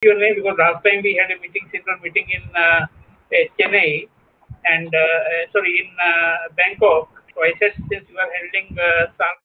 your name because last time we had a meeting, synchron meeting in Chennai and sorry in Bangkok. So I said since you are handling SARC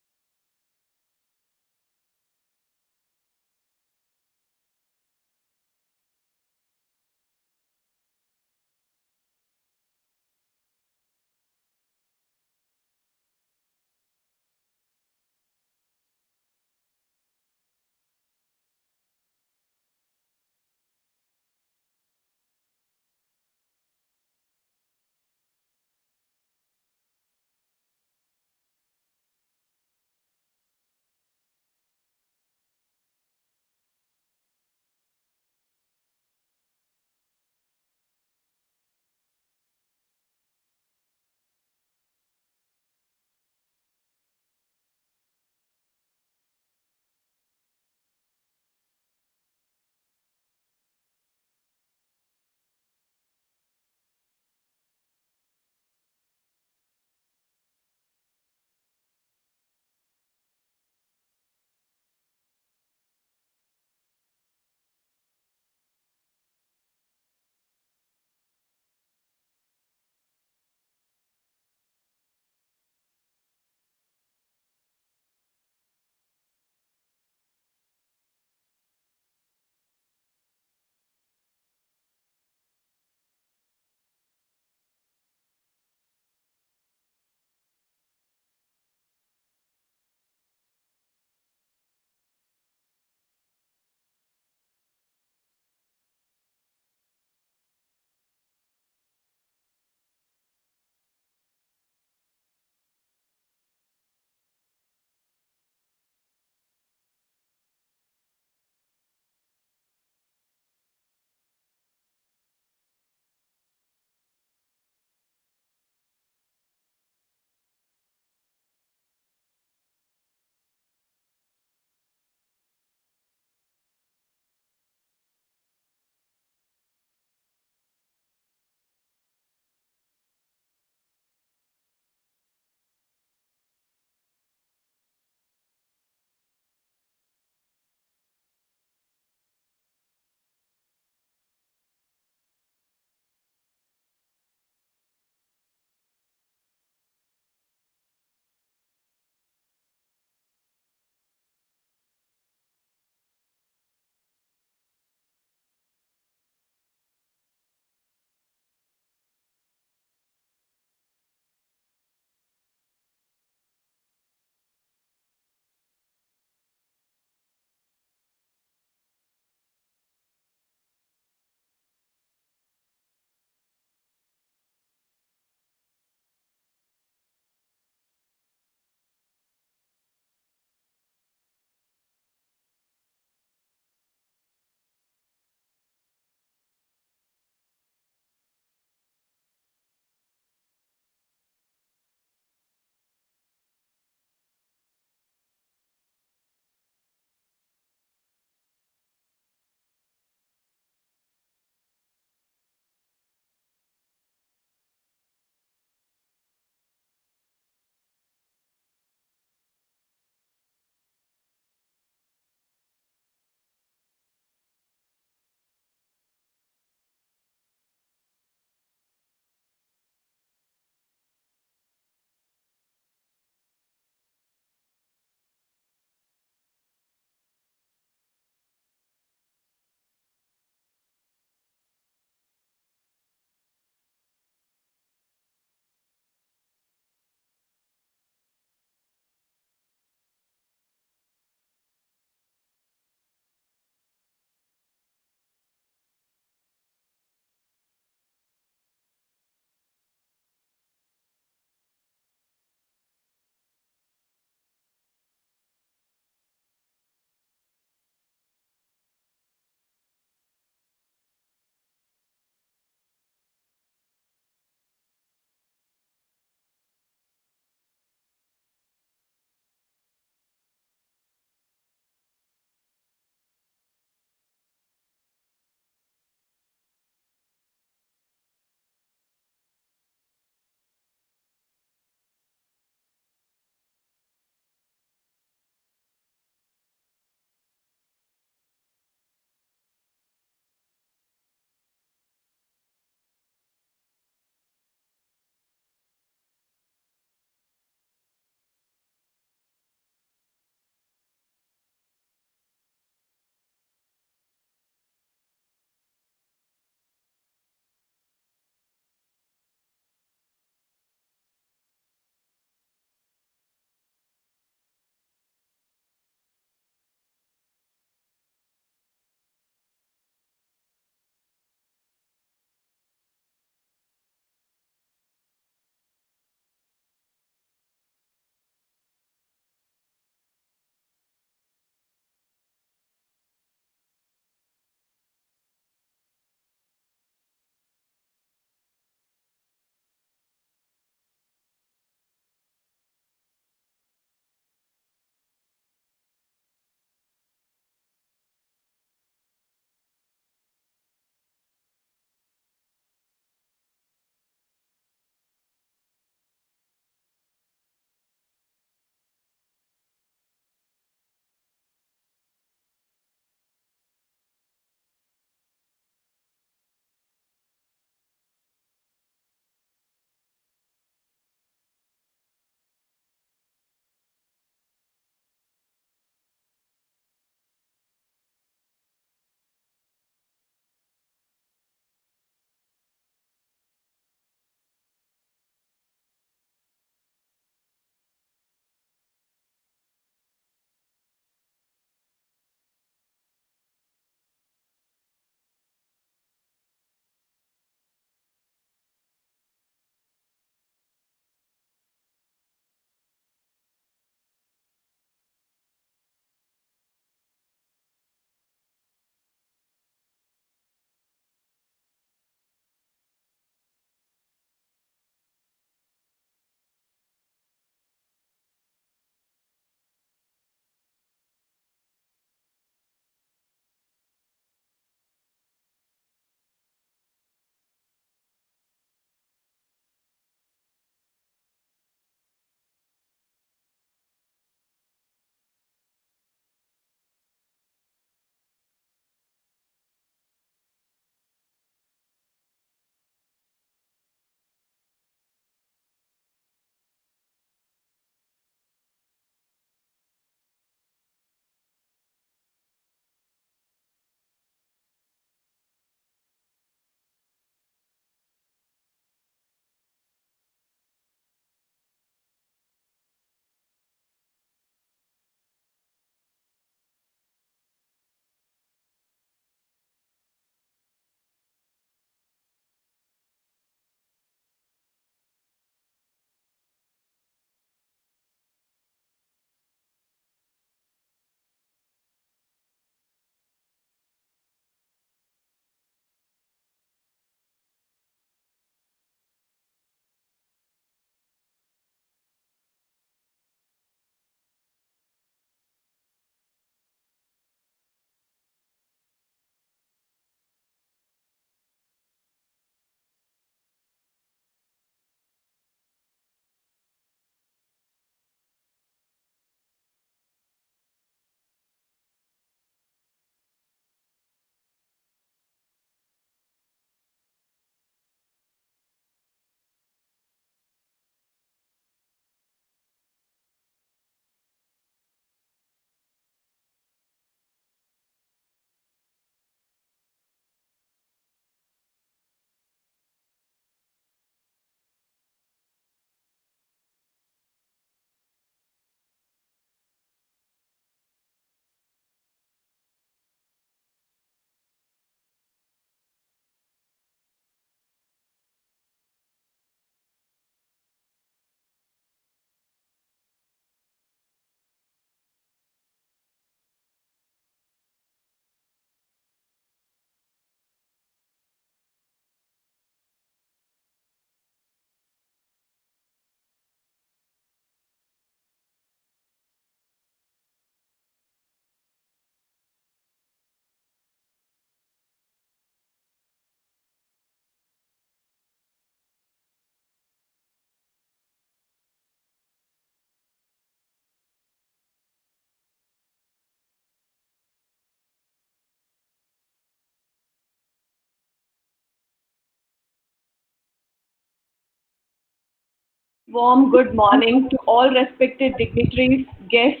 Warm good morning to all respected dignitaries, guests,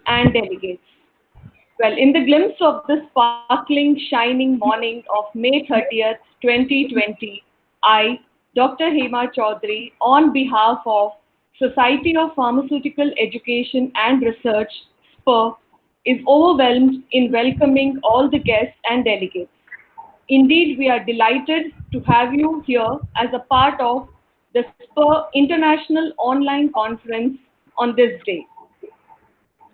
and delegates. Well, in the glimpse of the sparkling, shining morning of May 30th, 2020, I, Dr. Hema Chaudhary, on behalf of Society of Pharmaceutical Education and Research, SPER, is overwhelmed in welcoming all the guests and delegates. Indeed, we are delighted to have you here as a part of the SPER International Online Conference on this day.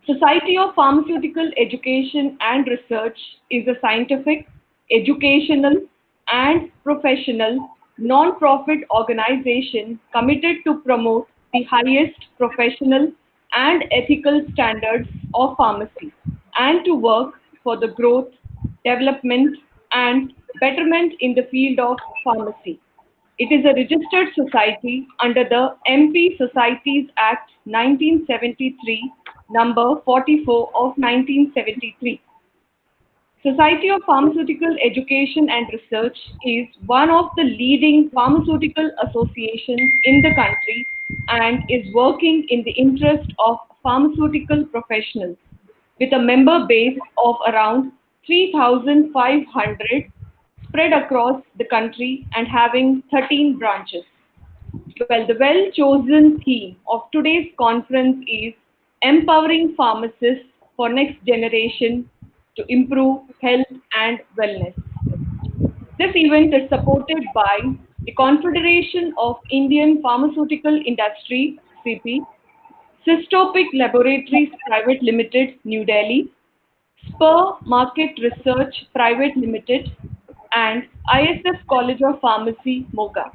Society of Pharmaceutical Education and Research is a scientific, educational, and professional non-profit organization committed to promote the highest professional and ethical standards of pharmacy and to work for the growth, development, and betterment in the field of pharmacy. It is a registered society under the MP Societies Act 1973, number 44 of 1973. Society of Pharmaceutical Education and Research is one of the leading pharmaceutical associations in the country and is working in the interest of pharmaceutical professionals with a member base of around 3,500 spread across the country and having 13 branches. Well, the well chosen theme of today's conference is empowering pharmacists for next generation to improve health and wellness. This event is supported by the Confederation of Indian Pharmaceutical Industry (CP), Cystopic Laboratories Private Limited, New Delhi, Spur Market Research Private Limited, and ISF College of Pharmacy, Moga.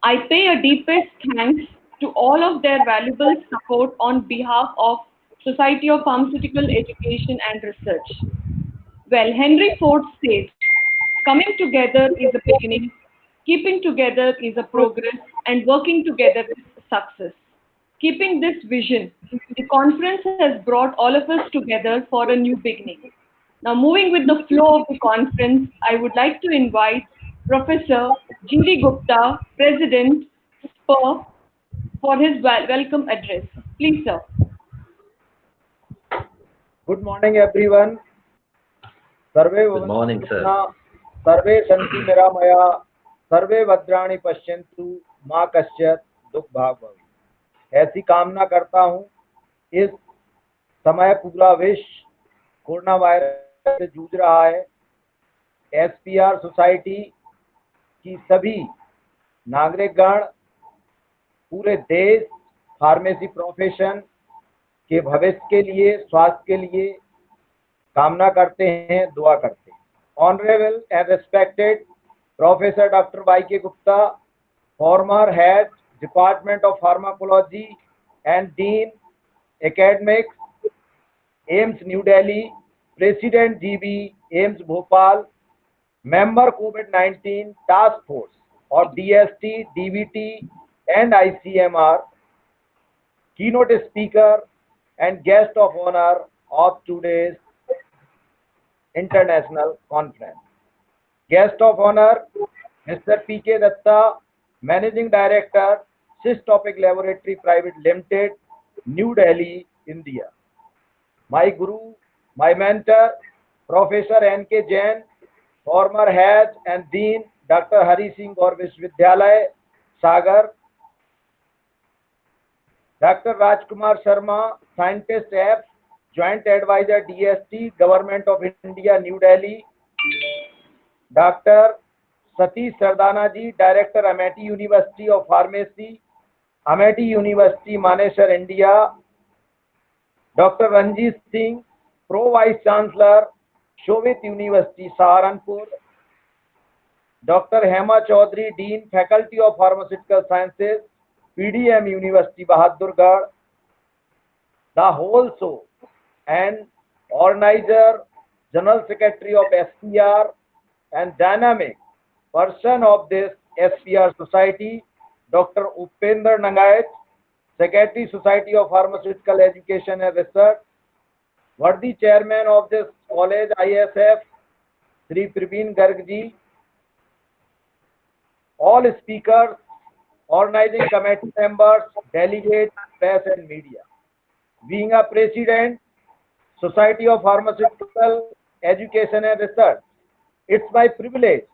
I pay a deepest thanks to all of their valuable support on behalf of Society of Pharmaceutical Education and Research. Well, Henry Ford said, coming together is a beginning, keeping together is a progress, and working together is success. Keeping this vision, the conference has brought all of us together for a new beginning. Now, moving with the flow of the conference, I would like to invite Professor G.D. Gupta, President, SPER, for his welcome address. Please, sir. Good morning, everyone. Survey Good morning, भवन्तु sir. सुखिनः, सर्वे सन्तु निरामया, सर्वे भद्राणि पश्यन्तु, माँ कश्चित् दुःखभाग् भवेत्। ऐसी कामना करता हूँ। इस समय पूरा विश्व कोरोना वायरस से जूझ रहा है। एसपीआर सोसाइटी की सभी नागरिकगण पूरे देश फार्मेसी प्रोफेशन के भविष्य के लिए, स्वास्थ्य के लिए कामना करते हैं, दुआ करते हैं। Honourable and respected professor doctor Y K Gupta, former head department of pharmacology and dean academics, AIIMS new Delhi, president GB AIIMS Bhopal, member COVID-19 task force of DST, DVT and ICMR, keynote speaker and guest of honor of today's international conference. Guest of honor, Mr. P.K. Datta, Managing Director, Cystopic Laboratory Private Limited, New Delhi, India. My guru, my mentor, Professor N.K. Jain, former head and dean Dr. Hari Singh Gaur Vishwavidyalay, Sagar. Dr. Rajkumar Sharma, Scientist F, Joint Advisor DST, Government of India, New Delhi. Dr. Satish Sardana ji, Director, Amity University of Pharmacy, Amity University, Manesar, India. Dr. Ranjit Singh, Pro Vice Chancellor, Shobit University, Saharanpur. Dr. Hema Chaudhary, Dean, Faculty of Pharmaceutical Sciences, PDM University, Bahadurgarh. The whole show and organizer, General Secretary of SPR and dynamic person of this SPR Society, Dr. Upendra Nangayat, Secretary, Society of Pharmaceutical Education and Research, worthy chairman of this college, ISF, Sri Praveen Garg ji, all speakers organizing committee members, delegates, press and media. Being a president, Society of Pharmaceutical Education and Research, it's my privilege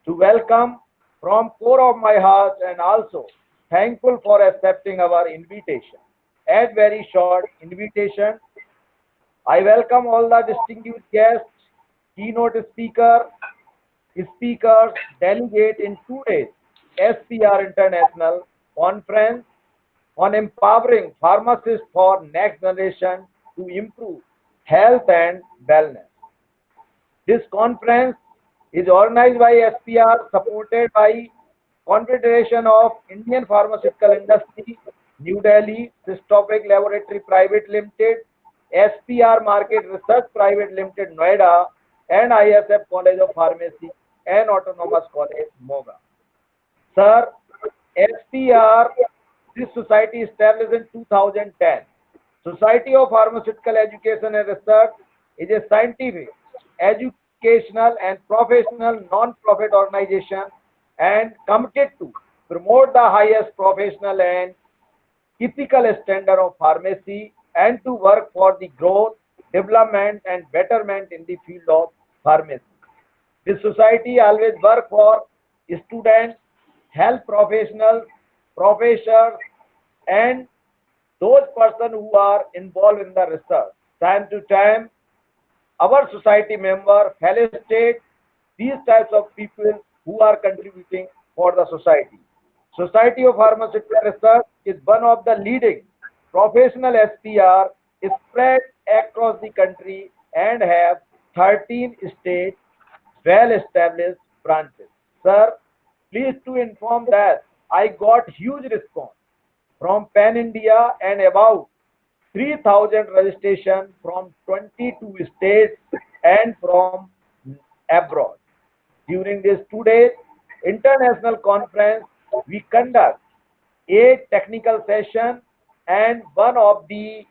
to welcome from core of my heart and also thankful for accepting our invitation. As very short invitation, I welcome all the distinguished guests, keynote speakers, delegate in today's SPR International Conference on empowering pharmacists for next generation to improve health and wellness. This conference is organized by SPR, supported by Confederation of Indian Pharmaceutical Industry, New Delhi, Systopic Laboratory Private Limited, SPR Market Research Private Limited, Noida, and ISF College of Pharmacy and Autonomous College, Moga. Sir, SPR, this society established in 2010. Society of Pharmaceutical Education and Research is a scientific, educational and professional non-profit organization and committed to promote the highest professional and ethical standard of pharmacy and to work for the growth, development and betterment in the field of pharmacy. This society always work for students, health professionals, professors, and those persons who are involved in the research. Time to time, our society member felicitate these types of people who are contributing for the society. Society of Pharmaceutical Research is one of the leading professional SPR spread across the country and have 13 states well-established branches. Sir, pleased to inform that I got huge response from Pan India and about 3,000 registration from 22 states and from abroad. During this 2 days international conference, we conduct 8 technical sessions and one of the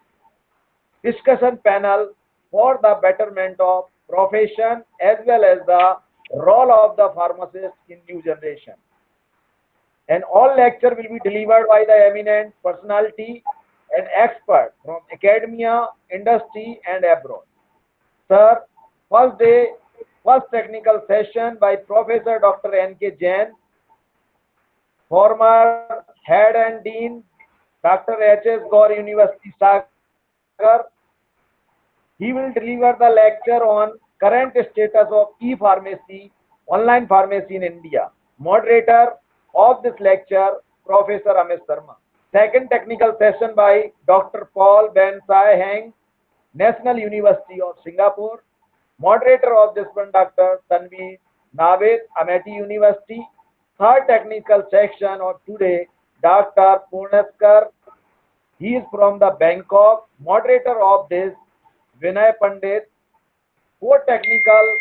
discussion panel for the betterment of profession as well as the role of the pharmacist in new generation. And all lecture will be delivered by the eminent personality and expert from academia, industry and abroad. Sir, first day, first technical session by Professor Dr. N.K. Jain, former head and dean, Dr. H.S. Gaur University, Sagar. He will deliver the lecture on current status of e-pharmacy, online pharmacy in India. Moderator of this lecture, Professor Amit Sharma. Second technical session by Dr. Paul Ben Sai Heng, National University of Singapore. Moderator of this one, Dr. Tanvi Naved, Amity University. Third technical section of today, Dr. Purnaskar. He is from the Bangkok. Moderator of this, Vinay Pandit. Fourth technical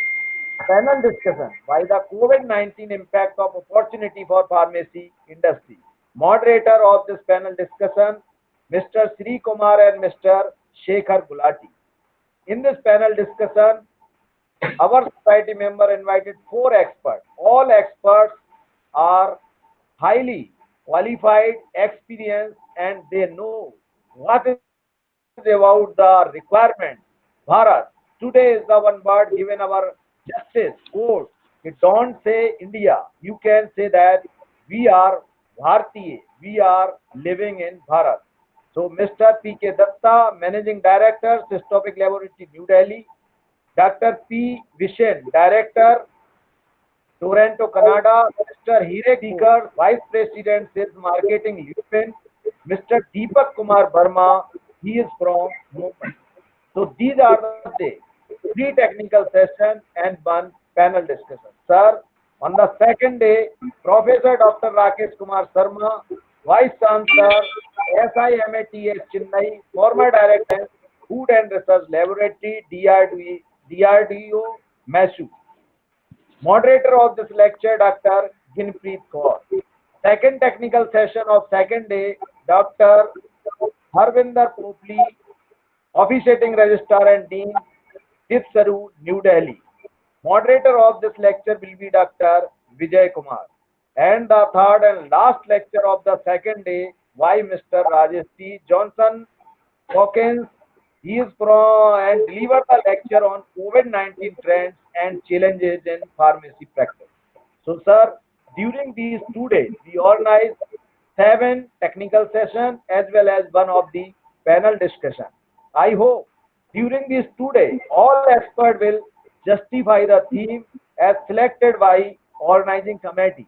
panel discussion by the COVID-19 impact of opportunity for pharmacy industry. Moderator of this panel discussion, Mr. Sri Kumar and Mr. Shekhar Gulati. In this panel discussion, our society member invited 4 experts. All experts are highly qualified, experienced, and they know what is about the requirement. Bharat, today is the one word given our justice, court. You don't say India. You can say that we are Bharatiya. We are living in Bharat. So, Mr. P.K. Datta, Managing Director, Systopic Laboratory, New Delhi. Dr. P. Vishen, Director, Toronto, Canada. Mr. Hirek Dikar, Vice President, Sales Marketing, Lupin. Mr. Deepak Kumar Verma, he is from Mumbai. So these are the 3 technical sessions and 1 panel discussion. Sir, on the second day, Professor Dr. Rakesh Kumar Sharma, Vice Chancellor, SIMATS Chennai, former Director, Food and Research Laboratory, DRDO, Mysore. Moderator of this lecture, Dr. Ginpreet Kaur. Second technical session of second day, Dr. Harvinder Popli, officiating registrar and dean, Dipsaru, New Delhi. Moderator of this lecture will be Dr. Vijay Kumar. And the third and last lecture of the second day by Mr. Rajesh T. Johnson Hawkins. He is from and delivered the lecture on COVID-19 trends and challenges in pharmacy practice. So, sir, during these 2 days, we organized 7 technical sessions as well as one of the panel discussion. I hope during these 2 days, all experts will justify the theme as selected by organizing committee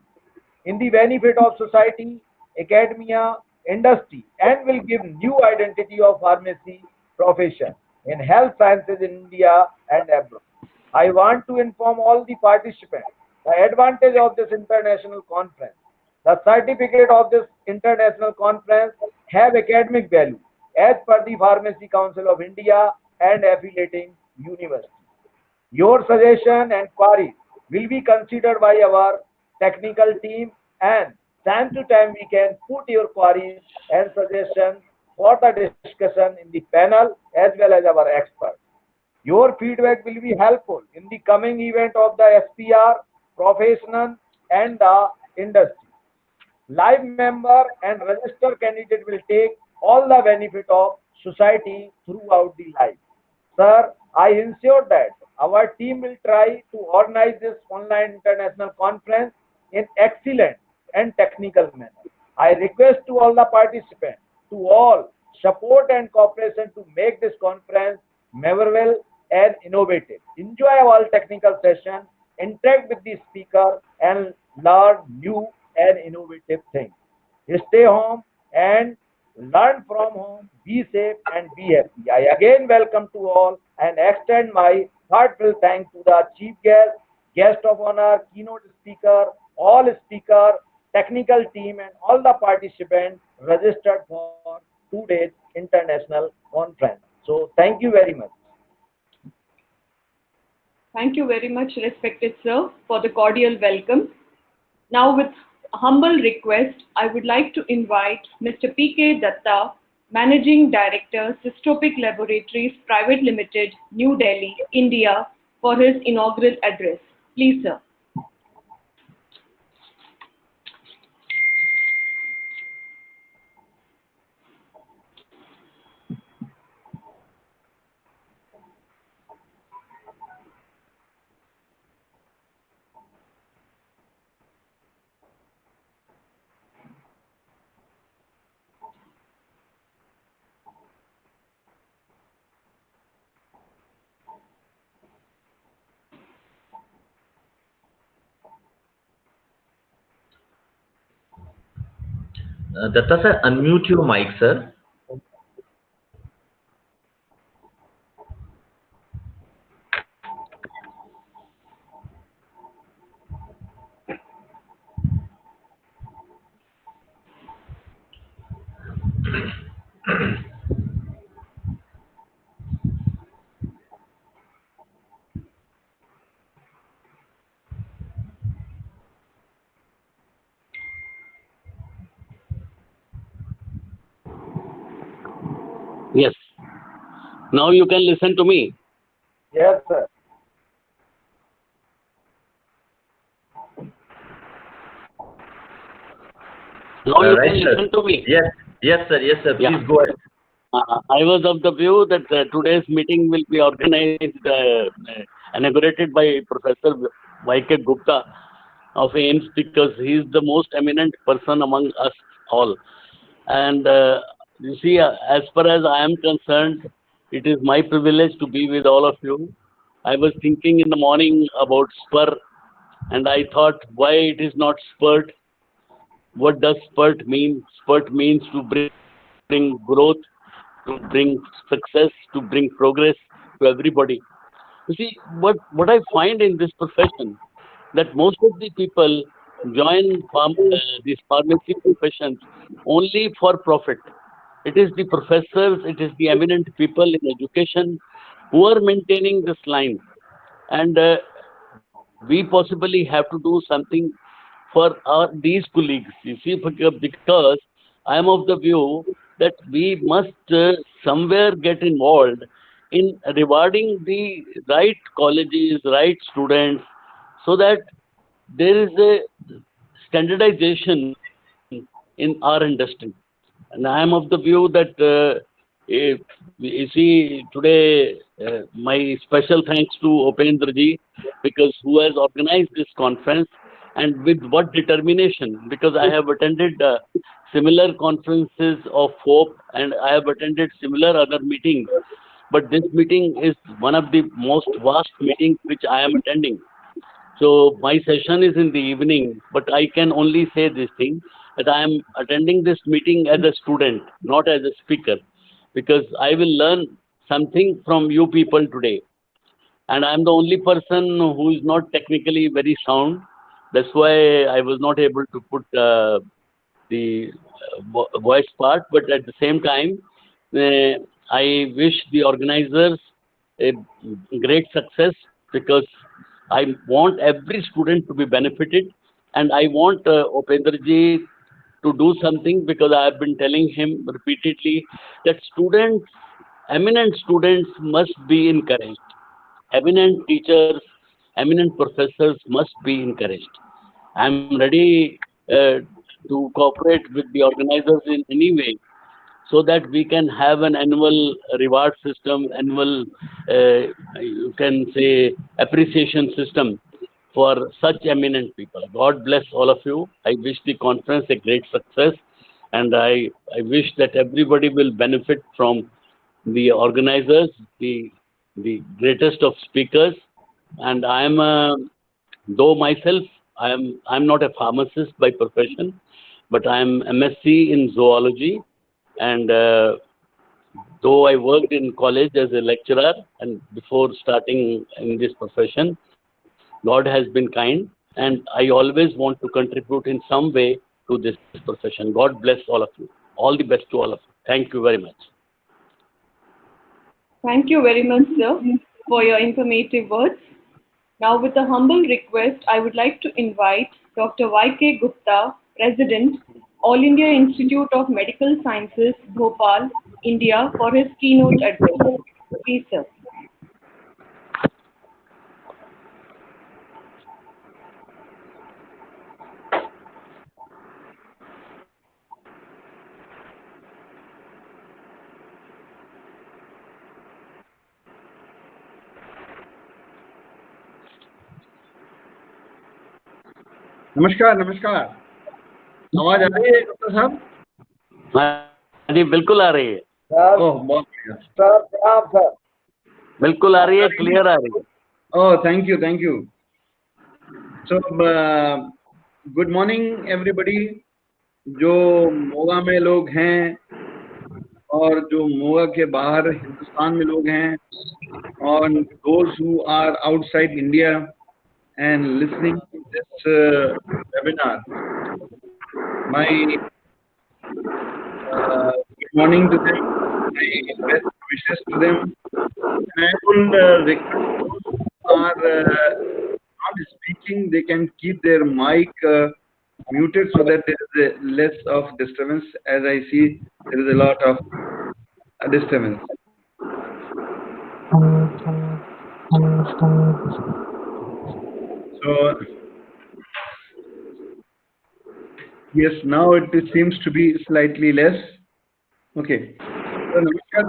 in the benefit of society, academia, industry, and will give new identity of pharmacy profession in health sciences in India and abroad. I want to inform all the participants the advantage of this international conference. The certificate of this international conference have academic value as per the Pharmacy Council of India and affiliating universities. Your suggestion and queries will be considered by our technical team, and time to time we can put your queries and suggestions for the discussion in the panel as well as our experts. Your feedback will be helpful in the coming event of the SPR, professional and the industry. Live member and registered candidate will take all the benefit of society throughout the life. Sir, I ensure that our team will try to organize this online international conference in excellent and technical manner. I request to all the participants to all support and cooperation to make this conference memorable and innovative. Enjoy all technical session, interact with the speaker and learn new and innovative things. Stay home and learn from home, be safe and be happy. I again welcome to all and extend my heartfelt thanks to the chief guest, guest of honor, keynote speaker, all speaker, technical team and all the participants registered for 2 days international conference. So thank you very much. Thank you very much, respected sir, for the cordial welcome. Now, with humble request, I would like to invite Mr. P.K. Datta, Managing Director, Cystopic Laboratories Private Limited, New Delhi, India, for his inaugural address. Please, sir. Datta sir, unmute your mic, sir. Yes. Now you can listen to me. Yes, sir. Now you Right, can sir. listen to me. Yes, sir. Yes, sir. Yeah. Please go ahead. I was of the view that today's meeting will be organized, inaugurated by Professor Y.K. Gupta of AIMS because he is the most eminent person among us all. And you see, as far as I am concerned, it is my privilege to be with all of you. I was thinking in the morning about Sper, and I thought why it is not spurt. What does spurt mean? Spurt means to bring growth, to bring success, to bring progress to everybody. You see, what I find in this profession that most of the people join these pharmacy professions only for profit. It is the professors, it is the eminent people in education who are maintaining this line. And we possibly have to do something for these colleagues. You see, because I am of the view that we must somewhere get involved in rewarding the right colleges, right students, so that there is a standardization in our industry. And I am of the view that if you see today, my special thanks to Upendra ji, because who has organized this conference and with what determination, because I have attended similar conferences of hope and I have attended similar other meetings, but this meeting is one of the most vast meetings which I am attending. So my session is in the evening, but I can only say this thing, that I am attending this meeting as a student, not as a speaker, because I will learn something from you people today. And I am the only person who is not technically very sound. That's why I was not able to put the voice part. But at the same time, I wish the organizers a great success, because I want every student to be benefited, and I want Upendra ji to do something, because I have been telling him repeatedly that students, eminent students, must be encouraged. Eminent teachers, eminent professors must be encouraged. I am ready to cooperate with the organizers in any way, so that we can have an annual reward system, annual, you can say, appreciation system for such eminent people. God bless all of you. I wish the conference a great success, and I wish that everybody will benefit from the organizers, the greatest of speakers. And I am, though myself, I'm not a pharmacist by profession, but I am MSc in zoology, and though I worked in college as a lecturer, and before starting in this profession, God has been kind, and I always want to contribute in some way to this profession. God bless all of you. All the best to all of you. Thank you very much. Thank you very much, sir, for your informative words. Now, with a humble request, I would like to invite Dr. Y.K. Gupta, President, All India Institute of Medical Sciences, Bhopal, India, for his keynote address. Please, sir. नमस्कार नमस्कार, आवाज आ रही है doctor साहब? हाँ जी, बिल्कुल आ रही है। सर, ओह बहुत बढ़िया। सर प्रणाम सर। बिल्कुल आ रही है, क्लियर आ रही है। Oh thank you. So good morning everybody, जो मोगा में लोग हैं और जो मोगा के बाहर हिंदुस्तान में लोग हैं, और those who are outside India and listening to this webinar. My good morning to them, my best wishes to them, and I will request those who are not speaking, they can keep their mic muted so that there is less of disturbance, as I see there is a lot of disturbance. So yes, now it seems to be slightly less. Okay. So, namaskar.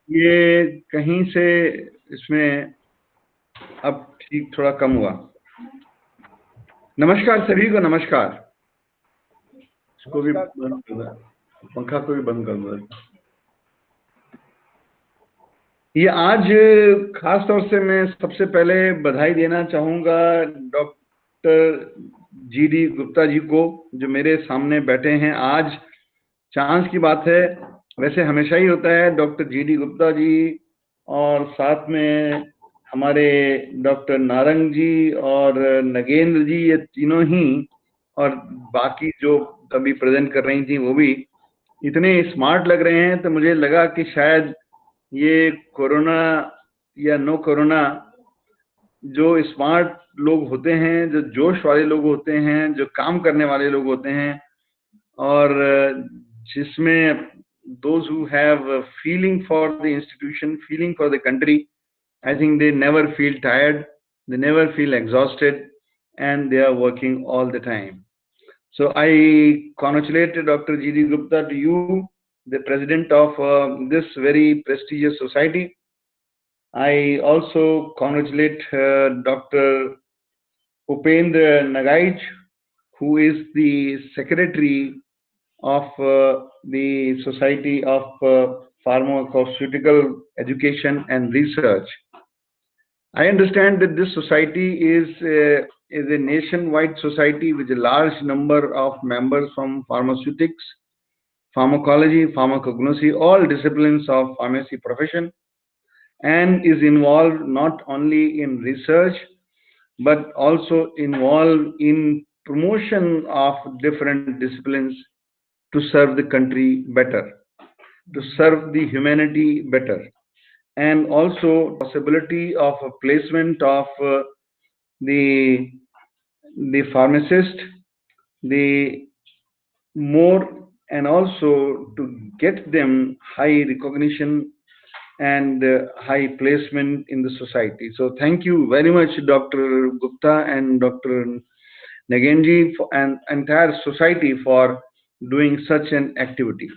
ये कहीं से इसमें अब ठीक थोड़ा कम हुआ। नमस्कार सभी को, नमस्कार। इसको भी बंद कर दो, पंखा को भी बंद कर दो। ये आज खास तौर से मैं सबसे पहले बधाई देना चाहूँगा डॉक्टर जी.डी. गुप्ता जी को, जो मेरे सामने बैठे हैं। आज चांस की बात है, वैसे हमेशा ही होता है, डॉक्टर जी.डी. गुप्ता जी और साथ में हमारे डॉक्टर नारंग जी और नगेंद्र जी, ये तीनों ही, और बाकी जो अभी प्रेजेंट कर रही थी वो भी इतने स्मार्ट लग रहे हैं, तो मुझे लगा कि शायद ये कोरोना या नो कोरोना, जो स्मार्ट लोग होते हैं, जो जोश वाले लोग होते हैं, जो काम करने वाले लोग होते हैं, और जिसमें those who have a feeling for the institution, feeling for the country, I think they never feel tired, they never feel exhausted, and they are working all the time. So I congratulate Dr. G.D. Gupta, to you, the president of this very prestigious society. I also congratulate Dr. Upendra Nagaij, who is the secretary of the Society of Pharmaceutical Education and Research. I understand that this society is a nationwide society with a large number of members from pharmaceutics, pharmacology, pharmacognosy, all disciplines of pharmacy profession, and is involved not only in research but also involved in promotion of different disciplines to serve the country better, to serve the humanity better, and also possibility of a placement of the the pharmacist, the more, and also to get them high recognition and high placement in the society. So thank you very much, Dr. Gupta and Dr. Nagenji and entire society for doing such an activity.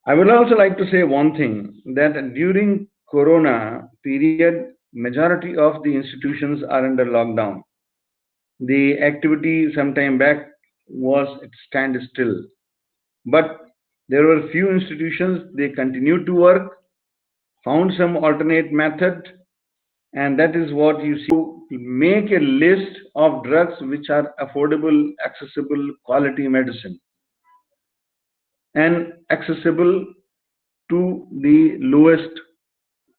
I would also like to say one thing, that during Corona period, majority of the institutions are under lockdown. The activity some time back was at standstill, but there were few institutions, they continued to work, found some alternate method, and that is what you see. Make a list of drugs which are affordable, accessible, quality medicine, and accessible to the lowest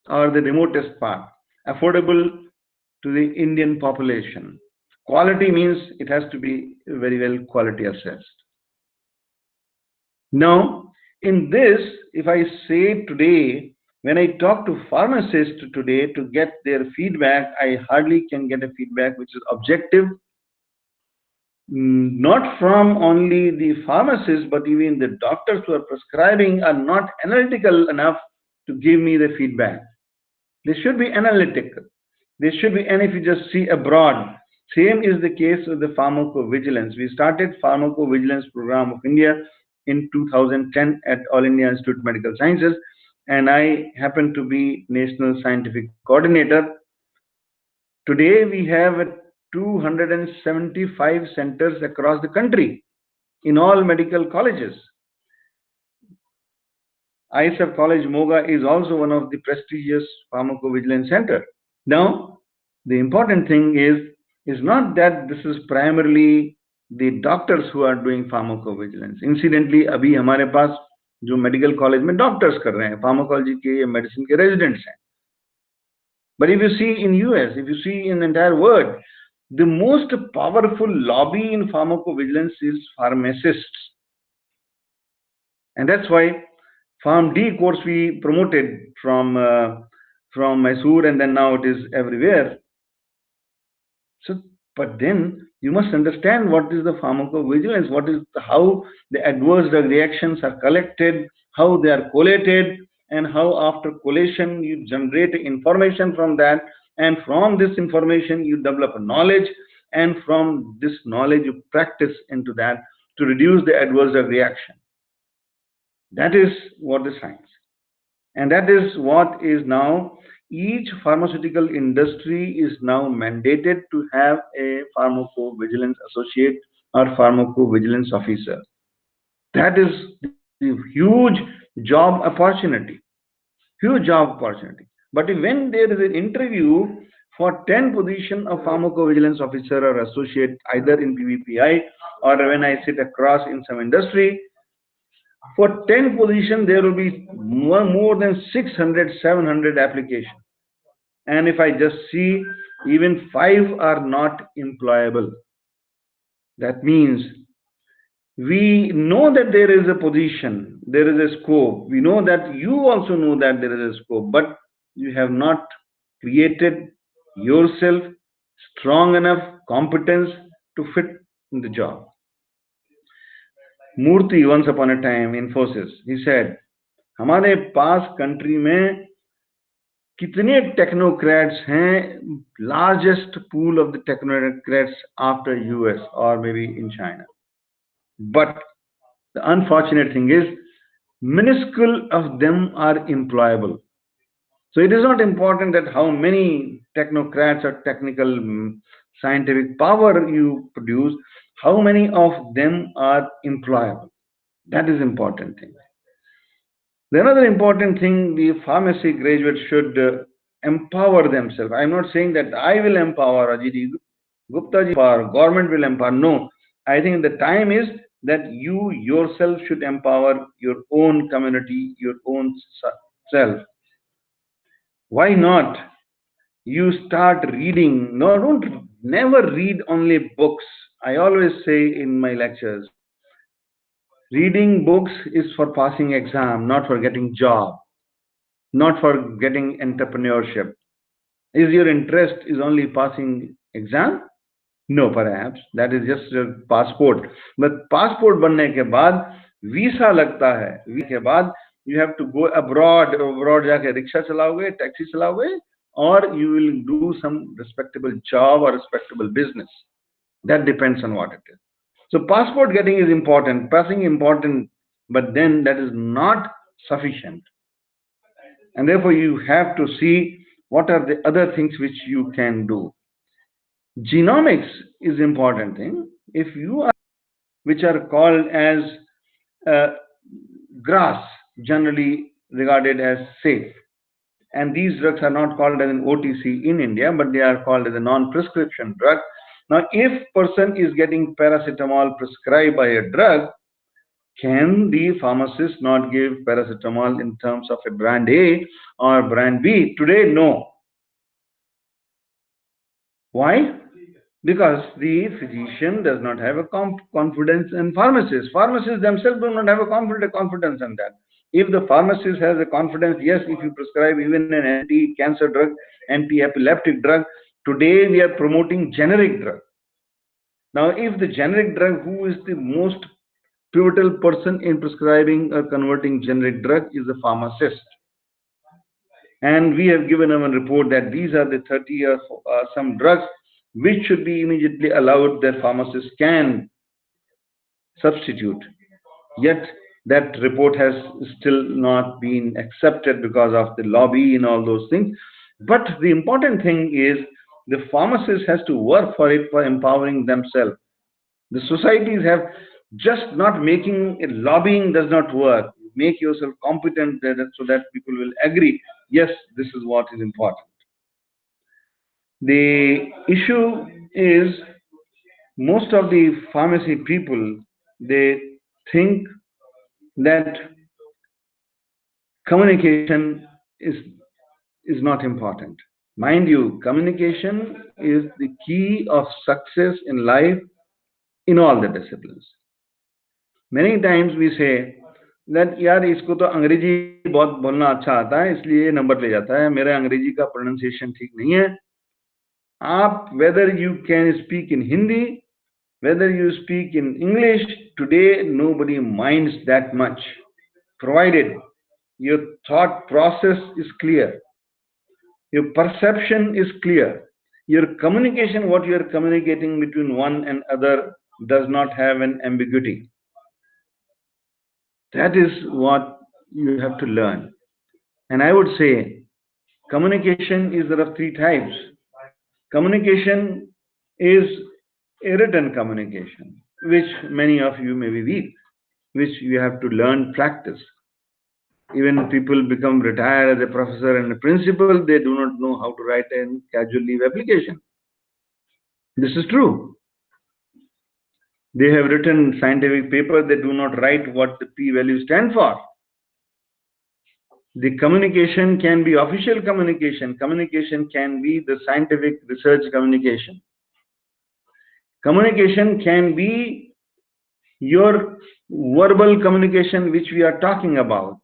or the remotest part, affordable to the Indian population. Quality means it has to be very well quality assessed. Now, in this, if I say today, when I talk to pharmacists today to get their feedback, I hardly can get a feedback which is objective, not from only the pharmacists, but even the doctors who are prescribing are not analytical enough to give me the feedback. They should be analytical. They should be, and if you just see abroad, same is the case with the pharmacovigilance. We started pharmacovigilance program of India in 2010 at All India Institute of Medical Sciences, and I happen to be National Scientific Coordinator. Today we have 275 centers across the country in all medical colleges. ISF College Moga is also one of the prestigious pharmacovigilance center. Now, the important thing is not that this is primarily the doctors who are doing pharmacovigilance. Incidentally, अभी हमारे पास जो medical college में doctors कर रहे हैं, pharmacology के या medicine के रेजिडेंट्स हैं. But if you see in US, if you see in the entire world, the most powerful lobby in pharmacovigilance is pharmacists. And that's why PharmD course we promoted from Mysore, and then now it is everywhere. So, but then you must understand what is the pharmacovigilance, what is how the adverse drug reactions are collected, how they are collated, and how after collation you generate information from that, and from this information you develop a knowledge, and from this knowledge you practice into that to reduce the adverse drug reaction. That is what the science, and that is what is now each pharmaceutical industry is now mandated to have a pharmacovigilance associate or pharmacovigilance officer. That is the huge job opportunity, huge job opportunity. But when there is an interview for 10 position of pharmacovigilance officer or associate, either in PVPI or when I sit across in some industry, for 10 position, there will be more than 600, 700 applications. And if I just see, even 5 are not employable. That means we know that there is a position, there is a scope. We know that you also know that there is a scope, but you have not created yourself strong enough competence to fit in the job. Murthy, once upon a time, Infosys, he said, हमारे पास country में कितने technocrats हैं, largest pool of the technocrats after US और may be in China. But the unfortunate thing is, minuscule of them are employable. So it is not important that how many technocrats or technical scientific power you produce, how many of them are employable. That is important thing. The another important thing, the pharmacy graduates should empower themselves. I am not saying that I will empower Ajit Gupta ji or government will empower. No, I think the time is that you yourself should empower your own community, your own self. Why not? You start reading. No, don't never read only books. I always say in my lectures, reading books is for passing exam, not for getting job, not for getting entrepreneurship. Is your interest is only passing exam? No, perhaps that is just a passport. But passport बनने के बाद visa लगता है. Visa के बाद you have to go abroad. Abroad जाके rickshaw चलाओगे, taxi चलाओगे, or you will do some respectable job or respectable business. That depends on what it is. So passport getting is important, passing important, but then that is not sufficient. And therefore you have to see what are the other things which you can do. Genomics is important thing. If you are, which are called as grass, generally regarded as safe, and these drugs are not called as an OTC in India, but they are called as a non-prescription drug. Now, if person is getting paracetamol prescribed by a drug, can the pharmacist not give paracetamol in terms of a brand A or brand B? Today, no. Why? Because the physician does not have a confidence in pharmacists. Pharmacists themselves do not have a confidence in that. If the pharmacist has a confidence, yes, if you prescribe even an anti-cancer drug, anti-epileptic drug, today we are promoting generic drug. Now, if the generic drug, who is the most pivotal person in prescribing or converting generic drug is the pharmacist. And we have given them a report that these are the 30 or some drugs which should be immediately allowed that pharmacists can substitute. Yet that report has still not been accepted because of the lobby and all those things. But the important thing is the pharmacist has to work for it, for empowering themselves. The societies have just not making it, lobbying does not work. Make yourself competent so that people will agree, yes, this is what is important. The issue is most of the pharmacy people, they think that communication is not important. Mind you, communication is the key of success in life in all the disciplines. Many times we say that यार इसको तो अंग्रेजी बहुत बोलना अच्छा आता है इसलिए नंबर ले जाता है, मेरा अंग्रेजी का प्रोनाउंसिएशन ठीक नहीं है. आप whether you can speak in Hindi, whether you speak in English, today nobody minds that much, provided your thought process is clear, your perception is clear, your communication, what you are communicating between one and other does not have an ambiguity. That is what you have to learn. And I would say communication is there of three types. Communication is a written communication, which many of you may be weak, which you have to learn, practice. Even people become retired as a professor and a principal, they do not know how to write a casual leave application. This is true. They have written scientific paper, they do not write what the p-value stand for. The communication can be official communication. Communication can be the scientific research communication. Communication can be your verbal communication, which we are talking about.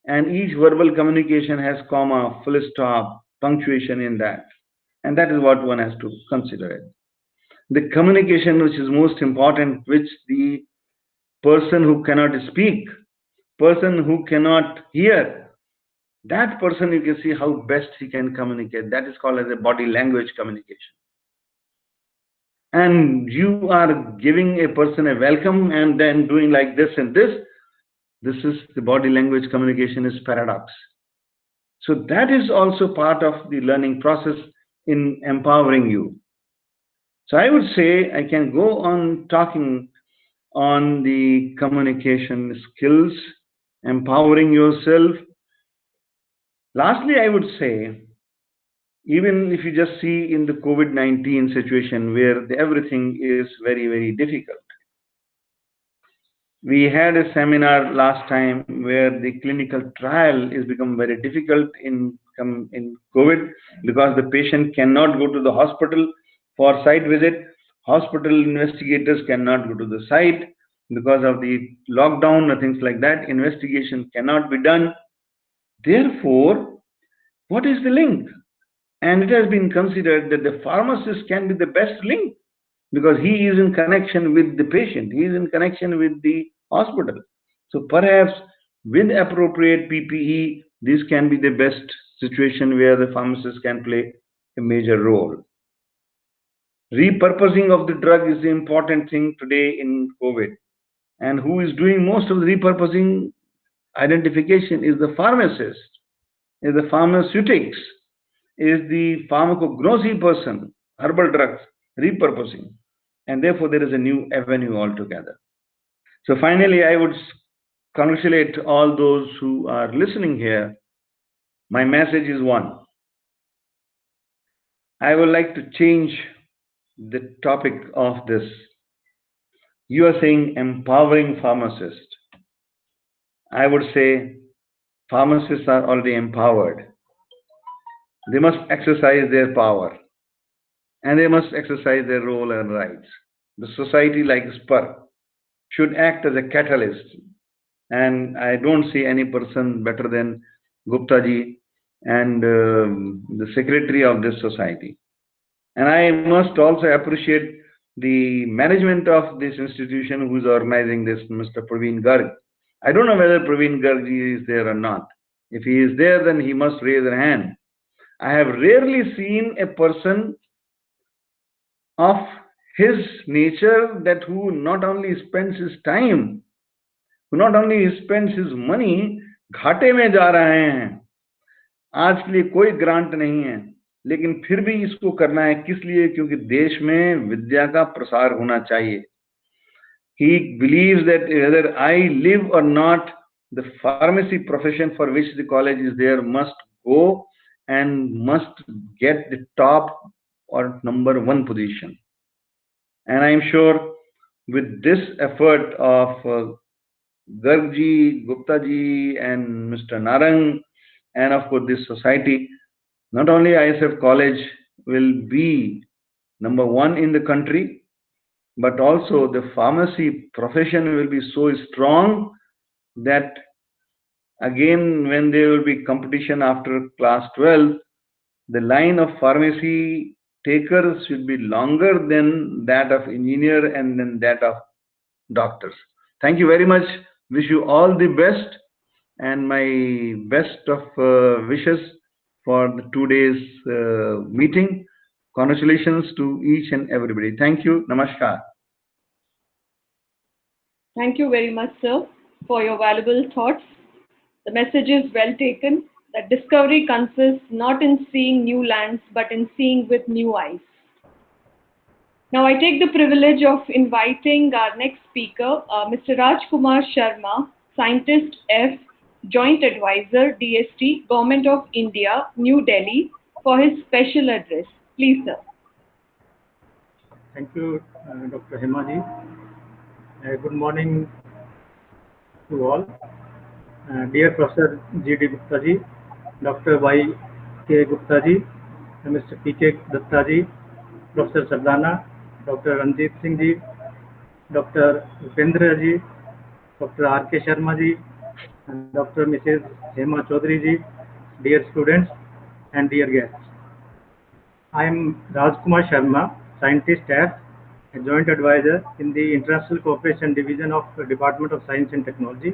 And each verbal communication has comma, full stop, punctuation in that. And that is what one has to consider it. The communication which is most important, which the person who cannot speak, person who cannot hear, that person you can see how best he can communicate. That is called as a body language communication. And you are giving a person a welcome and then doing like this and this. This is the body language communication is paradox. So that is also part of the learning process in empowering you. So I would say I can go on talking on the communication skills, empowering yourself. Lastly, I would say, even if you just see in the COVID-19 situation where everything is very, very difficult. We had a seminar last time where the clinical trial is become very difficult in COVID because the patient cannot go to the hospital for site visit. Hospital investigators cannot go to the site because of the lockdown or things like that. Investigation cannot be done. Therefore, what is the link? And it has been considered that the pharmacist can be the best link because he is in connection with the patient, he is in connection with the hospital. So perhaps with appropriate PPE, this can be the best situation where the pharmacist can play a major role. Repurposing of the drug is the important thing today in COVID. And who is doing most of the repurposing identification is the pharmacist, is the pharmaceutics, is the pharmacognosy person, herbal drugs, repurposing. And therefore, there is a new avenue altogether. So finally, I would congratulate all those who are listening here. My message is one. I would like to change the topic of this. You are saying empowering pharmacists. I would say pharmacists are already empowered. They must exercise their power and they must exercise their role and rights. The society like Sper should act as a catalyst, and I don't see any person better than Gupta ji and the secretary of this society. And I must also appreciate the management of this institution who is organizing this, Mr. Praveen Garg. I don't know whether Praveen Garg ji is there or not. If he is there, then he must raise a hand. I have rarely seen a person of his nature that who not only spends his time, who not only spends his money, घाटे में जा रहे हैं. आज के लिए कोई grant नहीं है, लेकिन फिर भी इसको करना है. किस लिए? क्योंकि देश में विद्या का प्रसार होना चाहिए. He believes that whether I live or not, the pharmacy profession for which the college is there must go and must get the top or number one position. And I am sure with this effort of Garg ji, Gupta ji, and Mr. Narang, and of course this society, not only ISF College will be number one in the country, but also the pharmacy profession will be so strong that again when there will be competition after class 12, the line of pharmacy takers should be longer than that of engineer and then that of doctors. Thank you very much. Wish you all the best and my best of wishes for the 2 days meeting. Congratulations to each and everybody. Thank you. Namaskar. Thank you very much, sir, for your valuable thoughts. The message is well taken that discovery consists not in seeing new lands but in seeing with new eyes. Now, I take the privilege of inviting our next speaker, Mr. Rajkumar Sharma, Scientist F, Joint Advisor, DST, Government of India, New Delhi, for his special address. Please, sir. Thank you, Dr. Hemaji. Good morning to all. Dear Professor G.D. Gupta ji, Dr. Y.K. Gupta ji, Mr. P.K. Datta ji, Professor Sardana, Dr. Ranjit Singh ji, Dr. Upendra ji, Dr. R.K. Sharma ji, and Dr. Mrs. Hema Chaudhary ji, dear students and dear guests. I am Rajkumar Sharma, Scientist F, a Joint Advisor in the International Cooperation Division of the Department of Science and Technology,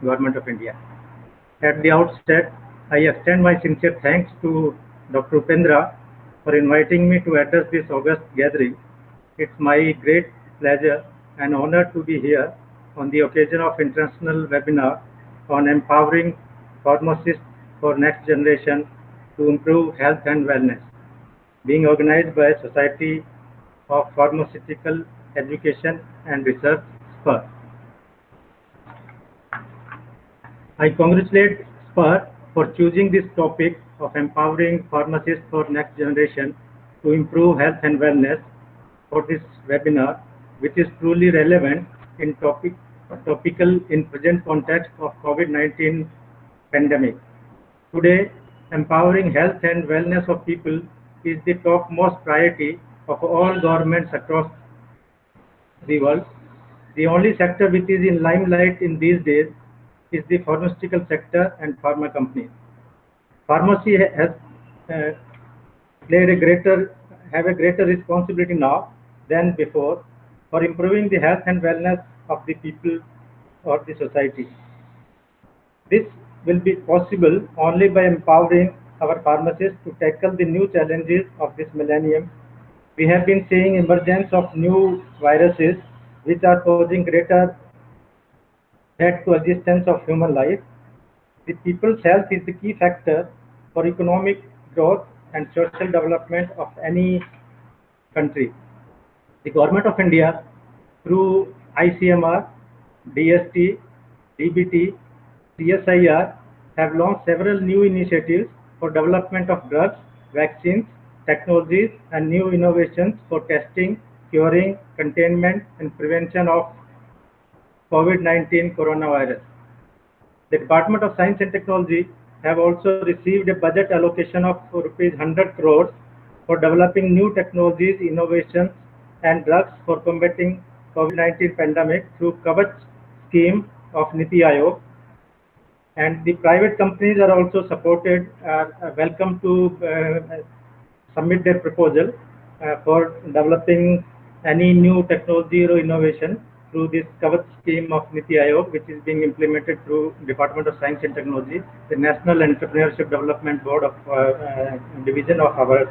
Government of India. At the outset, I extend my sincere thanks to Dr. Upendra for inviting me to address this August gathering. It's my great pleasure and honor to be here on the occasion of international webinar on empowering pharmacists for next generation to improve health and wellness, being organized by Society of Pharmaceutical Education and Research, SPER. I congratulate Sper for choosing this topic of empowering pharmacists for next generation to improve health and wellness for this webinar, which is truly relevant in topical in present context of COVID-19 pandemic. Today, empowering health and wellness of people is the topmost priority of all governments across the world. The only sector which is in limelight in these days is the pharmaceutical sector and pharma companies. Pharmacy has uh, played a greater have a greater responsibility now than before for improving the health and wellness of the people or the society. This will be possible only by empowering our pharmacists to tackle the new challenges of this millennium. We have been seeing emergence of new viruses which are posing greater threat to existence of human life. The people's health is the key factor for economic growth and social development of any country. The Government of India, through ICMR, DST, DBT, CSIR, have launched several new initiatives for development of drugs, vaccines, technologies, and new innovations for testing, curing, containment, and prevention of COVID-19 coronavirus. The Department of Science and Technology have also received a budget allocation of rupees 100 crores for developing new technologies, innovations, and drugs for combating COVID-19 pandemic through Kavach scheme of Niti Aayog. And the private companies are also supported, welcome to submit their proposal for developing any new technology or innovation through this Kavach scheme of Niti Aayog, which is being implemented through Department of Science and Technology, the National Entrepreneurship Development Board of division of our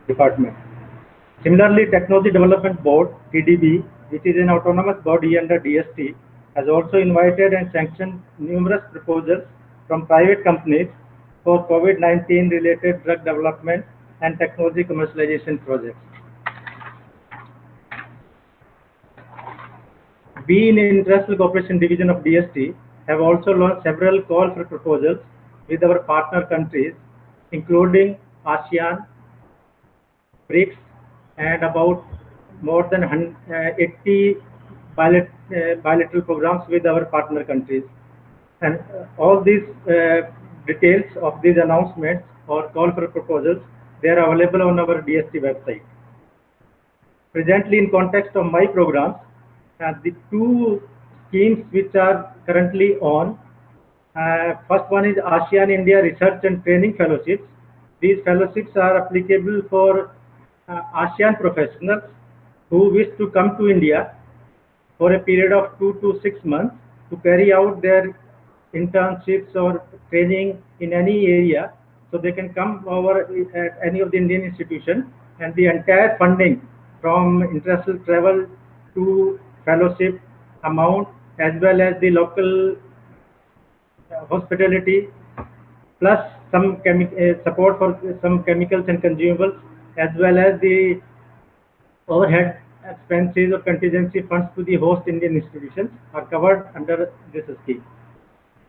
department. Similarly, Technology Development Board (TDB), which is an autonomous body under DST, has also invited and sanctioned numerous proposals from private companies for COVID-19 related drug development and technology commercialization projects. We in International Cooperation Division of DST have also launched several calls for proposals with our partner countries, including ASEAN, BRICS, and about more than 80 bilateral programs with our partner countries. And all these details of these announcements or call for proposals, they are available on our DST website. Presently, in context of my programs, the two schemes which are currently on, first one is ASEAN India Research and Training Fellowships. These fellowships are applicable for ASEAN professionals who wish to come to India for a period of 2 to 6 months to carry out their internships or training in any area. So they can come over at any of the Indian institutions, and the entire funding from international travel to fellowship amount, as well as the local hospitality, plus some support for some chemicals and consumables, as well as the overhead expenses or contingency funds to the host Indian institutions are covered under this scheme.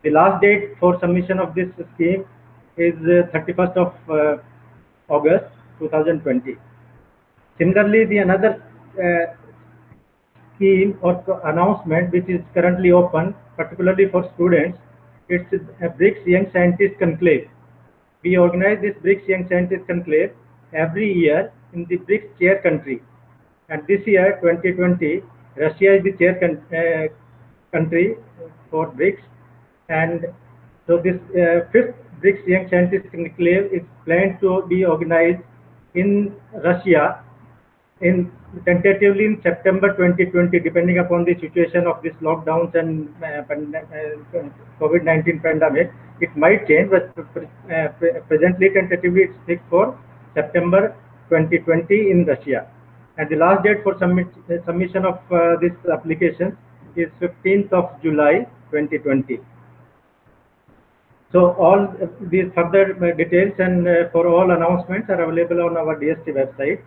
The last date for submission of this scheme is 31st of August 2020. Similarly, the another scheme or announcement which is currently open, particularly for students, it's a BRICS Young Scientist Conclave. We organize this BRICS Young Scientist Conclave every year in the BRICS chair country. And this year, 2020, Russia is the chair country for BRICS. And so this fifth BRICS Young Scientist Conclave is planned to be organized in Russia in tentatively in September 2020, depending upon the situation of these lockdowns and COVID-19 pandemic, it might change, but presently tentatively it's fixed for September 2020 in Russia. And the last date for submission of this application is 15th of July 2020. So all these further details and for all announcements are available on our DST website.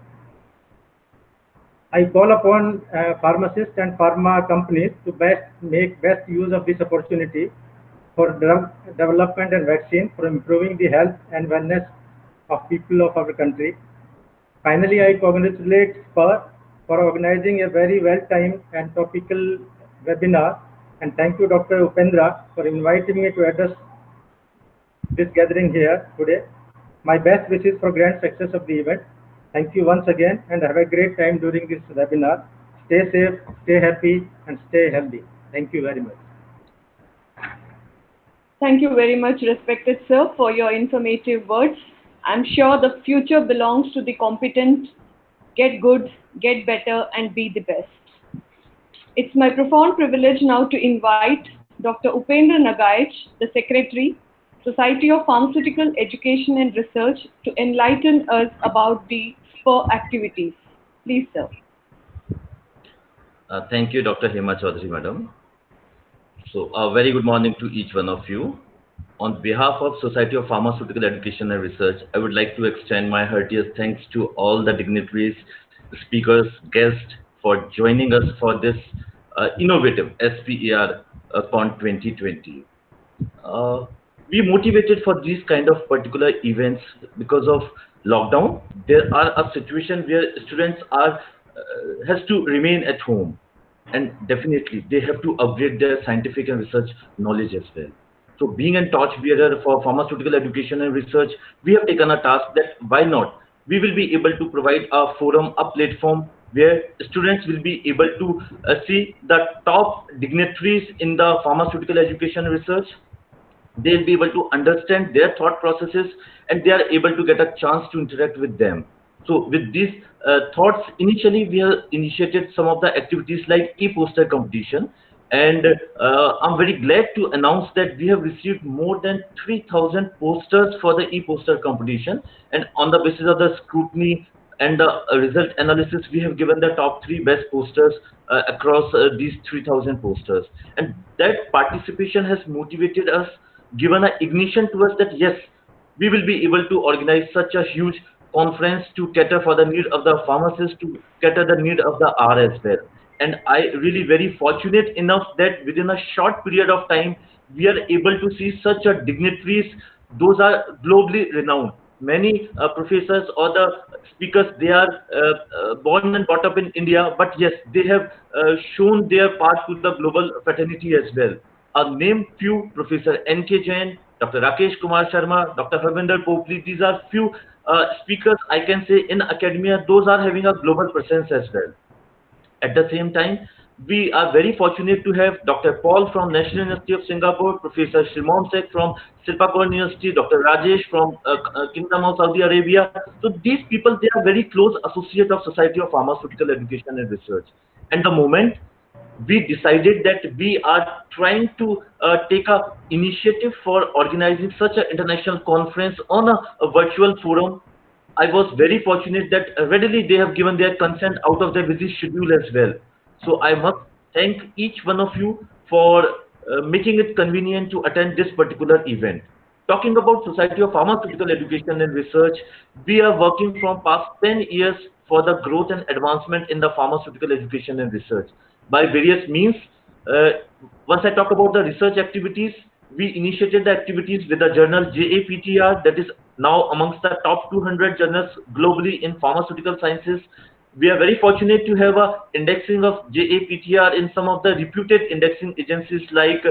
I call upon pharmacists and pharma companies to make best use of this opportunity for drug development and vaccine for improving the health and wellness of people of our country. Finally, I congratulate Sper for organizing a very well-timed and topical webinar, and thank you, Dr. Upendra, for inviting me to address this gathering here today. My best wishes for grand success of the event. Thank you once again, and have a great time during this webinar. Stay safe, stay happy, and stay healthy. Thank you very much. Thank you very much, respected sir, for your informative words. I'm sure the future belongs to the competent. Get good, get better, and be the best. It's my profound privilege now to invite Dr. Upendra Nagaich, the Secretary, Society of Pharmaceutical Education and Research, to enlighten us about the SPER activities. Please, sir. Thank you, Dr. Hema Chaudhary, Madam. So, a very good morning to each one of you. On behalf of Society of Pharmaceutical Education and Research, I would like to extend my heartiest thanks to all the dignitaries, speakers, guests for joining us for this innovative SPER Con 2020. We motivated for these kind of particular events because of lockdown. There are a situation where students are has to remain at home, and definitely they have to upgrade their scientific and research knowledge as well. So being a torchbearer for pharmaceutical education and research, we have taken a task that why not? We will be able to provide a forum, a platform where students will be able to see the top dignitaries in the pharmaceutical education and research. They'll be able to understand their thought processes, and they are able to get a chance to interact with them. So with these thoughts, initially we have initiated some of the activities like e-poster competition, and I'm very glad to announce that we have received more than 3,000 posters for the e-poster competition, and on the basis of the scrutiny and the result analysis, we have given the top 3 best posters across these 3,000 posters. And that participation has motivated us, given an ignition to us that yes, we will be able to organize such a huge conference to cater for the need of the pharmacists, to cater the need of the R as well. And I really very fortunate enough that within a short period of time, we are able to see such a dignitaries. Those are globally renowned. Many professors or the speakers, they are born and brought up in India, but yes, they have shown their part to the global fraternity as well. I'll name few: Professor N.K. Jain, Dr. Rakesh Kumar Sharma, Dr. Harvinder Popli. These are few speakers I can say in academia. Those are having a global presence as well. At the same time, we are very fortunate to have Dr. Paul from National University of Singapore, Professor Shimon Sek from Sirpakor University, Dr. Rajesh from Kingdom of Saudi Arabia. So these people, they are very close associate of Society of Pharmaceutical Education and Research. And the moment we decided that we are trying to take a initiative for organizing such an international conference on a virtual forum, I was very fortunate that readily they have given their consent out of their busy schedule as well. So I must thank each one of you for making it convenient to attend this particular event. Talking about Society of Pharmaceutical Education and Research, we are working from past 10 years for the growth and advancement in the pharmaceutical education and research by various means. Uh, Once I talk about the research activities, we initiated the activities with the journal JAPTR, that is now amongst the top 200 journals globally in pharmaceutical sciences. We are very fortunate to have a indexing of JAPTR in some of the reputed indexing agencies like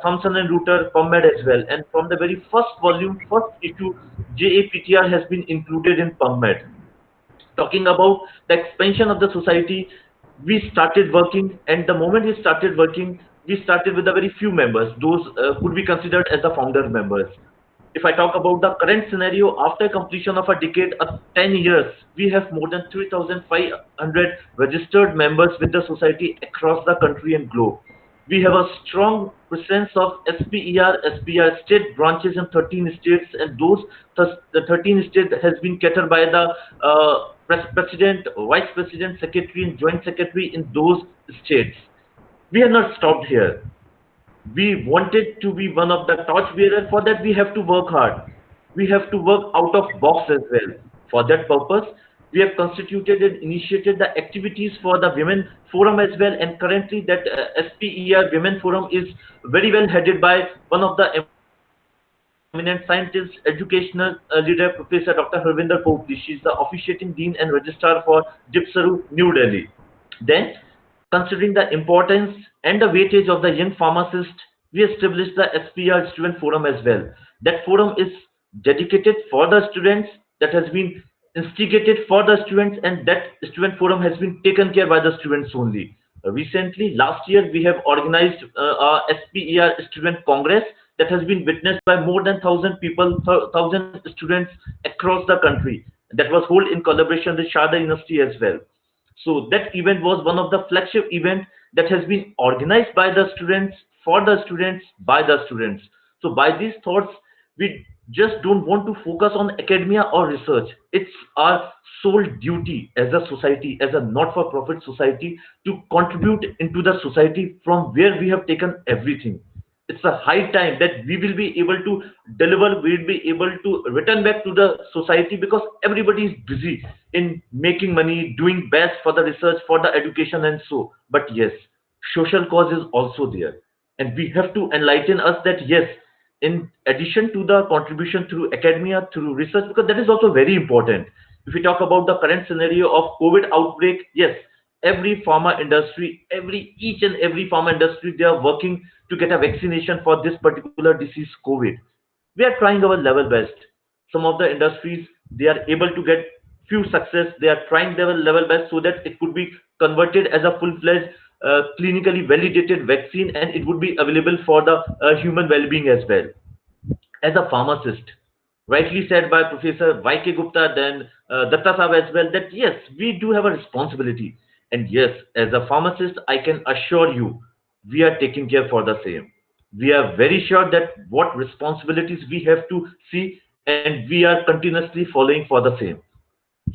Thomson and Reuters, PubMed as well. And from the very first volume, first issue, JAPTR has been included in PubMed. Talking about the expansion of the society, we started working, and the moment we started working, we started with a very few members. Those could be considered as the founder members. If I talk about the current scenario, after completion of a decade, 10 years, we have more than 3,500 registered members with the society across the country and globe. We have a strong presence of SPER state branches in 13 states, and the 13 states has been catered by the president, vice president, secretary, and joint secretary in those states. We have not stopped here. We wanted to be one of the torch bearer. For that, we have to work hard. We have to work out of box as well. For that purpose, we have constituted and initiated the activities for the women forum as well, and currently that SPER women forum is very well headed by one of the eminent scientists, educational leader, Professor Dr. Harvinder Poupli. She is the officiating dean and registrar for GIPSARU, New Delhi. Then, considering the importance and the weightage of the young pharmacist, we established the SPR Student Forum as well. That forum is dedicated for the students, that has been instigated for the students, and that student forum has been taken care by the students only. Recently, last year, we have organized a SPER Student Congress that has been witnessed by more than 1,000 people, 1,000 students across the country. That was held in collaboration with Sharda University as well. So that event was one of the flagship event that has been organized by the students, for the students, by the students. So by these thoughts, we just don't want to focus on academia or research. It's our sole duty as a society, as a not-for-profit society, to contribute into the society from where we have taken everything. It's a high time that we will be able to deliver, we will be able to return back to the society, because everybody is busy in making money, doing best for the research, for the education, and so. But yes, social cause is also there, and we have to enlighten us that yes, in addition to the contribution through academia, through research, because that is also very important. If we talk about the current scenario of COVID outbreak, yes, every pharma industry, each and every pharma industry, they are working to get a vaccination for this particular disease, COVID. We are trying our level best. Some of the industries, they are able to get few success. They are trying their level best so that it could be converted as a full-fledged, clinically validated vaccine, and it would be available for the human well-being as well. As a pharmacist, rightly said by Professor Y.K. Gupta, then Datta Saab as well, that yes, we do have a responsibility. And yes, as a pharmacist, I can assure you, we are taking care for the same. We are very sure that what responsibilities we have to see, and we are continuously following for the same.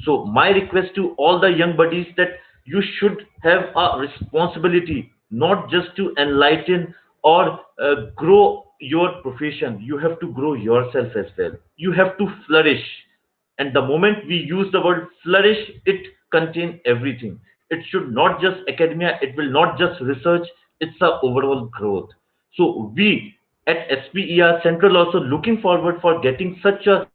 So my request to all the young buddies, that you should have a responsibility, not just to enlighten or grow your profession. You have to grow yourself as well. You have to flourish. And the moment we use the word flourish, it contains everything. It should not just academia, it will not just research, it's a overall growth. So we at SPER Central also looking forward for getting such a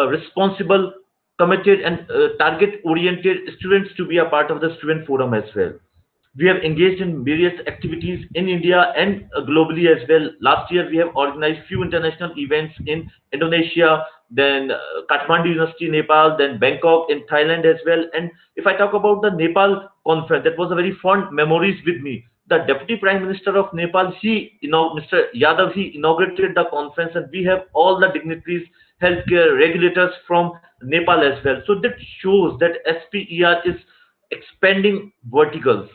responsible, committed, and target-oriented students to be a part of the student forum as well. We have engaged in various activities in India and globally as well. Last year, we have organized few international events in Indonesia, then Kathmandu University, Nepal, then Bangkok in Thailand as well. And if I talk about the Nepal conference, that was a very fond memories with me. The Deputy Prime Minister of Nepal, Mr. Yadav, he inaugurated the conference, and we have all the dignitaries, healthcare regulators from Nepal as well. So that shows that SPER is expanding verticals,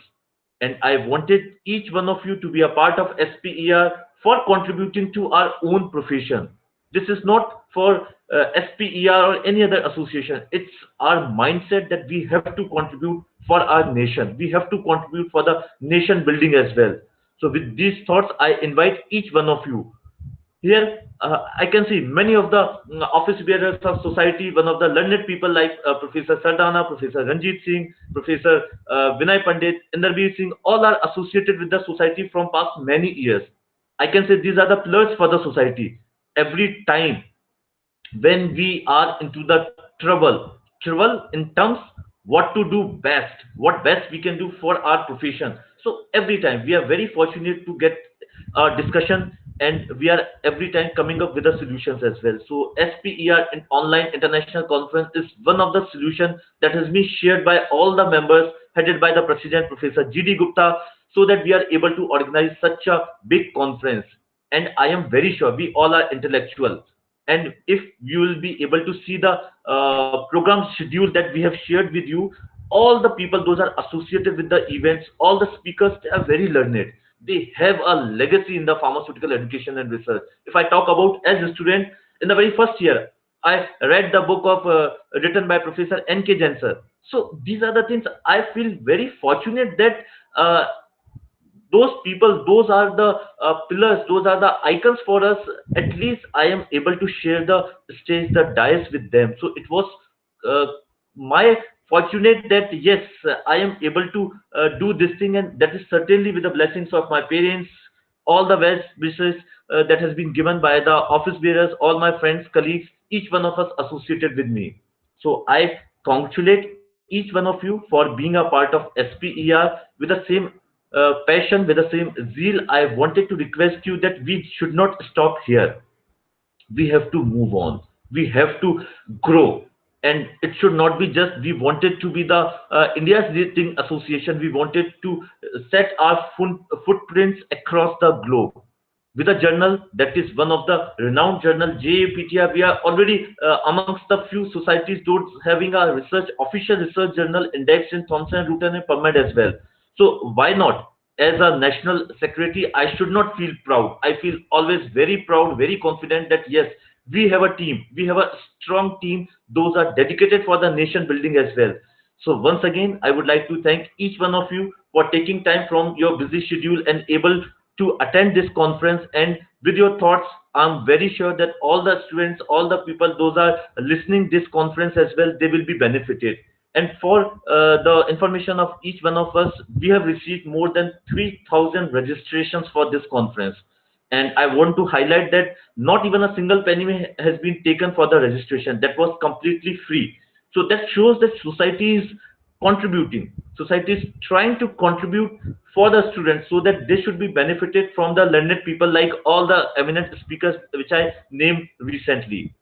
and I wanted each one of you to be a part of SPER for contributing to our own profession. This is not for SPER or any other association. It's our mindset that we have to contribute for our nation. We have to contribute for the nation building as well. So with these thoughts, I invite each one of you. Here, I can see many of the office bearers of society, one of the learned people like Professor Sardana, Professor Ranjit Singh, Professor Vinay Pandit, Inderbir Singh, all are associated with the society from past many years. I can say these are the pillars for the society. Every time when we are into the trouble in terms what to do best, what best we can do for our profession. So every time we are very fortunate to get a discussion, and we are every time coming up with the solutions as well. So SPER, an online international conference, is one of the solutions that has been shared by all the members, headed by the president, Professor GD Gupta, so that we are able to organize such a big conference. And I am very sure we all are intellectual. And if you will be able to see the program schedule that we have shared with you, all the people those are associated with the events, all the speakers, they are very learned. They have a legacy in the pharmaceutical education and research. If I talk about as a student, in the very first year I read the book of written by Professor N.K. Jensen. So these are the things I feel very fortunate that those people, those are the pillars, those are the icons for us. At least I am able to share the stage, the dais with them. So it was uh, my fortunate that yes, I am able to do this thing, and that is certainly with the blessings of my parents, all the best wishes that has been given by the office bearers, all my friends, colleagues, each one of us associated with me. So I congratulate each one of you for being a part of SPER with the same passion, with the same zeal. I wanted to request you that we should not stop here. We have to move on. We have to grow. And it should not be just we wanted to be the India's leading association. We wanted to set our footprints across the globe with a journal that is one of the renowned journal JAPTR. We are already amongst the few societies those having a research official research journal indexed in Thomson Reuters and PubMed as well. So why not? As a national secretary, I should not feel proud. I feel always very proud, very confident that yes, we have a team. We have a strong team. Those are dedicated for the nation building as well. So once again, I would like to thank each one of you for taking time from your busy schedule and able to attend this conference. And with your thoughts, I'm very sure that all the students, all the people, those are listening this conference as well, they will be benefited. And for the information of each one of us, we have received more than 3,000 registrations for this conference. And I want to highlight that not even a single penny has been taken for the registration. That was completely free. So that shows that society is contributing. Society is trying to contribute for the students so that they should be benefited from the learned people like all the eminent speakers which I named recently.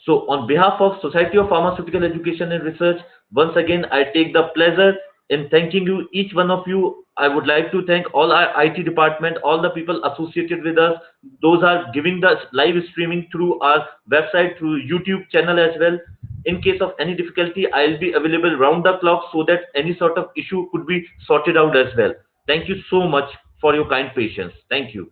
So, on behalf of Society of Pharmaceutical Education and Research, once again, I take the pleasure in thanking you, each one of you. I would like to thank all our IT department, all the people associated with us. Those are giving the live streaming through our website, through YouTube channel as well. In case of any difficulty, I'll be available round the clock so that any sort of issue could be sorted out as well. Thank you so much for your kind patience. Thank you.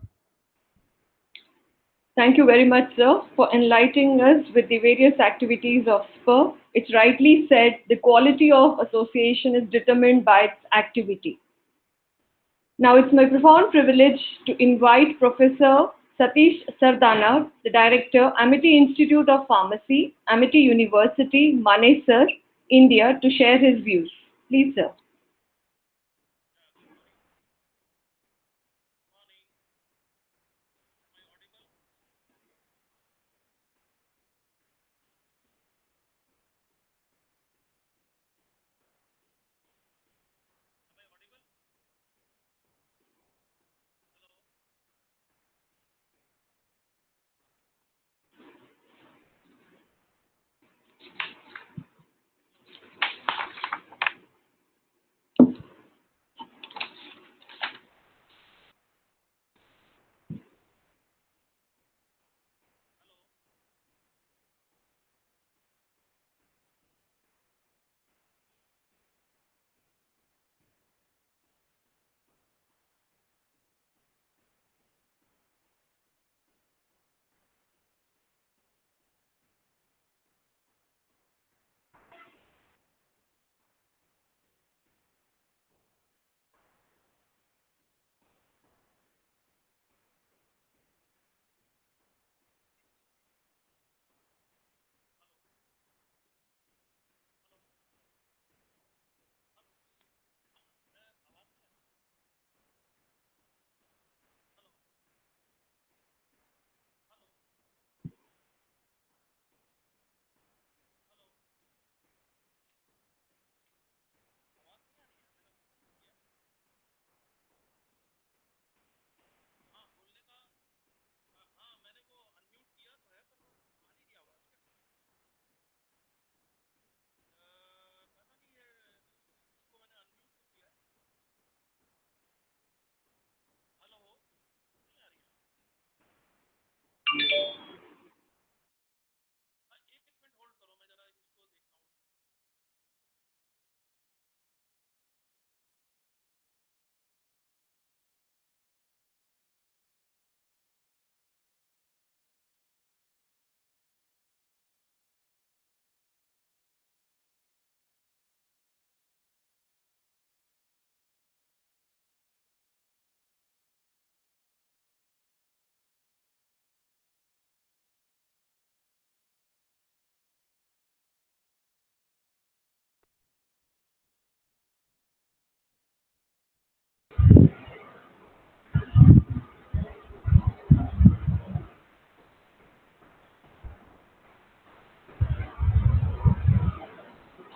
Thank you very much, sir, for enlightening us with the various activities of SPER. It's rightly said the quality of association is determined by its activity. Now it's my profound privilege to invite Professor Satish Sardana, the Director, Amity Institute of Pharmacy, Amity University, Manesar, India, to share his views. Please, sir.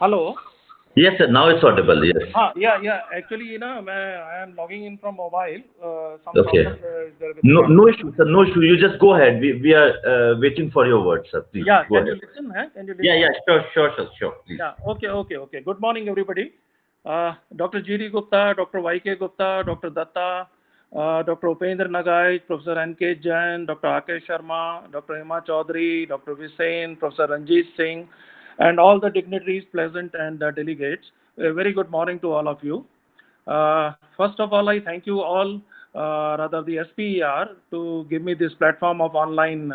Hello. Yes, sir. Now it's audible. Yes. Yeah. Actually, I am logging in from mobile. Some Okay. problem is there with the No, no camera. issue, sir. No issue. You just go ahead. We are waiting for your words, sir. Please Yeah, go can you ahead. listen? Can you Yeah, listen? yeah. Sure, sir. Sure. Please. Yeah. Okay. Good morning, everybody. Dr. G.D. Gupta, Dr. Y.K. Gupta, Dr. Datta, Dr. Upendra Nagai, Professor N.K. Jain, Dr. Akesh Sharma, Dr. Hema Chaudhary, Dr. Visain, Professor Ranjit Singh, and all the dignitaries present and the delegates. A very good morning to all of you. First of all, I thank you all, rather the SPER, to give me this platform of online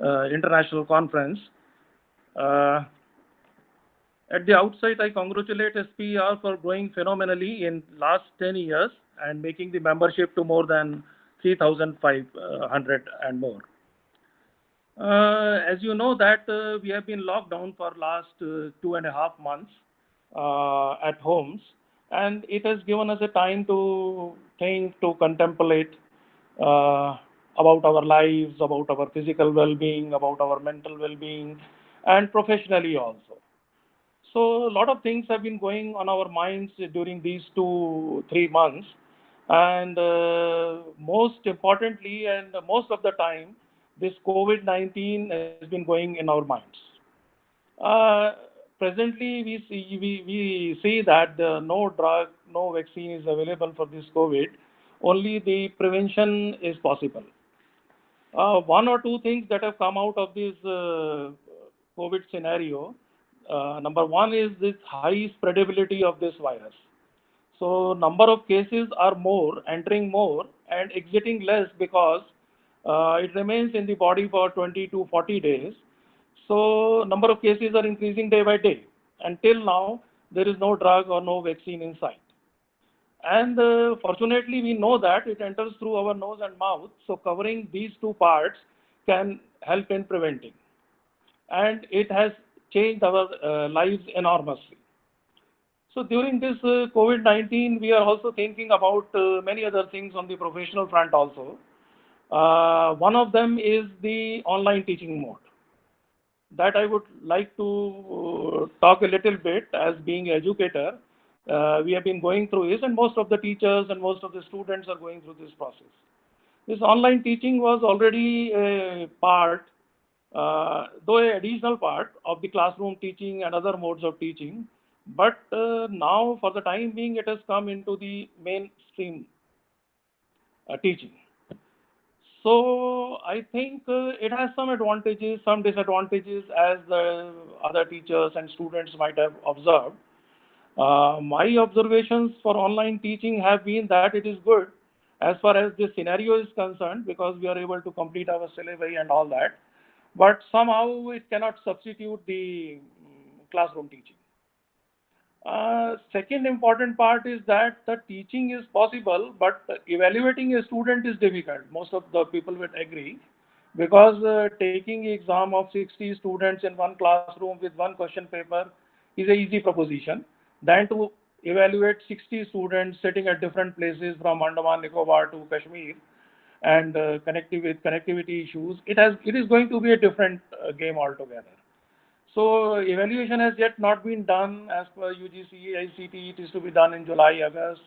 international conference. Uh, at the outset, I congratulate SPR for growing phenomenally in last 10 years and making the membership to more than 3,500 and more. As you know that we have been locked down for last 2.5 months at homes, and it has given us a time to think, to contemplate uh, about our lives, about our physical well-being, about our mental well-being, and professionally also. So a lot of things have been going on our minds during these 3 months, and most importantly, and most of the time, this COVID-19 has been going in our minds. Uh, Presently, we see that no drug, no vaccine is available for this COVID. Only the prevention is possible. One or two things that have come out of this COVID scenario. Number one is this high spreadability of this virus. So number of cases are more, entering more and exiting less because it remains in the body for 20 to 40 days. So number of cases are increasing day by day. Until now, there is no drug or no vaccine in sight. And fortunately, we know that it enters through our nose and mouth. So covering these two parts can help in preventing. And it has changed our lives enormously. So during this COVID-19, we are also thinking about many other things on the professional front also. One of them is the online teaching mode. That I would like to talk a little bit as being educator. We have been going through this, and most of the teachers and most of the students are going through this process. This online teaching was already a part, though an additional part of the classroom teaching and other modes of teaching, but now for the time being it has come into the mainstream teaching. So I think it has some advantages, some disadvantages, as the other teachers and students might have observed. My observations for online teaching have been that it is good as far as this scenario is concerned, because we are able to complete our syllabi and all that. But somehow it cannot substitute the classroom teaching. Second important part is that the teaching is possible, but evaluating a student is difficult. Most of the people would agree, because taking exam of 60 students in one classroom with one question paper is a easy proposition. Than to evaluate 60 students sitting at different places from Andaman Nicobar to Kashmir, and connectivity issues, it is going to be a different game altogether. So evaluation has yet not been done as per UGC, ICT. It is to be done in July, August,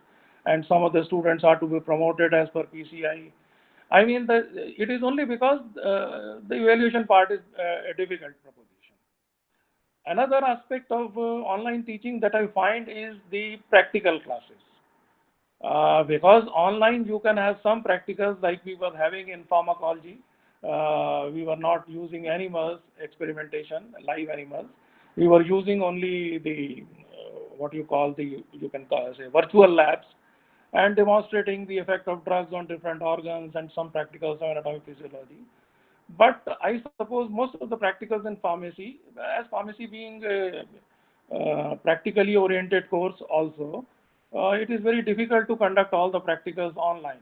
and some of the students are to be promoted as per PCI. I mean, it is only because the evaluation part is a difficult proposition. Another aspect of online teaching that I find is the practical classes. Because online you can have some practicals like we were having in pharmacology. We were not using animals, experimentation, live animals. We were using only the what you call the, you can call say virtual labs, and demonstrating the effect of drugs on different organs and some practicals on anatomic physiology. But I suppose most of the practicals in pharmacy, as pharmacy being a practically oriented course also, it is very difficult to conduct all the practicals online.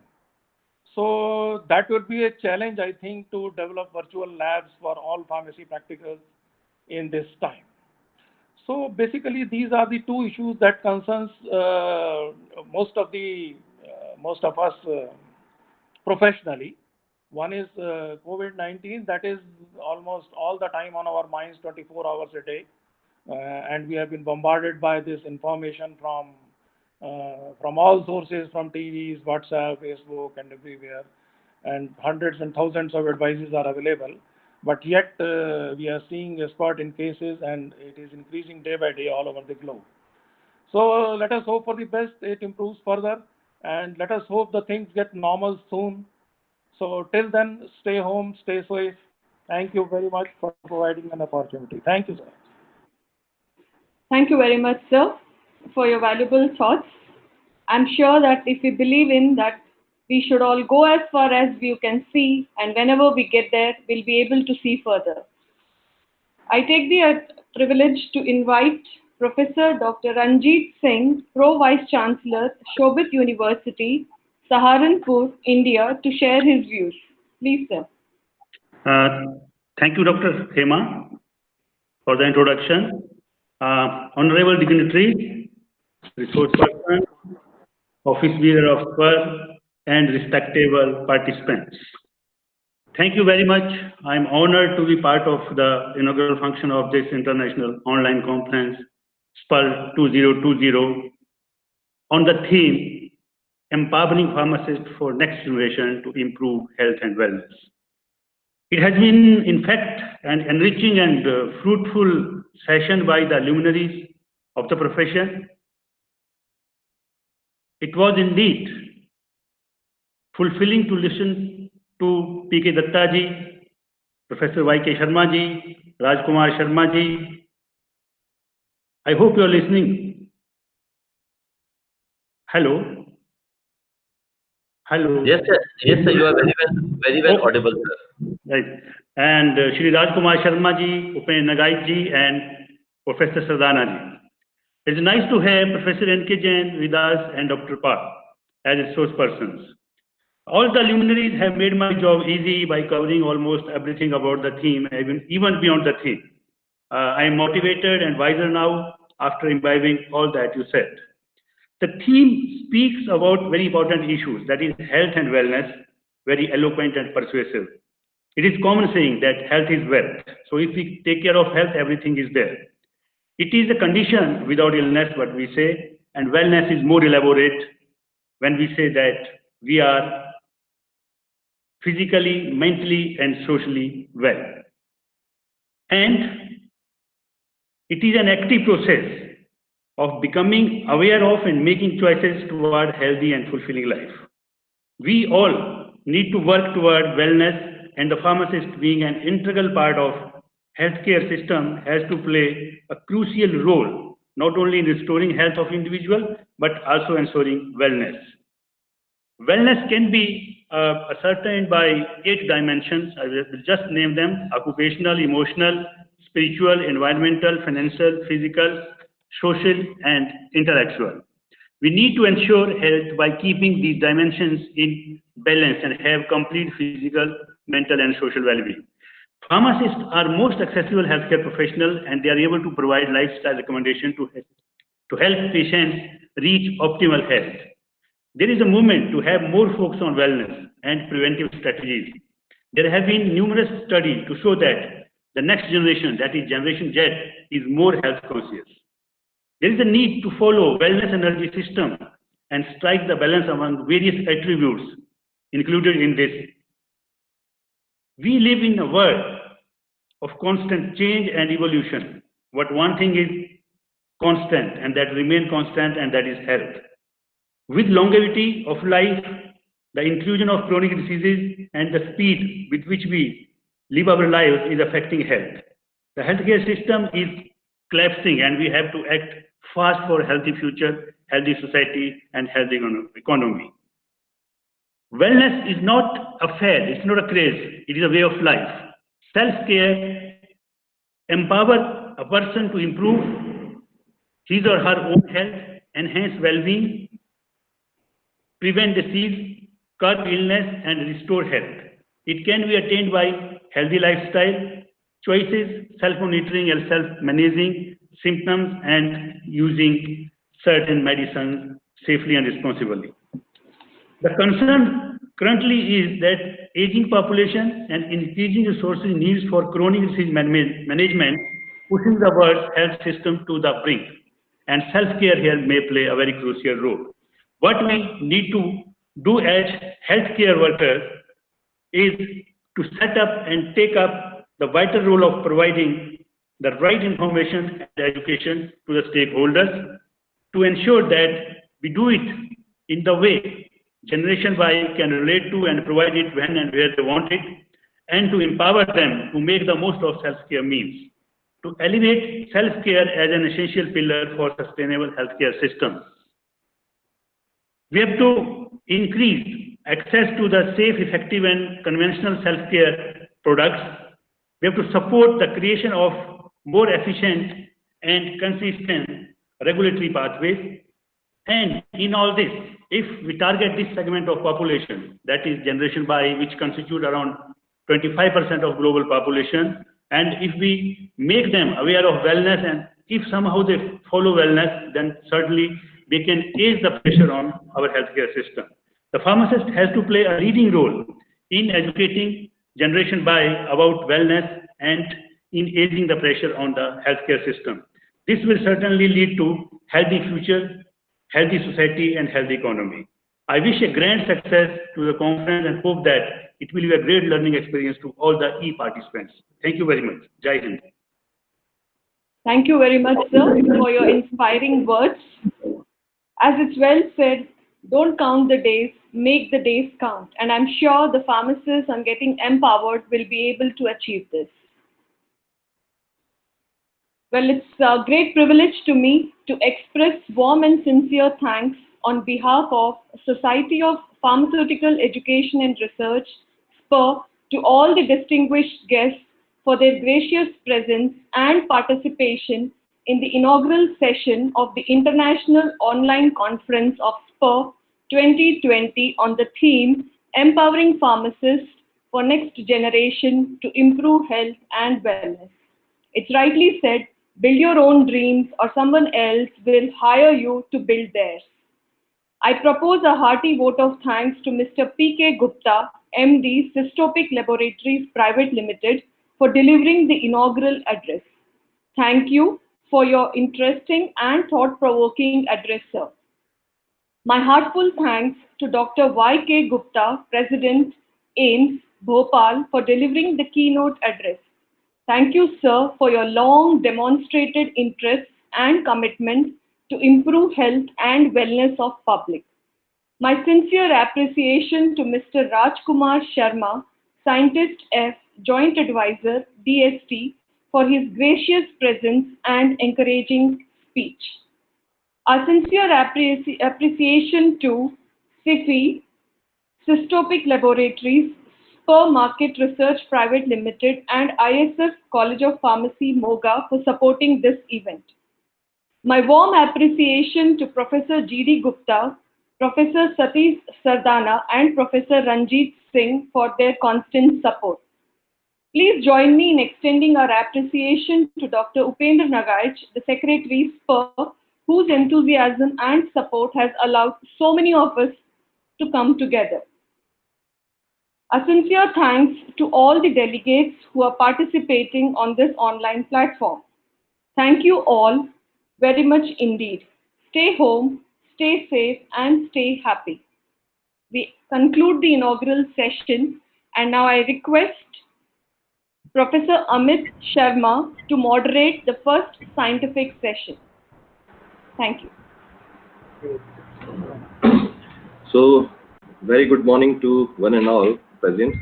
So that would be a challenge, I think, to develop virtual labs for all pharmacy practicals in this time. So basically, these are the two issues that concerns most of us professionally. One is COVID-19, that is almost all the time on our minds, 24 hours a day. and we have been bombarded by this information from all sources, from TVs, WhatsApp, Facebook, and everywhere, and hundreds and thousands of advices are available. But yet we are seeing a spurt in cases, and it is increasing day by day all over the globe. So let us hope for the best. It improves further, and let us hope the things get normal soon. So till then, stay home, stay safe. Thank you very much for providing an opportunity. Thank you, sir. Thank you very much, sir, for your valuable thoughts. I'm sure that if we believe in that, we should all go as far as we can see, and whenever we get there, we'll be able to see further. I take the privilege to invite Professor Dr. Ranjit Singh, Pro Vice Chancellor, Shobit University, Saharanpur, India, to share his views. Please, sir. Thank you, Dr. Hema, for the introduction. Honorable dignitaries, resource person, office bearer of Sper, and respectable participants. Thank you very much. I'm honored to be part of the inaugural function of this international online conference, Sper 2020, on the theme, Empowering Pharmacists for Next Generation to Improve Health and Wellness. It has been, in fact, an enriching and fruitful session by the luminaries of the profession. It was indeed fulfilling to listen to P.K. Datta ji, Professor Y.K. Sharma ji, Rajkumar Sharma ji. I hope you are listening. Hello. Hello. Yes, sir. Yes, sir. You are very well audible, sir. Right. And Shri Rajkumar Sharma ji, Upen Nagai ji, and Professor Sardana ji. It's nice to have Professor N.K. Jain with us and Dr. Park as resource persons. All the luminaries have made my job easy by covering almost everything about the theme, even beyond the theme. I am motivated and wiser now after imbibing all that you said. The theme speaks about very important issues, that is health and wellness, very eloquent and persuasive. It is common saying that health is wealth. So if we take care of health, everything is there. It is a condition without illness, what we say, and wellness is more elaborate when we say that we are physically, mentally, and socially well. And it is an active process of becoming aware of and making choices toward healthy and fulfilling life. We all need to work toward wellness, and the pharmacist, being an integral part of healthcare system, has to play a crucial role not only in restoring health of individual but also ensuring wellness. Wellness can be ascertained by 8 dimensions. I will just name them: occupational, emotional, spiritual, environmental, financial, physical, social, and intellectual. We need to ensure health by keeping these dimensions in balance and have complete physical, mental, and social well-being. Pharmacists are most accessible healthcare professionals, and they are able to provide lifestyle recommendations to help patients reach optimal health. There is a movement to have more focus on wellness and preventive strategies. There have been numerous studies to show that the next generation, that is Generation Z, is more health conscious. There is a need to follow wellness energy system and strike the balance among various attributes included in this. We live in a world of constant change and evolution. But one thing is constant, and that remains constant, and that is health. With longevity of life, the inclusion of chronic diseases and the speed with which we live our lives is affecting health. The healthcare system is collapsing, and we have to act fast for a healthy future, healthy society, and healthy economy. Wellness is not a fad, it's not a craze, it is a way of life. Self-care empower a person to improve his or her own health, enhance well-being, prevent disease, curb illness, and restore health. It can be attained by healthy lifestyle choices, self-monitoring and self-managing symptoms, and using certain medicines safely and responsibly. The concern currently is that aging population and increasing resources needs for chronic disease management pushing the world's health system to the brink. And self-care here may play a very crucial role. What we need to do as healthcare workers is to set up and take up the vital role of providing the right information and education to the stakeholders to ensure that we do it in the way Generation Y can relate to and provide it when and where they want it, and to empower them to make the most of self-care means, to elevate self-care as an essential pillar for sustainable healthcare systems. We have to increase access to the safe, effective, and conventional self-care products. We have to support the creation of more efficient and consistent regulatory pathways. And in all this, if we target this segment of population, that is Generation Y, which constitute around 25% of global population, and if we make them aware of wellness, and if somehow they follow wellness, then certainly they can ease the pressure on our healthcare system. The pharmacist has to play a leading role in educating Generation Y about wellness and in easing the pressure on the healthcare system. This will certainly lead to healthy future, healthy society, and healthy economy. I wish a grand success to the conference and hope that it will be a great learning experience to all the e-participants. Thank you very much. Jai Hind. Thank you very much, sir, for your inspiring words. As it's well said, don't count the days, make the days count. And I'm sure the pharmacists, on getting empowered, will be able to achieve this. Well, it's a great privilege to me to express warm and sincere thanks on behalf of Society of Pharmaceutical Education and Research, SPER, to all the distinguished guests for their gracious presence and participation in the inaugural session of the International Online Conference of SPER 2020 on the theme Empowering Pharmacists for Next Generation to Improve Health and Wellness. It's rightly said, build your own dreams or someone else will hire you to build theirs. I propose a hearty vote of thanks to Mr. P.K. Gupta, MD, Cystopic Laboratories Private Limited, for delivering the inaugural address. Thank you for your interesting and thought-provoking address, sir. My heartfelt thanks to Dr. Y.K. Gupta, President, AIMS, Bhopal, for delivering the keynote address. Thank you, sir, for your long demonstrated interest and commitment to improve health and wellness of public. My sincere appreciation to Mr. Rajkumar Sharma, Scientist F, Joint Advisor, DST, for his gracious presence and encouraging speech. Our sincere appreciation to SIFI, Cystopic Laboratories, Sper Market Research Private Limited, and ISF College of Pharmacy, Moga, for supporting this event. My warm appreciation to Professor G.D. Gupta, Professor Satish Sardana, and Professor Ranjit Singh for their constant support. Please join me in extending our appreciation to Dr. Upendra Nagaich, the Secretary, SPER, whose enthusiasm and support has allowed so many of us to come together. A sincere thanks to all the delegates who are participating on this online platform. Thank you all very much indeed. Stay home, stay safe, and stay happy. We conclude the inaugural session, and now I request Professor Amit Sharma to moderate the first scientific session. Thank you. So, very good morning to one and all present.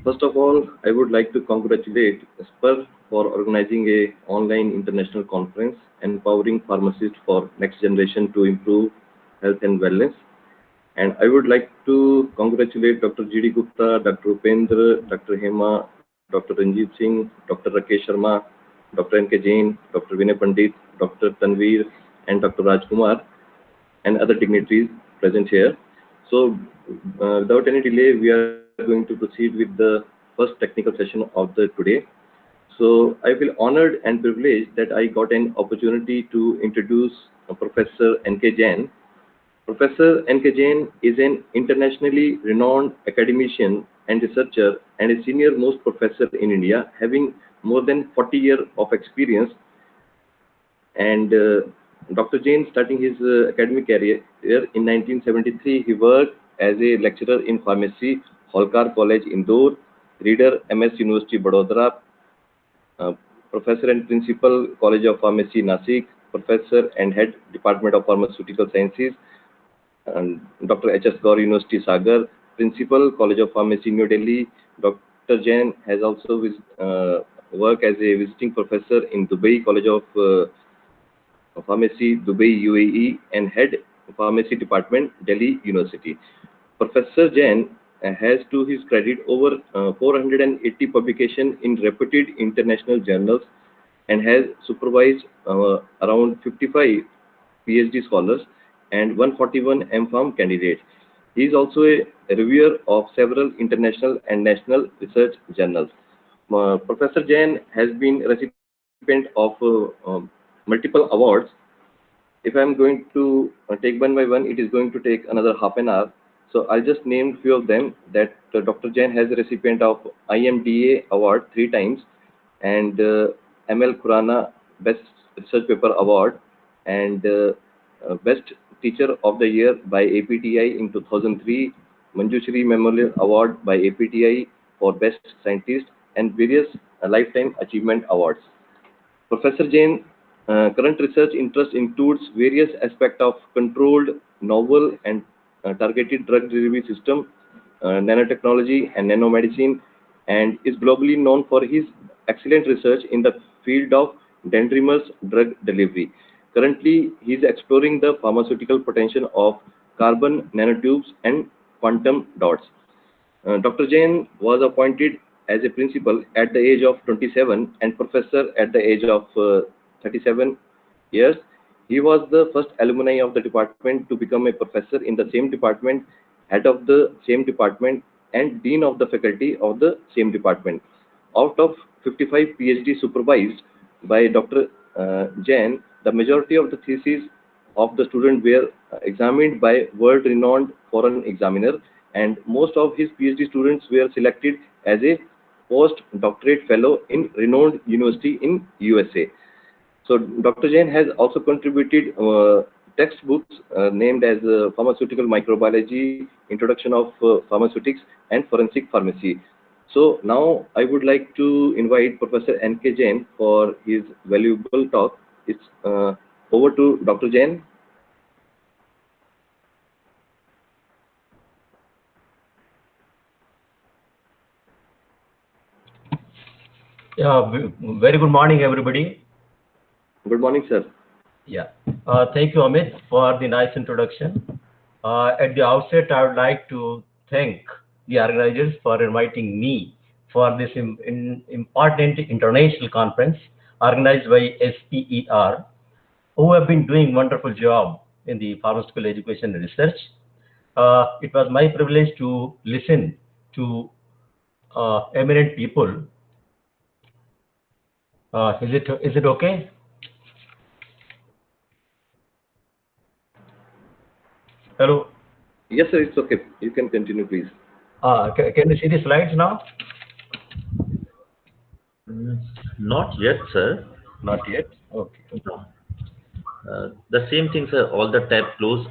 First of all, I would like to congratulate Sper for organizing an online international conference empowering pharmacists for next generation to improve health and wellness. And I would like to congratulate Dr. G.D. Gupta, Dr. Upendra, Dr. Hema, Dr. Ranjit Singh, Dr. Rakesh Sharma, Dr. N.K. Jain, Dr. Vinay Pandit, Dr. Tanveer, and Dr. Rajkumar, and other dignitaries present here. So, without any delay, we are going to proceed with the first technical session of the today. So, I feel honored and privileged that I got an opportunity to introduce Professor N.K. Jain. Professor N.K. Jain is an internationally renowned academician and researcher and a senior most professor in India, having more than 40 years of experience. And Dr. Jain, starting his academic career in 1973, he worked as a lecturer in pharmacy, Holkar College, Indore, Reader, MS University, Vadodara, uh, professor and principal, College of Pharmacy, Nasik, professor and head, Department of Pharmaceutical Sciences, and Dr. H.S. Gaur University, Sagar, principal, College of Pharmacy, New Delhi. Dr. Jain has also worked as a visiting professor in Dubai College of Pharmacy, Dubai, UAE, and head Pharmacy Department, Delhi University. Professor Jain has to his credit over 480 publications in reputed international journals and has supervised around 55 PhD scholars and 141 MPharm candidates. He is also a reviewer of several international and national research journals. Professor Jain has been recipient of multiple awards. If I'm going to take one by one, it is going to take another half an hour. So I'll just name few of them that Dr. Jain has a recipient of IMDA award 3 times and ML Khurana Best Research Paper Award and Best Teacher of the Year by APTI in 2003, Manjushri Memorial Award by APTI for Best Scientist and various Lifetime Achievement Awards. Professor Jain current research interest includes various aspects of controlled, novel, and targeted drug delivery system, nanotechnology, and nanomedicine, and is globally known for his excellent research in the field of dendrimer's drug delivery. Currently, he is exploring the pharmaceutical potential of carbon nanotubes and quantum dots. Dr. Jain was appointed as a principal at the age of 27 and professor at the age of 37 years. He was the first alumni of the department to become a professor in the same department, head of the same department, and dean of the faculty of the same department. Out of 55 PhD supervised by Dr. Jain, the majority of the theses of the student were examined by world-renowned foreign examiner, and most of his PhD students were selected as a postdoctorate fellow in renowned university in USA. So Dr. Jain has also contributed textbooks named as Pharmaceutical Microbiology, Introduction of Pharmaceutics, and Forensic Pharmacy. So now I would like to invite Professor N.K. Jain for his valuable talk. It's over to Dr. Jain. Yeah, very good morning, everybody. Good morning, sir. Yeah, thank you, Amit, for the nice introduction. At the outset, I would like to thank the organizers for inviting me for this important international conference organized by SPER, who have been doing wonderful job in the pharmaceutical education and research. It was my privilege to listen to eminent people. Is it okay? Hello. Yes, sir, it's okay. You can continue, please. Can you see the slides now? Not yet, sir. Not yet. Okay. No. The same thing, sir. All the tab close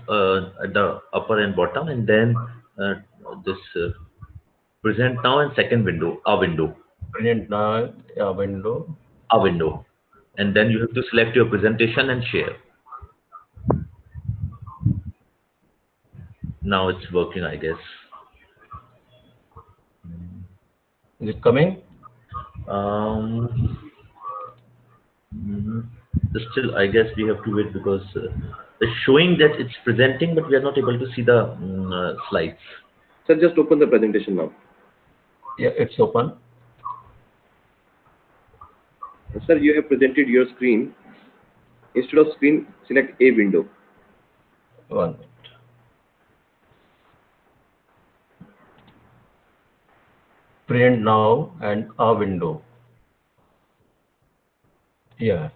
at the upper and bottom, and then this present now and second window, a window, Present now, window. a window, and then you have to select your presentation and share. Now it's working, I guess. Is it coming? Um, mhm. Still, I guess we have to wait because it's showing that it's presenting, but we are not able to see the slides. Sir, just open the presentation now. Yeah, it's open. Sir, you have presented your screen. Instead of screen, select a window. 1 minute. Print now and a window. Yeah.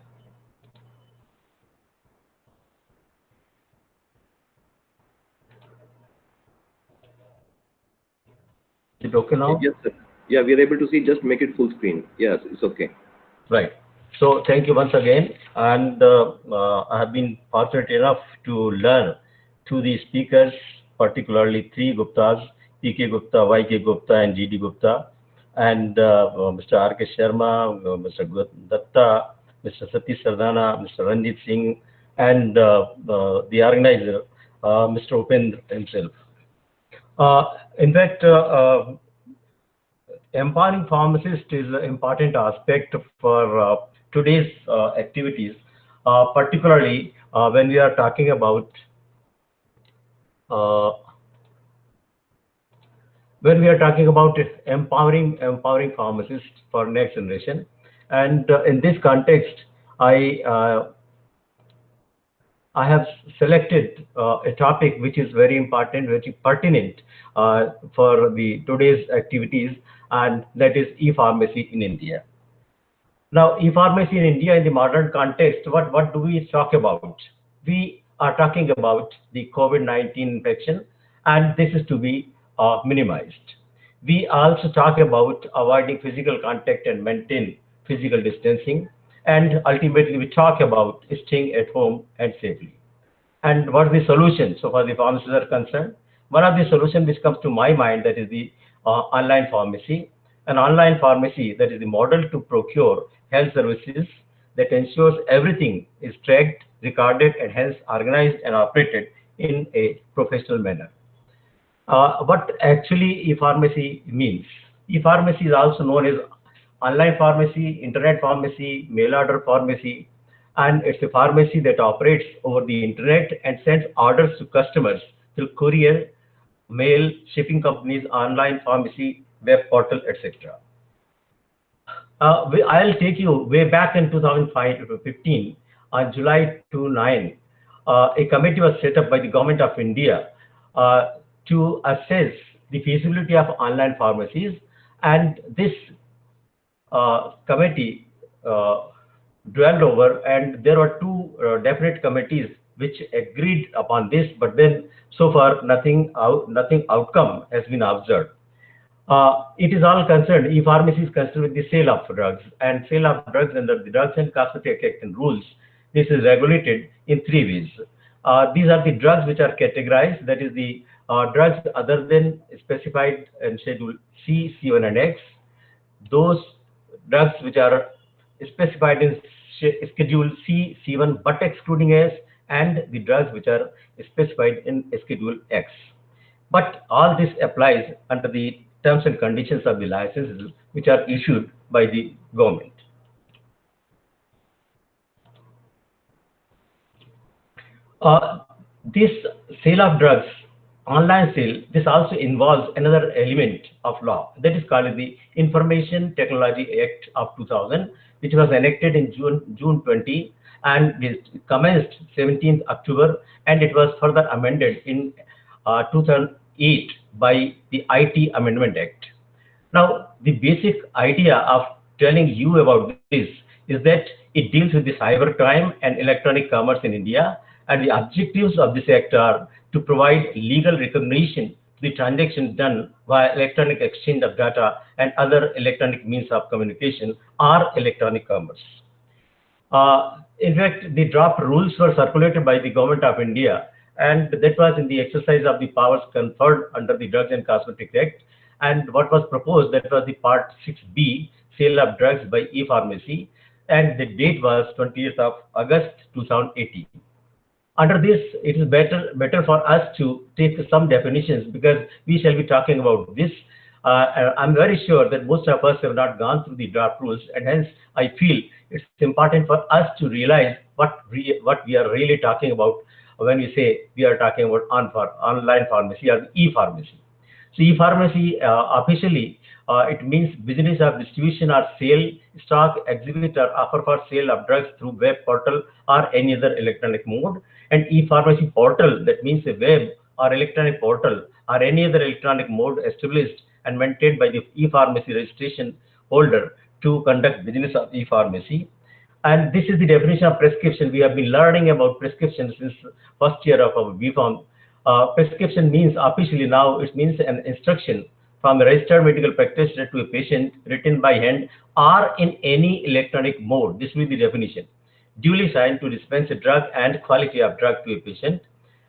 Is it okay now? Yes, sir. Yeah, we are able to see. Just make it full screen. Yes, it's okay. Right. So thank you once again. And I have been fortunate enough to learn to the speakers, particularly three Guptas, PK Gupta, YK Gupta, and GD Gupta, and Mr. R.K. Sharma, Mr. Datta, Mr. Satish Sardana, Mr. Ranjit Singh, and the organizer, Mr. Upendra himself. In fact, empowering pharmacists is an important aspect for today's activities, particularly when we are talking about uh, empowering pharmacists for next generation. And in this context, I uh, I have selected a topic which is very important, very pertinent for the today's activities, and that is e-pharmacy in India. Now, e-pharmacy in India in the modern context, what do we talk about? We are talking about the COVID-19 infection, and this is to be minimized. We also talk about avoiding physical contact and maintain physical distancing, and ultimately we talk about staying at home and safely. And what is the solution so far the pharmacies are concerned? One of the solutions which comes to my mind, that is the online pharmacy. An online pharmacy that is the model to procure health services that ensures everything is tracked, recorded, and hence organized and operated in a professional manner. What actually e-pharmacy means? E-pharmacy is also known as online pharmacy, internet pharmacy, mail order pharmacy, and it's a pharmacy that operates over the internet and sends orders to customers through courier, mail, shipping companies, online pharmacy, web portal, etc. I'll take you way back in 2005 to 15. On July 29, a committee was set up by the government of India to assess the feasibility of online pharmacies, and this committee dwelled over, and there were two definite committees which agreed upon this, but then so far nothing outcome has been observed. It is all concerned, e-pharmacy is concerned with the sale of drugs, and sale of drugs under the Drugs and Cosmetic Act and rules. This is regulated in three ways. These are the drugs which are categorized, that is the drugs other than specified in Schedule C, C1 and X, those drugs which are specified in Schedule C, C1 but excluding S, and the drugs which are specified in Schedule X. But all this applies under the terms and conditions of the licenses which are issued by the government. This sale of drugs, online sale, this also involves another element of law that is called the Information Technology Act of 2000, which was enacted in June 20, and it commenced 17th October, and it was further amended in 2008 by the IT Amendment Act. Now, the basic idea of telling you about this is that it deals with the cybercrime and electronic commerce in India, and the objectives of this act are to provide legal recognition to the transactions done via electronic exchange of data and other electronic means of communication or electronic commerce. In fact, the draft rules were circulated by the Government of India, and that was in the exercise of the powers conferred under the Drugs and Cosmetic Act. And what was proposed, that was the Part 6B, sale of drugs by e-pharmacy, and the date was 20th of August 2018. Under this, it is better for us to take some definitions, because we shall be talking about this. I'm very sure that most of us have not gone through the draft rules, and hence I feel it's important for us to realize what we are really talking about when we say we are talking about online pharmacy or e-pharmacy. So e-pharmacy officially it means business of distribution or sale, stock, exhibit or offer for sale of drugs through web portal or any other electronic mode. And e-pharmacy portal, that means a web or electronic portal or any other electronic mode established and maintained by the e-pharmacy registration holder to conduct business of e-pharmacy. And this is the definition of prescription. We have been learning about prescription since first year of our B.Pharm. Prescription means officially now it means an instruction from a registered medical practitioner to a patient written by hand or in any electronic mode. This will be the definition. Duly signed to dispense a drug and quality of drug to a patient,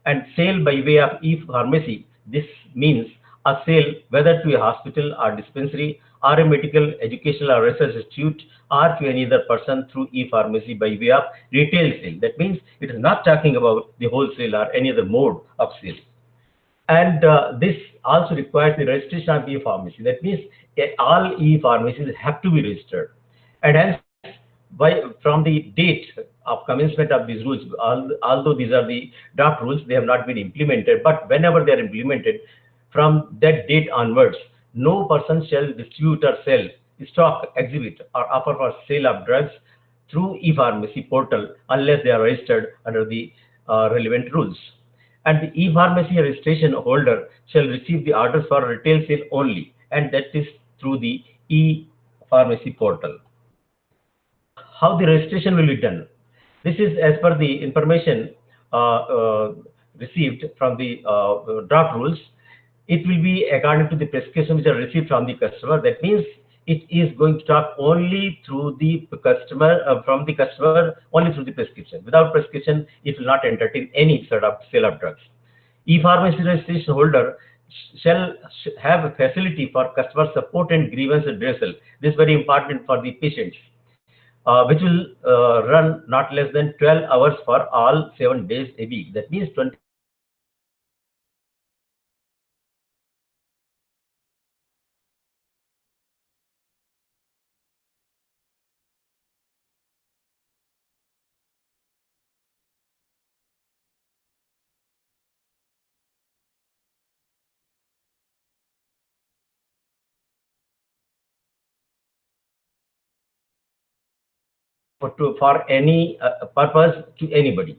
and sale by way of e-pharmacy. This means a sale whether to a hospital or dispensary or a medical, educational or research institute or to any other person through e-pharmacy by way of retail sale. That means it is not talking about the wholesale or any other mode of sale. And this also requires the registration of e-pharmacy. That means all e-pharmacies have to be registered. And hence, from the date of commencement of these rules, although these are the draft rules, they have not been implemented. But whenever they are implemented, from that date onwards, no person shall distribute or sell, stock, exhibit, or offer for sale of drugs through e-pharmacy portal unless they are registered under the relevant rules. And the e-pharmacy registration holder shall receive the orders for retail sale only, and that is through the e-pharmacy portal. How the registration will be done? This is as per the information received from the draft rules. It will be according to the prescription which are received from the customer. That means it is going to talk only through the customer, from the customer, only through the prescription. Without prescription, it will not entertain any sort of sale of drugs. E-pharmacy registration holder shall have a facility for customer support and grievance redressal. This is very important for the patients, which will run not less than 12 hours for all 7 days a week. That means 24 hours a day, for any purpose to anybody.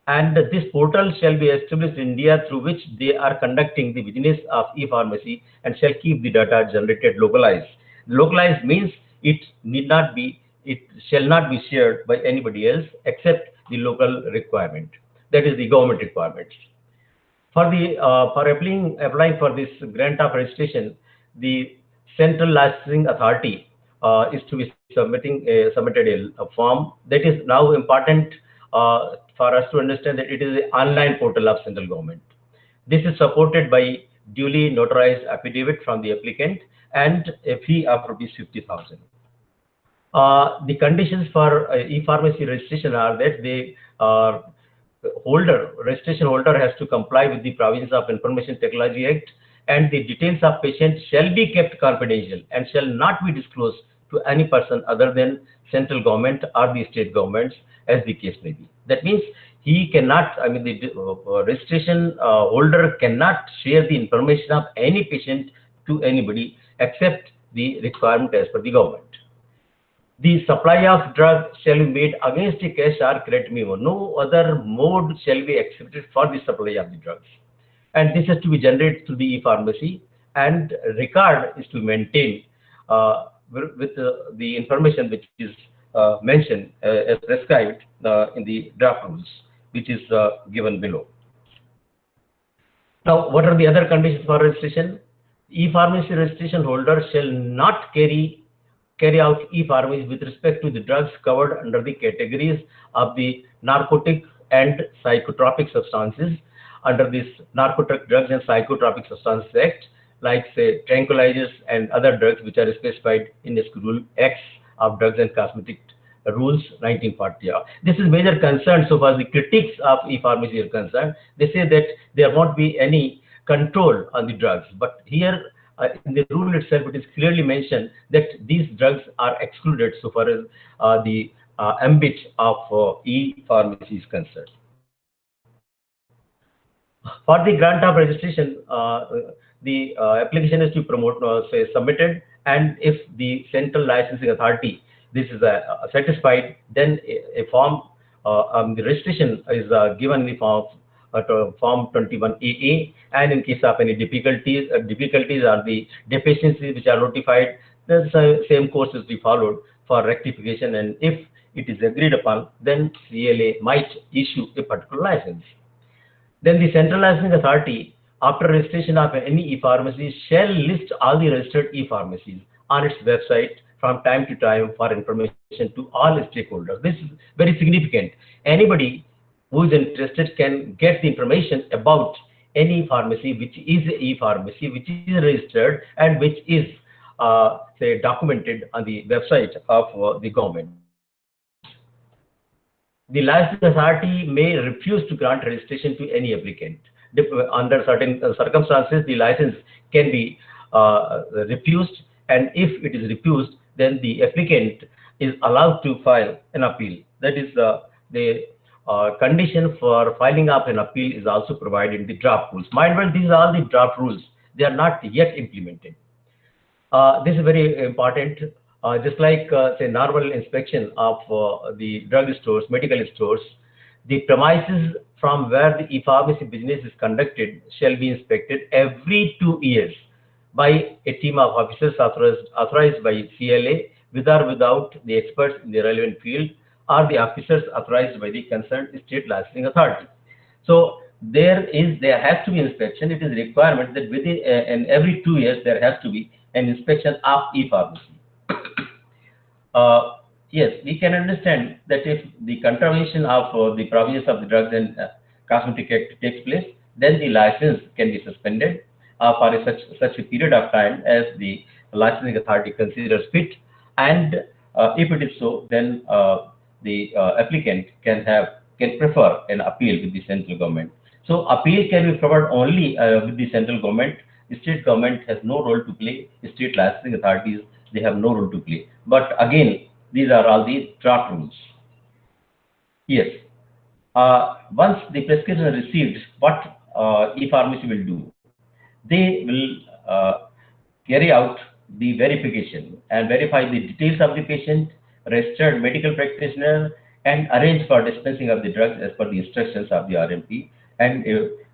And this portal shall be established in India, through which they are conducting the business of e-pharmacy, and shall keep the data generated localized. Localized means it shall not be shared by anybody else except the local requirement. That is the government requirements. For applying for this grant of registration, the Central Licensing Authority is to be submitted a form. That is now important for us to understand that it is an online portal of central government. This is supported by duly notarized affidavit from the applicant and a fee of ₹50,000. The conditions for e-pharmacy registration are that the registration holder has to comply with the Provisions of Information Technology Act, and the details of patient shall be kept confidential and shall not be disclosed to any person other than central government or the state governments, as the case may be. That means he cannot, the registration holder cannot share the information of any patient to anybody except the requirement as per the government. The supply of drug shall be made against a cash or credit memo. No other mode shall be accepted for the supply of the drugs. And this is to be generated through the e-pharmacy, and record is to be maintained with the information which is mentioned as prescribed in the draft rules, which is given below. Now, what are the other conditions for registration? E-pharmacy registration holder shall not carry out e-pharmacy with respect to the drugs covered under the categories of the narcotic and psychotropic substances under this Narcotic Drugs and Psychotropic Substances Act, like say tranquilizers and other drugs which are specified in the Schedule X of Drugs and Cosmetic Rules 1940. This is major concern so far as the critics of e-pharmacy are concerned. They say that there won't be any control on the drugs, but here in the rule itself it is clearly mentioned that these drugs are excluded so far as the ambit of e-pharmacy is concerned. For the grant of registration, the application is to promote, say, submitted, and if the Central Licensing Authority this is satisfied, then a form, the registration is given in the form Form 21AA, and in case of any difficulties or the deficiencies which are notified, the same course is to be followed for rectification, and if it is agreed upon, then CLA might issue a particular license. Then the Central Licensing Authority after registration of any e-pharmacy, shall list all the registered e-pharmacies on its website from time to time for information to all stakeholders. This is very significant. Anybody who is interested can get the information about any pharmacy which is a e-pharmacy, which is registered and which is say documented on the website of the government. The licensing authority may refuse to grant registration to any applicant. Under certain circumstances, the license can be refused, and if it is refused, then the applicant is allowed to file an appeal. That is the condition for filing of an appeal is also provided in the draft rules. Mind well, these are all the draft rules. They are not yet implemented. This is very important. Just like say normal inspection of the drug stores, medical stores, the premises from where the e-pharmacy business is conducted shall be inspected every 2 years by a team of officers authorized by CLA, with or without the experts in the relevant field, or the officers authorized by the concerned state licensing authority. So there has to be inspection. It is a requirement that within and every 2 years there has to be an inspection of e-pharmacy. Yes, we can understand that if the contravention of the provisions of the Drugs and Cosmetic Act takes place, then the license can be suspended for such a period of time as the licensing authority considers fit. And if it is so, then the applicant can prefer an appeal with the central government. So appeal can be preferred only with the central government. The state government has no role to play. The state licensing authorities, they have no role to play. But again, these are all the draft rules. Yes. Once the prescription is received, what e-pharmacy will do? They will carry out the verification and verify the details of the patient, registered medical practitioner, and arrange for dispensing of the drugs as per the instructions of the RMP. And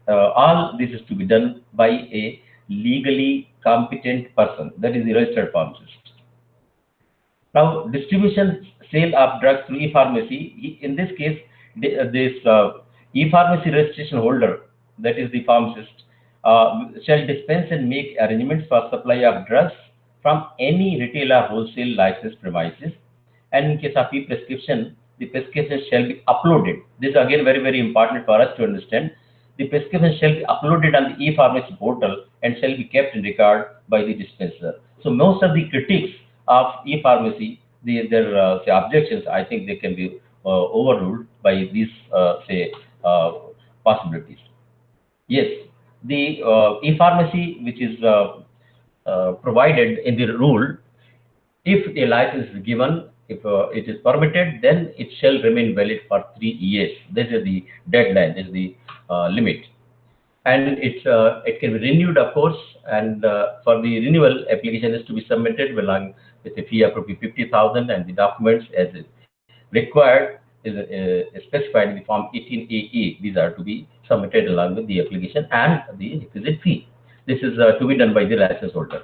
all this is to be done by a legally competent person, that is the registered pharmacist. Now, distribution sale of drugs through e-pharmacy, in this case, this e-pharmacy registration holder, that is the pharmacist, shall dispense and make arrangements for supply of drugs from any retail or wholesale licensed premises. And in case of e-prescription, the prescription shall be uploaded. This is again very, very important for us to understand. The prescription shall be uploaded on the e-pharmacy portal and shall be kept in record by the dispenser. So most of the critics of e-pharmacy, their say objections, I think they can be overruled by these possibilities. Yes, the e-pharmacy which is provided in the rule, if a license is given, if it is permitted, then it shall remain valid for 3 years. This is the deadline, this is the limit. And it can be renewed, of course, and for the renewal, application is to be submitted along with a fee of ₹50,000, and the documents as required is specified in the Form 18AE. These are to be submitted along with the application and the requisite fee. This is to be done by the license holder.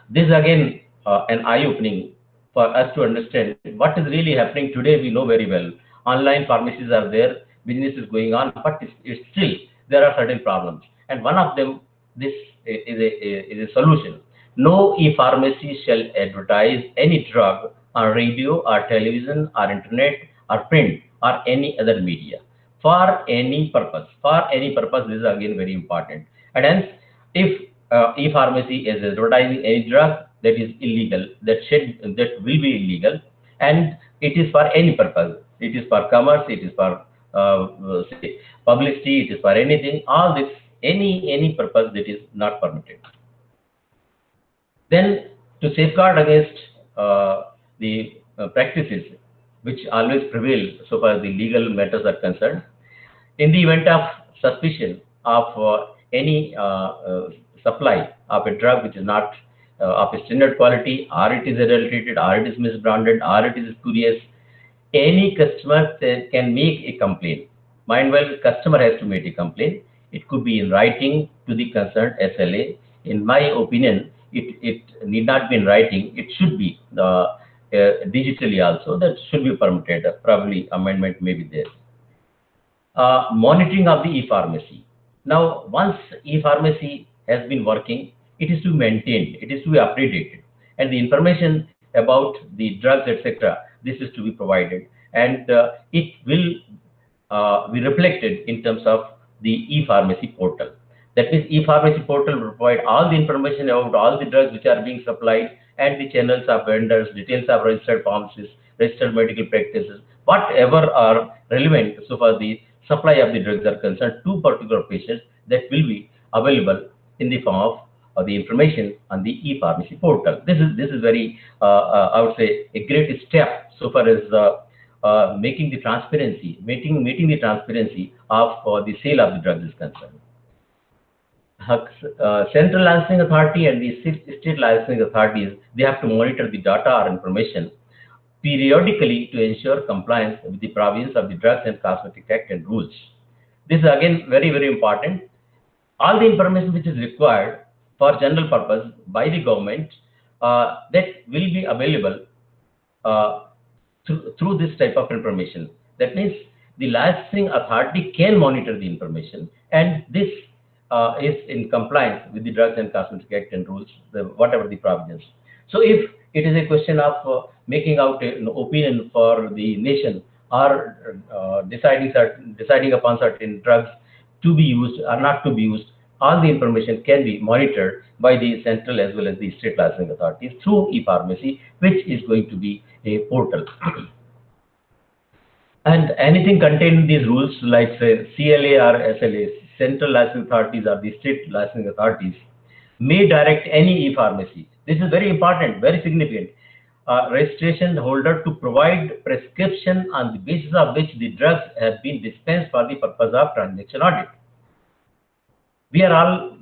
This is again an eye-opening for us to understand what is really happening today. We know very well. Online pharmacies are there, business is going on, but it's still there are certain problems. And one of them, this is a solution. No e-pharmacy shall advertise any drug on radio or television or internet or print or any other media for any purpose. For any purpose, this is again very important. And hence, if e-pharmacy is advertising any drug, that is illegal, that will be illegal, and it is for any purpose. It is for commerce, it is for say publicity, it is for anything. All this, any purpose, that is not permitted. Then, to safeguard against the practices which always prevail so far as the legal matters are concerned, in the event of suspicion of any supply of a drug which is not of a standard quality, or it is adulterated, or it is misbranded, or it is spurious, any customer can make a complaint. Mind well, customer has to make a complaint. It could be in writing to the concerned SLA. In my opinion, it need not be in writing. It should be digitally also. That should be permitted. Probably amendment may be there. Monitoring of the e-pharmacy. Now, once e-pharmacy has been working, it is to be maintained, it is to be updated, and the information about the drugs, etc., this is to be provided, and it will be reflected in terms of the e-pharmacy portal. That means e-pharmacy portal will provide all the information about all the drugs which are being supplied and the channels of vendors, details of registered pharmacists, registered medical practices, whatever are relevant so far the supply of the drugs are concerned to particular patients, that will be available in the form of the information on the e-pharmacy portal. This is very I would say a great step so far as making the transparency, meeting the transparency of the sale of the drugs is concerned. Central licensing authority and the state licensing authorities, they have to monitor the data or information periodically to ensure compliance with the provisions of the Drugs and Cosmetic Act and rules. This is again very, very important. All the information which is required for general purpose by the government, that will be available uh, through this type of information. That means the licensing authority can monitor the information, and this is in compliance with the Drugs and Cosmetic Act and rules, whatever the provisions. So if it is a question of making out an opinion for the nation, or deciding upon certain drugs to be used or not to be used, all the information can be monitored by the central as well as the state licensing authorities through e-pharmacy, which is going to be a portal. And anything contained in these rules, like say CLA or SLA, central licensing authorities or the state licensing authorities, may direct any e-pharmacy. This is very important, very significant. Registration holder to provide prescription on the basis of which the drugs have been dispensed for the purpose of transaction audit. We are all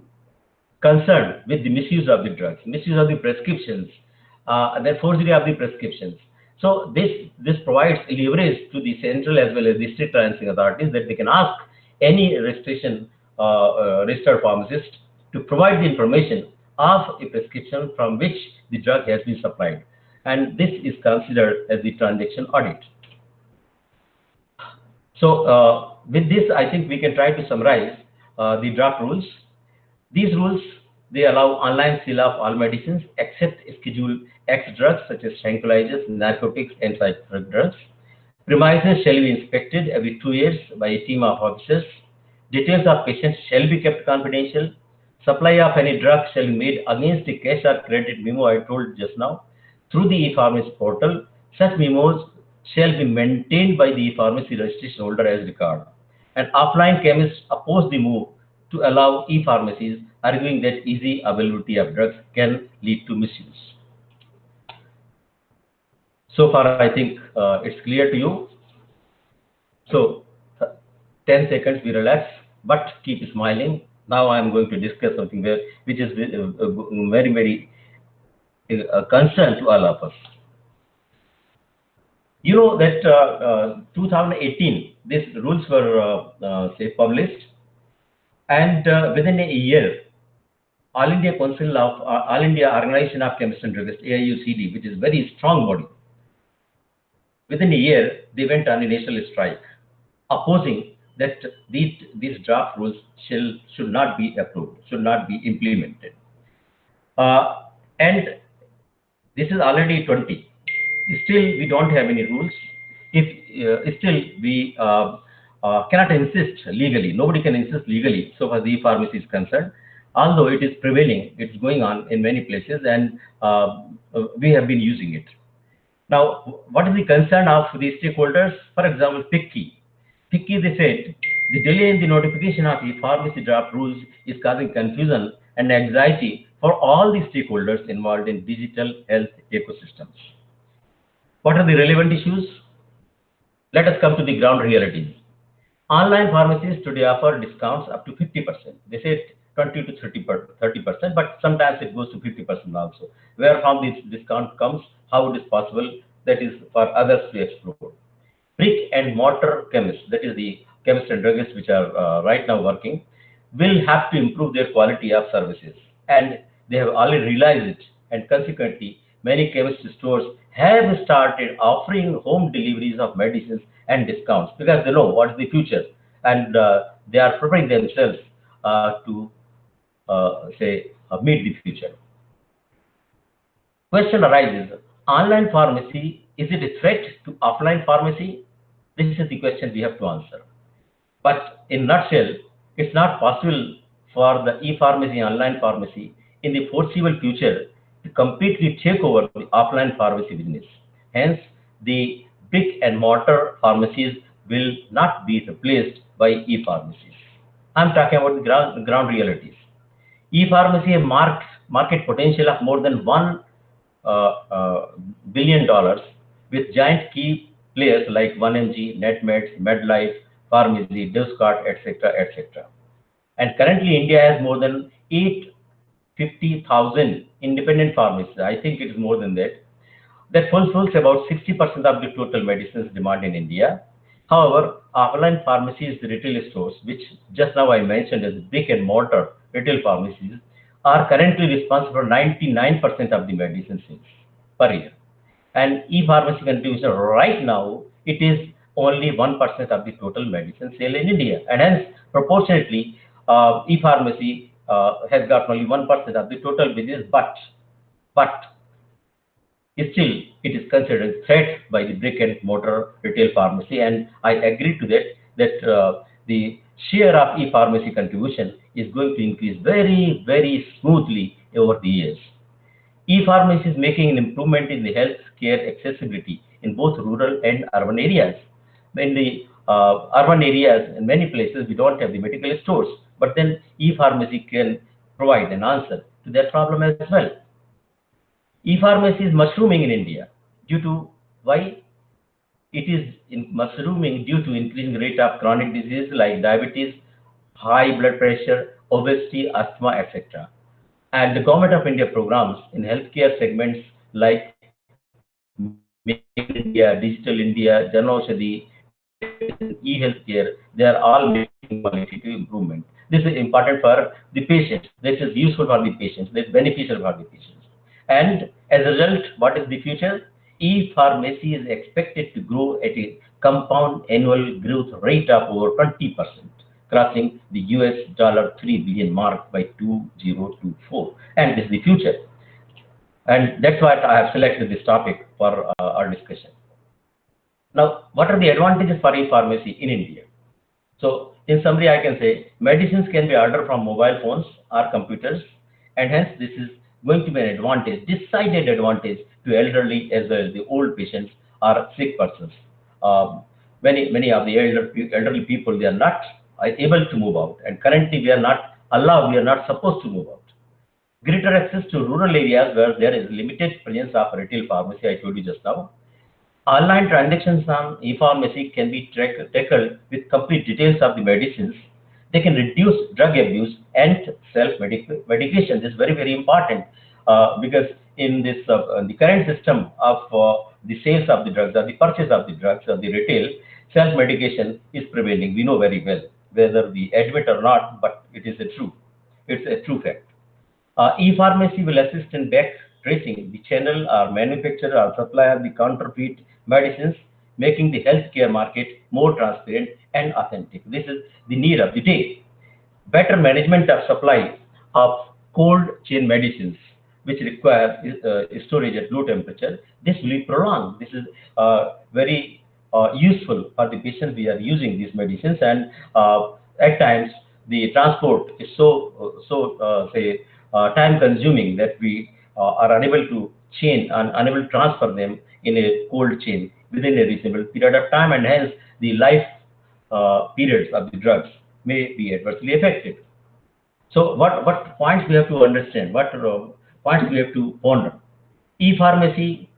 concerned with the misuse of the drugs, misuse of the prescriptions, the forgery of the prescriptions. So this provides leverage to the central as well as the state licensing authorities, that they can ask any registration registered pharmacist to provide the information of a prescription from which the drug has been supplied, and this is considered as the transaction audit. So with this, I think we can try to summarize the draft rules. These rules, they allow online sale of all medicines except Schedule X drugs such as tranquilizers, narcotics, and psychotropic drugs. Premises shall be inspected every 2 years by a team of officers. Details of patients shall be kept confidential. Supply of any drug shall be made against the cash or credit memo I told just now through the e-pharmacy portal. Such memos shall be maintained by the e-pharmacy registration holder as record. And offline chemists oppose the move to allow e-pharmacies, arguing that easy availability of drugs can lead to misuse. So far, I think it's clear to you. So 10 seconds, we relax, but keep smiling. Now I am going to discuss something which is very, very concern to all of us. You know that 2018, these rules were say published, and within a year, All India Council of All India Organization of Chemists and Druggists, AIUCD, which is a very strong body, within a year they went on a national strike, opposing that these draft rules should not be approved, should not be implemented. And this is already 20. Still, we don't have any rules. If still we cannot insist legally, nobody can insist legally so far as the pharmacy is concerned. Although it is prevailing, it's going on in many places, and we have been using it. Now, what is the concern of the stakeholders? For example, FICCI. FICCI, they said, the delay in the notification of the pharmacy draft rules is causing confusion and anxiety for all the stakeholders involved in digital health ecosystems. What are the relevant issues? Let us come to the ground realities. Online pharmacies today offer discounts up to 50%. They say 20 to 30%, but sometimes it goes to 50% also. Where from this discount comes, how it is possible, that is for others to explore. Brick and mortar chemists, that is the chemists and druggists which are right now working, will have to improve their quality of services. And they have already realized it, and consequently, many chemist stores have started offering home deliveries of medicines and discounts because they know what is the future, and they are preparing themselves to meet the future. Question arises, online pharmacy, is it a threat to offline pharmacy? This is the question we have to answer. But in nutshell, it's not possible for the e-pharmacy, online pharmacy in the foreseeable future to completely take over the offline pharmacy business. Hence, the brick and mortar pharmacies will not be replaced by e-pharmacies. I'm talking about the ground realities. E-pharmacy has market potential of more than $1 billion with giant key players like 1mg, NetMeds, MedLife, Pharmacy, Discard, etc., etc. And currently, India has more than 850,000 independent pharmacies. I think it is more than that. That fulfills about 60% of the total medicines demand in India. However, offline pharmacies, retail stores, which just now I mentioned as brick and mortar retail pharmacies, are currently responsible for 99% of the medicine sales per year. And e-pharmacy contribution right now, it is only 1% of the total medicine sale in India. And hence, proportionately, e-pharmacy has got only 1% of the total business, but still it is considered a threat by the brick and mortar retail pharmacy, and I agree to that the share of e-pharmacy contribution is going to increase very, very smoothly over the years. E-pharmacy is making an improvement in the healthcare accessibility in both rural and urban areas. In the urban areas, in many places, we don't have the medical stores, but then e-pharmacy can provide an answer to that problem as well. E-pharmacy is mushrooming in India due to why? It is mushrooming due to increasing rate of chronic disease like diabetes, high blood pressure, obesity, asthma, etc. And the Government of India programs in healthcare segments like Make in India, Digital India, Janaushadhi, telemedicine, e-healthcare, they are all making qualitative improvement. This is important for the patients. This is useful for the patients. This is beneficial for the patients. And as a result, what is the future? E-pharmacy is expected to grow at a compound annual growth rate of over 20%, crossing the $3 billion mark by 2024. And this is the future. And that's why I have selected this topic for our discussion. Now, what are the advantages for e-pharmacy in India? So, in summary, I can say medicines can be ordered from mobile phones or computers, and hence this is going to be an advantage, decided advantage to elderly as well as the old patients or sick persons. Many of the elderly people, they are not able to move out, and currently we are not allowed, we are not supposed to move out. Greater access to rural areas where there is limited presence of retail pharmacy, I told you just now. Online transactions on e-pharmacy can be tackled with complete details of the medicines. They can reduce drug abuse and self-medication. This is very, very important because in this the current system of the sales of the drugs or the purchase of the drugs or the retail, self-medication is prevailing. We know very well, whether we admit or not, but it's a true fact. E-pharmacy will assist in back tracing the channel or manufacturer or supplier of the counterfeit medicines, making the healthcare market more transparent and authentic. This is the need of the day. Better management of supply of cold chain medicines, which require storage at low temperature. This will be prolonged. This is very useful for the patients we are using these medicines, and at times the transport is so time consuming that we are unable to chain and unable to transfer them in a cold chain within a reasonable period of time, and hence the life periods of the drugs may be adversely affected. So what points we have to understand, what points we have to ponder? E-pharmacy,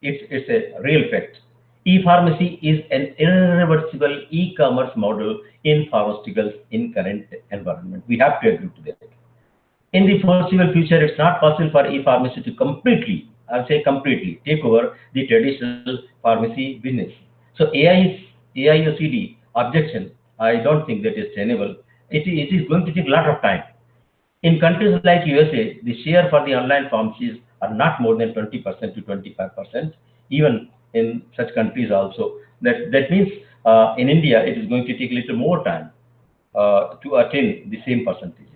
it's a real fact. E-pharmacy is an irreversible e-commerce model in pharmaceuticals in current environment. We have to agree to that. In the foreseeable future, it's not possible for e-pharmacy to completely, I would say completely, take over the traditional pharmacy business. So AIOCD objection, I don't think that is tenable. It is going to take a lot of time. In countries like USA, the share for the online pharmacies are not more than 20% to 25%, even in such countries also. That means in India, it is going to take a little more time. to attain the same percentages.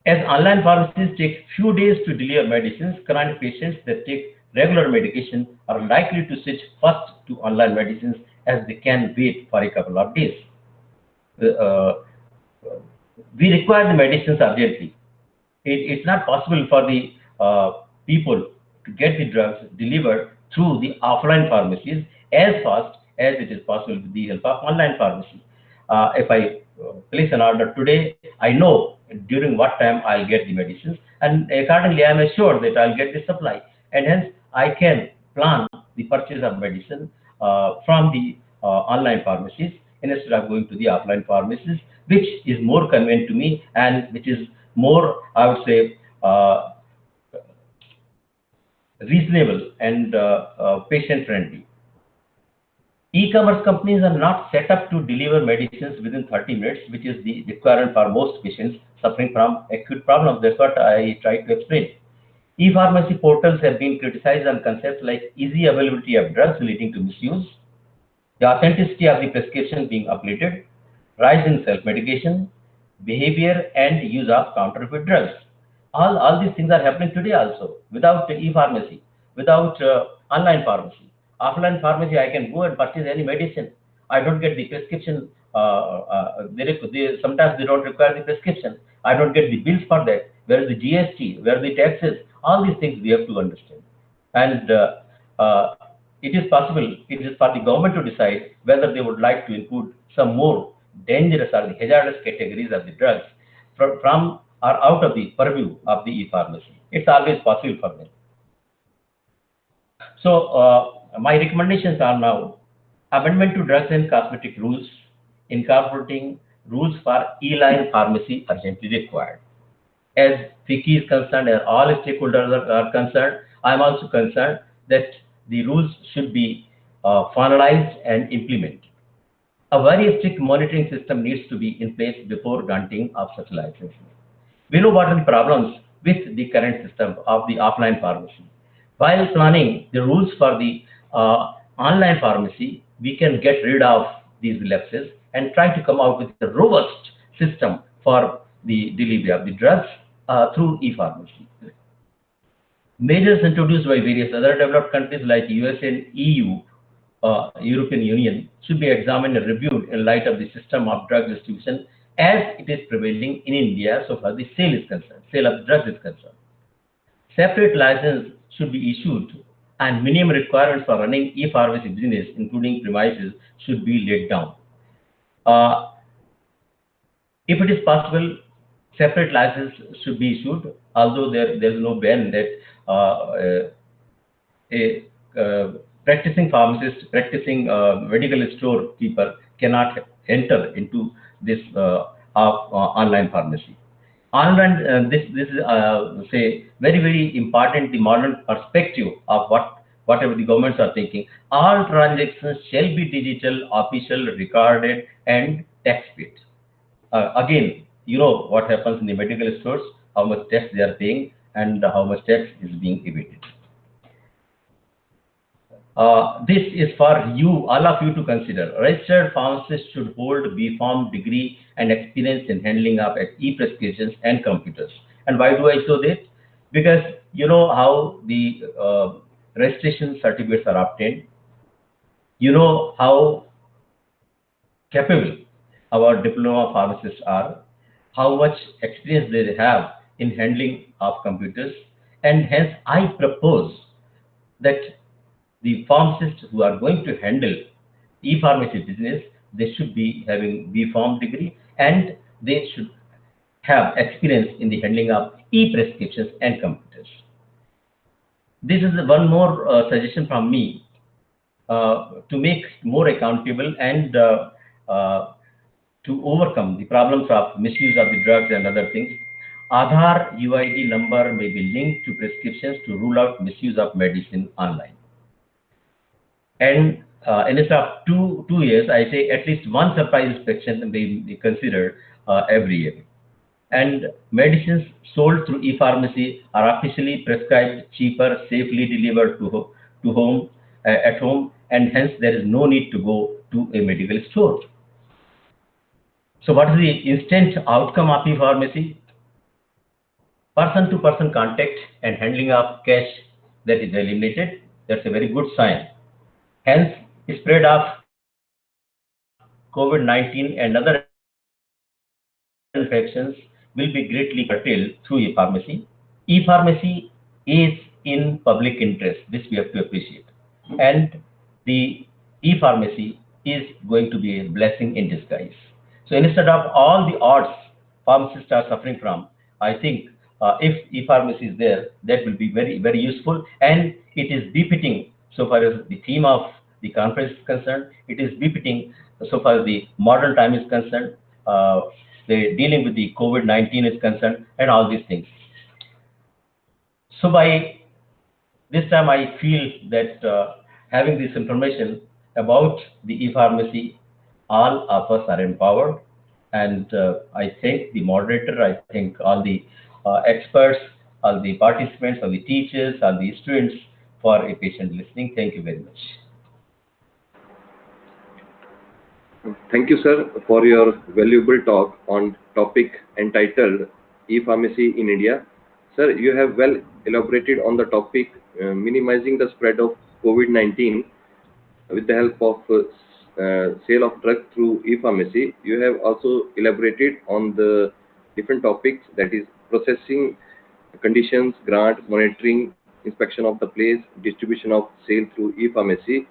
As online pharmacies take few days to deliver medicines, chronic patients that take regular medication are likely to switch first to online medicines as they can wait for a couple of days. Uh, we require the medicines urgently. It's not possible for the people to get the drugs delivered through the offline pharmacies as fast as it is possible with the help of online pharmacy. If I place an order today, I know during what time I'll get the medicines, and accordingly I am assured that I'll get the supply, and hence I can plan the purchase of medicine from the online pharmacies instead of going to the offline pharmacies, which is more convenient to me and which is more, I would say, reasonable and patient friendly. E-commerce companies are not set up to deliver medicines within 30 minutes, which is the requirement for most patients suffering from acute problems. That's what I tried to explain. E-pharmacy portals have been criticized on concepts like easy availability of drugs leading to misuse, the authenticity of the prescription being updated, rise in self-medication, behavior and use of counterfeit drugs. All these things are happening today also without e-pharmacy, without online pharmacy. Offline pharmacy, I can go and purchase any medicine. I don't get the prescription. Sometimes they don't require the prescription. I don't get the bills for that. Where is the GST? Where are the taxes? All these things we have to understand. And uh, it is possible, it is for the government to decide whether they would like to include some more dangerous or the hazardous categories of the drugs from or out of the purview of the e-pharmacy. It's always possible for them. So my recommendations are now amendment to drugs and cosmetic rules, incorporating rules for e-line pharmacy urgently required. As FICCI is concerned, and all stakeholders are concerned, I am also concerned that the rules should be finalized and implemented. A very strict monitoring system needs to be in place before granting of such licenses. We know what are the problems with the current system of the offline pharmacy. While planning the rules for the online pharmacy, we can get rid of these lapses and try to come out with a robust system for the delivery of the drugs through e-pharmacy. Measures introduced by various other developed countries like US and EU, European Union, should be examined and reviewed in light of the system of drug distribution as it is prevailing in India so far the sale is concerned, sale of drugs is concerned. Separate license should be issued and minimum requirements for running e-pharmacy business, including premises, should be laid down. If it is possible, separate license should be issued, although there is no ban that a practicing pharmacist, practicing medical store keeper cannot enter into this online pharmacy. Online, this is say very important. The modern perspective of whatever the governments are thinking. All transactions shall be digital, official, recorded, and tax paid. Again, you know what happens in the medical stores, how much tax they are paying, and how much tax is being evaded. This is for you, all of you to consider. Registered pharmacists should hold B.Pharm degree and experience in handling of e-prescriptions and computers. And why do I show this? Because you know how the registration certificates are obtained. You know how capable our diploma pharmacists are, how much experience they have in handling of computers, and hence I propose that the pharmacists who are going to handle e-pharmacy business, they should be having B.Pharm degree and they should have experience in the handling of e-prescriptions and computers. This is one more suggestion from me to make more accountable and to overcome the problems of misuse of the drugs and other things. Aadhaar UID number may be linked to prescriptions to rule out misuse of medicine online. And instead of two years, I say at least one surprise inspection may be considered every year. And medicines sold through e-pharmacy are officially prescribed cheaper, safely delivered to home at home, and hence there is no need to go to a medical store. So what is the instant outcome of e-pharmacy? Person-to-person contact and handling of cash that is eliminated. That's a very good sign. Hence, spread of COVID-19 and other infections will be greatly curtailed through e-pharmacy. E-pharmacy is in public interest. This we have to appreciate. And the e-pharmacy is going to be a blessing in disguise. So instead of all the odds pharmacists are suffering from, I think if e-pharmacy is there, that will be very useful, and it is befitting so far as the theme of the conference is concerned. It is befitting so far as the modern time is concerned. The dealing with the COVID-19 is concerned, and all these things. So by this time, I feel that having this information about the e-pharmacy, all of us are empowered, and I thank the moderator. I thank all the experts, all the participants, all the teachers, all the students for a patient listening. Thank you very much. Thank you, sir, for your valuable talk on topic entitled e-pharmacy in India. Sir, you have well elaborated on the topic minimizing the spread of COVID-19 with the help of sale of drug through e-pharmacy. You have also elaborated on the different topics, that is processing conditions, grant, monitoring, inspection of the place, distribution of sale through e-pharmacy,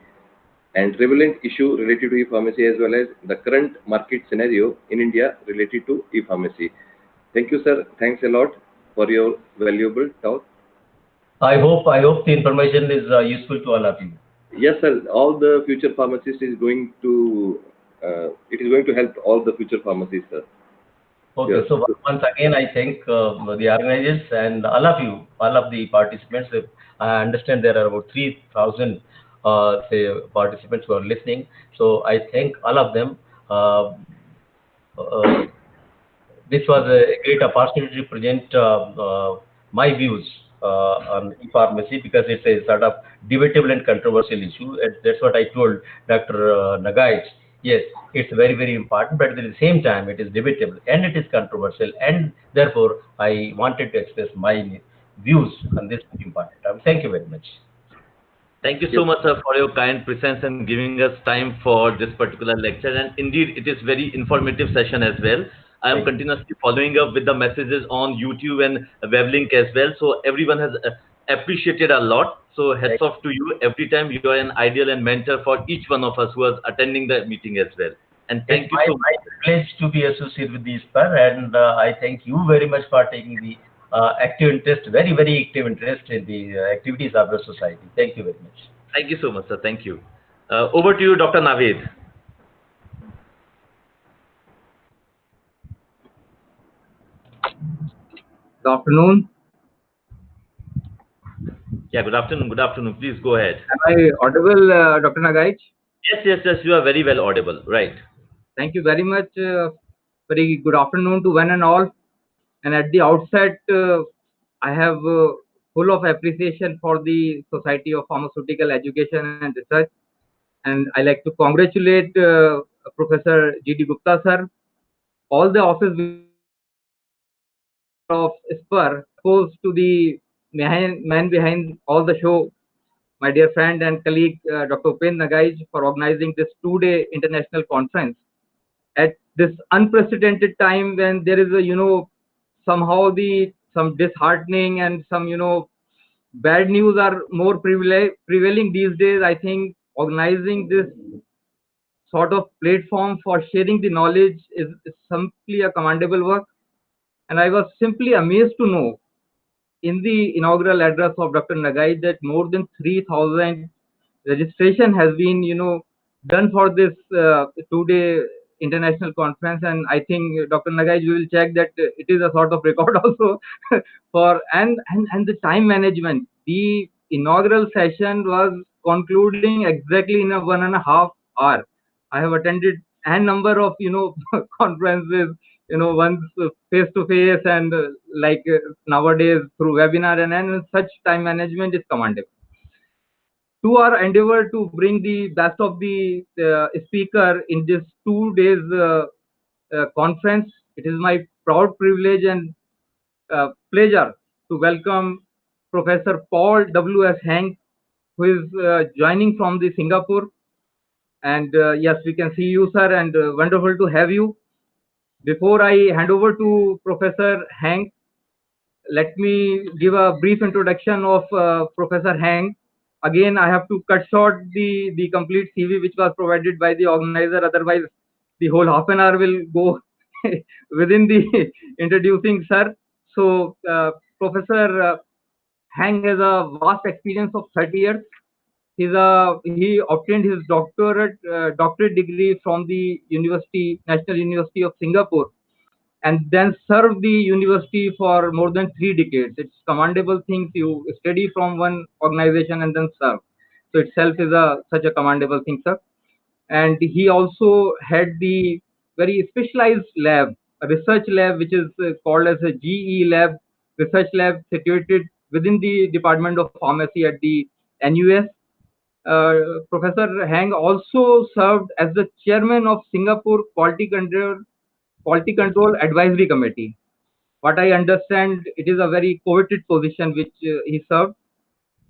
and prevalent issue related to e-pharmacy, as well as the current market scenario in India related to e-pharmacy. Thank you, sir. Thanks a lot for your valuable talk. I hope the information is useful to all of you. Yes, sir. All the future pharmacists is going to it is going to help all the future pharmacists, sir. Okay, Yes. so once again, I thank the organizers and all of you, all of the participants. I understand there are about 3,000 participants who are listening. So I thank all of them. Uh, this was a great opportunity to present my views on e-pharmacy, because it's a sort of debatable and controversial issue. And that's what I told Dr. Nagais. Yes, it's very important, but at the same time, it is debatable and it is controversial, and therefore I wanted to express my views on this important topic. Thank you very much. Thank you so much, sir, for your kind presence and giving us time for this particular lecture. And indeed, it is very informative session as well. I am continuously following up with the messages on YouTube and Weblink as well. So everyone has appreciated a lot. So hats off to you. Every time you are an ideal and mentor for each one of us who is attending the meeting as well. And thank you so much. It's my privilege to be associated with the Sper, and I thank you very much for taking the active interest, very active interest in the activities of the society. Thank you very much. Thank you so much, sir. Thank you. Over to you, Dr. Naveed. Good afternoon. Yeah, good afternoon. Good afternoon. Please go ahead. Am I audible, Dr. Nagaich? Yes. You are very well audible. Right. Thank you very much. Very good afternoon to one and all. And at the outset, I have full of appreciation for the Society of Pharmaceutical Education and Research. And I like to congratulate Professor G.D. Gupta, sir, all the office of Sper, opposed to the man behind all the show, my dear friend and colleague Dr. Upen Nagaij, for organizing this two-day international conference at this unprecedented time, when there is a somehow some disheartening and some bad news are more prevailing these days. I think organizing this sort of platform for sharing the knowledge is simply a commendable work, and I was simply amazed to know in the inaugural address of Dr. Nagai that more than 3,000 registration has been, done for this two-day international conference. And I think Dr. Nagai, you will check that it is a sort of record also for and the time management. The inaugural session was concluding exactly in a 1.5 hour. I have attended a number of conferences, once face to face and nowadays through webinar, and such time management is commendable. To our endeavor to bring the best of the speaker in this 2 days conference. It is my proud privilege and pleasure to welcome Professor Paul W.S. Hank, who is joining from the Singapore. And yes, we can see you, sir, and wonderful to have you. Before I hand over to Professor Hank, let me give a brief introduction of Professor Hank. Again, I have to cut short the complete CV which was provided by the organizer. Otherwise, the whole half an hour will go within the introducing sir. So, Professor Hank has a vast experience of 30 years. He obtained his doctorate degree from the National University of Singapore, and then served the university for more than 3 decades. It's commendable things you study from one organization and then serve. So itself is such a commendable thing, sir. And he also had the very specialized lab, a research lab, which is called as a GE lab, research lab situated within the Department of Pharmacy at the NUS. Professor Hang also served as the chairman of Singapore Quality Control Advisory Committee. What I understand, it is a very coveted position which he served.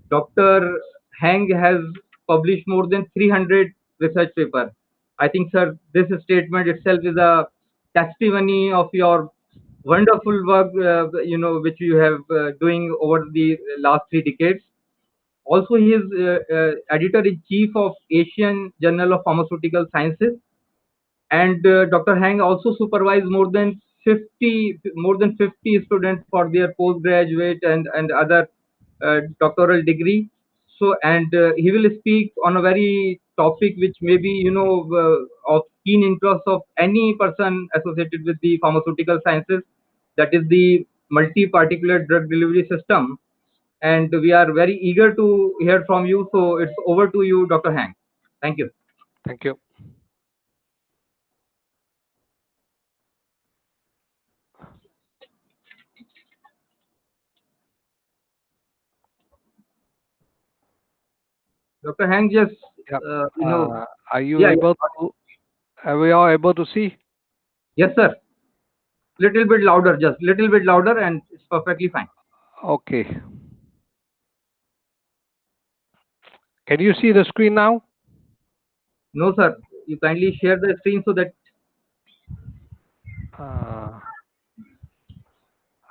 Dr. Hang has published more than 300 research papers. I think, sir, this statement itself is a testimony of your wonderful work, which you have doing over the last 3 decades. Also, he is editor-in-chief of Asian Journal of Pharmaceutical Sciences, and Dr. Hang also supervised more than 50 students for their postgraduate and other doctoral degree. So, and he will speak on a very topic which may be of keen interest of any person associated with the pharmaceutical sciences, that is the multi-particulate drug delivery system. And we are very eager to hear from you. So it's over to you, Dr. Hang. Thank you. Thank you. Dr. Hang, just, Yep. uh, Are you yeah, able to? Are we all able to see? yes, sir. Little bit louder, just little bit louder, and it's perfectly fine. Okay. Can you see the screen now? No, sir. You kindly share the screen so that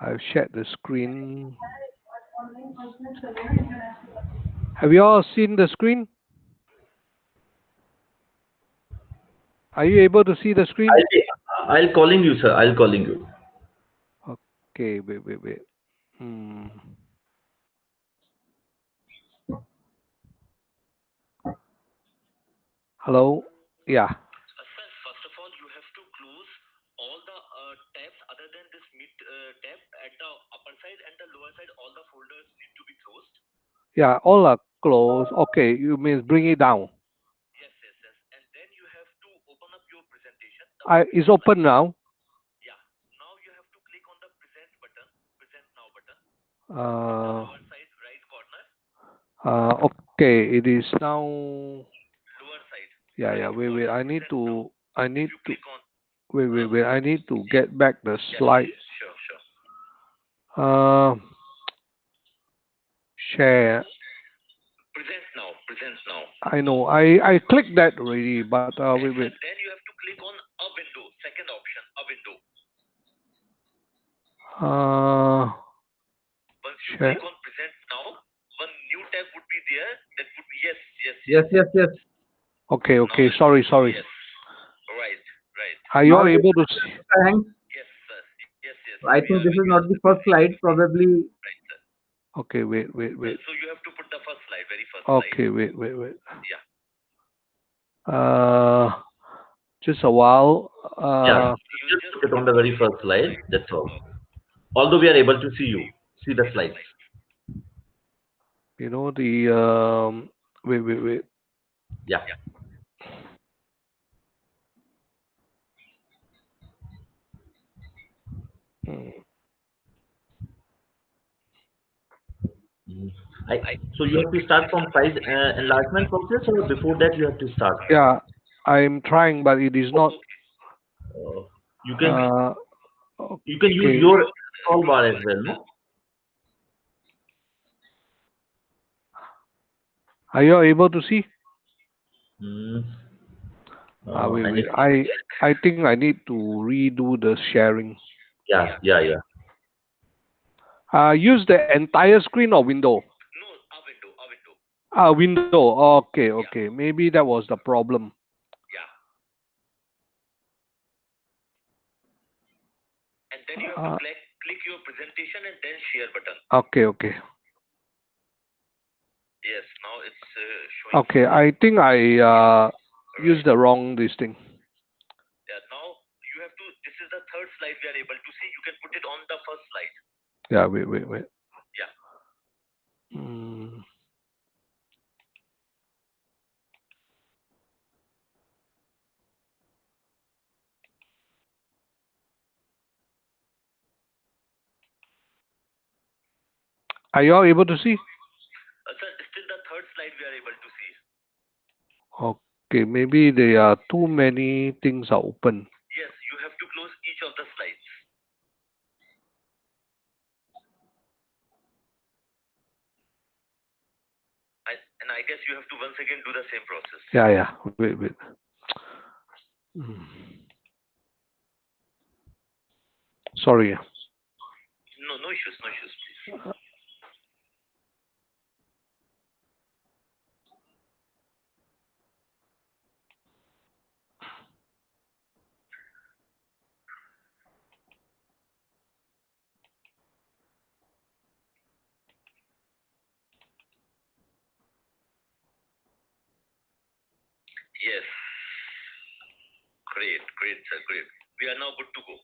I've shared the screen. Have you all seen the screen? Are you able to see the screen? I'll calling you, sir. I'll calling you. Okay, wait. Hello? Yeah. Sir, first of all, you have to close all the tabs other than this mid tab at the upper side and the lower side. All the folders need to be closed. Yeah, all are closed. Okay, you mean bring it down. Yes. And then you have to open up your presentation. It's open now. Yeah. Now you have to click on the present button, present now button. Lower side right corner. Okay, it is now. Lower side. Yeah. Right Wait. corner, I need present to. now. I need You to. click on. Wait. I need to get back the slide. Sure. Share. Present now. I know. I clicked that already, but wait. Then you have to click on a window. Second option, a window. Once you share. click on present now, one new tab would be there. That would be yes. Okay. Sorry. Yes. Right. Are you all Now, able to see? Dr. Hang, Yes, sir. Yes. I think this is not the first slide. Probably. Right, sir. Okay. Wait. So you have to put the first slide, very first Okay. slide. Wait. Yeah. Just a while. Yeah. You just put it on the very first slide. That's all. Although we are able to see you, see the slides. You know the wait. Yeah. So you have to start from size enlargement process, or before that you have to start? Yeah, I'm trying, but it is not. You can use Okay. your scroll bar as well, no? Are you able to see? Hmm. Wait, I wait. need. I think I need to redo the sharing. Yeah, yeah, yeah. Use the entire screen or window? No, a window, a window. Window. Okay, okay. Maybe that was the problem. Yeah. And then you have to Uh, click your presentation and then share button. okay, okay. Yes, now it's showing. Okay, I think I used the wrong this thing. Yeah, now you have to. This is the third slide we are able to see. You can put it on the first slide. Yeah, wait, wait, wait. Yeah. Mm. Are you all able to see? Sir, still the third slide we are able to see. Okay, maybe there are too many things are open. Yes, you have to close each of the slides. And I guess you have to once again do the same process. Yeah, yeah. Wait, wait. Mm. Sorry. No, no issues, please. Yes. Great, great, sir, great. We are now good to go.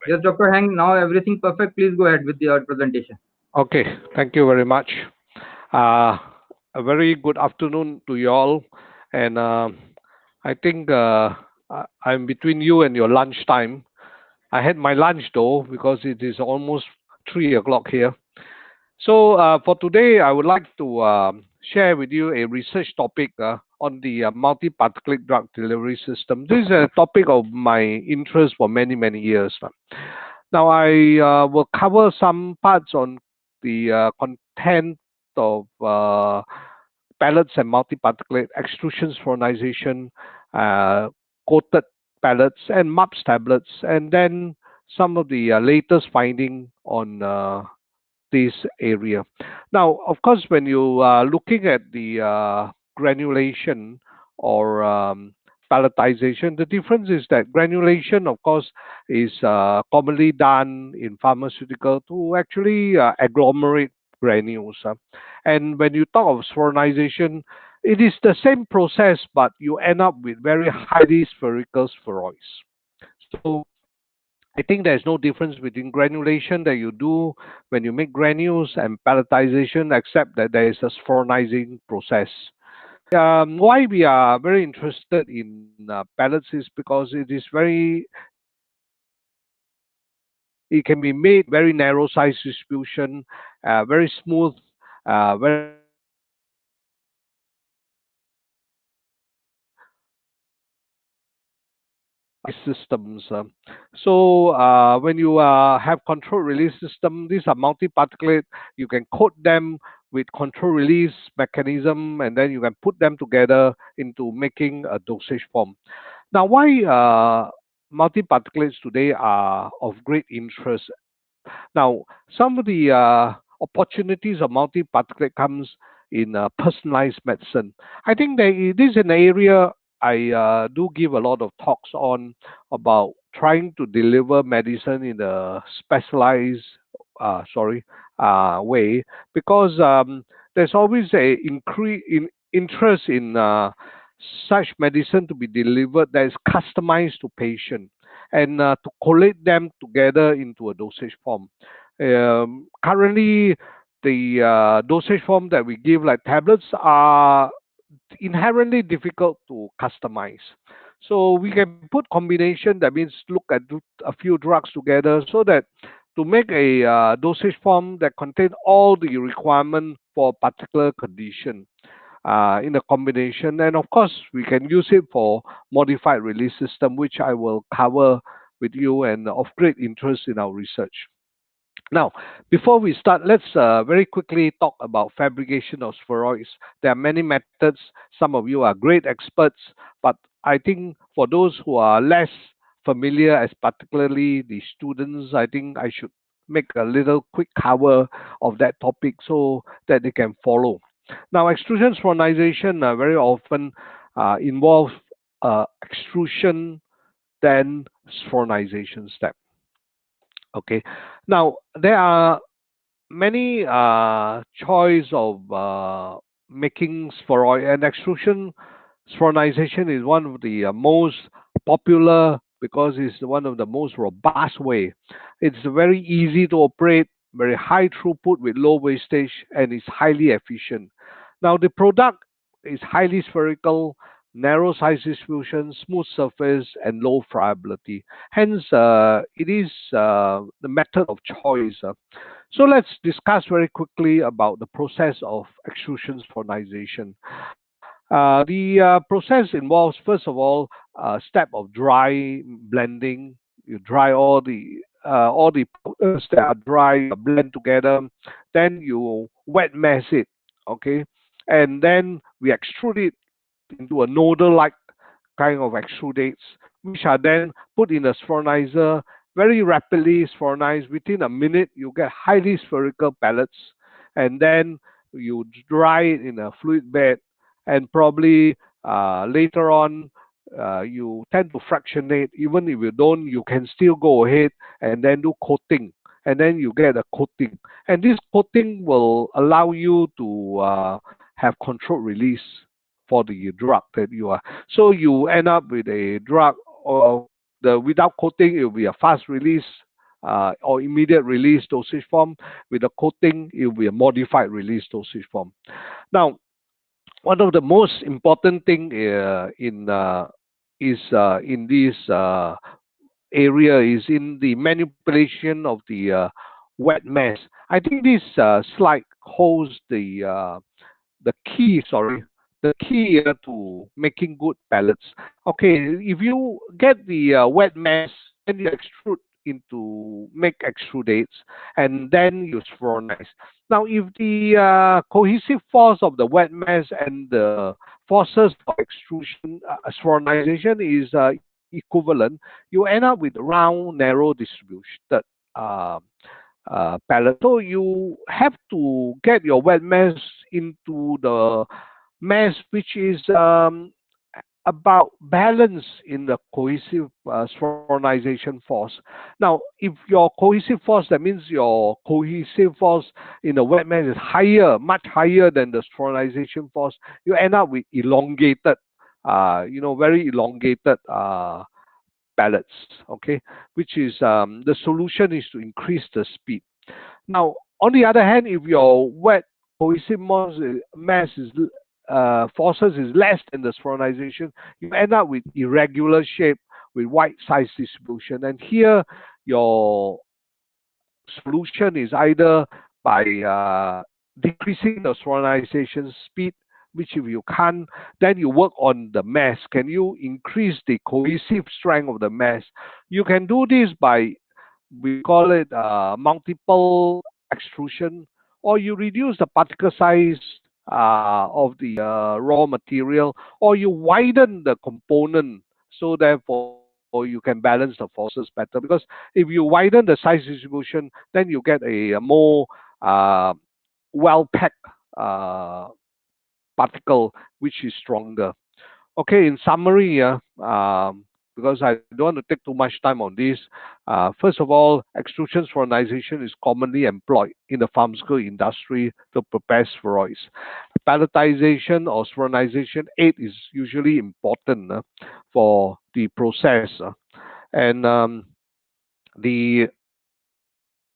Yes, Dr. Hang, now everything perfect. Please go ahead with your presentation. Okay, thank you very much. A very good afternoon to you all. And I think I'm between you and your lunch time. I had my lunch though because it is almost 3 o'clock here. So for today, I would like to share with you a research topic on the multi-particulate drug delivery system. This is a topic of my interest for many, many years. Now, I will cover some parts on the content of pellets and multi-particulate extrusions fluorinization, coated pellets, and MUPS tablets, and then some of the latest finding on this area. Now, of course, when you are looking at the granulation or pelletization, the difference is that granulation, of course, is commonly done in pharmaceutical to actually agglomerate granules. And when you talk of spheronization, it is the same process, but you end up with very highly spherical spheroids. So I think there's no difference between granulation that you do when you make granules and pelletization, except that there is a spheronizing process. Why we are very interested in pellets is because it is very, it can be made very narrow size distribution, very smooth, very systems. So when you have control release system, these are multi-particulate. You can coat them with control release mechanism, and then you can put them together into making a dosage form. Now, why multi-particulates today are of great interest? Now, some of the opportunities of multi-particulate comes in personalized medicine. I think that it is an area I do give a lot of talks on about trying to deliver medicine in a specialized, way, because there's always a increase in interest in such medicine to be delivered that is customized to patient and to collate them together into a dosage form. Currently, the dosage form that we give, like tablets, are inherently difficult to customize. So we can put combination. That means look at a few drugs together, so that to make a dosage form that contain all the requirement for a particular condition. in a combination. And of course, we can use it for modified release system, which I will cover with you and of great interest in our research. Now, before we start, let's very quickly talk about fabrication of spheroids. There are many methods. Some of you are great experts, but I think for those who are less familiar, as particularly the students, I think I should make a little quick cover of that topic so that they can follow. Now, extrusion spheronization very often involves extrusion then spheronization step. Okay. Now, there are many choice of making spheroid, and extrusion spheronization is one of the most popular because it's one of the most robust way. It's very easy to operate, very high throughput with low wastage, and it's highly efficient. Now the product is highly spherical, narrow size distribution, smooth surface, and low friability. Hence, it is the method of choice. So let's discuss very quickly about the process of extrusion spheronization. The process involves, first of all, a step of dry blending. You dry all the powders that are dry, you blend together. Then you wet mass it, okay, and then we extrude it into a nodal-like kind of extrudates, which are then put in a spheronizer, very rapidly spheronized. Within a minute, you get highly spherical pellets, and then you dry it in a fluid bed, and probably later on, you tend to fractionate. Even if you don't, you can still go ahead and then do coating, and then you get a coating. And this coating will allow you to have controlled release for the drug that you are. So you end up with a drug, or the without coating, it will be a fast release or immediate release dosage form. With a coating, it will be a modified release dosage form. Now, one of the most important thing in this area is in the manipulation of the wet mass. I think this slide holds the key, sorry, the key to making good pellets. Okay, if you get the wet mass, then you extrude into make extrudates, and then you spheronize. Now, if the cohesive force of the wet mass and the forces for extrusion spheronization is equivalent, you end up with round, narrow distributed uh, palette. So you have to get your wet mass into the mass which is about balance in the cohesive spheronization force. Now, if your cohesive force, that means your cohesive force in the wet mass is higher, much higher than the spheronization force, you end up with elongated, very elongated pellets, okay, which is the solution is to increase the speed. Now, on the other hand, if your wet cohesive mass is forces is less than the spheronization, you end up with irregular shape with wide size distribution. And here, your solution is either by decreasing the spheronization speed, which if you can't, then you work on the mass. Can you increase the cohesive strength of the mass? You can do this by, we call it multiple extrusion, or you reduce the particle size of the raw material, or you widen the component, so therefore you can balance the forces better. Because if you widen the size distribution, then you get a more well packed particle which is stronger. Okay, in summary, because I don't want to take too much time on this, first of all, extrusion spheronization is commonly employed in the pharmaceutical industry to prepare spheroids. Pelletization or spheronization aid is usually important for the process, and the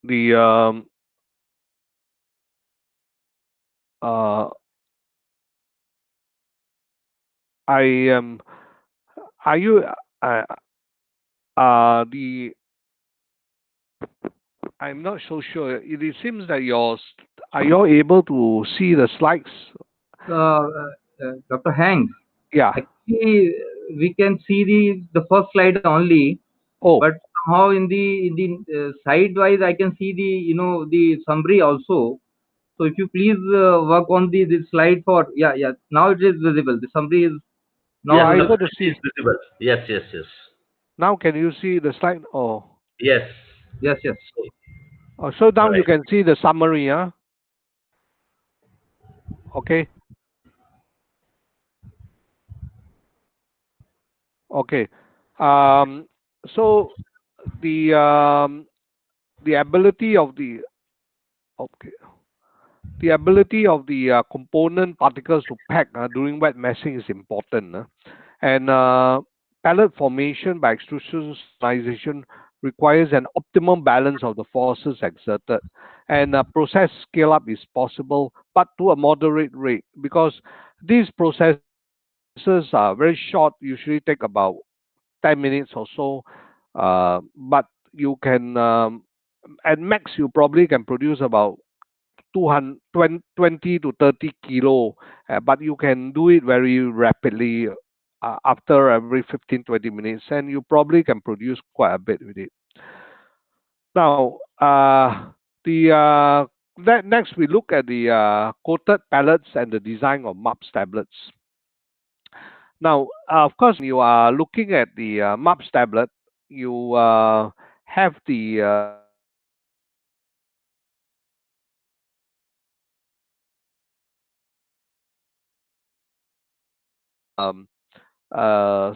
the uh, I am. Are you uh, the I'm not so sure. It seems that are you able to see the slides? Dr. Hanks, Yeah. actually, we can see the first slide only, Oh, but somehow in the side-wise, I can see the summary also. So if you please work on the slide for, yeah, now it is visible. The summary is no, now Yes, I sir. visible. able to It is see. visible. Yes, yes, yes. Now can you see the slide? Oh, Yes. Yes, yes. So, so now you right. can see the summary, huh? Okay, okay. Um, so the ability of the okay, the ability of the component particles to pack during wet meshing is important. And pellet formation by extrusion solidization requires an optimum balance of the forces exerted. And process scale up is possible, but to a moderate rate, because these processes are very short, usually take about 10 minutes or so. But you can, at max, you probably can produce about 200, 20 to 30 kilo, but you can do it very rapidly after every 15, 20 minutes, and you probably can produce quite a bit with it. Now, the next we look at the coated pellets and the design of MUPS tablets. Now, of course, when you are looking at the MUPS tablet, you have the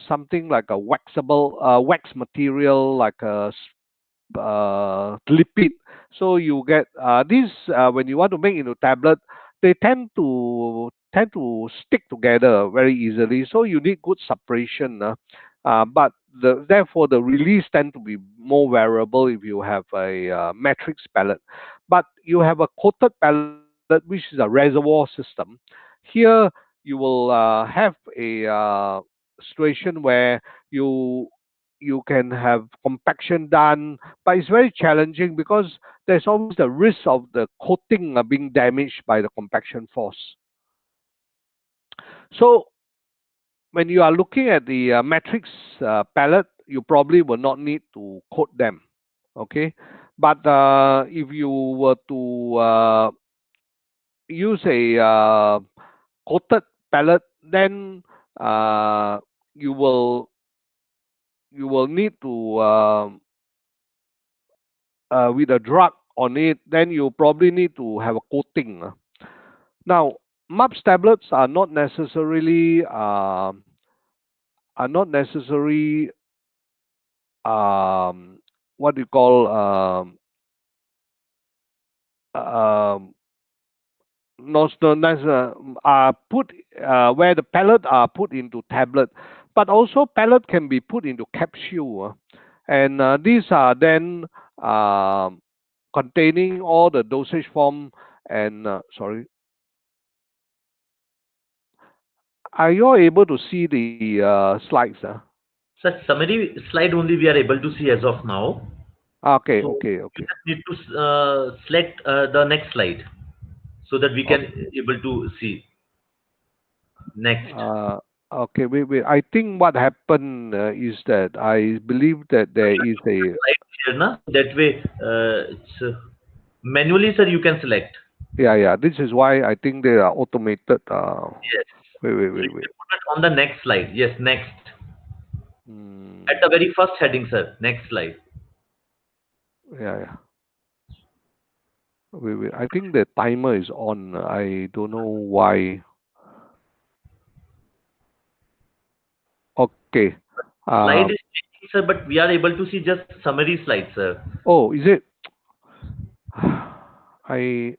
something like a waxable wax material, like a lipid. So you get these when you want to make into tablet, they tend to stick together very easily. So you need good separation. But therefore the release tend to be more variable if you have a matrix pellet. But you have a coated pellet, which is a reservoir system. Here you will have a situation where you you can have compaction done, but it's very challenging because there's always the risk of the coating being damaged by the compaction force. So when you are looking at the matrix palette, you probably will not need to coat them. Okay, but if you were to use a coated palette, then uh, you will you will need to with a drug on it, then you probably need to have a coating. Now, MUPS tablets are not necessary what do you call um, not are put where the pellet are put into tablet, but also pellet can be put into capsule, and these are then um containing all the dosage form and sorry, are you all able to see the slides? Such summary slide only we are able to see as of now. Okay, So okay, you okay. just need to select the next slide so that we can Okay. able to see next. Uh, okay, wait. I think what happened is that I believe that So there you is have to put the a slide here, na? That way, it's manually, sir, you can select. yeah. This is why I think they are automated. Yes. So you Wait. can put it on the next slide. Yes, next. At Hmm. the very first heading, sir. Next slide. Yeah. Wait. I think the timer is on. I don't know why. Okay. Slide Um. is changing, sir, but we are able to see just summary slide, sir. Oh, is it? I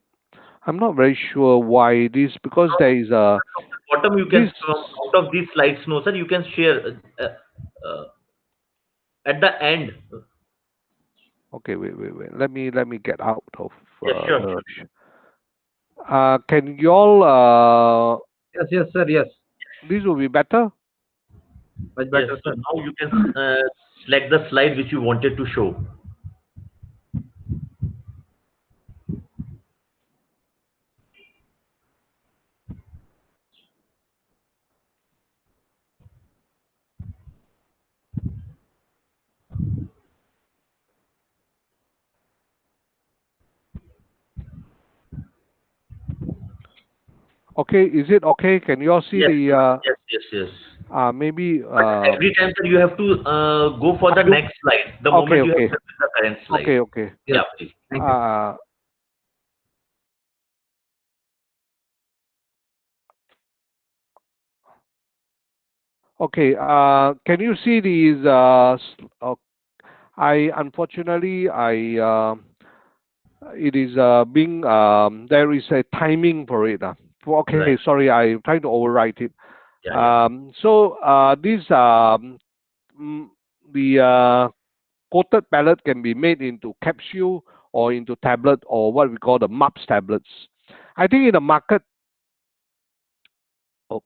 I'm not very sure why this, because there is a From the bottom, you can this. from out of these slides, no, sir, you can share uh, at the end. Okay, wait. Let me get out of Yes, sure, the. sure. Can you all Yes, sir. Yes, this will be better? much Yes. better, So sir. now you can select the slide which you wanted to show. Okay, is it okay? Can you all see Yes, the yes, yes, yes. maybe But every time, sir, you have to go for the you next slide. The okay, moment you have okay, set the current slide. okay, okay. Yes. Yeah, please. Thank you. Uh, okay. Can you see these? I unfortunately it is being there is a timing for it. Okay, Right. sorry, I'm trying to overwrite it. Yeah, yeah. So this mm, the coated pellet can be made into capsule or into tablet or what we call the MUPS tablets. I think in the market, oh,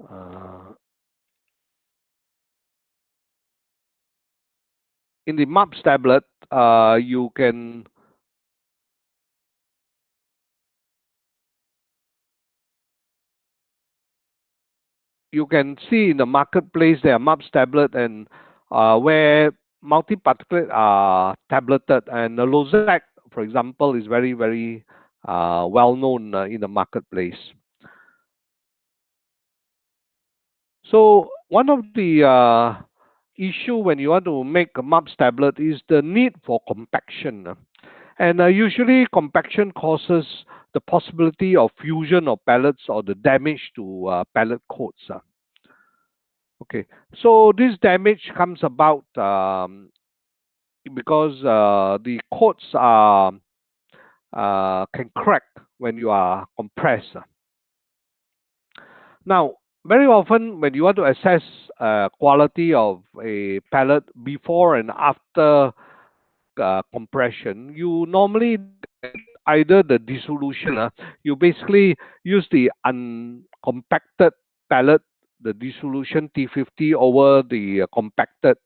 uh, in the MUPS tablet, you can see in the marketplace there are MUPS tablet and where multi-particulate are tableted and the Losec, for example, is very very well known in the marketplace. So one of the issue when you want to make a MUPS tablet is the need for compaction. And usually compaction causes the possibility of fusion of pellets or the damage to pellet coats. Okay, so this damage comes about because the coats are can crack when you are compressed. Now, very often when you want to assess quality of a pellet before and after compression, you normally look at either the dissolution. You basically use the uncompacted pellet, the dissolution T50 over the compacted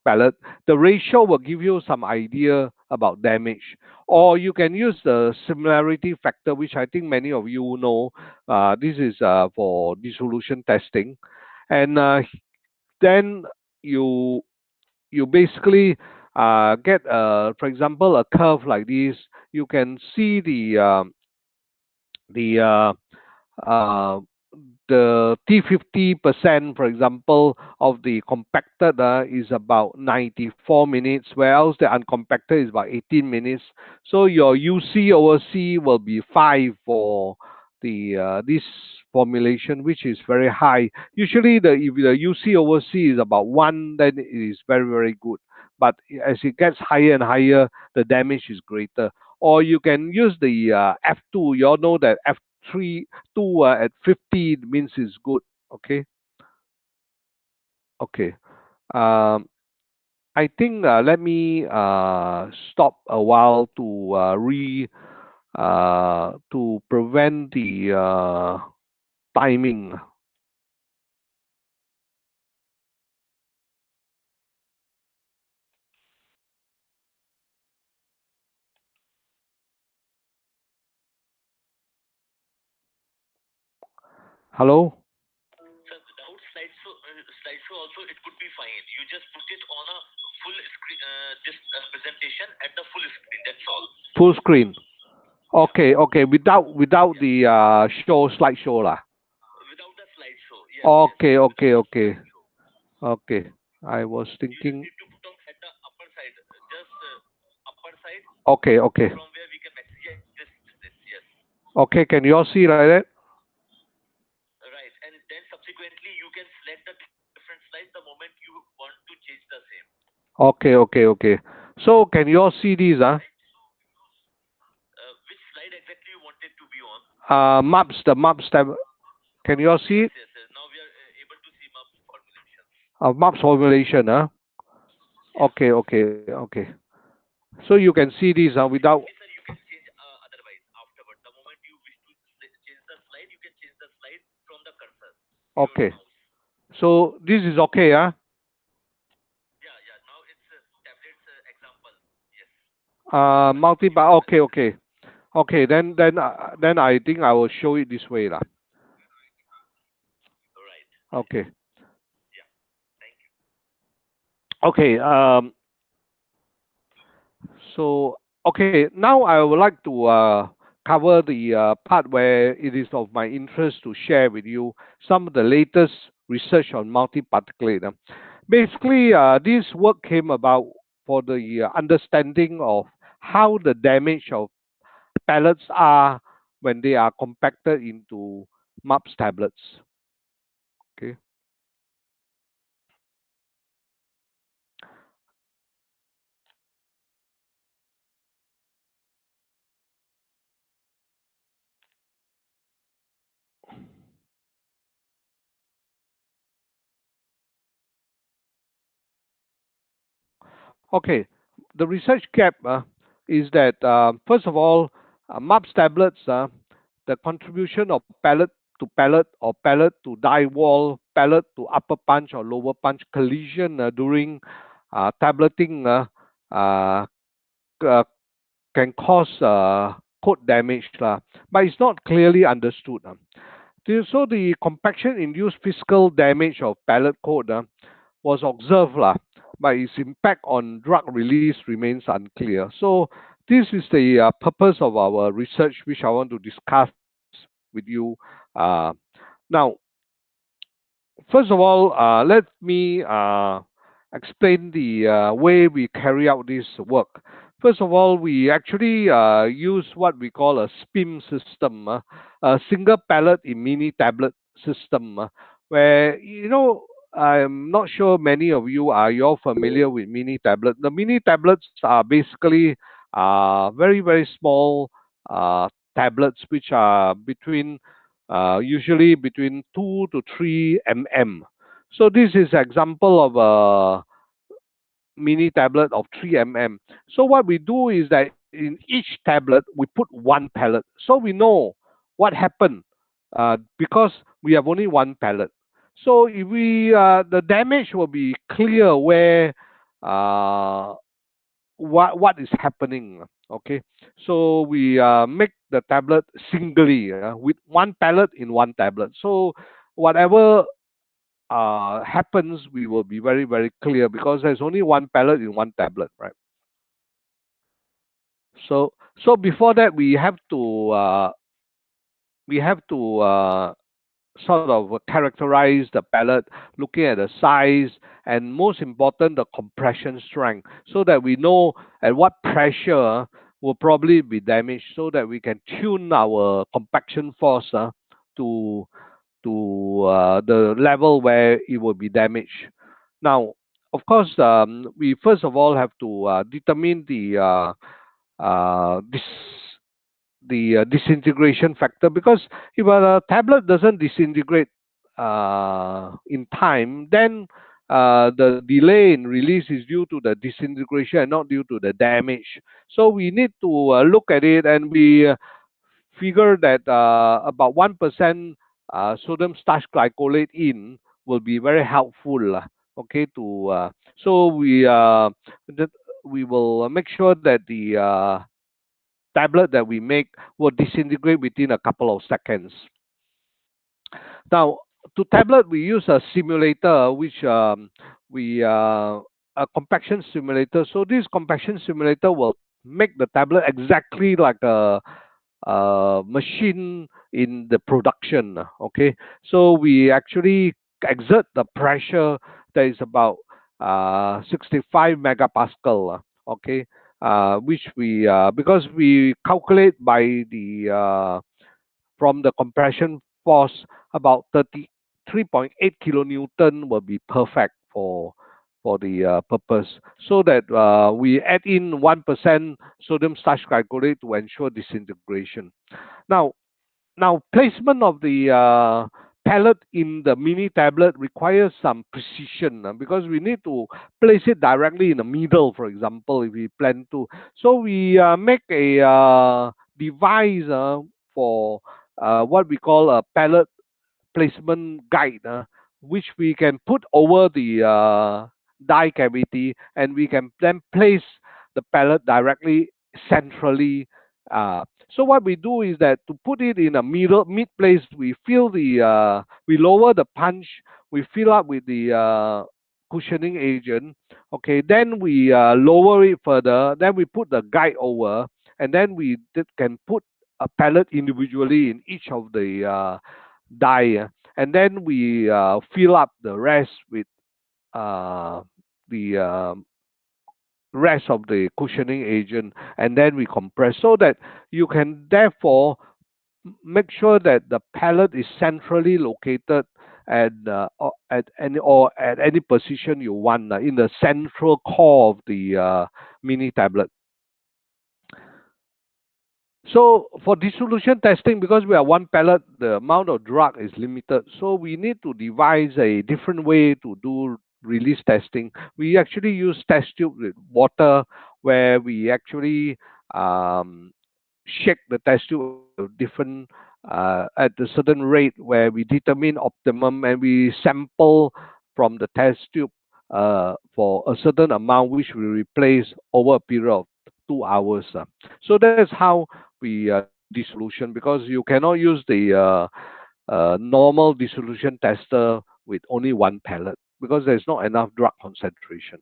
pellet. The ratio will give you some idea about damage. Or you can use the similarity factor, which I think many of you know. This is for dissolution testing. And then you you basically get, for example, a curve like this. You can see the uh, the T50%, for example, of the compacted is about 94 minutes, whereas the uncompacted is about 18 minutes. So your UC over C will be 5 for the this formulation, which is very high. Usually, if the UC over C is about 1, then it is very very good. But as it gets higher and higher, the damage is greater. Or you can use the F2. You all know that F3 2 at 50 means is good. Okay. Okay. Um, I think let me stop a while to to prevent the timing. Hello. Sir, without slideshow also it could be fine. You just put it on a full screen, this presentation at the full screen. That's all. Full screen. Yeah. Okay. Okay. Without the slideshow lah. Without the slideshow. Yes, yes. Okay. Okay. Without the Okay. slideshow. Okay. I was You just thinking. need to put on at the upper side, just upper side Okay. Okay. from where we can message. Yes, this. Yes. Okay. Can you all see like that? Right. And then subsequently you can select the different slides the moment you want to change the same. Okay. Okay. Okay. So can you all see these? Which slide exactly you want it to be on? Maps. The maps tab. Can you all see Yes, it? yes, yes. Now we are able to see maps formulation. Maps formulation. Yeah. Okay. Okay. Okay. So you can see these without. Subsequently, sir, you can change otherwise afterward. The moment you wish to change the slide, you can change the slide from the cursor, your Okay. mouse. So this is okay. Yeah, yeah. Now it's tablets example. Yes. Multi. Continue with the Okay. discussion. Okay. Okay. Then I think I will show it this way lah. Right. Okay. Yeah. Thank you. Okay. So okay. Now I would like to cover the part where it is of my interest to share with you some of the latest research on multiparticulate. Basically, this work came about for the understanding of how the damage of pellets are when they are compacted into MUPS tablets. Okay. Okay, the research gap is that first of all, MUPS tablets, the contribution of pellet to pellet or pellet to die wall, pellet to upper punch or lower punch collision during tableting uh, uh, can cause coat damage, but it's not clearly understood. So the compaction-induced physical damage of pellet coat was observed, but its impact on drug release remains unclear. So this is the purpose of our research, which I want to discuss with you. Now, first of all, let me explain the way we carry out this work. First of all, we actually use what we call a SPIM system, a single pellet in mini tablet system, where, I'm not sure many of you are you familiar with mini tablet. The mini tablets are basically very, very small tablets, which are usually between 2 to 3 mm. So this is example of a mini tablet of 3 mm. So what we do is that in each tablet we put one pellet. So we know what happened because we have only one pellet. So if the damage will be clear where uh, what is happening. Okay, so we make the tablet singly with one pellet in one tablet. So whatever happens, we will be very, very clear because there's only one pellet in one tablet, right? So before that, we have to sort of characterize the pellet, looking at the size, and most important, the compression strength, so that we know at what pressure will probably be damaged, so that we can tune our compaction force to the level where it will be damaged. Now, of course, we first of all have to determine this the disintegration factor, because if a tablet doesn't disintegrate in time, then the delay in release is due to the disintegration and not due to the damage. So we need to look at it, and we figure that about 1% sodium starch glycolate in will be very helpful. Okay, to so that we will make sure that the tablet that we make will disintegrate within a couple of seconds. Now, to tablet, we use a simulator, which we a compaction simulator. So this compaction simulator will make the tablet exactly like a machine in the production. Okay, so we actually exert the pressure that is about 65 megapascal. Okay, which we because we calculate by the from the compression force, about 33.8 kilonewton will be perfect for the purpose, so that we add in 1% sodium starch glycolate to ensure disintegration. Now, placement of the pellet in the mini tablet requires some precision, because we need to place it directly in the middle, for example, if we plan to. So we make a device for what we call a pellet placement guide, which we can put over the die cavity, and we can then place the pellet directly centrally. So what we do is that to put it in a mid place, we fill we lower the punch, we fill up with the cushioning agent. Okay, then we lower it further, then we put the guide over, and then we can put a pellet individually in each of the die, and then we fill up the rest with the rest of the cushioning agent, and then we compress so that you can therefore make sure that the pellet is centrally located at any position you want in the central core of the mini tablet. So for dissolution testing, because we are one pellet, the amount of drug is limited. So we need to devise a different way to do release testing. We actually use test tube with water, where we actually shake the test tube at a different at a certain rate, where we determine optimum, and we sample from the test tube for a certain amount, which we replace over a period of 2 hours. So that's how we do dissolution, because you cannot use the normal dissolution tester with only one pellet, because there's not enough drug concentration.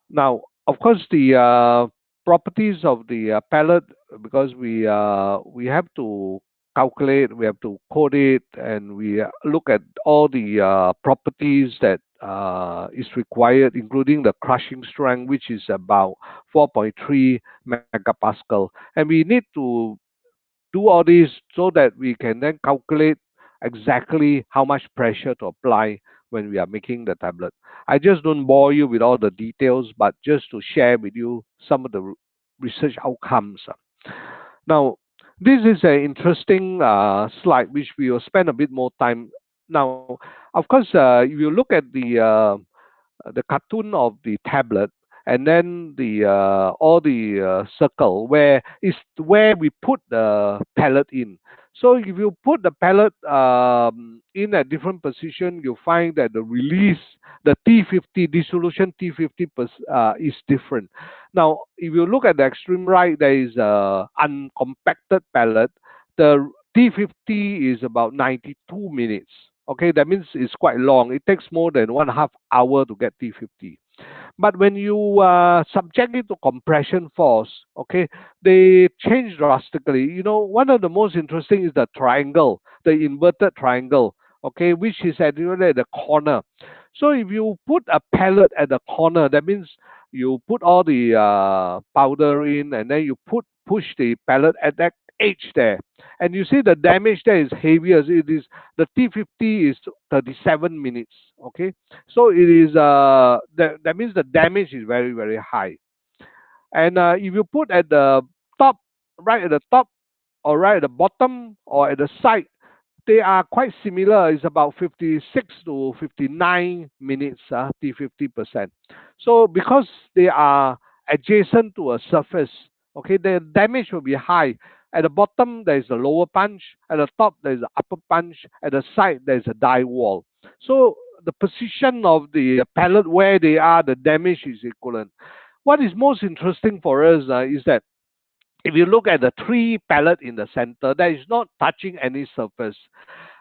Now, of course, the properties of the pellet, because we have to calculate, we have to code it, and we look at all the properties that is required, including the crushing strength, which is about 4.3 megapascal, and we need to do all this so that we can then calculate exactly how much pressure to apply when we are making the tablet. I just don't bore you with all the details, but just to share with you some of the research outcomes. Now, this is an interesting slide which we will spend a bit more time. Now, of course, if you look at the cartoon of the tablet, and then the all the circle where is where we put the pellet in. So if you put the pellet in a different position, you find that the release, the T50 dissolution T50 is different. Now if you look at the extreme right, there is a uncompacted pellet. The T50 is about 92 minutes. Okay, that means it's quite long. It takes more than 1.5 hours to get T50. But when you subject it to compression force, okay, they change drastically. You know, one of the most interesting is the triangle, the inverted triangle, okay, which is at the corner. So if you put a pellet at the corner, that means you put all the powder in, and then you push the pellet at that edge there, and you see the damage there is heavier. It is the T50 is 37 minutes. Okay, so it is that means the damage is very very high. And if you put at the top, right at the top, or right at the bottom, or at the side, they are quite similar. It's about 56 to 59 minutes, T50%. So because they are adjacent to a surface, okay, the damage will be high. At the bottom, there is a lower punch. At the top, there is an upper punch. At the side, there is a die wall. So the position of the pellet where they are, the damage is equivalent. What is most interesting for us is that if you look at the three pellet in the center, that is not touching any surface.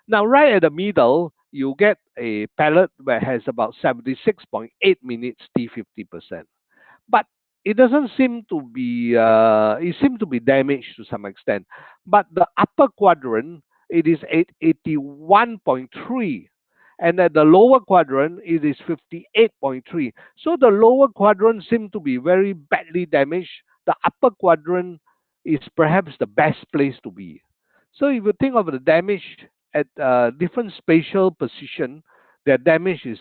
Now, right at the middle, you get a pellet that has about 76.8 minutes T50%. But it doesn't seem to be, it seems to be damaged to some extent. But the upper quadrant, it is 81.3. And at the lower quadrant, it is 58.3. So the lower quadrant seems to be very badly damaged. The upper quadrant is perhaps the best place to be. So if you think of the damage at different spatial position, their damage is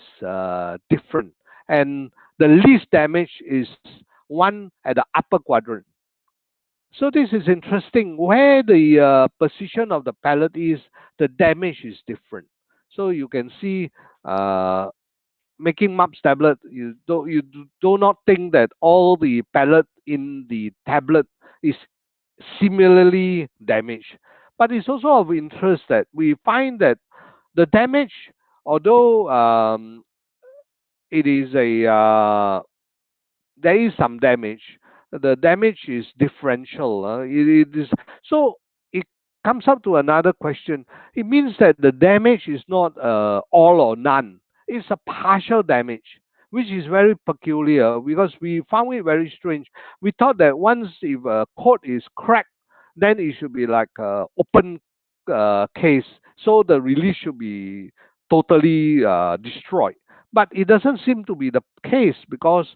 different. And the least damage is one at the upper quadrant. So this is interesting. Where the position of the pellet is, the damage is different. So you can see making MUPS tablet, do not think that all the pellet in the tablet is similarly damaged. But it's also of interest that we find that the damage, although it is a there is some damage. The damage is differential. It is so it comes up to another question. It means that the damage is not all or none. It's a partial damage, which is very peculiar because we found it very strange. We thought that once if a coat is cracked then it should be like a open case, so the release should be totally destroyed. But it doesn't seem to be the case, because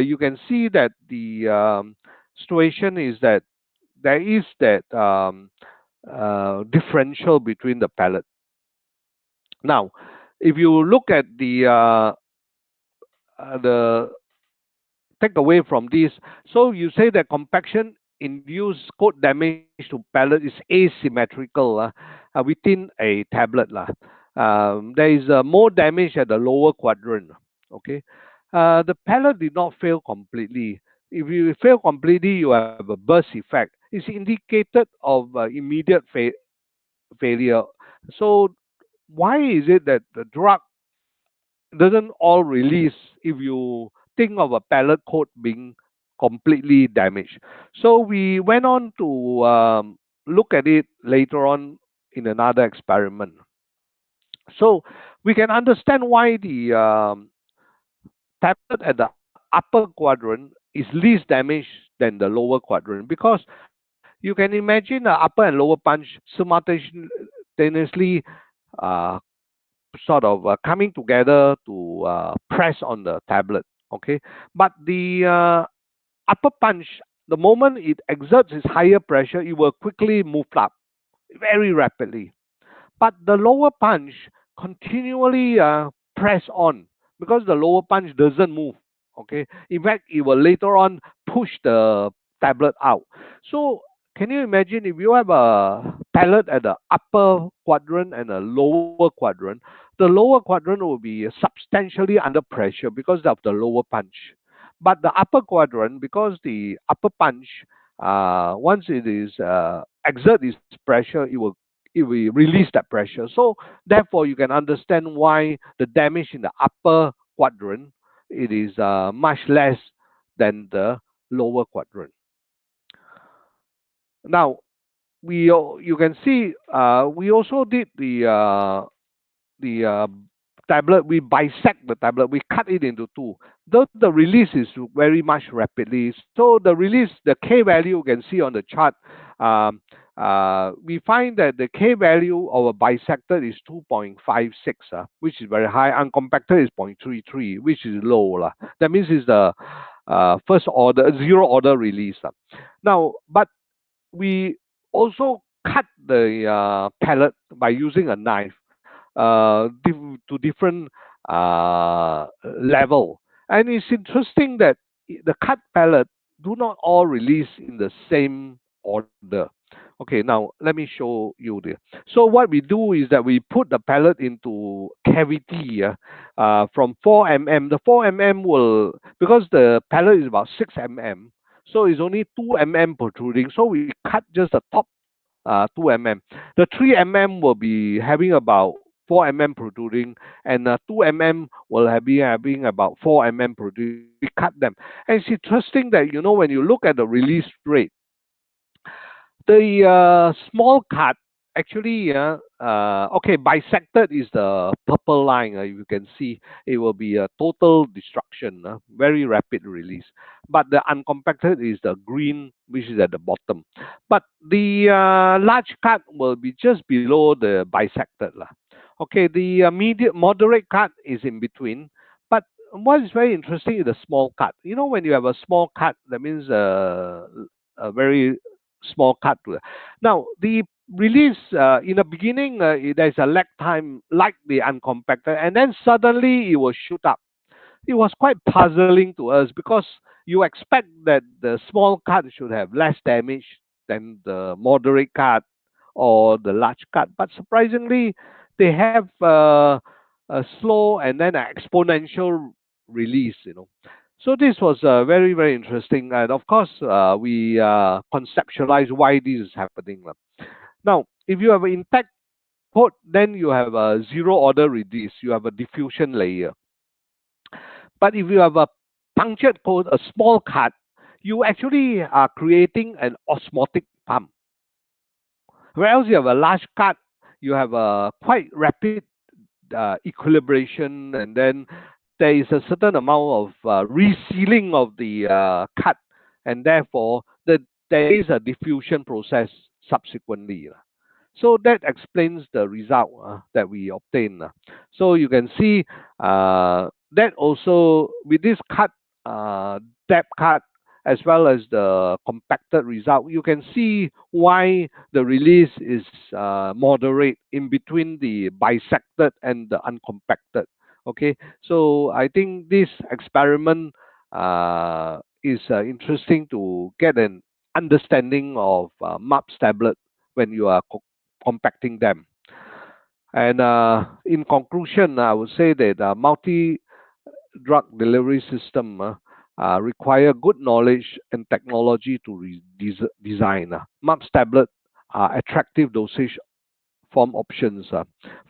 you can see that the situation is that there is that differential between the pellet. Now, if you look at the take away from this, so you say that compaction induced coat damage to pellet is asymmetrical within a tablet. There is more damage at the lower quadrant. Okay, the pellet did not fail completely. If you fail completely, you have a burst effect. It's indicated of immediate failure. So why is it that the drug doesn't all release if you think of a pellet coat being completely damaged? So we went on to look at it later on in another experiment. So we can understand why the tablet at the upper quadrant is least damaged than the lower quadrant, because you can imagine the upper and lower punch simultaneously uh, sort of coming together to press on the tablet. Okay, but the upper punch, the moment it exerts its higher pressure, it will quickly move up very rapidly. But the lower punch continually press on, because the lower punch doesn't move. Okay, in fact, it will later on push the tablet out. So can you imagine if you have a pellet at the upper quadrant and a lower quadrant? The lower quadrant will be substantially under pressure because of the lower punch. But the upper quadrant, because the upper punch, once it is exert its pressure, it will release that pressure. So therefore, you can understand why the damage in the upper quadrant, it is much less than the lower quadrant. Now, you can see we also did the tablet. We bisect the tablet. We cut it into two. Though the release is very much rapidly. So the release, the K value you can see on the chart. Um, we find that the K value of a bisected is 2.56, which is very high. Uncompacted is 0.33, which is low. That means it's the first order, zero order release. Now, but we also cut the pellet by using a knife to different level. And it's interesting that the cut pellet do not all release in the same order. Okay, now let me show you this. So what we do is that we put the pellet into cavity from 4 mm. The 4 mm will, because the pellet is about 6 mm, so it's only 2 mm protruding. So we cut just the top 2 mm. The 3 mm will be having about 4 mm protruding, and 2 mm will be having about 4 mm protruding. We cut them. And it's interesting that, when you look at the release rate, the small cut actually, okay, bisected is the purple line. You can see it will be a total destruction, very rapid release. But the uncompacted is the green, which is at the bottom. But the large cut will be just below the bisected. Okay, the moderate cut is in between. But what is very interesting is the small cut. When you have a small cut, that means a very small cut to it. Now, the release in the beginning, there's a lag time like the uncompacted, and then suddenly it will shoot up. It was quite puzzling to us, because you expect that the small cut should have less damage than the moderate cut or the large cut, but surprisingly, they have a slow and then an exponential release. So this was very, very interesting, and of course, we conceptualize why this is happening. Now, if you have an intact coat, then you have a zero order release. You have a diffusion layer. But if you have a punctured coat, a small cut, you actually are creating an osmotic pump. Whereas you have a large cut, you have a quite rapid equilibration, and then there is a certain amount of resealing of the cut, and therefore the there is a diffusion process subsequently. So that explains the result that we obtain. So you can see that also with this cut, depth cut, as well as the compacted result, you can see why the release is moderate in between the bisected and the uncompacted. Okay, so I think this experiment is interesting to get an understanding of MAPS tablet when you are compacting them. And in conclusion, I would say that multi drug delivery system require good knowledge and technology to design. MAPS tablet are attractive dosage form options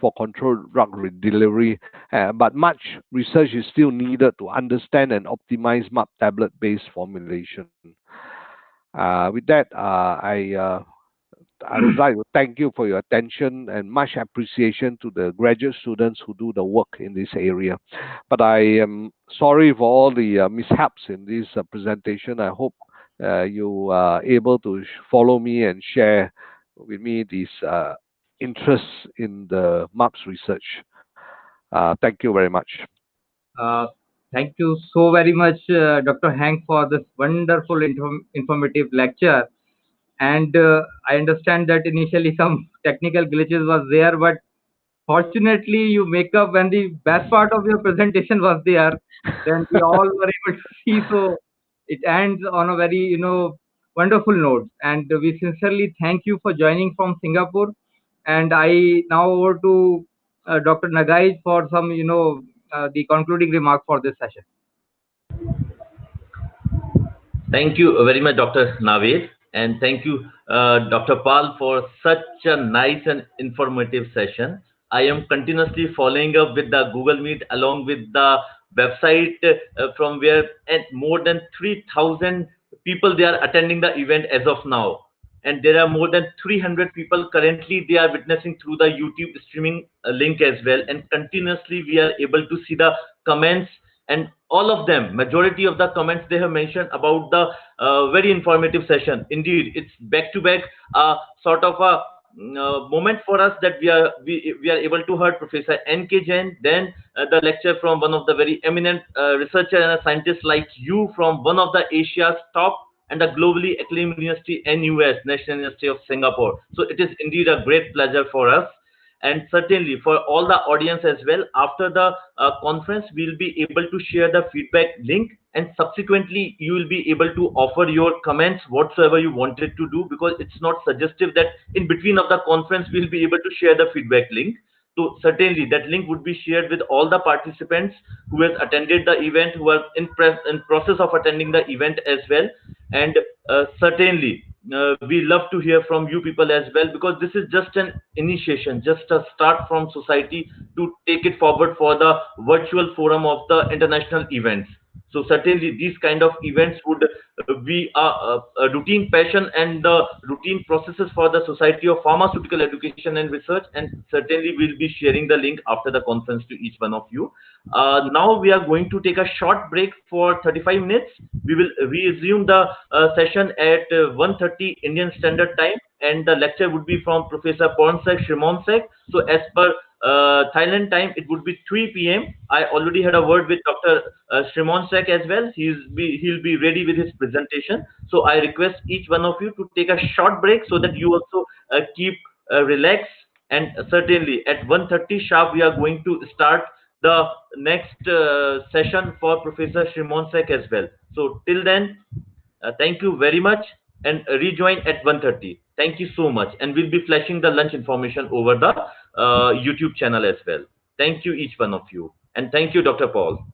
for controlled drug delivery, but much research is still needed to understand and optimize MAP tablet-based formulation. With that, I would like to thank you for your attention and much appreciation to the graduate students who do the work in this area. But I am sorry for all the mishaps in this presentation. I hope you are able to follow me and share with me these interests in the MAPS research. Thank you very much. Uh, Thank you so very much, Dr. Hank, for this wonderful informative lecture. And I understand that initially some technical glitches was there, but fortunately you make up when the best part of your presentation was there. Then we all were able to see. So it ends on a very wonderful note. And we sincerely thank you for joining from Singapore. And I now over to Dr. Nagai for some the concluding remark for this session. Thank you very much, Dr. Naved, and thank you, Dr. Pal, for such a nice and informative session. I am continuously following up with the Google Meet along with the website from where and more than 3,000 people they are attending the event as of now. And there are more than 300 people currently they are witnessing through the YouTube streaming link as well. And continuously we are able to see the comments, and all of them, majority of the comments they have mentioned about the very informative session. Indeed, it's back to back sort of a moment for us that we are able to hear Professor N.K. Jain, then the lecture from one of the very eminent researcher and a scientist like you from one of the Asia's top and a globally acclaimed university, NUS, National University of Singapore. So it is indeed a great pleasure for us. And certainly for all the audience as well, after the conference we'll be able to share the feedback link, and subsequently you will be able to offer your comments whatsoever you wanted to do, because it's not suggestive that in between of the conference we'll be able to share the feedback link. So certainly that link would be shared with all the participants who has attended the event, who are in process of attending the event as well. And certainly we love to hear from you people as well, because this is just an initiation, just a start from society to take it forward for the virtual forum of the international events. So certainly these kind of events would be a routine passion and the routine processes for the Society of Pharmaceutical Education and Research, and certainly we'll be sharing the link after the conference to each one of you. Now we are going to take a short break for 35 minutes. We will resume the session at 1:30 Indian Standard Time, and the lecture would be from Professor Pornsek Shrimonsek. So as per Thailand time, it would be 3 p.m. I already had a word with Dr. Shrimonsek as well. He'll be ready with his presentation. So I request each one of you to take a short break so that you also keep relaxed. And certainly at 1:30 sharp, we are going to start the next session for Professor Shrimonsek as well. So till then, thank you very much, and rejoin at 1:30. Thank you so much, and we'll be flashing the lunch information over the YouTube channel as well. Thank you each one of you, and thank you, Dr. Paul.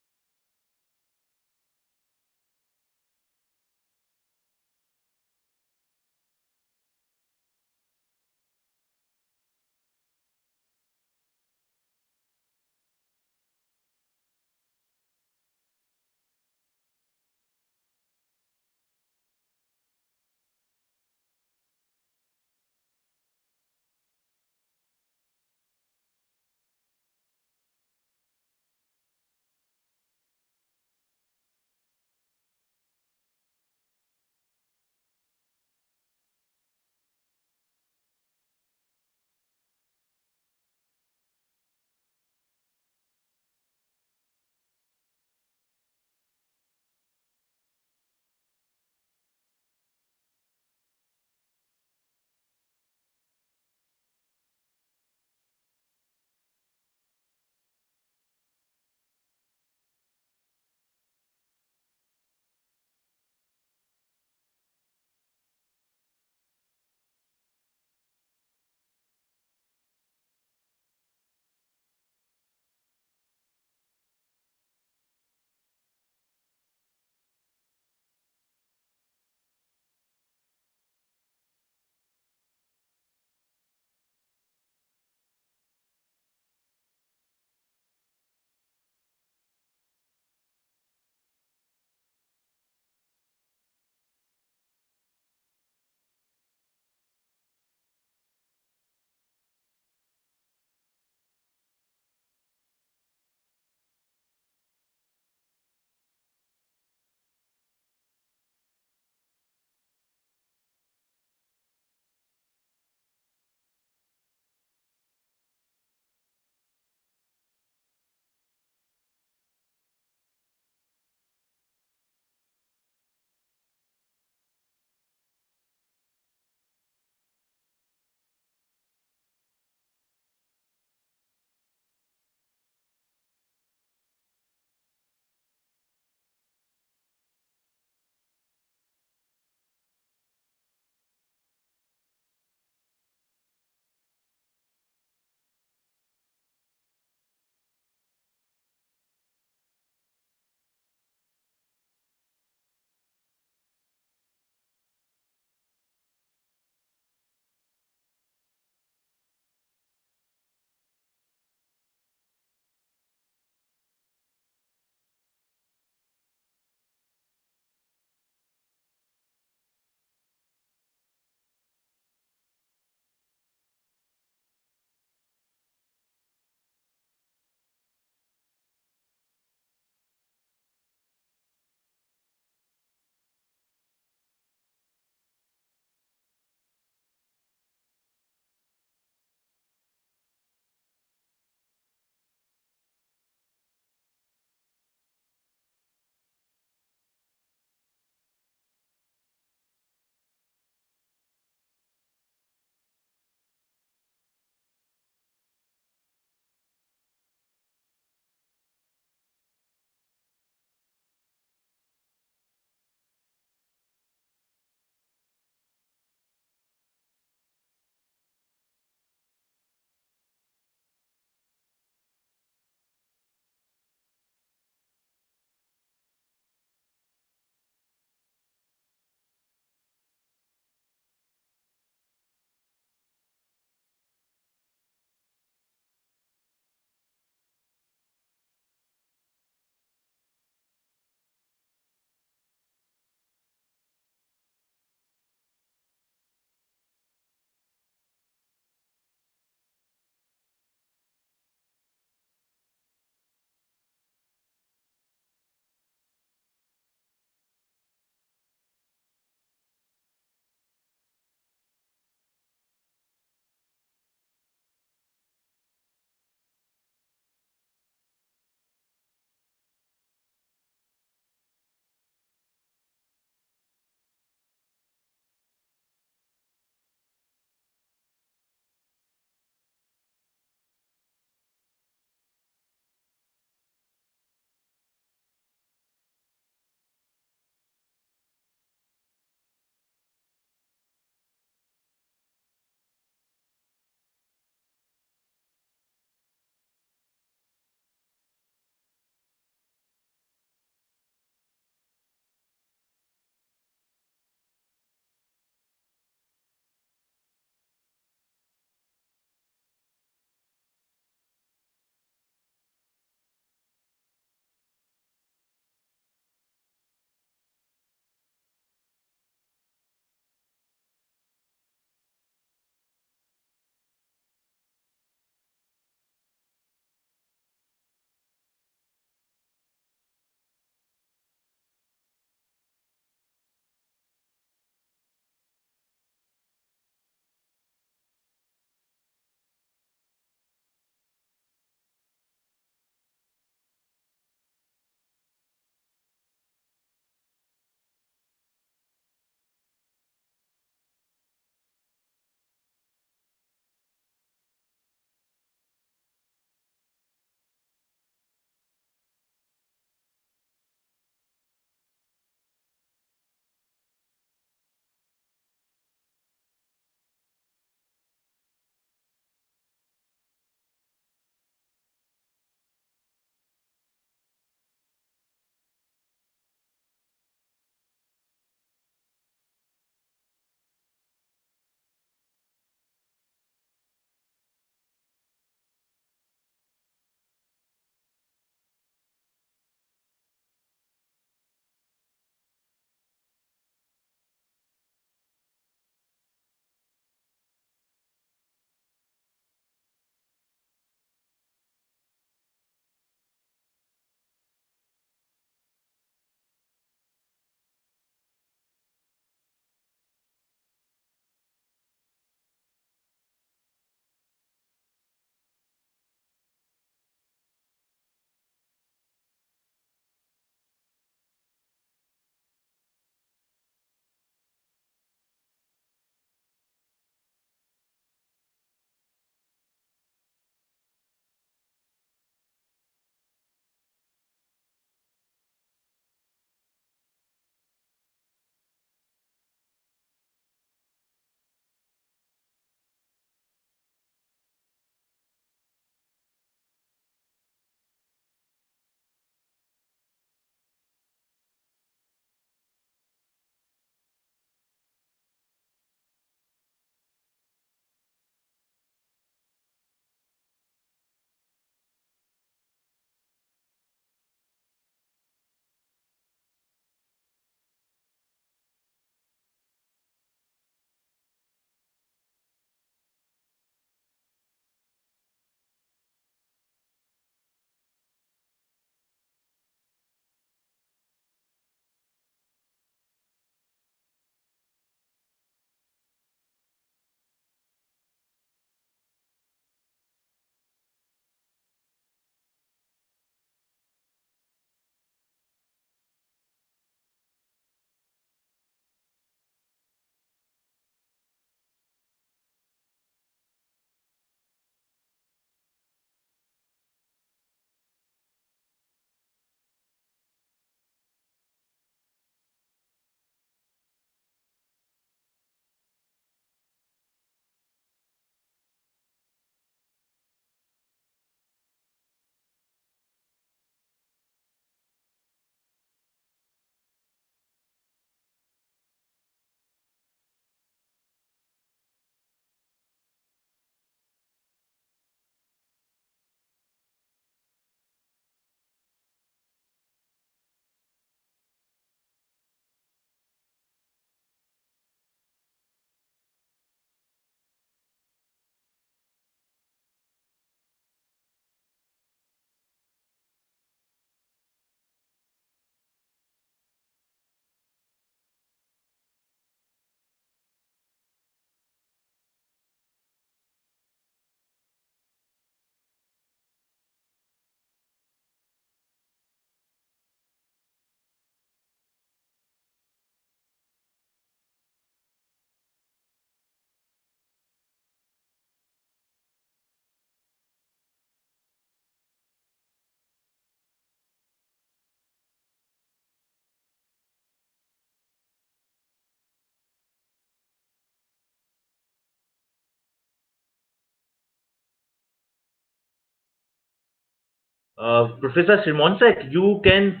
Professor Shrimonsek, you can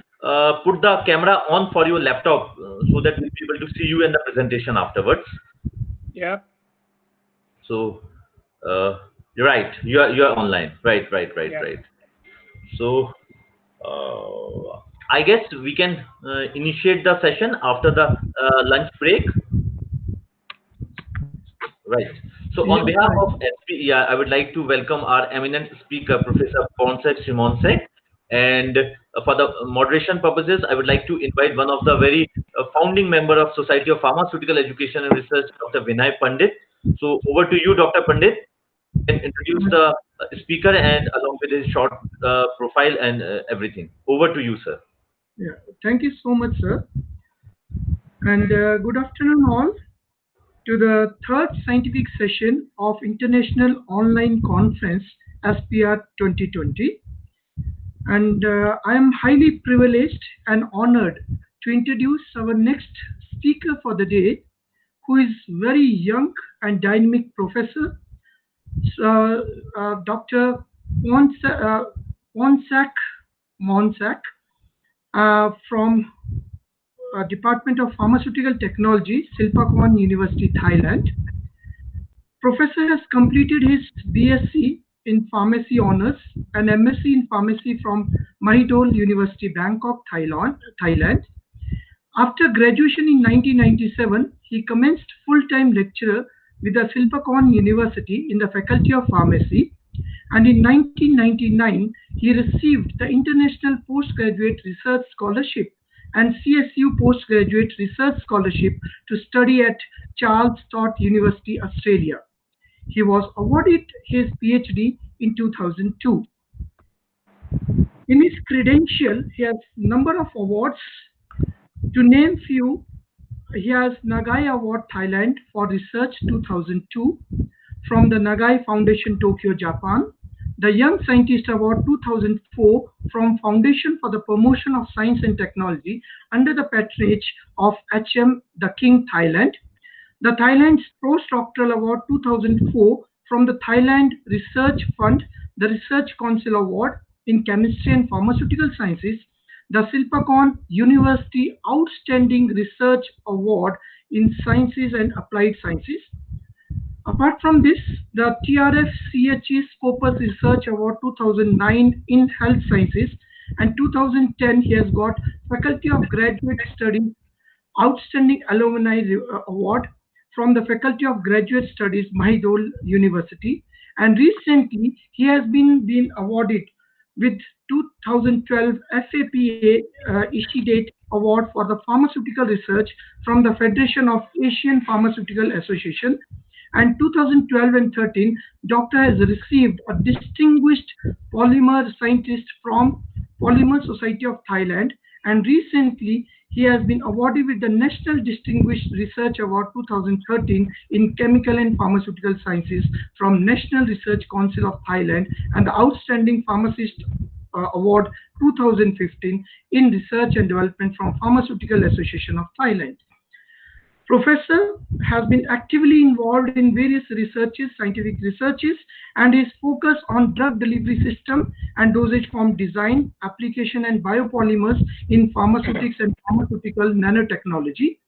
put the camera on for your laptop so that we'll be able to see you in the presentation afterwards. Yeah. So, you're right. You are online. Right. Yeah. So, I guess we can initiate the session after the lunch break. Right. So, on Yes, behalf right. of SP, yeah, I would like to welcome our eminent speaker, Professor Ponsek Shimonsek. And for the moderation purposes, I would like to invite one of the very founding member of Society of Pharmaceutical Education and Research, Dr. Vinay Pandit. So, over to you, Dr. Pandit. Can introduce the speaker and along with his short profile and everything. Over to you, sir. Yeah, thank you so much, sir. And good afternoon, all, to the third scientific session of International Online Conference SPR 2020. And I am highly privileged and honored to introduce our next speaker for the day, who is very young and dynamic professor, Dr. Wonsak Monsak, from Department of Pharmaceutical Technology, Sper Con University, Thailand. Professor has completed his BSc in Pharmacy Honours and MSc in Pharmacy from Mahidol University, Bangkok, Thailand. After graduation in 1997, he commenced full-time lecturer with the Sper Con University in the Faculty of Pharmacy, and in 1999 he received the International Postgraduate Research Scholarship and CSU Postgraduate Research Scholarship to study at Charles Sturt University, Australia. He was awarded his PhD in 2002. In his credential, he has number of awards. To name few, he has Nagai Award Thailand for Research 2002 from the Nagai Foundation, Tokyo, Japan. The Young Scientist Award 2004 from Foundation for the Promotion of Science and Technology under the patronage of HM The King, Thailand. The Thailand's Postdoctoral Award 2004 from the Thailand Research Fund, the Research Council Award in Chemistry and Pharmaceutical Sciences, the Sper Con University Outstanding Research Award in Sciences and Applied Sciences. Apart from this, the TRF CHE Scopus Research Award 2009 in Health Sciences, and 2010 he has got Faculty of Graduate Studies Outstanding Alumni Award from the Faculty of Graduate Studies, Mahidol University. And recently, he has been awarded with 2012 FAPA Ishidate Award for the Pharmaceutical Research from the Federation of Asian Pharmaceutical Association. And 2012 and 13, Doctor has received a Distinguished Polymer Scientist from Polymer Society of Thailand. And recently, he has been awarded with the National Distinguished Research Award 2013 in Chemical and Pharmaceutical Sciences from National Research Council of Thailand, and the Outstanding Pharmacist Award 2015 in Research and Development from Pharmaceutical Association of Thailand. Professor has been actively involved in various researches, scientific researches, and is focused on drug delivery system and dosage form design, application, and biopolymers in pharmaceutics and pharmaceutical nanotechnology.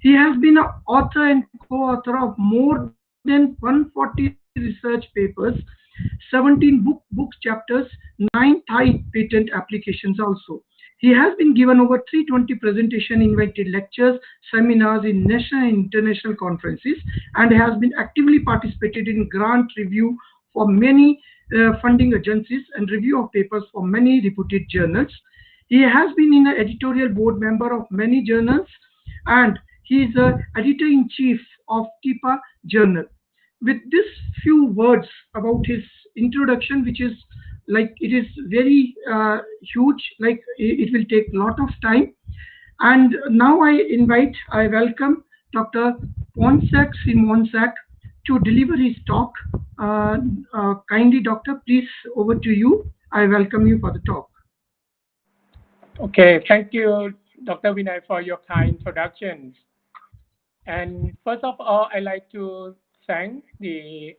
He has been an author and co-author of more than 140 research papers, 17 book chapters, 9 Thai patent applications also. He has been given over 320 presentation, invited lectures, seminars in national and international conferences, and has been actively participated in grant review for many funding agencies and review of papers for many reputed journals. He has been an editorial board member of many journals, and he is the editor-in-chief of TIPA Journal. With this few words about his introduction, which is like it is very huge, like it will take a lot of time. And now I welcome Dr. Ponsek Simonsak to deliver his talk. Kindly, Doctor, please, over to you. I welcome you for the talk. Okay, thank you, Dr. Vinay, for your kind introductions. And first of all, I'd like to thank the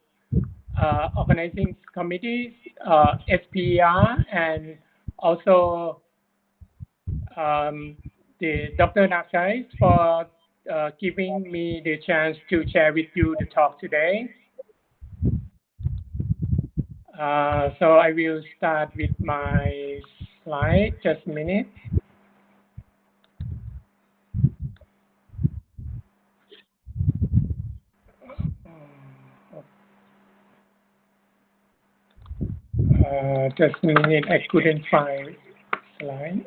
organizing committees, SPR, and Also, the Dr. Nakai for giving me the chance to share with you the talk today. So I will start with my slide. Just a minute. Just a minute. I couldn't find slide.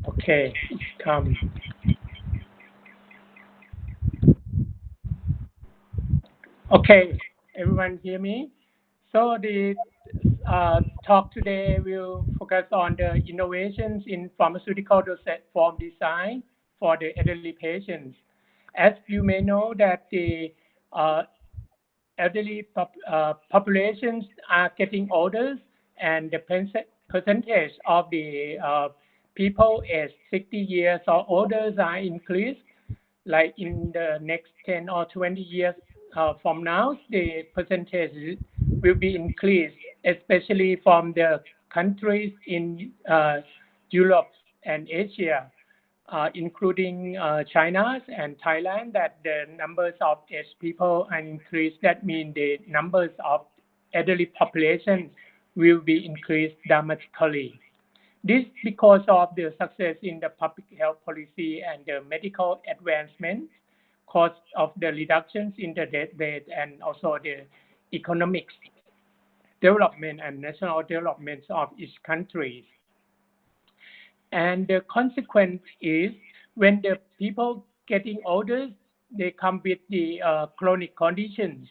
Okay, come. Okay, everyone hear me? So the talk today will focus on the innovations in pharmaceutical dosage form design for the elderly patients. As you may know that the elderly populations are getting older, and the percentage of the people aged 60 years or older are increased. Like in the next 10 or 20 years from now, the percentage will be increased, especially from the countries in Europe and Asia, including China and Thailand, that the numbers of aged people are increased. That means the numbers of elderly population will be increased dramatically. This because of the success in the public health policy and the medical advancement, cause of the reductions in the death rate, and also the economic development and national development of each country. And the consequence is when the people getting older, they come with the chronic conditions,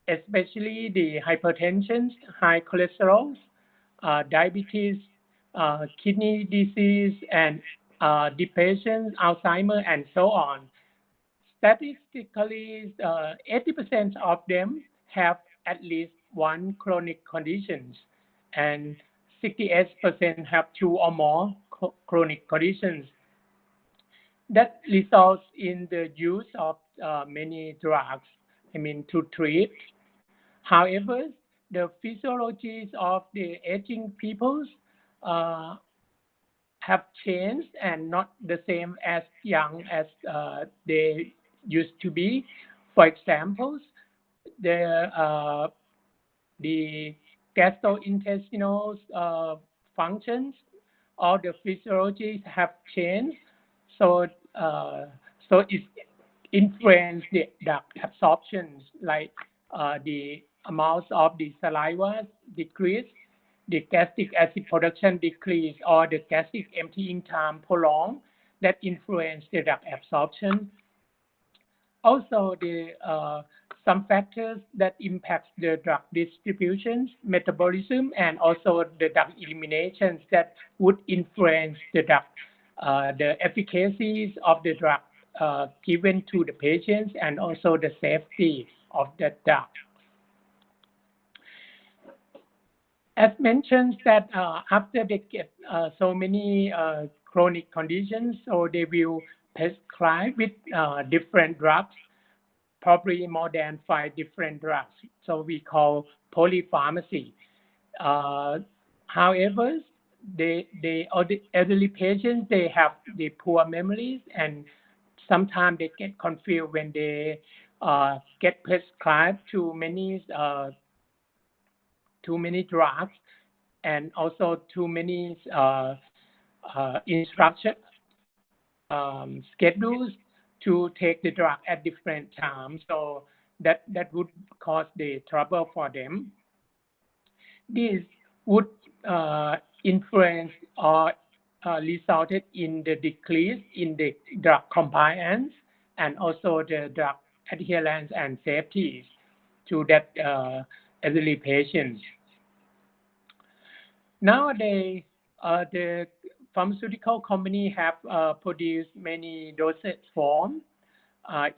especially the hypertension, high cholesterol, diabetes, kidney disease, and depression, Alzheimer, and so on. Statistically, 80% of them have at least one chronic condition, and 68% have two or more chronic conditions. That results in the use of many drugs, to treat. However, the physiologies of the aging peoples uh, have changed and not the same as young as they used to be. For example, the the gastrointestinal functions or the physiologies have changed, so it influence the drug absorptions, like the amount of the saliva decrease, the gastric acid production decrease, or the gastric emptying time prolonged, that influence the drug absorption. Also, the some factors that impact the drug distribution, metabolism, and also the drug eliminations that would influence the drug, the efficacies of the drug given to the patients, and also the safety of the drug. As mentioned, that after they get so many chronic conditions, so they will prescribe with different drugs, probably more than 5 different drugs. So we call polypharmacy. However, all the elderly patients, they have the poor memories, and sometimes they get confused when they get prescribed too many drugs, and also too many instruction schedules to take the drug at different times. So that would cause the trouble for them. This would influence or resulted in the decrease in the drug compliance and also the drug adherence and safety to that elderly patients. Nowadays, the pharmaceutical company have produced many dosage forms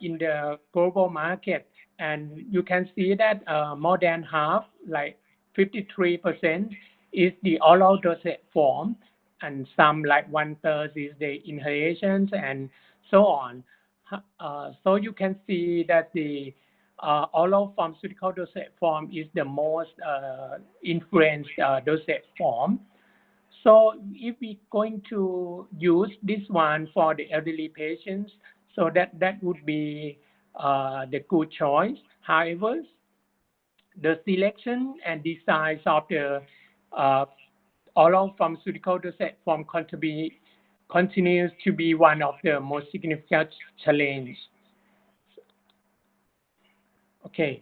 in the global market, and you can see that more than half, like 53% is the oral dosage form, and some like 1/3 is the inhalations and so on. So you can see that the oral pharmaceutical dosage form is the most influenced dosage form. So if we're going to use this one for the elderly patients, so that would be the good choice. However, the selection and design of the uh, oral pharmaceutical dosage form continues to be one of the most significant challenges. Okay.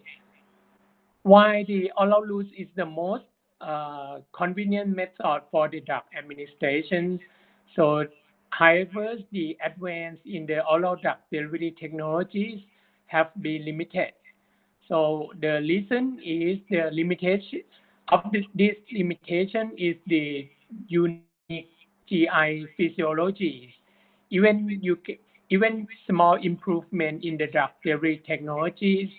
Why the oral route is the most convenient method for the drug administration. So, however, the advance in the oral drug delivery technologies have been limited. So the reason is the limitation of this limitation is the unique GI physiology. Even small improvement in the drug delivery technologies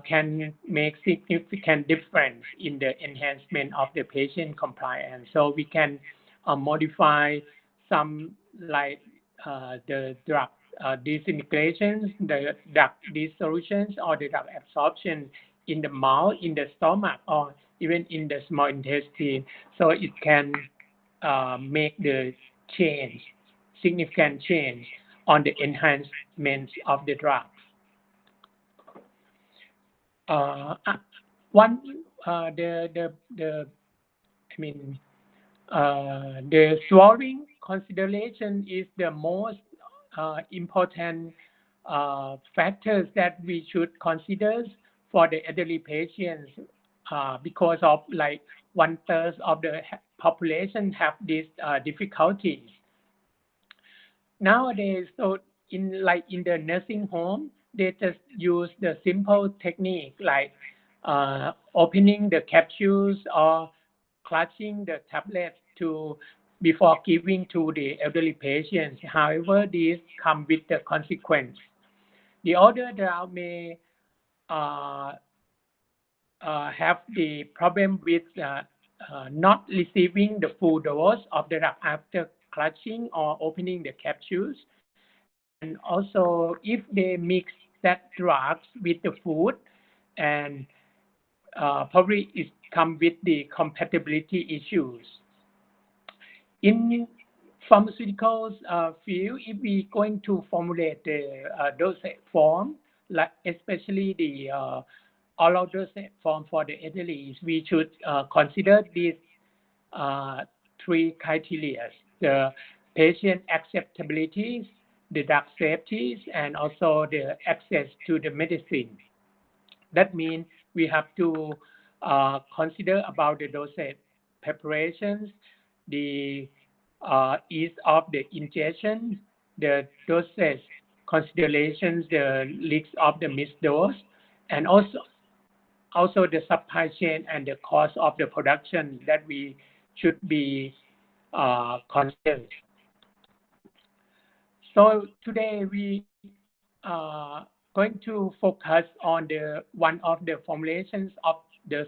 can make significant difference in the enhancement of the patient compliance. So we can modify some like the drug disintegrations, the drug dissolutions, or the drug absorption in the mouth, in the stomach, or even in the small intestine. So it can make the change, significant change on the enhancements of the drugs. One I mean the swallowing consideration is the most important factors that we should consider for the elderly patients because of like 1/3 of the population have these difficulties. Nowadays, so in the nursing home, they just use the simple technique like opening the capsules or clutching the tablets to before giving to the elderly patients. However, these come with the consequence. The older adult may uh, have the problem with not receiving the full dose of the drug after clutching or opening the capsules. And also, if they mix that drugs with the food, and probably it come with the compatibility issues. In pharmaceuticals field, if we going to formulate the dosage form, like especially the oral dosage form for the elderly, we should consider these three criteria: the patient acceptability, the drug safety, and also the access to the medicine. That means we have to consider about the dosage preparations, the ease of the ingestion, the dosage considerations, the risks of the missed dose, and also the supply chain and the cost of the production that we should be considered. So today we going to focus on the one of the formulations of the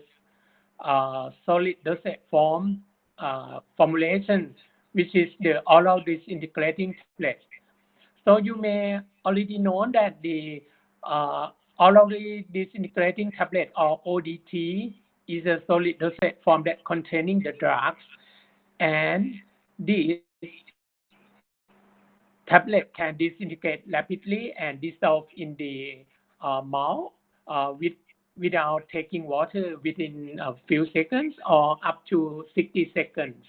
solid dosage form formulation, which is the oral disintegrating tablet. So you may already know that the orally disintegrating tablet or ODT is a solid dosage form that containing the drugs, and this tablet can disintegrate rapidly and dissolve in the mouth without taking water within a few seconds or up to 60 seconds.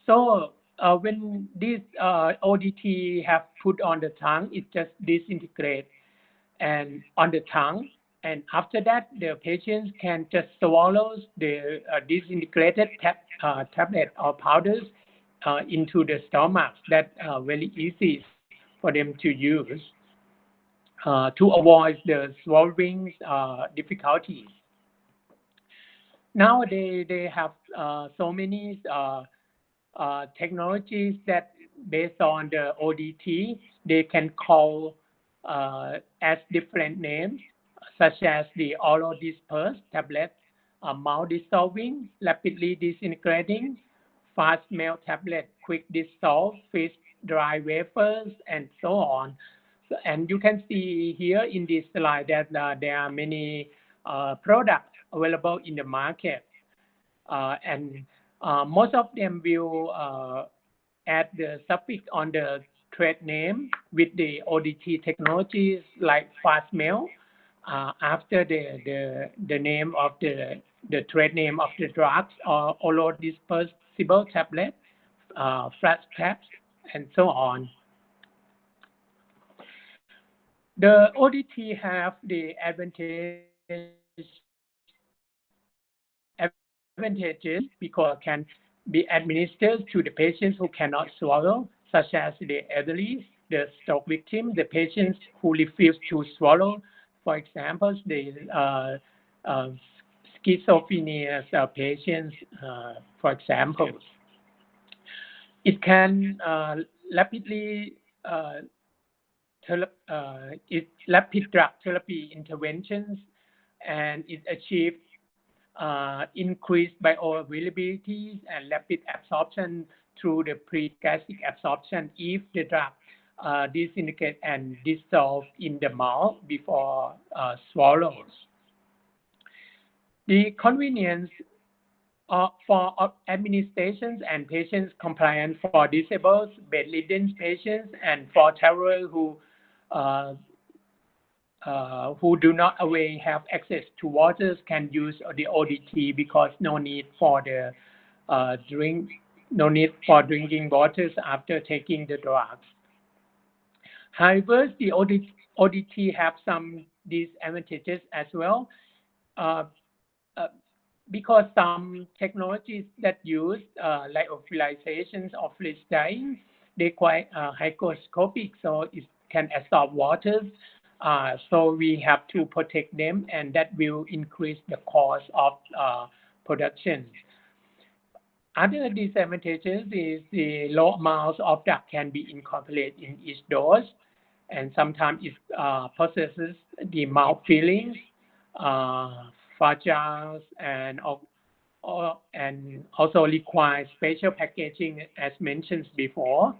So when this ODT have put on the tongue, it just disintegrates and on the tongue. And after that, the patients can just swallow the disintegrated tablet or powders into the stomach. That's very easy for them to use to avoid the swallowing difficulties. Nowadays, they have so many technologies that based on the ODT, they can call as different names. such as the oral dispersed tablets, mouth dissolving, rapidly disintegrating, fast melt tablet, quick dissolve, freeze dry wafers, and so on. So, and you can see here in this slide that there are many products available in the market, and most of them will add the suffix on the trade name with the ODT technologies like fast mail after the name of the trade name of the drugs or oral dispersible tablet, flash tabs, and so on. The ODT have the advantages because can be administered to the patients who cannot swallow, such as the elderly, the stroke victim, the patients who refuse to swallow, for example, the schizophrenia patients, for example. It can rapidly rapid drug therapy interventions, and it achieves increased bioavailability and rapid absorption through the pre-gastric absorption if the drug disintegrate and dissolve in the mouth before swallows. The convenience for administrations and patients compliance for disabled, bedridden patients, and for travelers who do not always have access to waters can use the ODT because no need for drinking waters after taking the drugs. However, the ODT have some disadvantages as well. Because some technologies that use lyophilizations or freeze drying, they're quite hygroscopic, so it can absorb water. So we have to protect them, and that will increase the cost of production. Other disadvantages is the low amounts of drug can be incorporated in each dose, and sometimes it possesses the mouth feelings, fragile, and also requires special packaging as mentioned before.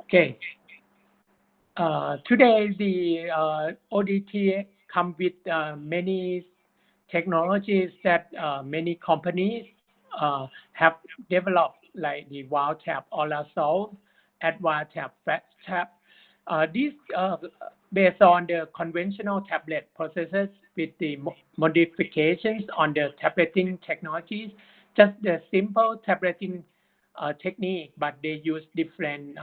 Okay. Today, the ODT come with many technologies that many companies have developed, like the wild tap oral solve, advanced tap, fat tap. These based on the conventional tablet processes with the modifications on the tableting technologies, just the simple tableting technique, but they use different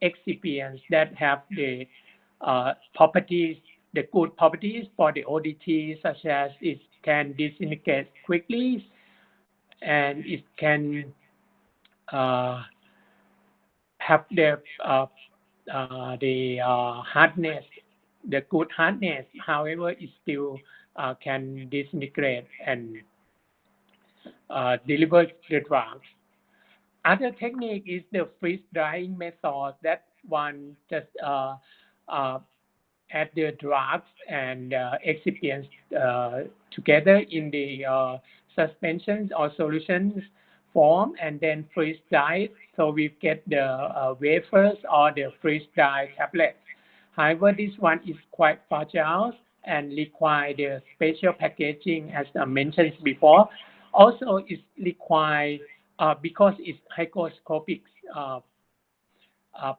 excipients that have the properties, the good properties for the ODT, such as it can disintegrate quickly, and it can have the hardness, the good hardness. However, it still can disintegrate and deliver the drugs. Other technique is the freeze drying method. That one just add the drugs and excipients together in the suspensions or solutions form, and then freeze dry. So we get the wafers or the freeze dry tablets. However, this one is quite fragile and require the special packaging as I mentioned before. Also, it requires because it's hygroscopic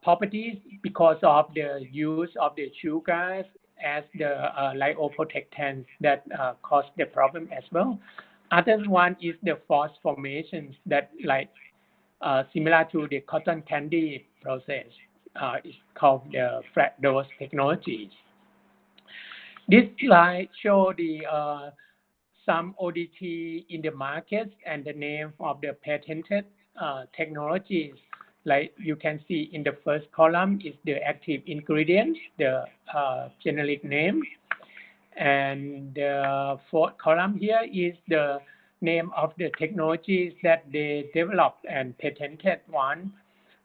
properties because of the use of the sugars as the lyoprotectants that cause the problem as well. Other one is the force formations that similar to the cotton candy process. It's called the flat dose technologies. This slide show the some ODT in the market and the name of the patented technologies. Like you can see in the first column is the active ingredients, the generic name. And the fourth column here is the name of the technologies that they developed and patented one,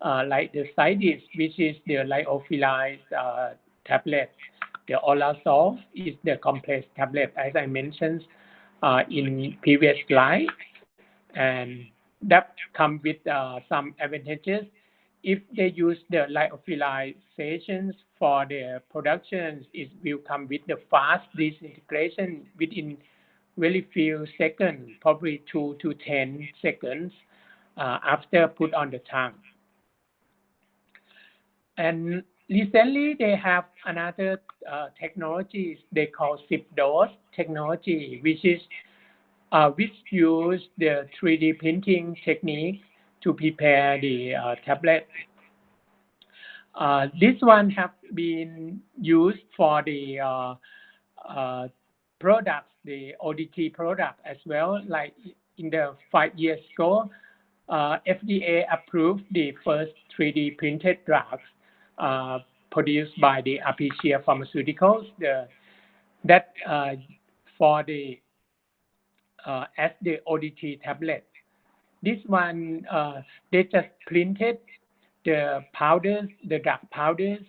like the Sidis, which is the lyophilized tablet. The oral solve is the complex tablet, as I mentioned in previous slide, and that come with some advantages. If they use the lyophilizations for the productions, it will come with the fast disintegration within very few seconds, probably 2 to 10 seconds after put on the tongue. And recently they have another technology they call zip dose technology, which use the 3D printing technique to prepare the tablet. This one have been used for the products, the ODT product as well. Like in the 5 years ago, FDA approved the first 3D printed drugs produced by the Apicia Pharmaceuticals. That for the as the ODT tablet. This one they just printed the powders, the drug powders,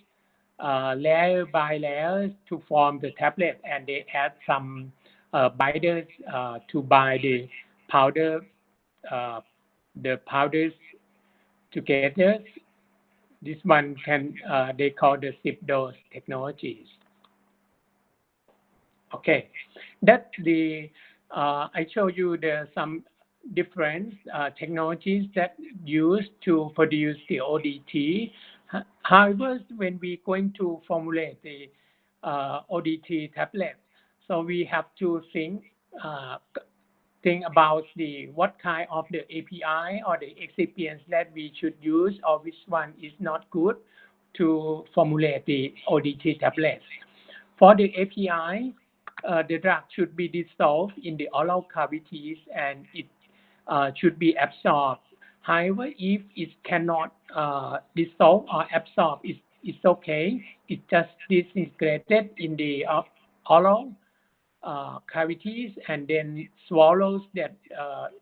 layer by layers to form the tablet, and they add some binders to bind the powders together. This one can they call the zip dose technologies. Okay, that's the I show you some different technologies that used to produce the ODT. However, when we going to formulate the ODT tablet, so we have to think about what kind of the API or the excipients that we should use, or which one is not good to formulate the ODT tablets. For the API, the drug should be dissolved in the oral cavities and it should be absorbed. However, if it cannot dissolve or absorb, it's okay. It's just disintegrated in the oral cavities and then swallows that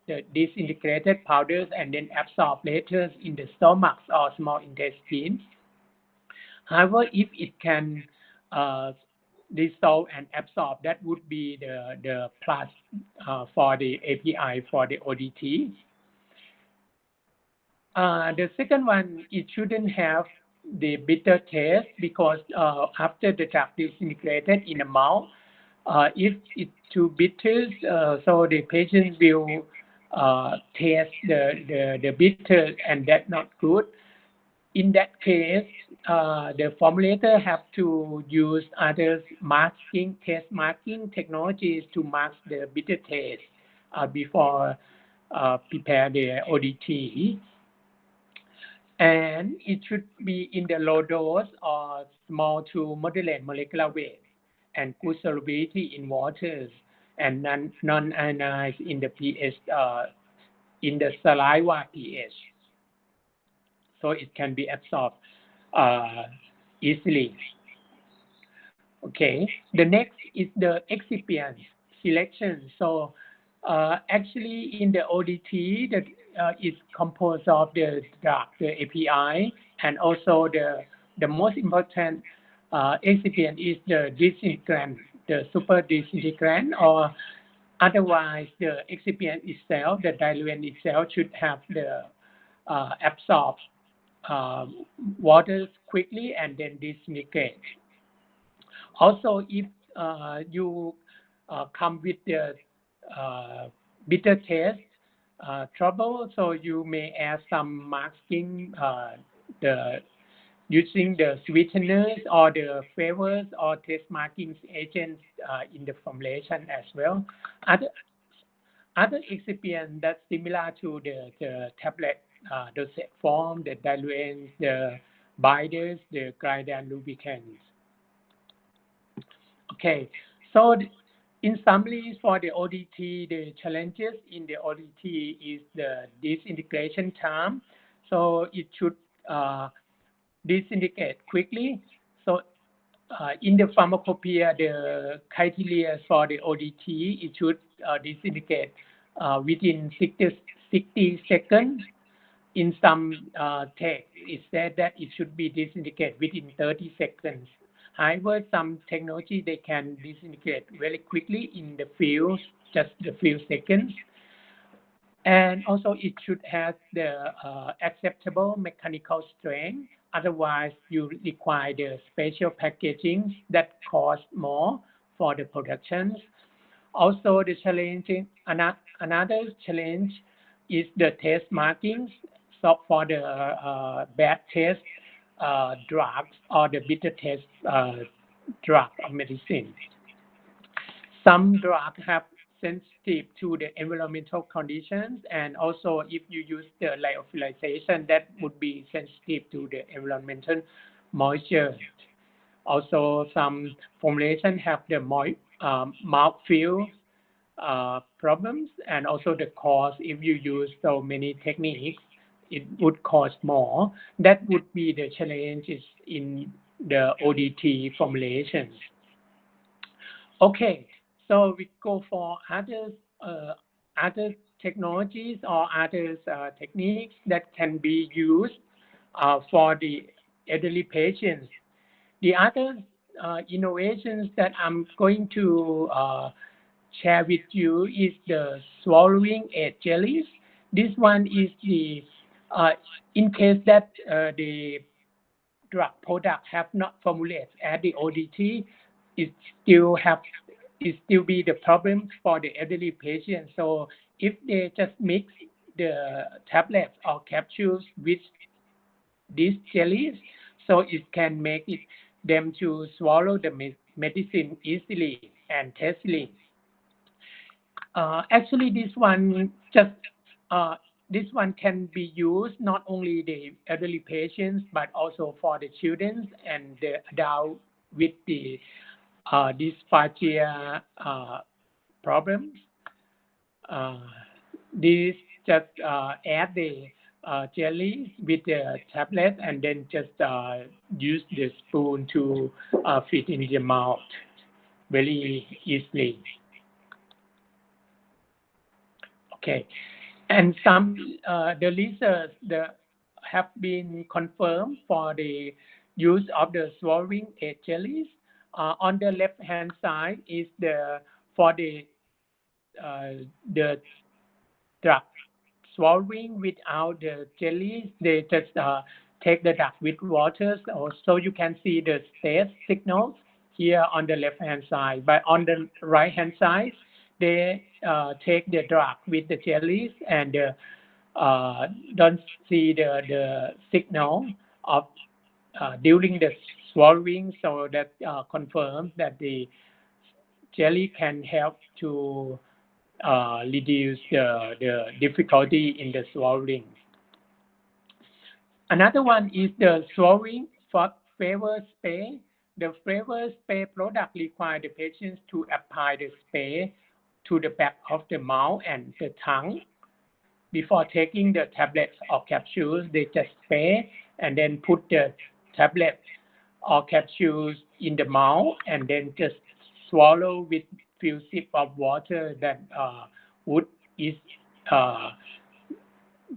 the disintegrated powders and then absorb later in the stomach or small intestine. However, if it can dissolve and absorb, that would be the plus for the API for the ODT. The second one, it shouldn't have the bitter taste because after the drug is disintegrated in the mouth, if it's too bitter, so the patient will taste the bitter, and that's not good. In that case, the formulator have to use other taste marking technologies to mask the bitter taste before prepare the ODT. And it should be in the low dose or small to moderate molecular weight and good solubility in waters and non-ionized in the pH, in the saliva pH. So it can be absorbed easily. Okay, the next is the excipient selection. So actually in the ODT, that is composed of the drug, the API, and also the most important excipient is the disintegrant, the super disintegrant, or otherwise the excipient itself, the diluent itself should have the absorb waters quickly and then disintegrate. Also, if you come with the bitter taste trouble, so you may add some masking, using the sweeteners or the flavors or taste marking agents in the formulation as well. Other excipients that's similar to the tablet dosage form, the diluents, the binders, the glycan lubricants. Okay, so in summary, for the ODT, the challenges in the ODT is the disintegration time. So it should disintegrate quickly. So in the pharmacopoeia, the criteria for the ODT, it should disintegrate within 60 seconds. In some text, it said that it should be disintegrated within 30 seconds. However, some technology they can disintegrate very quickly in the just a few seconds. And also it should have the acceptable mechanical strength. Otherwise, you require the special packaging that cost more for the productions. Also, the challenging another challenge is the test markings. So for the bad test drugs or the bitter test drug or medicine. Some drugs have sensitive to the environmental conditions, and also if you use the lyophilization, that would be sensitive to the environmental moisture. Also, some formulation have the mouthfeel problems, and also the cost. If you use so many techniques, it would cost more. That would be the challenges in the ODT formulations. Okay, so we go for other technologies or other techniques that can be used for the elderly patients. The other innovations that I'm going to share with you is the swallowing aid jellies. This one is the in case that the drug product have not formulated at the ODT, it still be the problem for the elderly patients. So if they just mix the tablets or capsules with these jellies, so it can make them to swallow the medicine easily and tastily. Actually, this one can be used not only the elderly patients but also for the children and the adult with the dysphagia problems. This just add the jelly with the tablet and then just use the spoon to fit in the mouth very easily. Okay, and some the research have been confirmed for the use of the swallowing aid jellies. On the left hand side is for the drug swallowing without the jelly. They just take the drug with water, so you can see the state signals here on the left hand side. But on the right hand side, they take the drug with the jellies and don't see the signal of during the swallowing, so that confirms that the jelly can help to reduce the difficulty in the swallowing. Another one is the swallowing for flavor spray. The flavor spray product require the patients to apply the spray to the back of the mouth and the tongue. Before taking the tablets or capsules, they just spray and then put the tablet or capsules in the mouth and then just swallow with few sip of water that would ease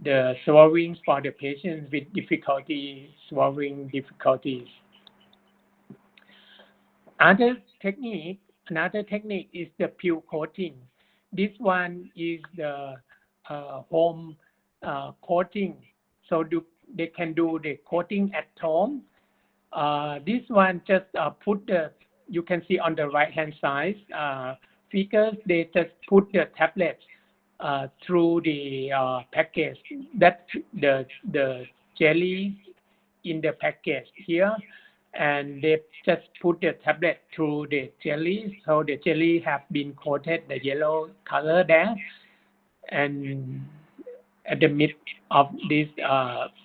the swallowing for the patients with swallowing difficulties. Another technique is the pill coating. This one is the home coating, so they can do the coating at home. This one just put you can see on the right hand side figures, they just put the tablets through the package. That's the jelly in the package here, and they just put the tablet through the jelly, so the jelly have been coated the yellow color there, and at the mid of this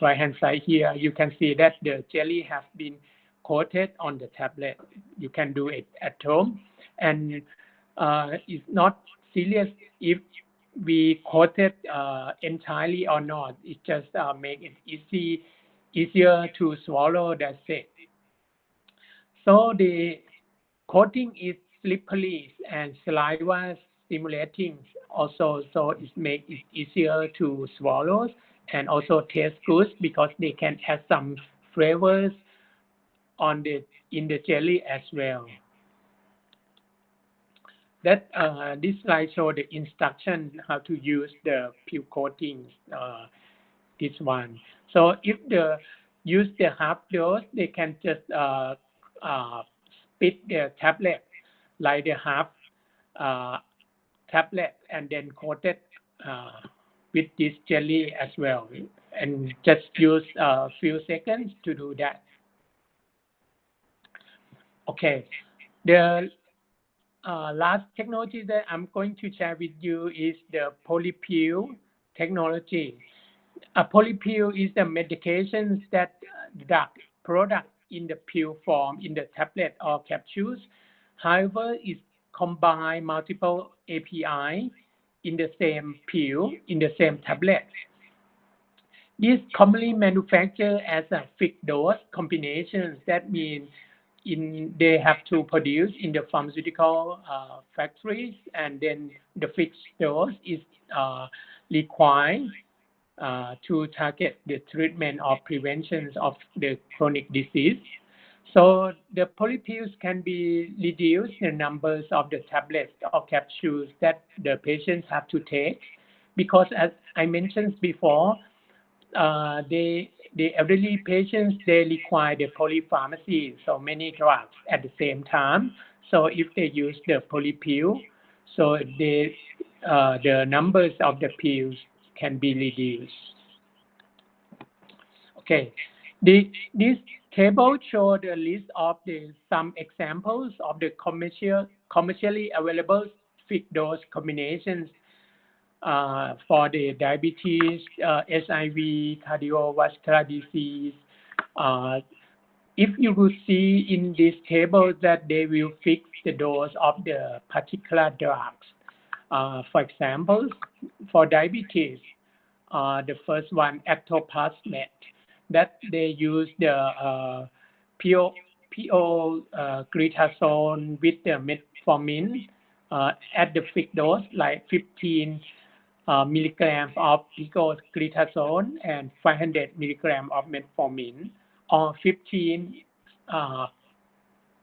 right hand side here, you can see that the jelly has been coated on the tablet. You can do it at home, and it's not serious if we coat it entirely or not. It just make it easier to swallow. That's it. So the coating is slippery and saliva stimulating also, so it makes it easier to swallow and also taste good because they can add some flavors on the in the jelly as well. That this slide show the instruction how to use the pill coating. This one. So if the use the half dose, they can just split the tablet like the half uh, tablet and then coat it with this jelly as well, and just use a few seconds to do that. Okay, the last technology that I'm going to share with you is the polypill technology. A polypill is the medications that drug product in the pill form, in the tablet or capsules. However, it combine multiple API in the same pill, in the same tablet. These commonly manufactured as a fixed dose combinations. That means they have to produce in the pharmaceutical factories, and then the fixed dose is required to target the treatment or prevention of the chronic disease. So the polypills can be reduce the numbers of the tablets or capsules that the patients have to take, because as I mentioned before, the elderly patients, they require the polypharmacy, so many drugs at the same time. So if they use the polypill, so the numbers of the pills can be reduced. Okay, this table shows the list of some examples of the commercially available fixed dose combinations for the diabetes, HIV, cardiovascular disease. If you will see in this table that they will fix the dose of the particular drugs. For example, for diabetes, the first one, ectoplasmat, that they use the glitazone with the metformin at the fixed dose, like 15 milligrams of glitazone and 500 milligrams of metformin, or 15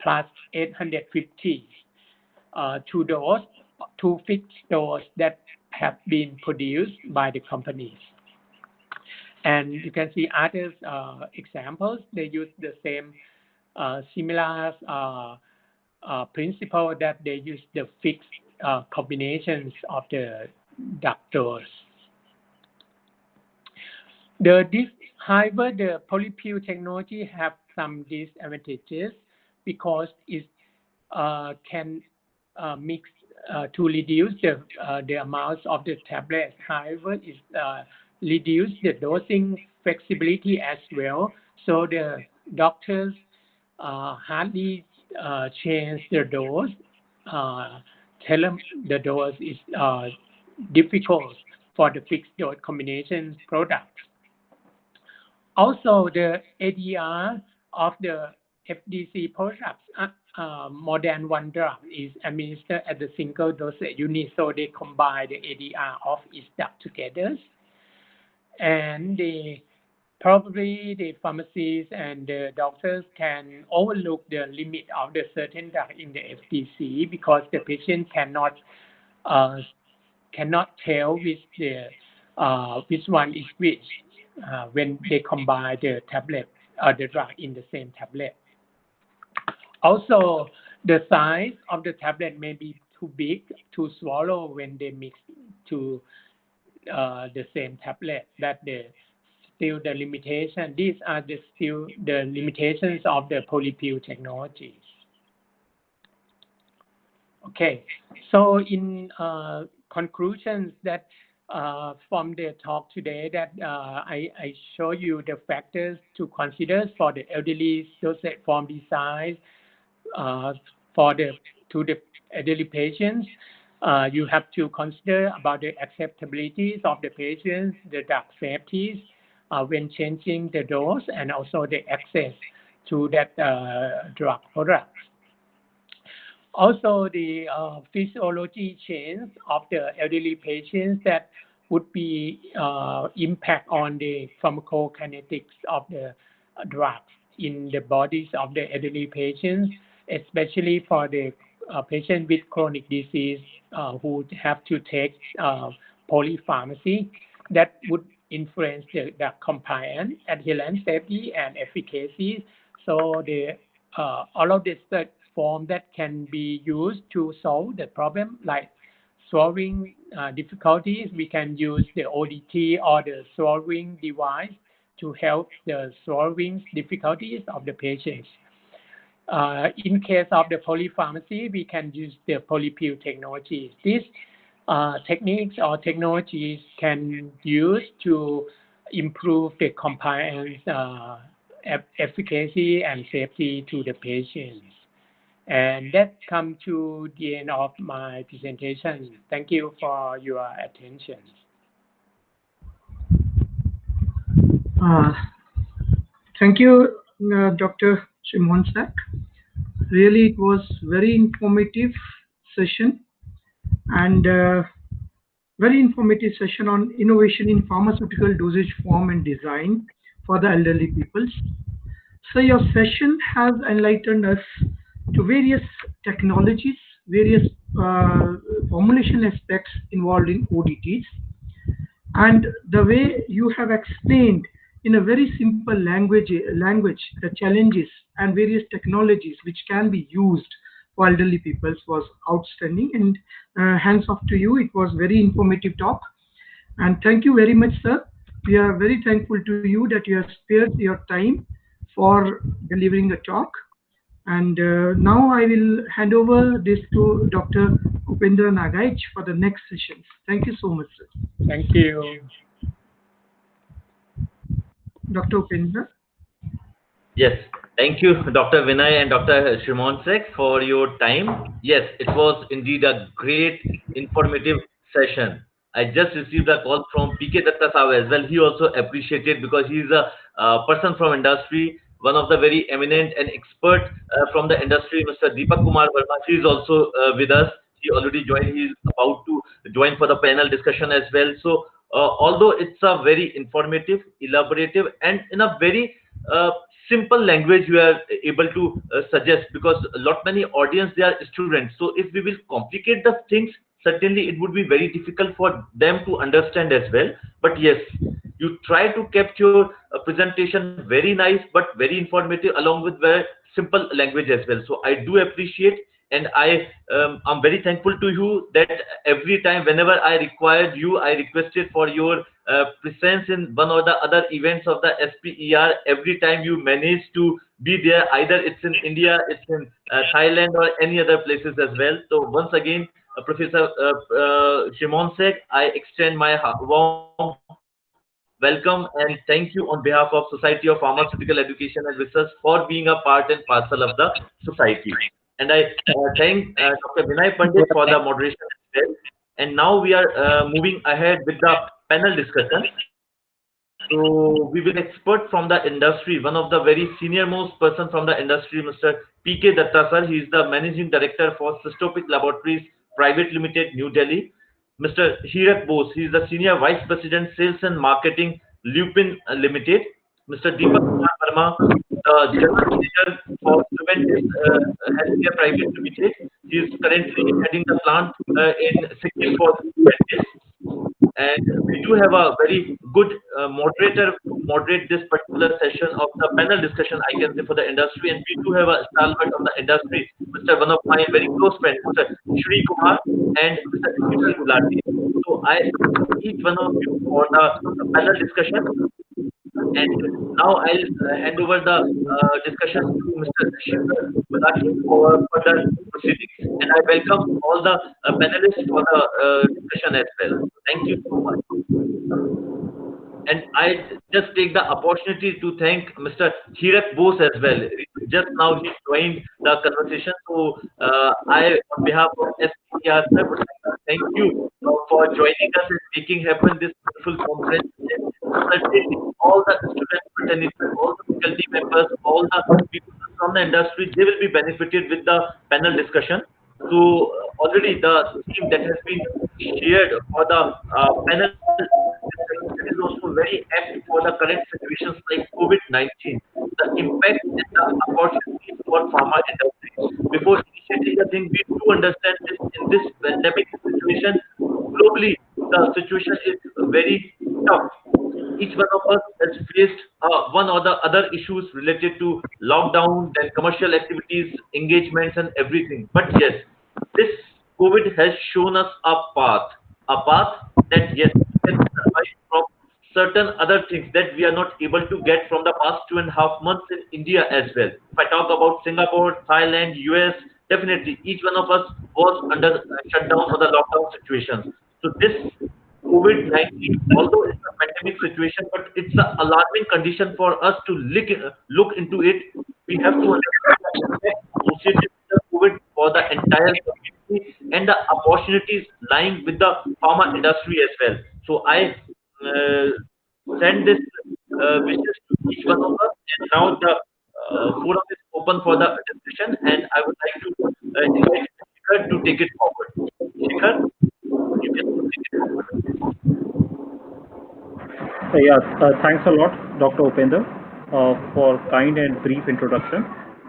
plus 850 two fixed dose that have been produced by the companies. And you can see other examples. They use the same similar principle, that they use the fixed combinations of the doctors. However, the polypill technology have some disadvantages, because it can mix to reduce the amounts of the tablet. However, it reduce the dosing flexibility as well. So the doctors hardly change the dose. Tell them the dose is difficult for the fixed dose combination products. Also, the ADR of the FDC products, more than one drug is administered at the single dosage unit, so they combine the ADR of each drug together. And probably the pharmacists and the doctors can overlook the limit of the certain drug in the FDC, because the patient cannot tell which one is which when they combine the tablet or the drug in the same tablet. Also, the size of the tablet may be too big to swallow when they mix to the same tablet. That still the limitation. These are still the limitations of the polypill technology. Okay, so in conclusions, that from the talk today, that I show you the factors to consider for the elderly dosage form design to the elderly patients. You have to consider about the acceptability of the patients, the drug safeties when changing the dose, and also the access to that drug product. Also, the physiology change of the elderly patients that would be impact on the pharmacokinetics of the drugs. in the bodies of the elderly patients, especially for the patient with chronic disease who have to take polypharmacy. That would influence the compliance, adherence, safety, and efficacy. So all of this form that can be used to solve the problem, like solving difficulties, we can use the ODT or the solving device to help the solving difficulties of the patients. In case of the polypharmacy, we can use the polypill technology. These techniques or technologies can use to improve the compliance, efficacy, and safety to the patients. And that comes to the end of my presentation. Thank you for your attention. Thank you, Dr. Shimon Sak. Really, it was very informative session and very informative session on innovation in pharmaceutical dosage form and design for the elderly peoples. So your session has enlightened us to various technologies, various formulation aspects involved in ODTs, and the way you have explained in a very simple language the challenges and various technologies which can be used for elderly peoples was outstanding. And hands off to you. It was very informative talk. And thank you very much, sir. We are very thankful to you that you have spared your time for delivering a talk. And now I will hand over this to Dr. Upendra Nagaich for the next sessions. Thank you so much, sir. Thank you. Dr. Upendra. Yes, thank you, Dr. Vinay and Dr. Shrimonsek, for your time. Yes, it was indeed a great informative session. I just received a call from PK Datta Saab as well. He also appreciated because he is a person from industry, one of the very eminent and expert from the industry, Mr. Deepak Kumar Verma. He is also with us. He already joined. He is about to join for the panel discussion as well. So, although it's a very informative, elaborative, and in a very simple language you are able to suggest, because a lot many audience, they are students, so if we will complicate the things, certainly it would be very difficult for them to understand as well. But yes, you try to keep your presentation very nice but very informative along with very simple language as well. So I do appreciate, and I'm very thankful to you that every time whenever I required you, I requested for your presence in one or the other events of the SPER. Every time you manage to be there, either it's in India, it's in Thailand, or any other places as well. So once again, Professor Shimonsek, I extend my warm welcome and thank you on behalf of Society of Pharmaceutical Education and Research for being a part and parcel of the society. And I thank Dr. Vinay Pandit for the moderation as well. And now we are moving ahead with the panel discussion. So we will expert from the industry, one of the very senior most person from the industry, Mr. PK Datta sir. He is the Managing Director for Cystopic Laboratories Private Limited, New Delhi. Mr. Hirak Bose, he is the Senior Vice President, Sales and Marketing, Lupin Limited. Mr. Deepak Kumar Verma, the General Manager for Preventive Healthcare Private Limited. He is currently heading the plant in Sikkim for Preventive. And we do have a very good moderator to moderate this particular session of the panel discussion, I can say, for the industry. And we do have a stalwart of the industry, Mr. one of my very close friends, Mr. Shri Kumar and Mr. Shri Gulati. So I thank each one of you for the panel discussion. And now I'll hand over the discussion to Mr. Shri Gulati for further proceedings. And I welcome all the panelists for the discussion as well. Thank you so much. And I just take the opportunity to thank Mr. Hirak Bose as well. Just now he joined the conversation. So I, on behalf of SPR, would like to thank you for joining us and making happen this wonderful conference. And certainly all the student fraternity, all the faculty members, all the people from the industry, they will be benefited with the panel discussion. So already the theme that has been shared for the panel is also very apt for the current situations like COVID-19. the impact and the opportunities for pharma industry. Before initiating the thing, we do understand this in this pandemic situation. Globally, the situation is very tough. Each one of us has faced one or the other issues related to lockdown, then commercial activities, engagements, and everything. But yes, this COVID has shown us a path that yes, we can survive from certain other things that we are not able to get from the past 2.5 months in India as well. If I talk about Singapore, Thailand, US, definitely each one of us was under shutdown or the lockdown situations. So this COVID-19, although it's a pandemic situation, but it's an alarming condition for us to look into it. We have to understand the impact associated with the COVID for the entire community and the opportunities lying with the pharma industry as well. So I send this wishes to each one of us, and now the forum is open for the discussion, and I would like to invite Shikhar to take it forward. Shikhar, you can take it forward. Yeah, thanks a lot, Dr. Upender, for kind and brief introduction.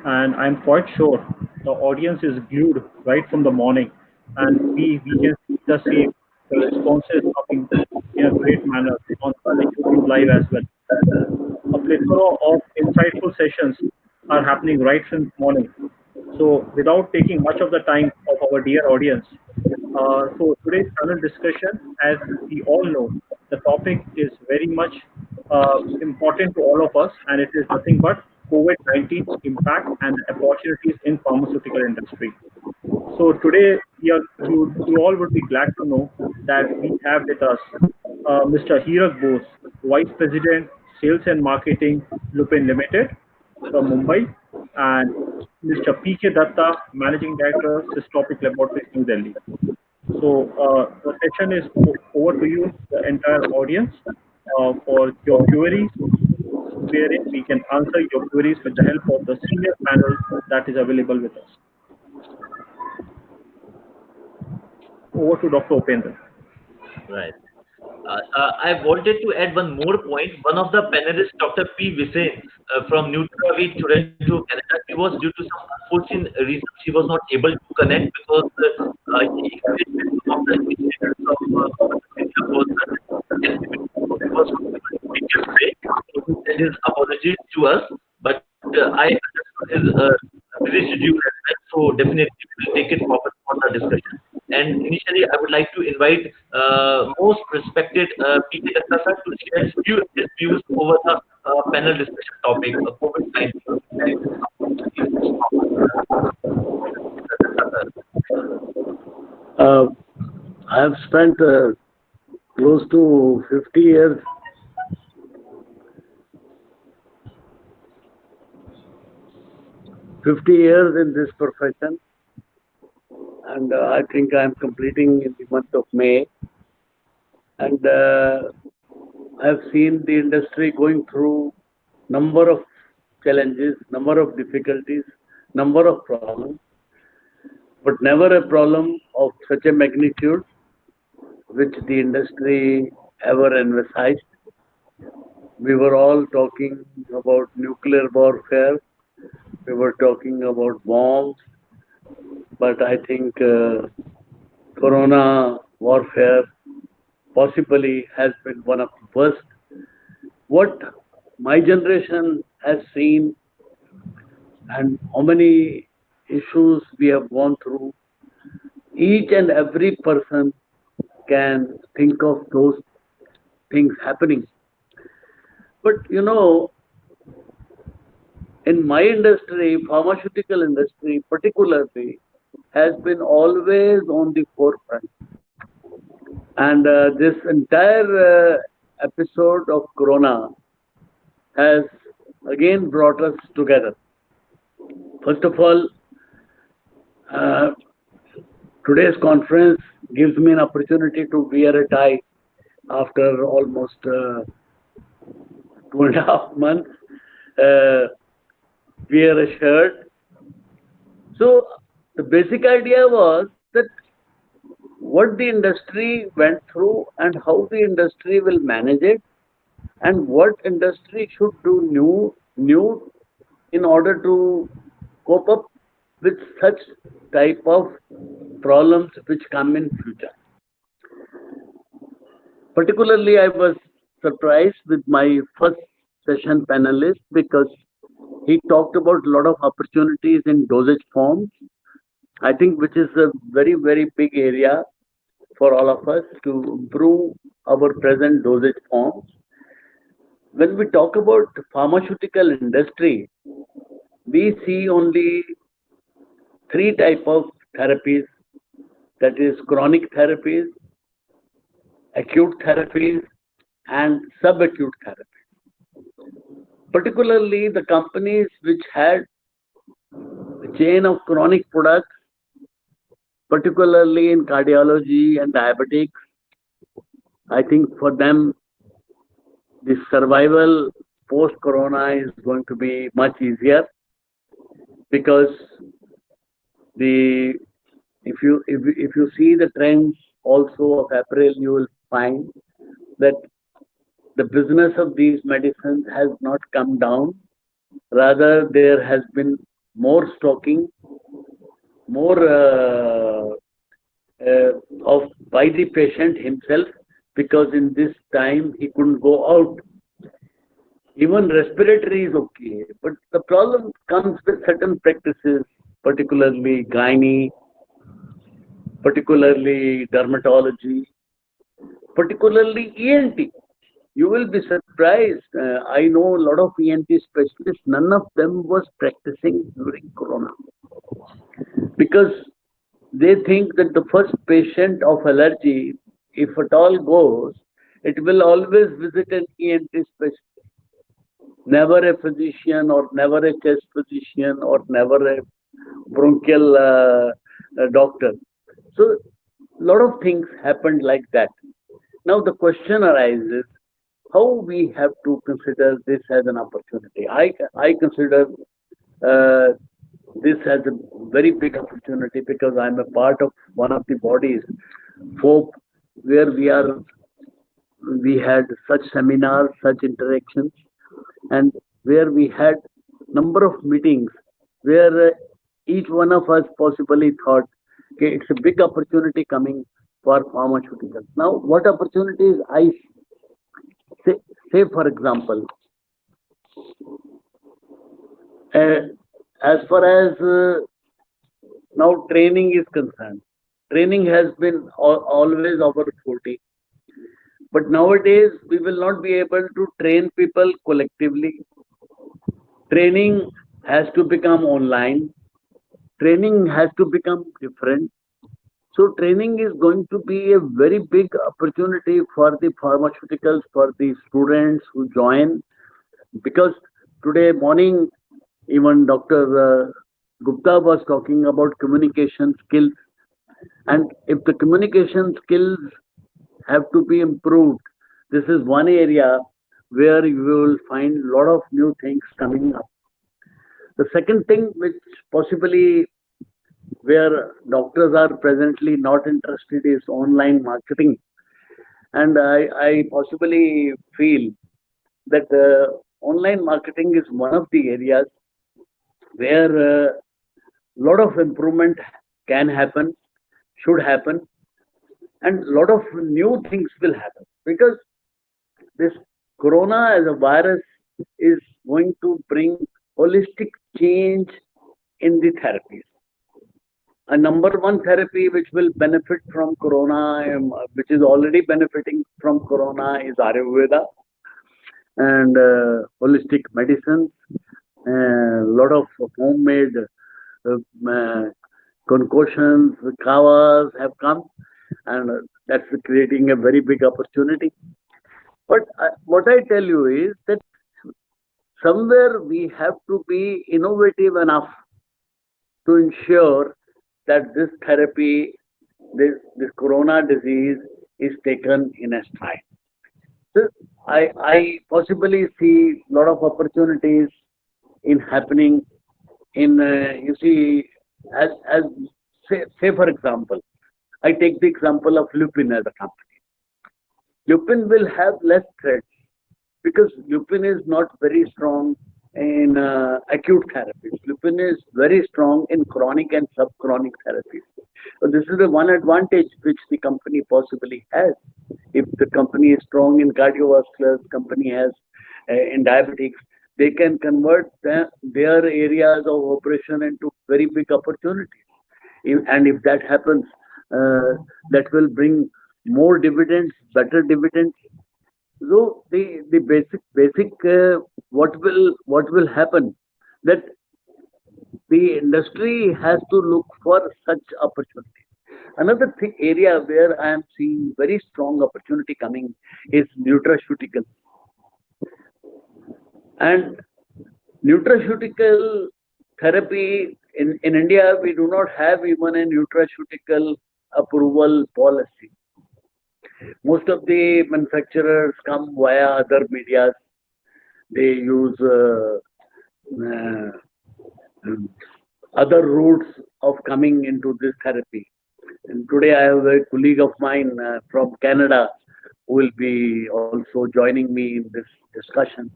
And I'm quite sure the audience is glued right from the morning, and we can see the same, the responses coming in a great manner on the YouTube live as well. A plethora of insightful sessions are happening right since morning. So, without taking much of the time of our dear audience, so today's panel discussion, as we all know, the topic is very much important to all of us, and it is nothing but COVID-19 impact and opportunities in pharmaceutical industry. So today, you all would be glad to know that we have with us Mr. Hirak Bose, Vice President, Sales and Marketing, Lupin Limited from Mumbai, and Mr. P.K. Datta, Managing Director, Systopic Laboratories, New Delhi. So the session is over to you, the entire audience, for your queries, wherein we can answer your queries with the help of the senior panel that is available with us. Over to Dr. Upender. Right. I wanted to add one more point. One of the panelists, Dr. P. Visain, from Nutravi, Toronto, Canada, he was due to some unforeseen reasons he was not able to connect because he engaged with some of the initiators of India was activity. So he was not able to make it today. So he sent his apologies to us, but I understood his busy schedule as well. So definitely we will take it forward for the discussion. And initially, I would like to invite most respected P.K. Datta sir to share his views over the panel discussion topic of COVID-19. I have spent close to 50 years in this profession, and I think I am completing in the month of May. And I have seen the industry going through number of challenges, number of difficulties, number of problems, but never a problem of such a magnitude which the industry ever envisaged. We were all talking about nuclear warfare, we were talking about bombs, but I think corona warfare possibly has been one of the worst. What my generation has seen and how many issues we have gone through, each and every person can think of those things happening. But you know, in my industry, pharmaceutical industry particularly, has been always on the forefront. And this entire episode of Corona has again brought us together. First of all, today's conference gives me an opportunity to wear a tie after almost 2.5 months, wear a shirt. So the basic idea was that what the industry went through and how the industry will manage it, and what industry should do new in order to cope up with such type of problems which come in future. Particularly, I was surprised with my first session panelist because he talked about a lot of opportunities in dosage forms. I think which is a very, very big area for all of us to improve our present dosage forms. When we talk about pharmaceutical industry, we see only three type of therapies, that is chronic therapies, acute therapies, and subacute therapies. Particularly the companies which had a chain of chronic products, particularly in cardiology and diabetics, I think for them the survival post corona is going to be much easier because the if you see the trends also of April, you will find that the business of these medicines has not come down. Rather, there has been more stocking, more of by the patient himself because in this time he couldn't go out. Even respiratory is okay, but the problem comes with certain practices, particularly gynae, particularly dermatology, particularly ENT. You will be surprised. I know a lot of ENT specialists, none of them was practicing during Corona because they think that the first patient of allergy, if at all goes, it will always visit an ENT specialist, never a physician or never a chest physician or never a bronchial doctor. So, a lot of things happened like that. Now, the question arises how we have to consider this as an opportunity. I consider this as a very big opportunity because I'm a part of one of the bodies, FOP, where we had such seminars, such interactions, and where we had number of meetings where each one of us possibly thought, okay, it's a big opportunity coming for pharmaceuticals. Now, what opportunities I say, say for example, uh, as far as now training is concerned, training has been always our forte. But nowadays, we will not be able to train people collectively. Training has to become online. Training has to become different. So, training is going to be a very big opportunity for the pharmaceuticals, for the students who join. Because today morning, even Dr. Gupta was talking about communication skills. And if the communication skills have to be improved, this is one area where you will find a lot of new things coming up. The second thing, which possibly where doctors are presently not interested, is online marketing. And I possibly feel that online marketing is one of the areas where a lot of improvement can happen, should happen, and a lot of new things will happen because this corona as a virus is going to bring holistic change in the therapies. A number one therapy which will benefit from corona, which is already benefiting from corona, is Ayurveda and holistic medicine. A lot of homemade concoctions, kavas have come, and that's creating a very big opportunity. But what I tell you is that somewhere we have to be innovative enough to ensure that this therapy, this corona disease, is taken in a stride. So I possibly see a lot of opportunities in happening in you see as say for example, I take the example of Lupin as a company. Lupin will have less threats because Lupin is not very strong in acute therapies. Lupin is very strong in chronic and subchronic therapies. So this is the one advantage which the company possibly has. If the company is strong in cardiovascular, company has in diabetics, they can convert their areas of operation into very big opportunities. And if that happens, that will bring more dividends, better dividends. So the basic what will happen, that the industry has to look for such opportunities. Another area where I am seeing very strong opportunity coming is nutraceutical. And nutraceutical therapy in India, we do not have even a nutraceutical approval policy. Most of the manufacturers come via other medias. They use uh, other routes of coming into this therapy. And today I have a colleague of mine from Canada who will be also joining me in this discussion.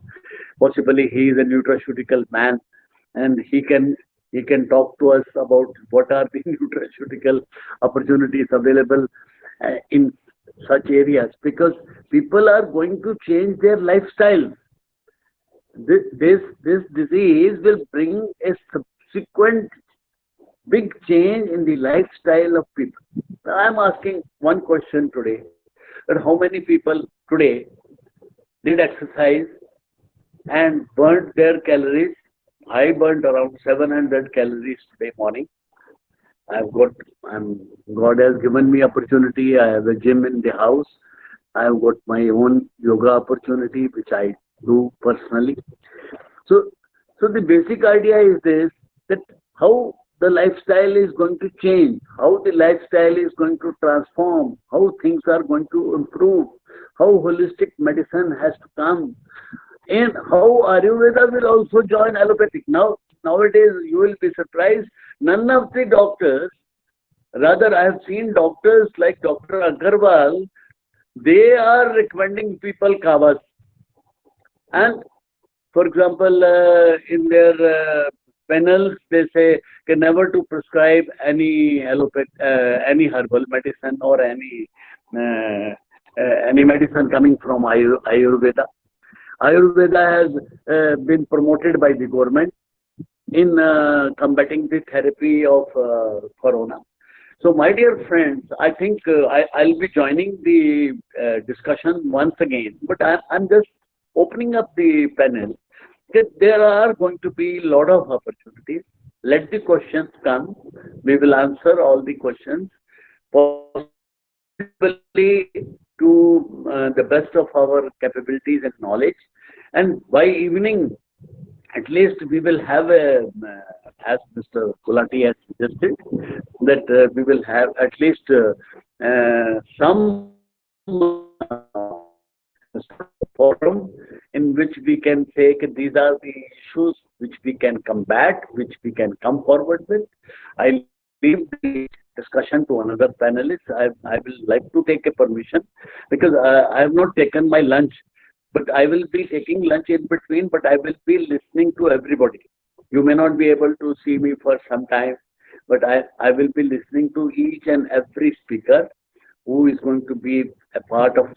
Possibly he is a nutraceutical man, and he can talk to us about what are the nutraceutical opportunities available in such areas, because people are going to change their lifestyle. This disease will bring a subsequent big change in the lifestyle of people. Now, I'm asking one question today, that how many people today did exercise and burnt their calories? I burnt around 700 calories today morning. I've got, God has given me opportunity. I have a gym in the house. I've got my own yoga opportunity, which I do personally. So, so the basic idea is this, that how the lifestyle is going to change, how the lifestyle is going to transform, how things are going to improve, how holistic medicine has to come, and how Ayurveda will also join allopathic. Nowadays, you will be surprised, none of the doctors, rather I have seen doctors like Dr. Agarwal, they are recommending people kavas. And for example, in their panels, they say never to prescribe any any herbal medicine or any medicine coming from Ayurveda. Ayurveda has been promoted by the government in combating the therapy of corona. So, my dear friends, I think I'll be joining the discussion once again, but I'm just opening up the panel. There are going to be a lot of opportunities. Let the questions come. We will answer all the questions, possibly to the best of our capabilities and knowledge. And by evening, at least we will have as Mr. Kulati has suggested, that we will have at least some forum in which we can say that these are the issues which we can combat, which we can come forward with. I leave the discussion to another panelist. I will like to take a permission, because I have not taken my lunch, but I will be taking lunch in between, but I will be listening to everybody. You may not be able to see me for some time, but I will be listening to each and every speaker who is going to be a part of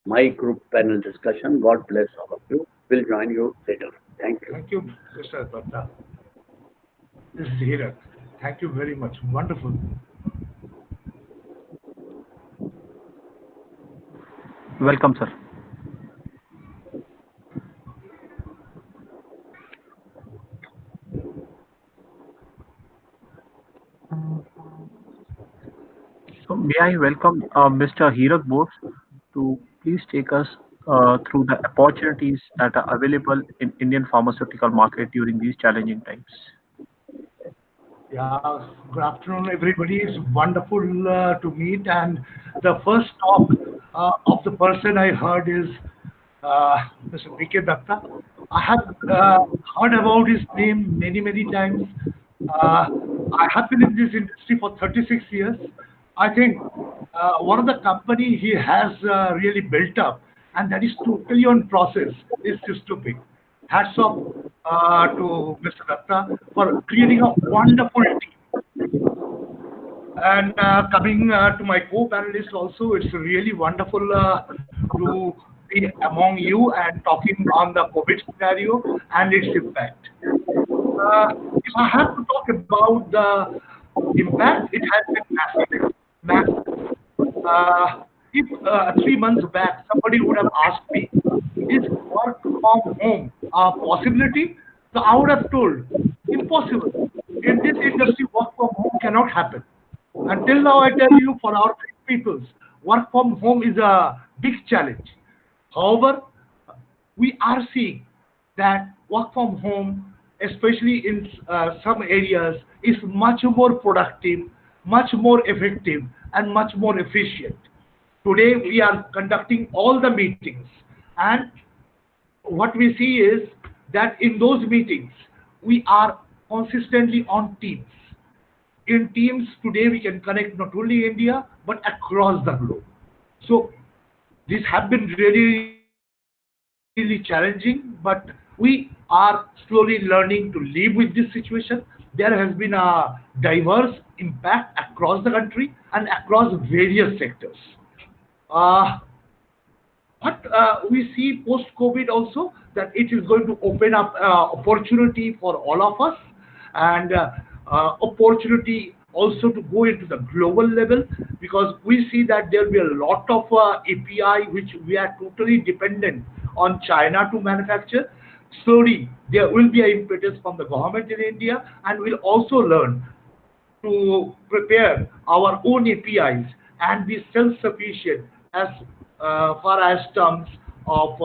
my group panel discussion. God bless all of you. We'll join you later. Thank you. Thank you, Mr. Bhatta. This is Hirak. Thank you very much. Wonderful. Welcome, sir. So may I welcome Mr. Hirak Bose to please take us through the opportunities that are available in Indian pharmaceutical market during these challenging times. Yeah, good afternoon, everybody. It's wonderful to meet. And the first talk of the person I heard is Mr. B.K. Datta. I have heard about his name many, many times. I have been in this industry for 36 years. I think one of the company he has really built up, and that is totally on process, is Systemic. Hats off to Mr. Datta for creating a wonderful team. And coming to my co-panelists also, it's really wonderful to be among you and talking on the COVID scenario and its impact. If I have to talk about the impact, it has been massive. Massive. If 3 months back somebody would have asked me, is work from home a possibility? So I would have told, impossible. In this industry, work from home cannot happen. Until now, I tell you, for our peoples, work from home is a big challenge. However, we are seeing that work from home, especially in some areas, is much more productive, much more effective, and much more efficient. Today, we are conducting all the meetings, and what we see is that in those meetings, we are consistently on Teams. In Teams today, we can connect not only India but across the globe. So these have been really challenging, but we are slowly learning to live with this situation. There has been a diverse impact across the country and across various sectors. Uh, but we see post-COVID also that it is going to open up opportunity for all of us, and opportunity also to go into the global level, because we see that there will be a lot of API which we are totally dependent on China to manufacture. Slowly, there will be an impetus from the government in India, and we'll also learn to prepare our own APIs and be self-sufficient as far as terms of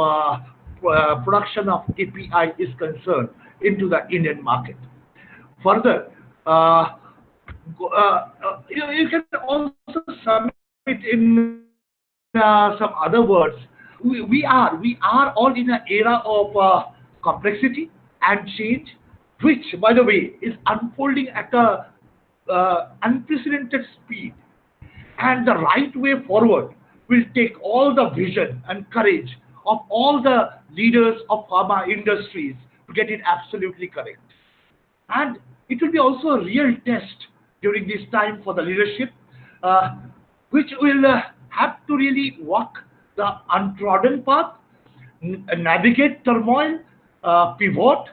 production of API is concerned into the Indian market. Further, you can also sum it in some other words. We are all in an era of complexity and change, which, by the way, is unfolding at a unprecedented speed. And the right way forward will take all the vision and courage of all the leaders of pharma industries to get it absolutely correct. And it will be also a real test during this time for the leadership, uh, which will have to really walk the untrodden path, navigate turmoil, pivot,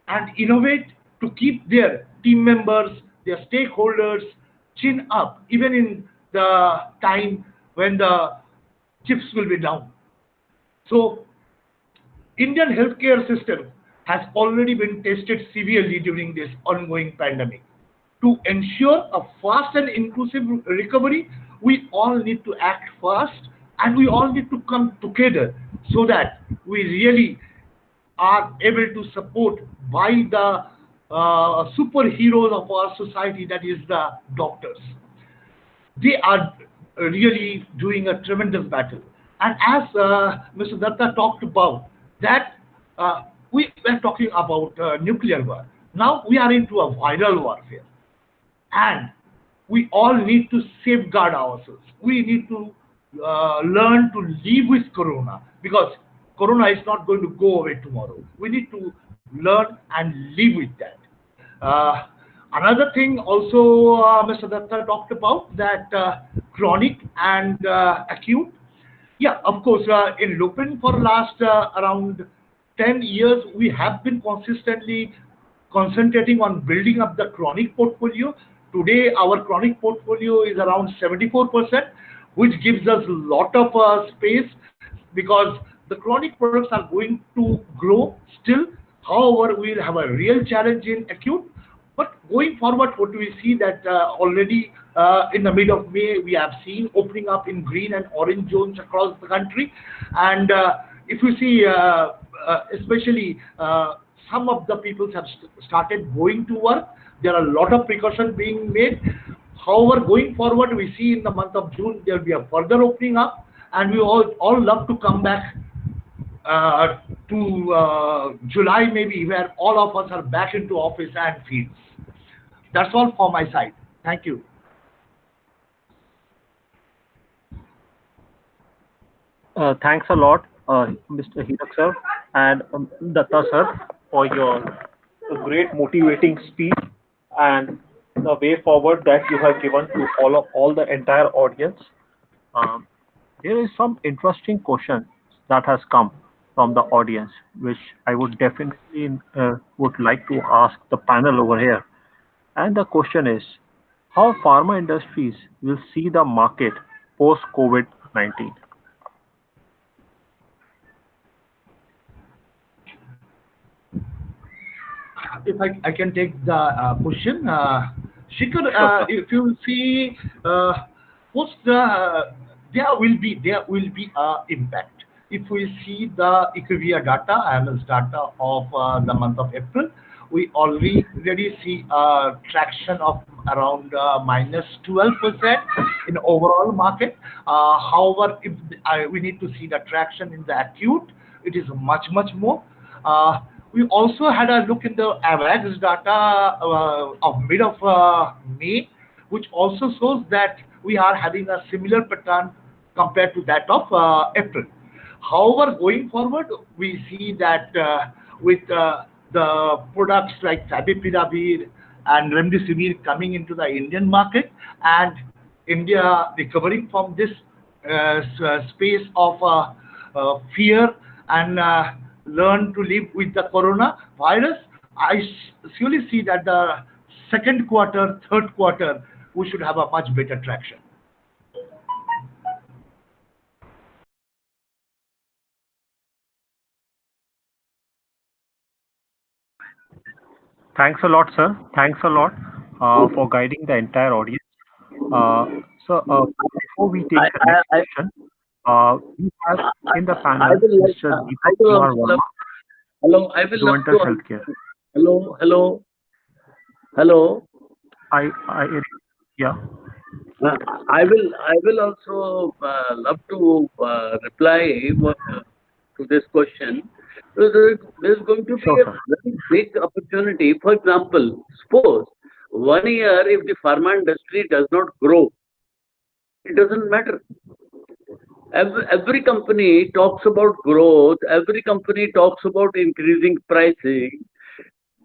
and innovate to keep their team members, their stakeholders chin up, even in the time when the chips will be down. So Indian healthcare system has already been tested severely during this ongoing pandemic. To ensure a fast and inclusive recovery, we all need to act fast, and we all need to come together so that we really are able to support by the superheroes of our society, that is the doctors. They are really doing a tremendous battle. And as Mr. Datta talked about, that we were talking about nuclear war. Now we are into a viral warfare, and we all need to safeguard ourselves. We need to learn to live with Corona, because Corona is not going to go away tomorrow. We need to learn and live with that. Uh, Another thing also, Mr. Datta talked about, that chronic and acute. Yeah, of course, in Lupin for last around 10 years, we have been consistently concentrating on building up the chronic portfolio. Today, our chronic portfolio is around 74%, which gives us a lot of space, because the chronic products are going to grow still. However, we'll have a real challenge in acute. But going forward, what do we see that already in the mid of May, we have seen opening up in green and orange zones across the country. And if you see, especially some of the people have started going to work. There are a lot of precautions being made. However, going forward, we see in the month of June, there will be a further opening up, and we all love to come back to July maybe, where all of us are back into office and fields. That's all for my side. Thank you. Thanks a lot, Mr. Hirak sir and Datta sir. for your great motivating speech and the way forward that you have given to all the entire audience. Um, there is some interesting question that has come from the audience, which I would definitely would like to ask the panel over here. And the question is, how pharma industries will see the market post COVID-19? If I can take the question, Shikhar, Sure, sir. if you see, post there will be a impact. If we see the IQVIA data, IMS data of the month of April, we already see a traction of around minus 12% in overall market. However, if we need to see the traction in the acute, it is much more. We also had a look in the AVAX data of mid of May, which also shows that we are having a similar pattern compared to that of April. However, going forward, we see that with the products like favipiravir and remdesivir coming into the Indian market, and India recovering from this space of fear and learn to live with the coronavirus, I surely see that the second quarter, third quarter, we should have a much better traction. Thanks a lot, sir. Thanks a lot for guiding the entire audience. Before we take the next question, we have in the panel Mr. Deepak Kumar Verma, Hello, I will love Juventus to. Healthcare. Hello. Yeah. I will also love to reply to this question. So there's going to be Sure, a sir. very big opportunity. For example, suppose 1 year if the pharma industry does not grow, it doesn't matter. Every company talks about growth. Every company talks about increasing pricing.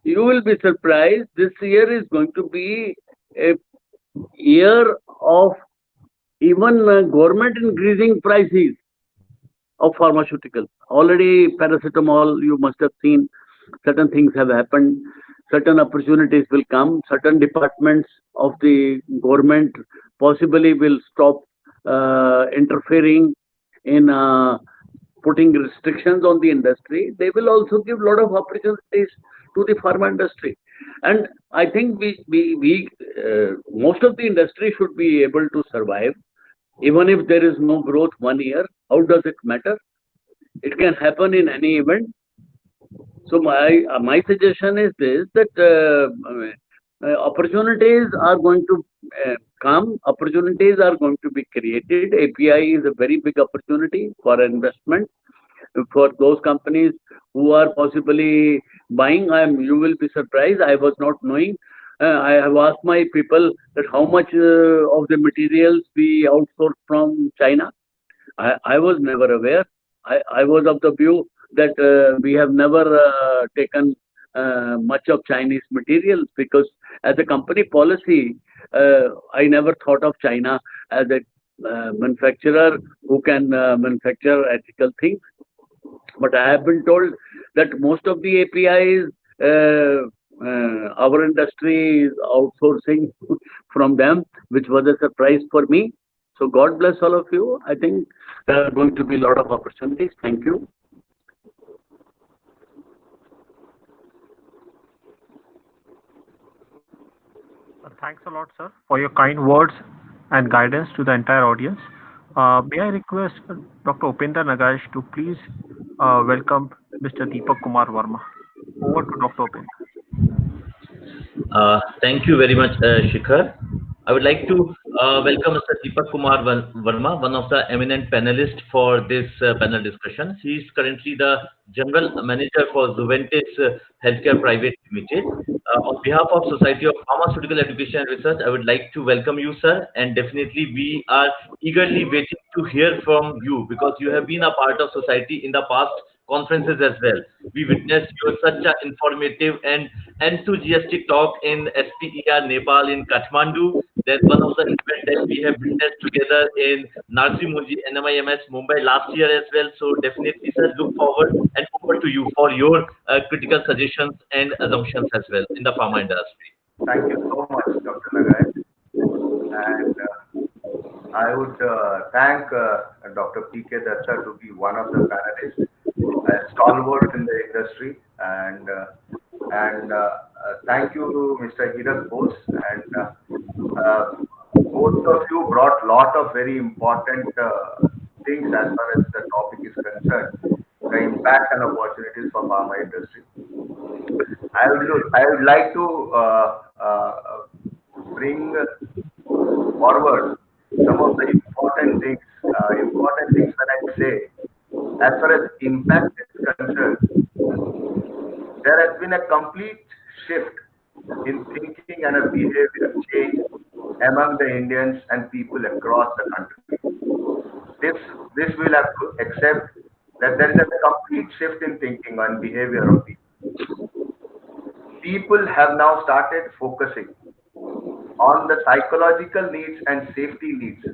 You will be surprised. This year is going to be a year of even government increasing prices of pharmaceuticals. Already paracetamol, you must have seen, certain things have happened, certain opportunities will come, certain departments of the government possibly will stop interfering in putting restrictions on the industry. They will also give a lot of opportunities to the pharma industry. And I think we most of the industry should be able to survive. Even if there is no growth 1 year, how does it matter? It can happen in any event. So my suggestion is this, that opportunities are going to come, opportunities are going to be created. API is a very big opportunity for investment for those companies who are possibly buying. You will be surprised. I was not knowing. I have asked my people that how much of the materials we outsource from China. I was never aware. I was of the view that we have never taken much of Chinese materials, because as a company policy, I never thought of China as a manufacturer who can manufacture ethical things. But I have been told that most of the APIs, our industry is outsourcing from them, which was a surprise for me. So God bless all of you. I think there are going to be a lot of opportunities. Thank you. Thanks a lot, sir, for your kind words and guidance to the entire audience. May I request Dr. Upendra Nagash to please welcome Mr. Deepak Kumar Verma. Over to Dr. Upendra. Thank you very much, Shikhar. I would like to welcome Mr. Deepak Kumar Verma, one of the eminent panelists for this panel discussion. He is currently the General Manager for Zuventus Healthcare Private Limited. On behalf of Society of Pharmaceutical Education and Research, I would like to welcome you, sir, and definitely we are eagerly waiting to hear from you because you have been a part of society in the past conferences as well. We witnessed your such an informative and enthusiastic talk in SPER Nepal in Kathmandu. Then one of the events that we have witnessed together in Narsi Munji NMIMS Mumbai last year as well. So definitely, sir, look forward and over to you for your critical suggestions and assumptions as well in the pharma industry. Thank you so much, Dr. Nagaraj. And I would thank Dr. P.K. Datta to be one of the panelists, a stalwart in the industry, and thank you, Mr. Hirak Bose, and both of you brought lot of very important things as far as the topic is concerned, the impact and opportunities for pharma industry. I would like to bring forward some of the important things. Important things when I say, as far as impact is concerned, there has been a complete shift in thinking and a behavior change among the Indians and people across the country. This will have to accept that there is a complete shift in thinking and behavior of people. People have now started focusing on the psychological needs and safety needs.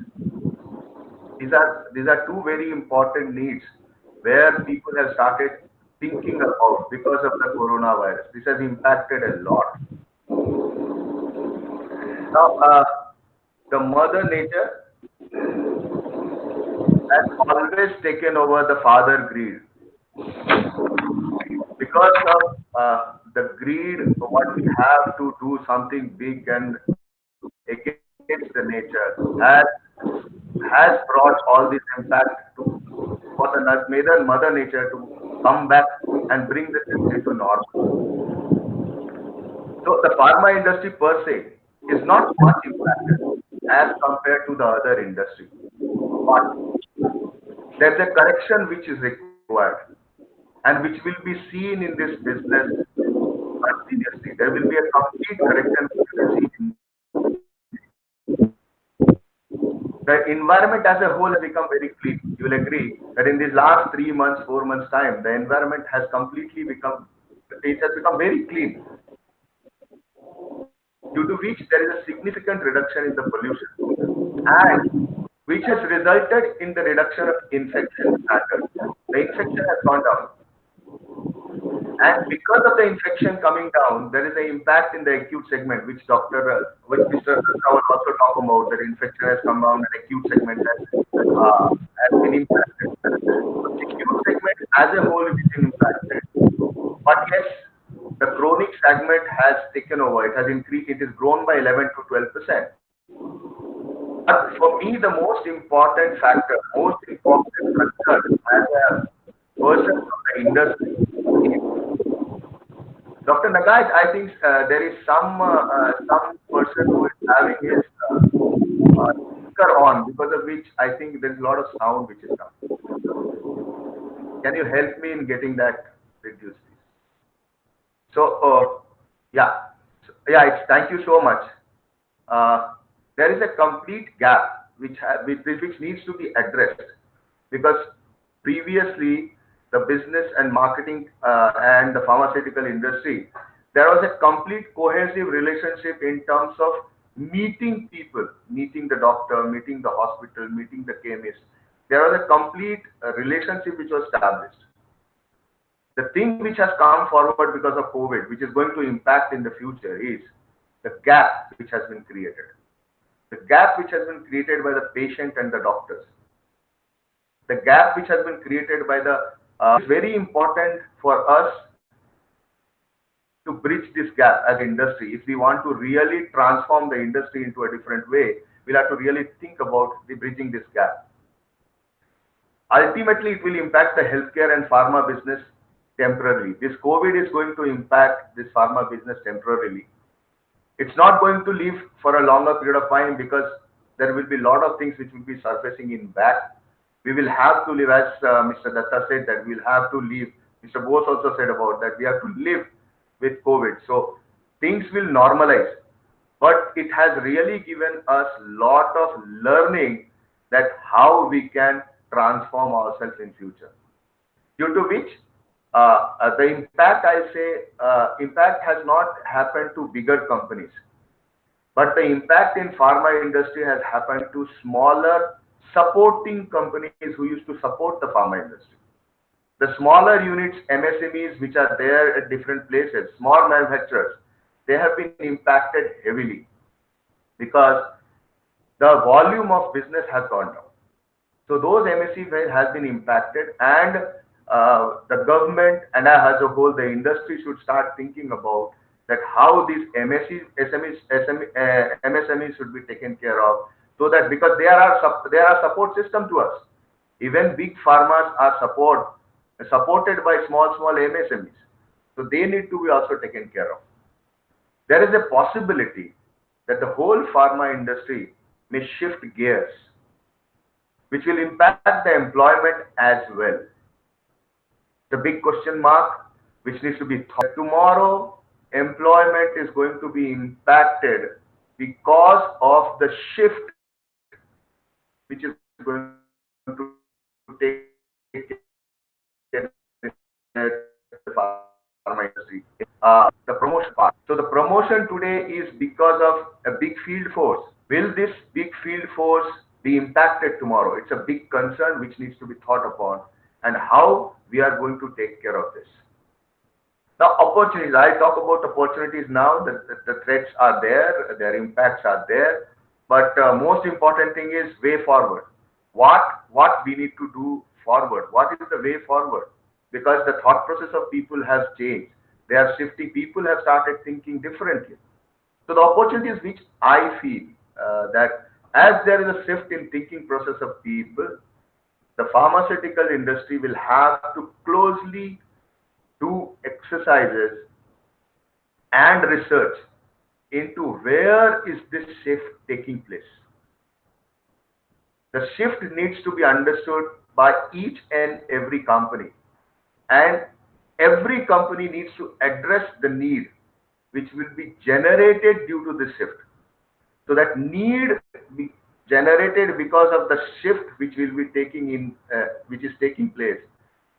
These are two very important needs where people have started thinking about because of the coronavirus. This has impacted a lot. Now, the mother nature has always taken over the father greed. Because of the greed, what we have to do something big and against the nature has brought all this impact for the mother nature to come back and bring the things into normal. So the pharma industry per se is not much impacted as compared to the other industry. But there's a correction which is required and which will be seen in this business continuously. There will be a complete correction which will be seen. The environment as a whole has become very clean. You will agree that in these last 3 months, 4 months time, the environment has completely become, it has become very clean, due to which there is a significant reduction in the pollution and which has resulted in the reduction of infection patterns. The infection has gone down. And because of the infection coming down, there is an impact in the acute segment, which Mr. Datta will also talk about. That infection has come down and acute segment has been impacted. The acute segment as a whole is impacted. But yes, the chronic segment has taken over. It has increased. It has grown by 11 to 12%. But for me, the most important factor, most important concern as a person from the industry, Dr. Nagaj, I think there is some person who is having his speaker on, because of which I think there is a lot of sound which is coming. Can you help me in getting that reduced, please? So, thank you so much. There is a complete gap which needs to be addressed, because previously the business and marketing and the pharmaceutical industry, there was a complete cohesive relationship in terms of meeting people, meeting the doctor, meeting the hospital, meeting the chemist. There was a complete relationship which was established. The thing which has come forward because of COVID, which is going to impact in the future, is the gap which has been created. The gap which has been created by the patient and the doctors. The gap which has been created by the is very important for us to bridge this gap as industry. If we want to really transform the industry into a different way, we'll have to really think about bridging this gap. Ultimately, it will impact the healthcare and pharma business temporarily. This COVID is going to impact this pharma business temporarily. It's not going to live for a longer period of time, because there will be a lot of things which will be surfacing in back. We will have to live, as Mr. Datta said, that we'll have to live. Mr. Bose also said about that we have to live with COVID. So things will normalize, but it has really given us lot of learning that how we can transform ourselves in future. Due to which the impact, I'll say, impact has not happened to bigger companies, but the impact in pharma industry has happened to smaller supporting companies who used to support the pharma industry. The smaller units, MSMEs, which are there at different places, small manufacturers, they have been impacted heavily because the volume of business has gone down. So those MSCs has been impacted, and the government and as a whole, the industry should start thinking about that how these MSMEs should be taken care of, so that because they are support system to us. Even big pharmas are supported by small MSMEs, so they need to be also taken care of. There is a possibility that the whole pharma industry may shift gears, which will impact the employment as well. The big question mark which needs to be thought. Tomorrow, employment is going to be impacted because of the shift which is going to take the pharma industry. The promotion part. So the promotion today is because of a big field force. Will this big field force be impacted tomorrow? It's a big concern which needs to be thought upon, and how we are going to take care of this. Now, opportunities. I talk about opportunities now. The threats are there, their impacts are there, but most important thing is way forward. What we need to do forward? What is the way forward? Because the thought process of people has changed. They are shifting. People have started thinking differently. So the opportunities which I feel that as there is a shift in thinking process of people, the pharmaceutical industry will have to closely do exercises and research into where is this shift taking place. The shift needs to be understood by each and every company, and every company needs to address the need which will be generated due to this shift. So that need be generated because of the shift which will be which is taking place,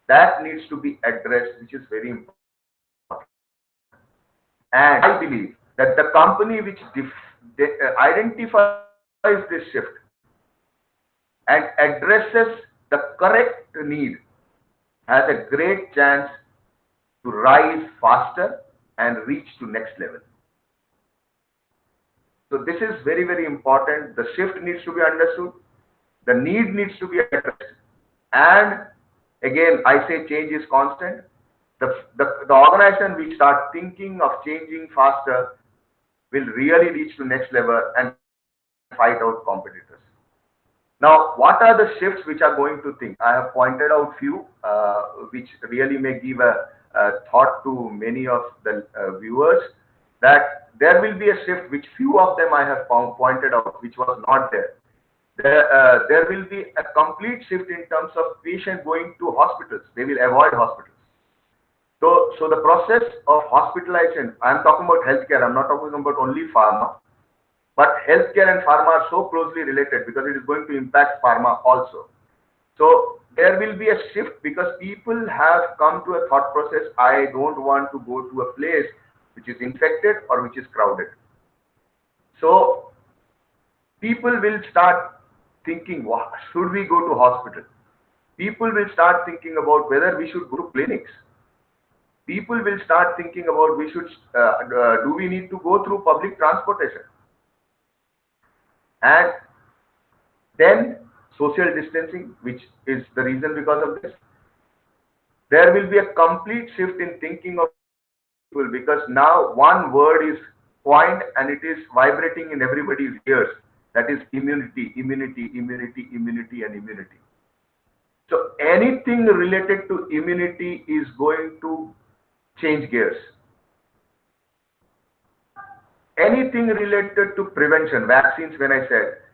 that needs to be addressed, which is very important. And I believe that the company which identifies this shift and addresses the correct need has a great chance to rise faster and reach to next level. So this is very, very important. The shift needs to be understood. The need needs to be addressed. And again, I say change is constant. The organization which start thinking of changing faster will really reach to next level and fight out competitors. Now, what are the shifts which are going to think? I have pointed out few which really may give a thought to many of the viewers, that there will be a shift which few of them I have pointed out which was not there. There will be a complete shift in terms of patient going to hospitals. They will avoid hospitals. So the process of hospitalization, I am talking about healthcare, I am not talking about only pharma. But healthcare and pharma are so closely related because it is going to impact pharma also. So there will be a shift because people have come to a thought process, I don't want to go to a place which is infected or which is crowded. So people will start thinking, should we go to hospital? People will start thinking about whether we should go to clinics. People will start thinking about do we need to go through public transportation? And then social distancing, which is the reason because of this. There will be a complete shift in thinking of people because now one word is coined and it is vibrating in everybody's ears. That is immunity, immunity, immunity, immunity, and immunity. So anything related to immunity is going to change gears. Anything related to prevention, vaccines, when I said,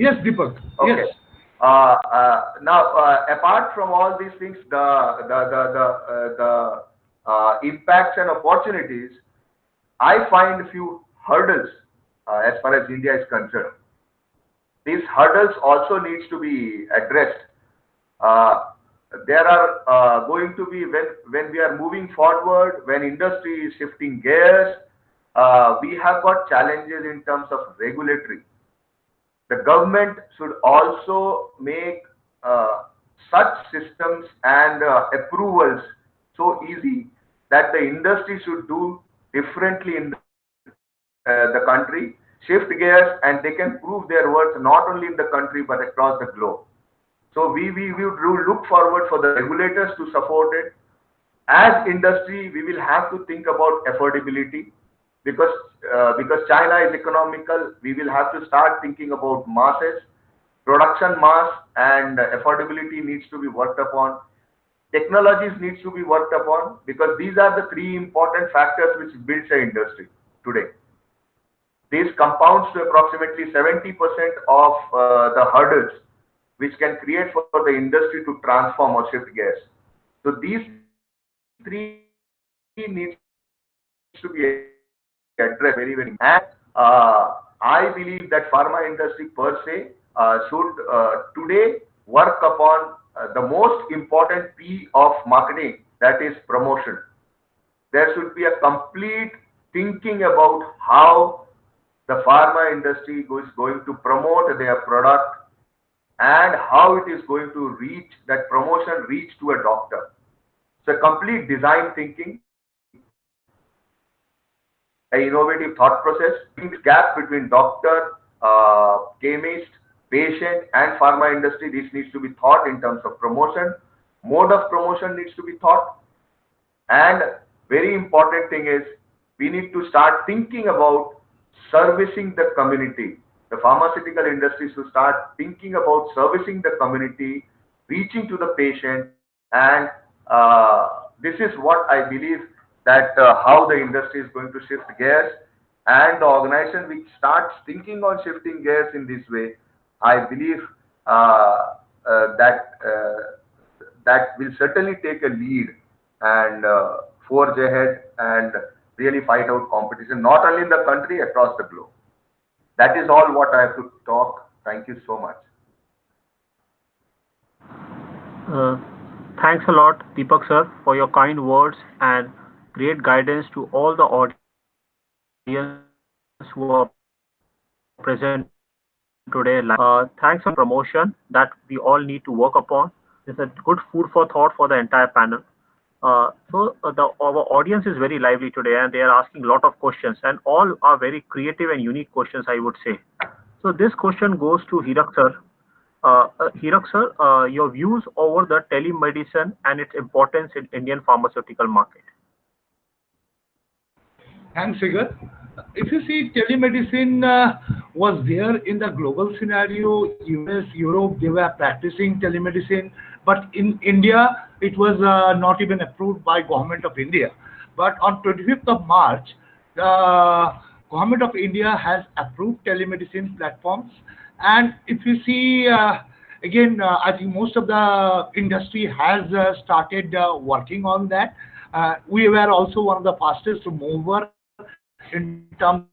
Yes, Deepak. Okay. Yes. Now, apart from all these things, the impacts and opportunities, I find few hurdles as far as India is concerned. These hurdles also needs to be addressed. Uh, there are going to be when we are moving forward, when industry is shifting gears, we have got challenges in terms of regulatory. The government should also make such systems and approvals so easy that the industry should do differently in the country, shift gears, and they can prove their worth not only in the country but across the globe. So we would look forward for the regulators to support it. As industry, we will have to think about affordability because because China is economical. We will have to start thinking about masses, production mass, and affordability needs to be worked upon. Technologies needs to be worked upon because these are the three important factors which builds an industry today. This compounds to approximately 70% of the hurdles which can create for the industry to transform or shift gears. So these three needs to be addressed very, very important. And I believe that pharma industry per se should today work upon the most important P of marketing, that is promotion. There should be a complete thinking about how the pharma industry is going to promote their product and how it is going to reach that promotion reach to a doctor. So complete design thinking, innovative thought process, this gap between doctor, chemist, patient, and pharma industry. This needs to be thought in terms of promotion. Mode of promotion needs to be thought. And very important thing is we need to start thinking about servicing the community. The pharmaceutical industry should start thinking about servicing the community, reaching to the patient, and this is what I believe that how the industry is going to shift gears. And the organization which starts thinking on shifting gears in this way, I believe that will certainly take a lead and forge ahead and really fight out competition, not only in the country, across the globe. That is all what I have to talk. Thank you so much. Uh, Thanks a lot, Deepak sir, for your kind words and great guidance to all the audience who are present today live. Thanks a lot for promotion that we all need to work upon. It's a good food for thought for the entire panel. Our audience is very lively today and they are asking a lot of questions and all are very creative and unique questions, I would say. So this question goes to Hirak sir. Hirak sir, your views over the telemedicine and its importance in Indian pharmaceutical market. Thanks, Sigar. If you see, telemedicine was there in the global scenario, US, Europe, they were practicing telemedicine, but in India, it was not even approved by government of India. But on 25th of March, the government of India has approved telemedicine platforms. And if you see, again, I think most of the industry has started working on that. We were also one of the fastest mover in terms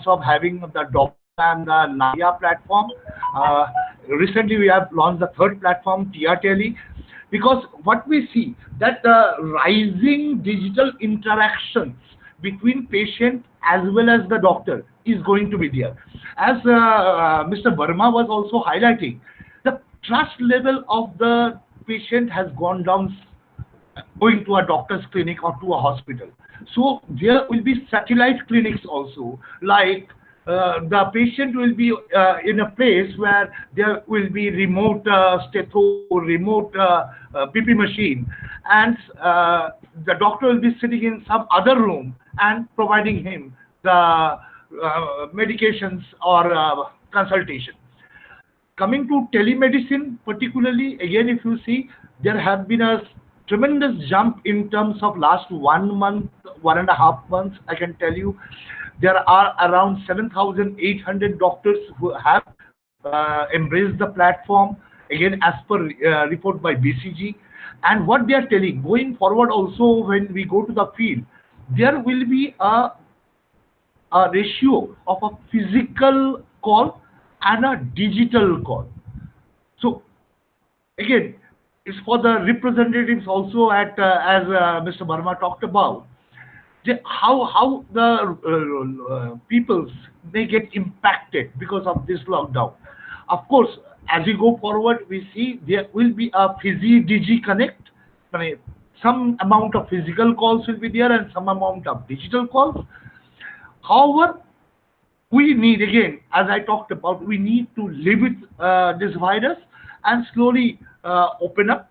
of having the doctor and the Lavia platform. Recently, we have launched the third platform, TR Tele, because what we see that the rising digital interactions between patient as well as the doctor is going to be there. As Mr. Verma was also highlighting, the trust level of the patient has gone down going to a doctor's clinic or to a hospital. So there will be satellite clinics also, like the patient will be in a place where there will be remote remote PP machine, and the doctor will be sitting in some other room and providing him the medications or consultation. Coming to telemedicine, particularly, again, if you see, there have been a tremendous jump in terms of last 1 month, 1.5 months. I can tell you, there are around 7,800 doctors who have embrace the platform again as per report by BCG. And what they are telling going forward also, when we go to the field, there will be a ratio of a physical call and a digital call. So again, it's for the representatives also at as Mr. Verma talked about, how the peoples may get impacted because of this lockdown. Of course, as we go forward, we see there will be a digi connect. I mean, some amount of physical calls will be there and some amount of digital calls. However, we need, again, as I talked about, we need to live with this virus and slowly open up.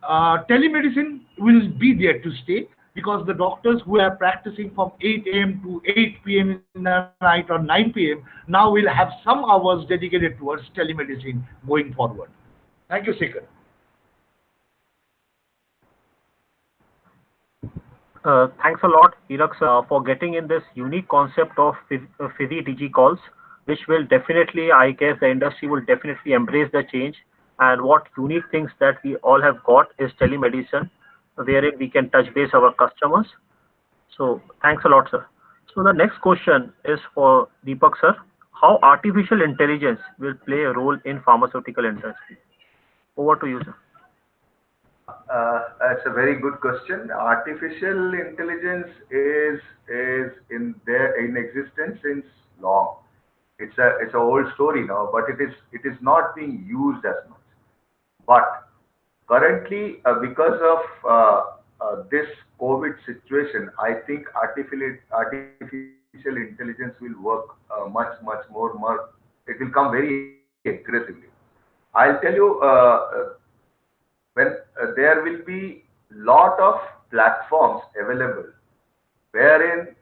Telemedicine will be there to stay, because the doctors who are practicing from 8 a.m. to 8 p.m. in the night or 9 p.m. now will have some hours dedicated towards telemedicine going forward. Thank you, Sekhar. Thanks a lot, Iraks, for getting in this unique concept of Digi calls, which will definitely, I guess, the industry will definitely embrace the change. And what unique things that we all have got is telemedicine, wherein we can touch base our customers. So thanks a lot, sir. So the next question is for Deepak, sir. How artificial intelligence will play a role in pharmaceutical industry? Over to you, sir. That's a very good question. Artificial intelligence is in existence since long. It's a old story now, but it is not being used as much. But currently, because of this COVID situation, I think artificial intelligence will work much more. It will come very aggressively. I'll tell you, when there will be lot of platforms available, wherein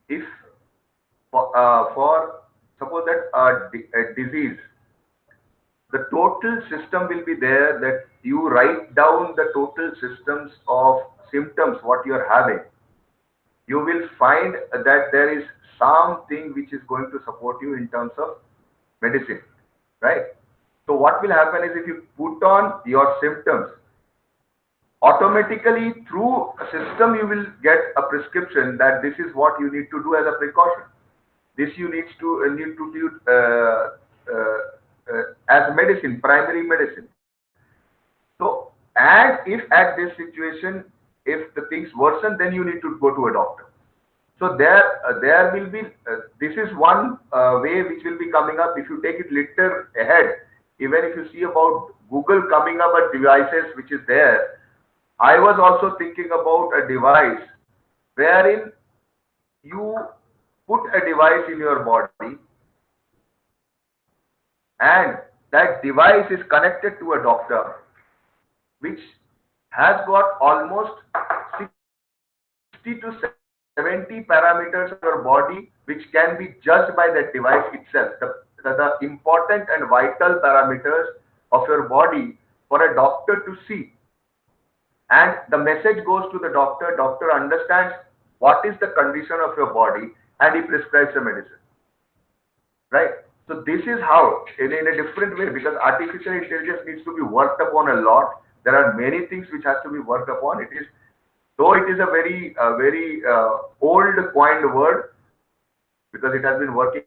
if for suppose that a disease, the total system will be there, that you write down the total systems of symptoms what you are having. You will find that there is something which is going to support you in terms of medicine, right? So what will happen is, if you put on your symptoms, automatically through a system you will get a prescription that this is what you need to do as a precaution. This you need to do as medicine, primary medicine. So, and if at this situation, if the things worsen, then you need to go to a doctor. So there will be, this is one way which will be coming up. If you take it little ahead, even if you see about Google coming up with devices which is there, I was also thinking about a device wherein you put a device in your body, and that device is connected to a doctor, which has got almost 60 to 70 parameters of your body, which can be judged by that device itself. The important and vital parameters of your body for a doctor to see. And the message goes to the doctor. Doctor understands what is the condition of your body, and he prescribes a medicine. Right? So this is how, in a different way, because artificial intelligence needs to be worked upon a lot. There are many things which has to be worked upon. Though it is a very old coined word, because it has been working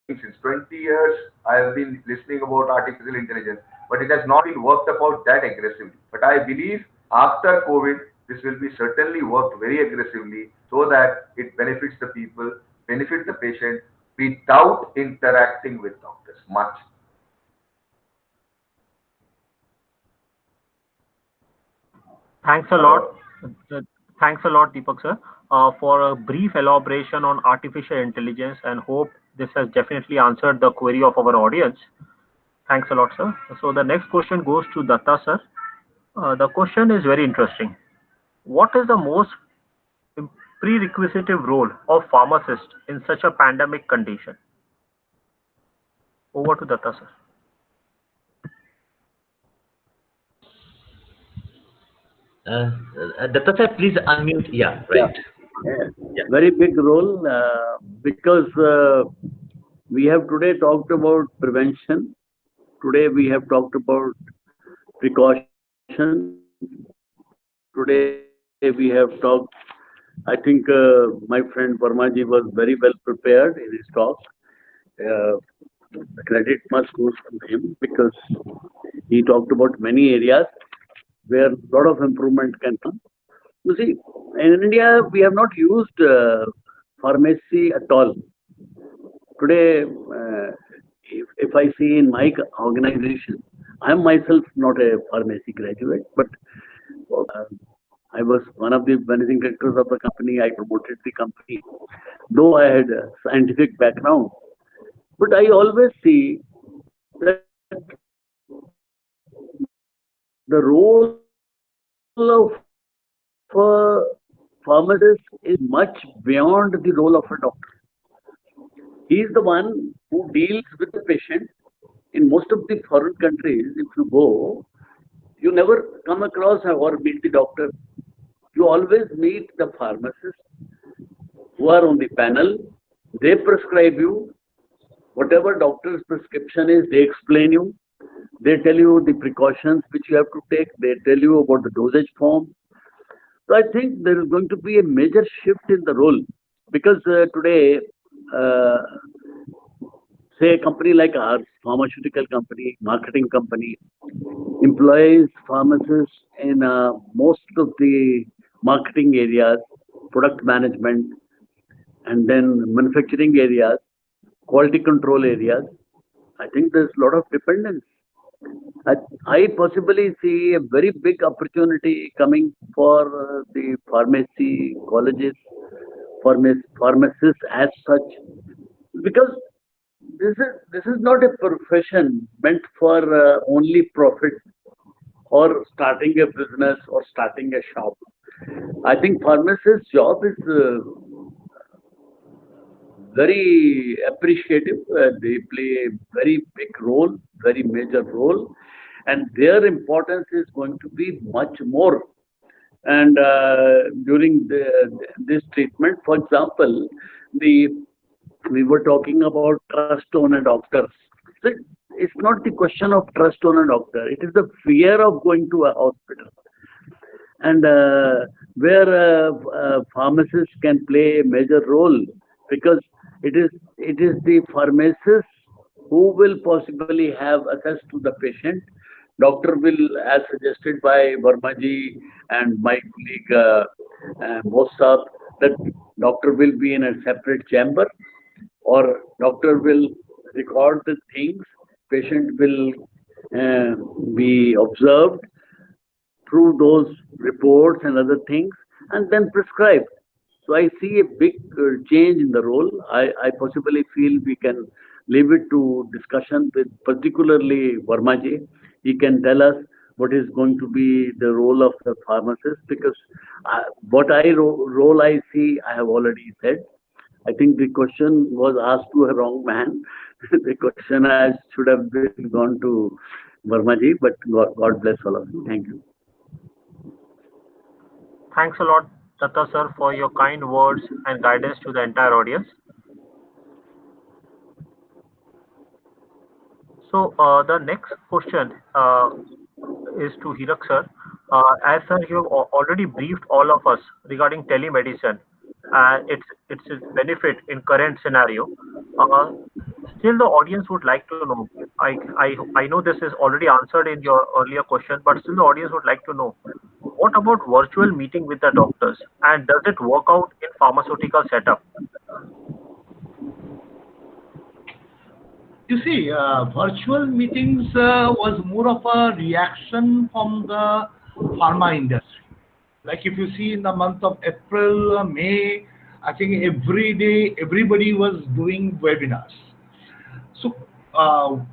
since 20 years. I have been listening about artificial intelligence, but it has not been worked upon that aggressively. But I believe after COVID, this will be certainly worked very aggressively, so that it benefits the people, benefits the patient, without interacting with doctors much. Thanks a lot. Thanks a lot, Deepak sir, for a brief elaboration on artificial intelligence, and hope this has definitely answered the query of our audience. Thanks a lot, sir. So the next question goes to Datta sir. The question is very interesting. What is the most prerequisite role of pharmacist in such a pandemic condition? Over to Datta sir. Datta sir, please unmute. Yeah, right. Yeah. Very big role, because We have today talked about prevention. Today we have talked about precaution. Today we have talked, I think my friend Verma ji was very well prepared in his talk. Uh, the credit must go to him because he talked about many areas where a lot of improvement can come. You see, in India, we have not used pharmacy at all. Today, if I see in my organization, I am myself not a pharmacy graduate, but uh, I was one of the managing directors of the company. I promoted the company, though I had a scientific background. But I always see that the role of pharmacist is much beyond the role of a doctor. He is the one who deals with the patient. In most of the foreign countries, if you go, you never come across or meet the doctor. You always meet the pharmacists who are on the panel. They prescribe you whatever doctor's prescription is. They explain you. They tell you the precautions which you have to take. They tell you about the dosage form. So I think there is going to be a major shift in the role because today, uh, say a company like ours, pharmaceutical company, marketing company, employs pharmacists in most of the marketing areas, product management, and then manufacturing areas, quality control areas. I think there's a lot of dependence. I, I possibly see a very big opportunity coming for the pharmacy colleges, pharmacists as such, because this is not a profession meant for only profit or starting a business or starting a shop. I think pharmacist's job is very appreciative. They play a very big role, very major role, and their importance is going to be much more. And during this treatment, for example, the we were talking about trust on a doctor. So it's not the question of trust on a doctor. It is the fear of going to a hospital and where pharmacists can play a major role because it is the pharmacist who will possibly have access to the patient. Doctor will, as suggested by Verma ji and my colleague Mossab, that doctor will be in a separate chamber or doctor will record the things, patient will uh, be observed through those reports and other things and then prescribe. So I see a big change in the role. I possibly feel we can leave it to discussion with particularly Vermaji. He can tell us what is going to be the role of the pharmacist because role I see, I have already said. I think the question was asked to a wrong man. The question should have been gone to Vermaji, but God bless all of you. Thank you. Thanks a lot, Datta sir, for your kind words and guidance to the entire audience. So the next question is to Hirak sir. As sir, you have already briefed all of us regarding telemedicine and its benefit in current scenario. Uh, Still, the audience would like to know. I know this is already answered in your earlier question, but still the audience would like to know. What about virtual meeting with the doctors, and does it work out in pharmaceutical setup? You see, virtual meetings was more of a reaction from the pharma industry. Like if you see in the month of April, May, I think every day everybody was doing webinars. So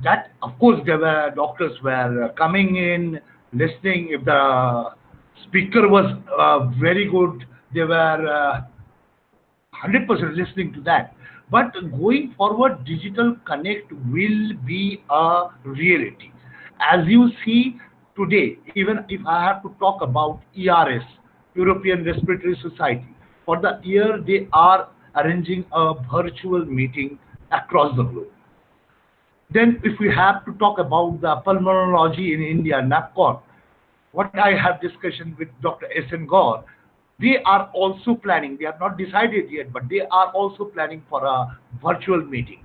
that, of course, there were doctors were coming in, listening. If the speaker was very good, they were 100% listening to that. But going forward, digital connect will be a reality. As you see today, even if I have to talk about ERS, European Respiratory Society, for the year they are arranging a virtual meeting across the globe. Then, if we have to talk about the pulmonology in India, NAPCON, what I have discussion with Dr. S.N. Gaur, they are also planning, they have not decided yet, but they are also planning for a virtual meeting.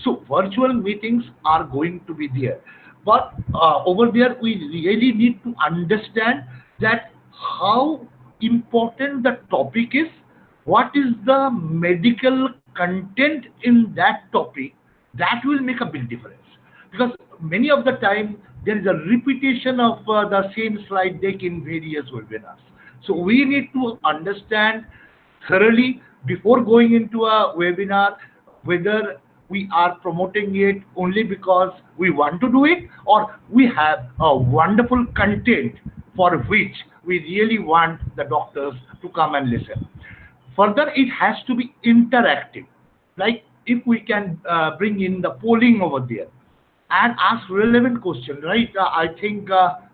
So virtual meetings are going to be there. But over there, we really need to understand that how important the topic is, what is the medical content in that topic, that will make a big difference. Because many of the time there is a repetition of the same slide deck in various webinars. So we need to understand thoroughly before going into a webinar whether we are promoting it only because we want to do it, or we have a wonderful content for which we really want the doctors to come and listen. Further, it has to be interactive. Like if we can bring in the polling over there and ask relevant questions, right? I think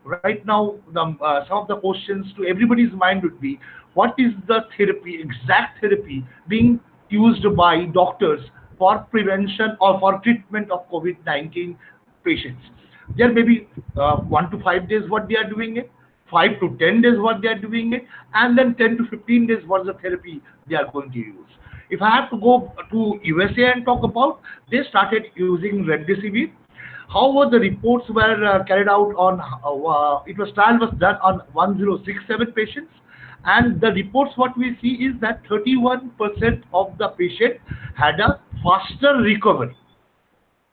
right now some of the questions to everybody's mind would be, what is the therapy, exact therapy being used by doctors for prevention or for treatment of COVID-19 patients? There may be 1 to 5 days what they are doing it, 5 to 10 days what they are doing it, and then 10 to 15 days what is the therapy they are going to use. If I have to go to USA and talk about, they started using remdesivir. However, the reports were carried out on, trial was done on 1067 patients, and the reports what we see is that 31% of the patient had a faster recovery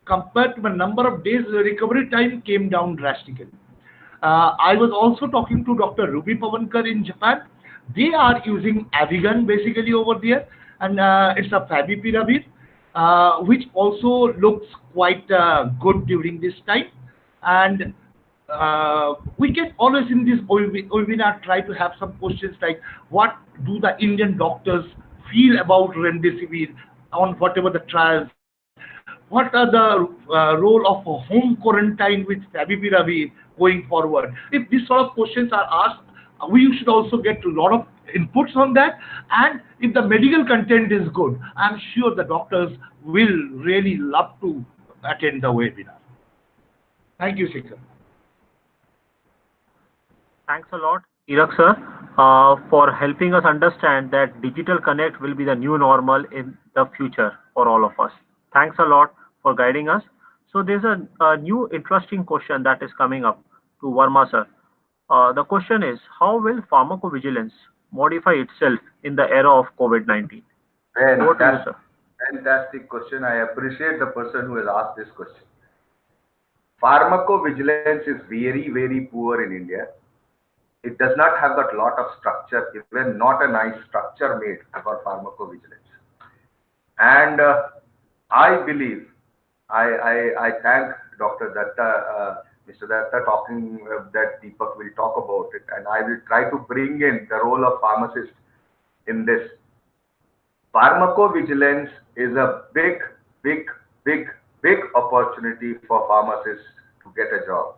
compared to the number of days the recovery time came down drastically. I was also talking to Dr. Ruby Pavankar in Japan. They are using Avigan basically over there, and it's a favipiravir, which also looks quite good during this time. And we can always in this webinar try to have some questions like, what do the Indian doctors feel about remdesivir on whatever the trials? What are the role of a home quarantine with favipiravir going forward? If these sort of questions are asked, we should also get a lot of inputs on that. And if the medical content is good, I'm sure the doctors will really love to attend the webinar. Thank you, Shekhar. Thanks a lot, Irak sir, for helping us understand that digital connect will be the new normal in the future for all of us. Thanks a lot for guiding us. So there's a new interesting question that is coming up to Verma sir. The question is, how will pharmacovigilance modify itself in the era of COVID-19? Over to you, sir. Fantastic question. I appreciate the person who has asked this question. Pharmacovigilance is very, very poor in India. It does not have that lot of structure, even not a nice structure made for pharmacovigilance. And I believe, I thank Dr. Datta, Mr. Datta talking that Deepak will talk about it, and I will try to bring in the role of pharmacist in this. Pharmacovigilance is a big, big, big, big opportunity for pharmacists to get a job,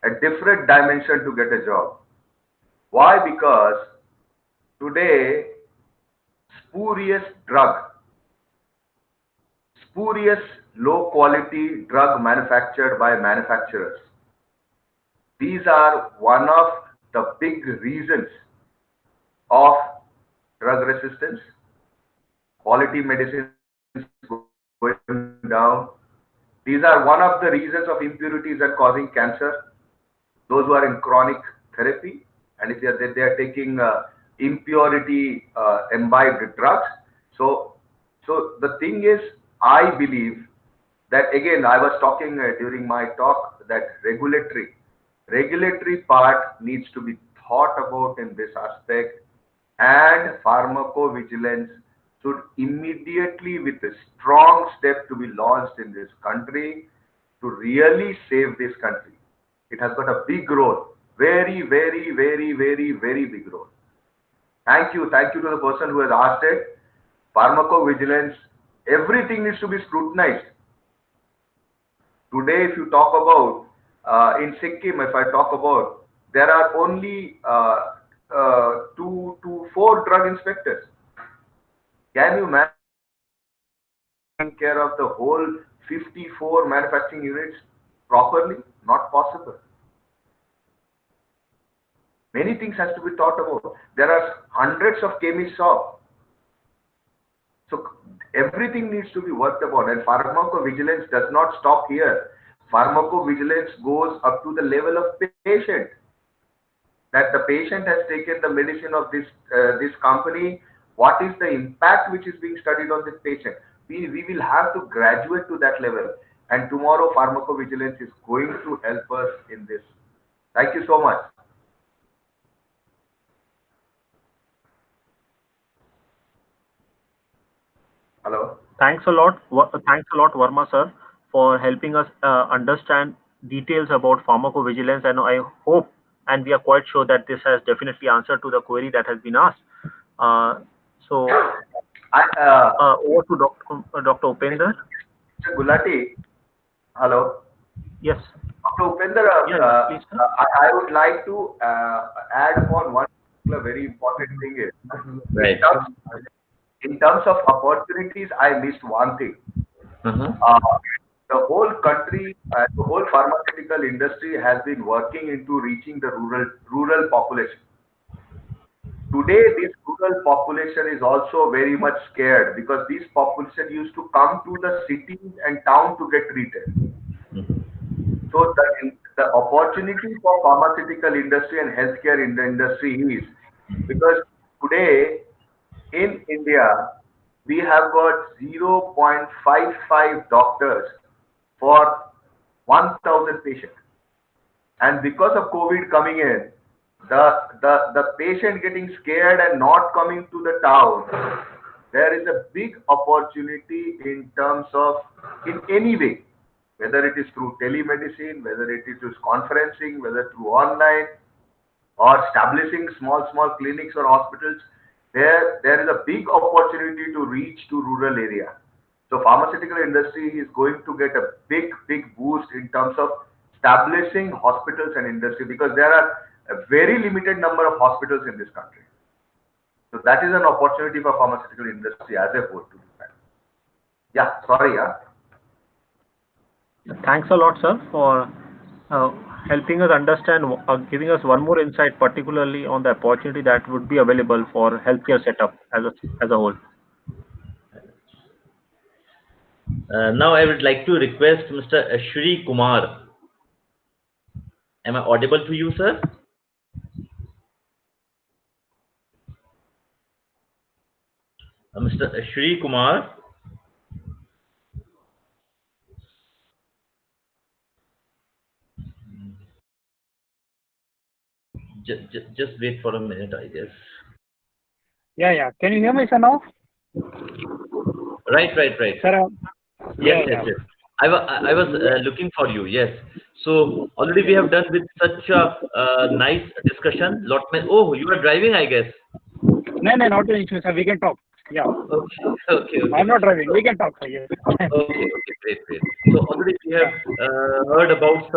a different dimension to get a job. Why? Because today, spurious low quality drug manufactured by manufacturers, these are one of the big reasons of drug resistance, quality medicines going down. These are one of the reasons of impurities that causing cancer. Those who are in chronic therapy, and if they are taking impurity imbibed drugs. So the thing is, I believe that, again, I was talking during my talk that regulatory part needs to be thought about in this aspect, and pharmacovigilance should immediately, with a strong step, to be launched in this country to really save this country. It has got a big role, very, very, very, very, very big role. Thank you to the person who has asked it. Pharmacovigilance, everything needs to be scrutinized. Today, if you talk about in Sikkim, if I talk about, there are only 2 to 4 drug inspectors. Can you imagine taken care of the whole 54 manufacturing units properly? Not possible. Many things has to be thought about. There are hundreds of chemist shops. So everything needs to be worked upon, and pharmacovigilance does not stop here. Pharmacovigilance goes up to the level of patient. That the patient has taken the medicine of this company. What is the impact which is being studied on this patient? We will have to graduate to that level. And tomorrow pharmacovigilance is going to help us in this. Thank you so much. Hello. Thanks a lot, Verma sir, for helping us understand details about pharmacovigilance, and I hope and we are quite sure that this has definitely answered to the query that has been asked. So, over to Dr. Upender. Mr. Gulati, hello. Yes. Dr. Upender, I would like to add upon one very important thing is, Right. in terms of opportunities, I missed one thing. The whole country, the whole pharmaceutical industry has been working into reaching the rural population. Today, this rural population is also very much scared because this population used to come to the cities and town to get treated. So the opportunity for pharmaceutical industry and healthcare in the industry is because today in India we have got 0.55 doctors for 1,000 patients, and because of COVID coming in, the patient getting scared and not coming to the town, there is a big opportunity in terms of in any way, whether it is through telemedicine, whether it is through conferencing, whether through online, or establishing small clinics or hospitals. There is a big opportunity to reach to rural area. So pharmaceutical industry is going to get a big boost in terms of establishing hospitals and industry, because there are a very limited number of hospitals in this country. So that is an opportunity for pharmaceutical industry as a whole to do that. Yeah, sorry. Thanks a lot, sir, for helping us understand, giving us one more insight, particularly on the opportunity that would be available for healthcare setup as a whole. Now I would like to request Mr. Ashri Kumar. Am I audible to you, sir? Mr. Ashri Kumar. Just wait for a minute, I guess. Yeah. Can you hear me, sir, now? Right. Sir, Yes. I was looking for you. Yes. So already we have done with such a nice discussion. Oh, you are driving, I guess. No, not an issue, sir. We can talk. Yeah. Okay. I'm not driving. We can talk, sir. Yes. Okay, great. So already we have heard about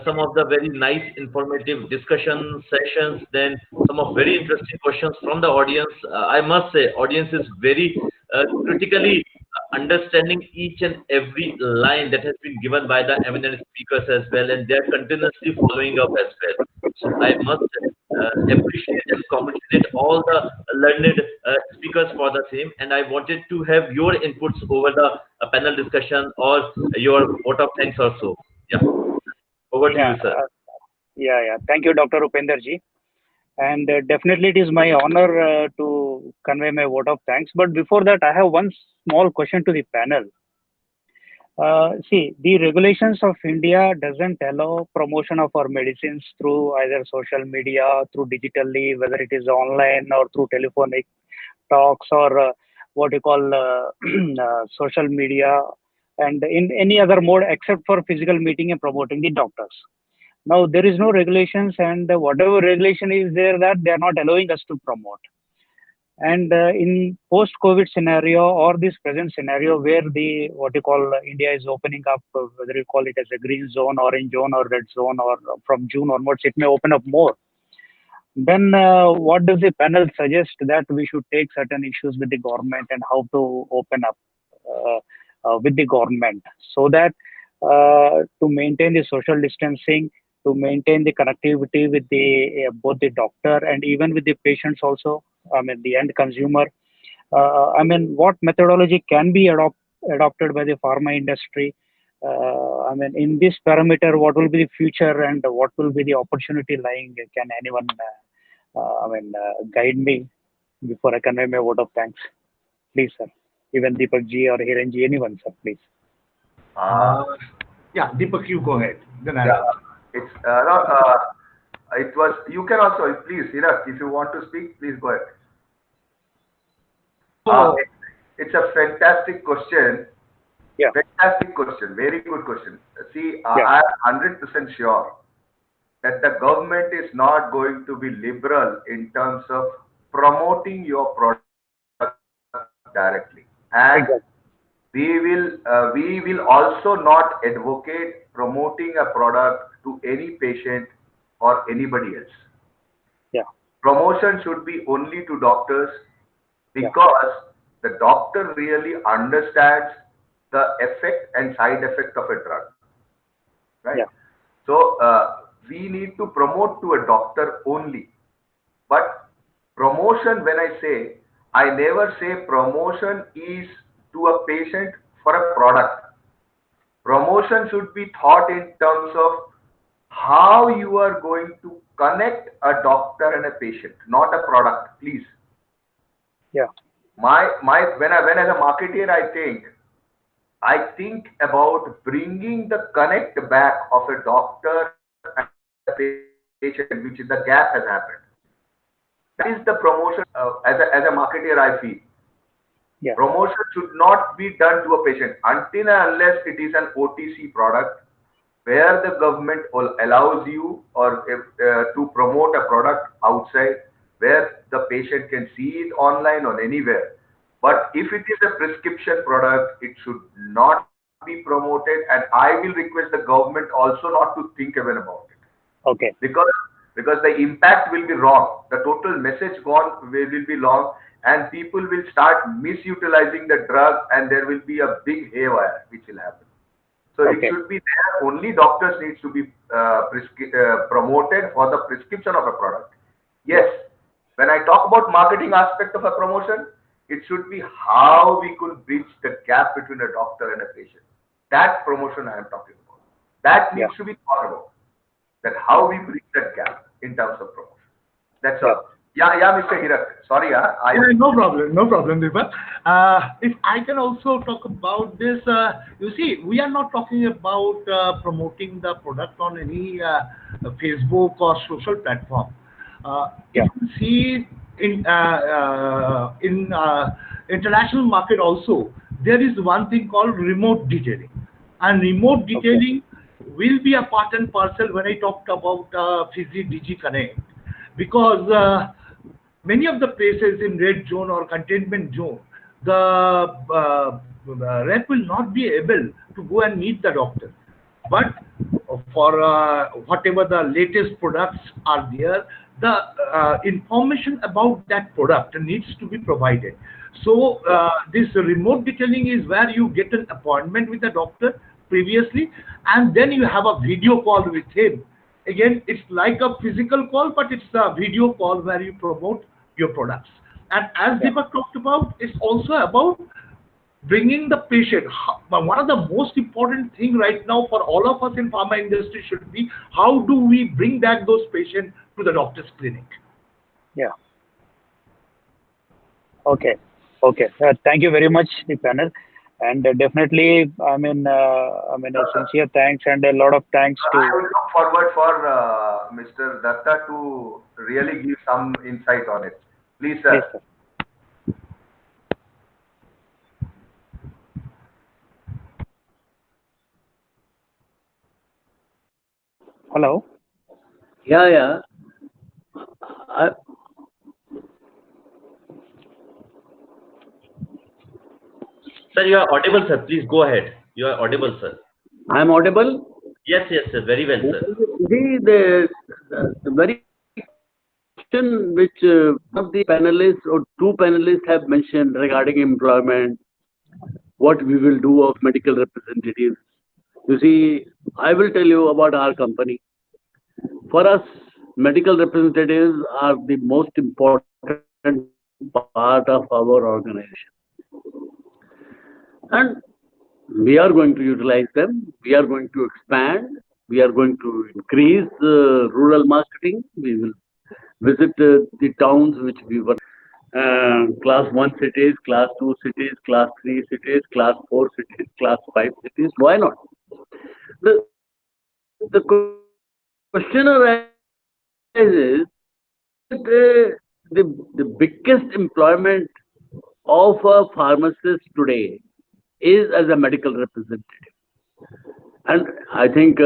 some of the very nice, informative discussion sessions. Then some of very interesting questions from the audience. I must say, audience is very critically understanding each and every line that has been given by the eminent speakers as well, and they are continuously following up as well. So I must appreciate and congratulate all the learned speakers for the same, and I wanted to have your inputs over the panel discussion or your vote of thanks also. Yeah, over to you, sir. Yeah. Thank you, Dr. Upender ji. And definitely it is my honor to convey my vote of thanks. But before that, I have one small question to the panel. See, the regulations of India doesn't allow promotion of our medicines through either social media, through digitally, whether it is online or through telephonic talks or what you call social media, and in any other mode except for physical meeting and promoting the doctors. Now there is no regulations, and whatever regulation is there, that they are not allowing us to promote. And in post-COVID scenario or this present scenario where the what you call India is opening up, whether you call it as a green zone, orange zone, or red zone, or from June onwards it may open up more. Then what does the panel suggest that we should take certain issues with the government and how to open up? with the government, so that to maintain the social distancing, to maintain the connectivity with the both the doctor and even with the patients also, I mean the end consumer. I mean, what methodology can be adopted by the pharma industry? I mean, in this parameter, what will be the future and what will be the opportunity lying? Can anyone, guide me before I convey my vote of thanks? Please, sir. Even Deepak ji or Hiren ji, anyone, sir, please. Yeah, Deepak, you go ahead. Then Yeah, it's no, it was. You can also please, Hirak, if you want to speak, please go ahead. It's a fantastic question. Yeah. Fantastic question. Very good question. See, I am 100% sure that the government is not going to be liberal in terms of promoting your product directly, and we will also not advocate promoting a product to any patient or anybody else. Yeah. Promotion should be only to doctors, because the doctor really understands the effect and side effect of a drug, right? Yeah. So we need to promote to a doctor only. But promotion, when I never say promotion is to a patient for a product. Promotion should be thought in terms of how you are going to connect a doctor and a patient, not a product, please. Yeah. When as a marketer I think about bringing the connect back of a doctor and a patient, which is the gap has happened. That is the promotion. As a marketer, I feel promotion should not be done to a patient until and unless it is an OTC product where the government allows you or to promote a product outside, where the patient can see it online or anywhere. But if it is a prescription product, it should not be promoted, and I will request the government also not to think even about it. Okay. Because the impact will be wrong. The total message will be wrong, and people will start misutilizing the drug, and there will be a big haywire which will happen. So it should be there. Only doctors needs to be promoted for the prescription of a product. Yes, when I talk about marketing aspect of a promotion, it should be how we could bridge the gap between a doctor and a patient. That promotion I am talking about. That needs to be thought about. That how we bridge that gap in terms of promotion. That's all. Yeah, Mr. Hirak. Sorry, no problem, Deepak. If I can also talk about this, you see, we are not talking about promoting the product on any Facebook or social platform. If you see in international market also, there is one thing called remote detailing, and remote detailing will be a part and parcel when I talked about Digi Connect, because many of the places in red zone or containment zone, the rep will not be able to go and meet the doctor. But for whatever the latest products are there, the information about that product needs to be provided. So this remote detailing is where you get an appointment with the doctor previously, and then you have a video call with him. Again, it's like a physical call, but it's a video call where you promote your products. And as Deepak talked about, it's also about bringing the patient. One of the most important thing right now for all of us in pharma industry should be, how do we bring back those patients to the doctor's clinic? Yeah. Okay. Thank you very much, the panel. And definitely, a sincere thanks and a lot of thanks to. I would look forward for Mr. Datta to really give some insight on it. Please, sir. Yes, sir. Hello. Yeah. Sir, you are audible, sir. Please go ahead. You are audible, sir. I am audible? Yes, sir. Very well, sir. The very question which one of the panelists or two panelists have mentioned regarding employment, what we will do of medical representatives. You see, I will tell you about our company. For us, medical representatives are the most important part of our organization. And we are going to utilize them. We are going to expand. We are going to increase rural marketing. We will visit the towns which we were class 1 cities, class 2 cities, class 3 cities, class 4 cities, class 5 cities. Why not? The question arises that the biggest employment of a pharmacist today is as a medical representative. And I think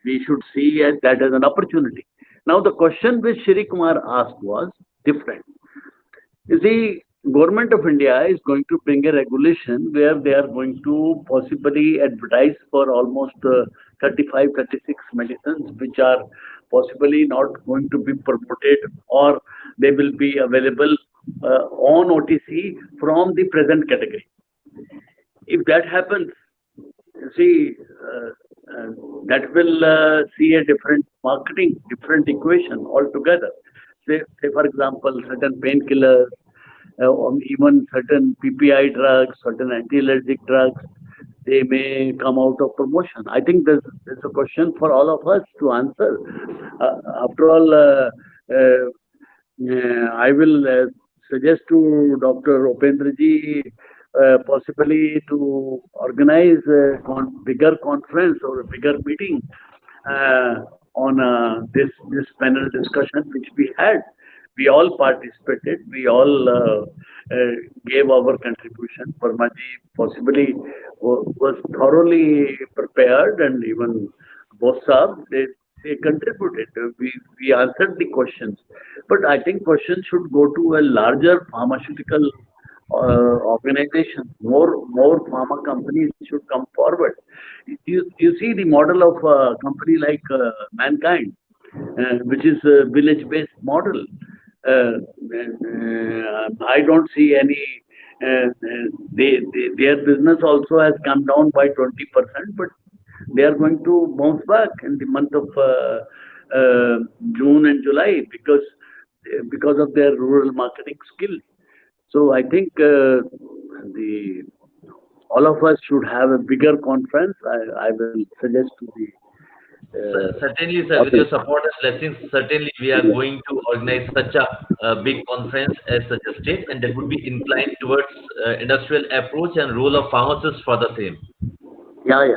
we should see that as an opportunity. Now, the question which Shri Kumar asked was different. You see, Government of India is going to bring a regulation where they are going to possibly advertise for almost 35, 36 medicines which are possibly not going to be promoted, or they will be available on OTC from the present category. If that happens, see, that will see a different marketing, different equation altogether. Say for example, certain painkillers, even certain PPI drugs, certain anti-allergic drugs, they may come out of promotion. I think there's a question for all of us to answer. After all, I will suggest to Dr. Upendraji possibly to organize a bigger conference or a bigger meeting on this panel discussion which we had. We all participated. We all gave our contribution. Parmaji possibly was thoroughly prepared, and even both sahab, they contributed. We answered the questions. But I think questions should go to a larger pharmaceutical organization. More pharma companies should come forward. You see the model of a company like Mankind, which is a village-based model. I don't see any. Their business also has come down by 20%, but they are going to bounce back in the month of June and July because of their rural marketing skills. So I think all of us should have a bigger conference. I will suggest to the Certainly, sir, with your support and blessings, certainly we are going to organize such a big conference as suggested, and that would be inclined towards industrial approach and role of pharmacists for the same. Yeah.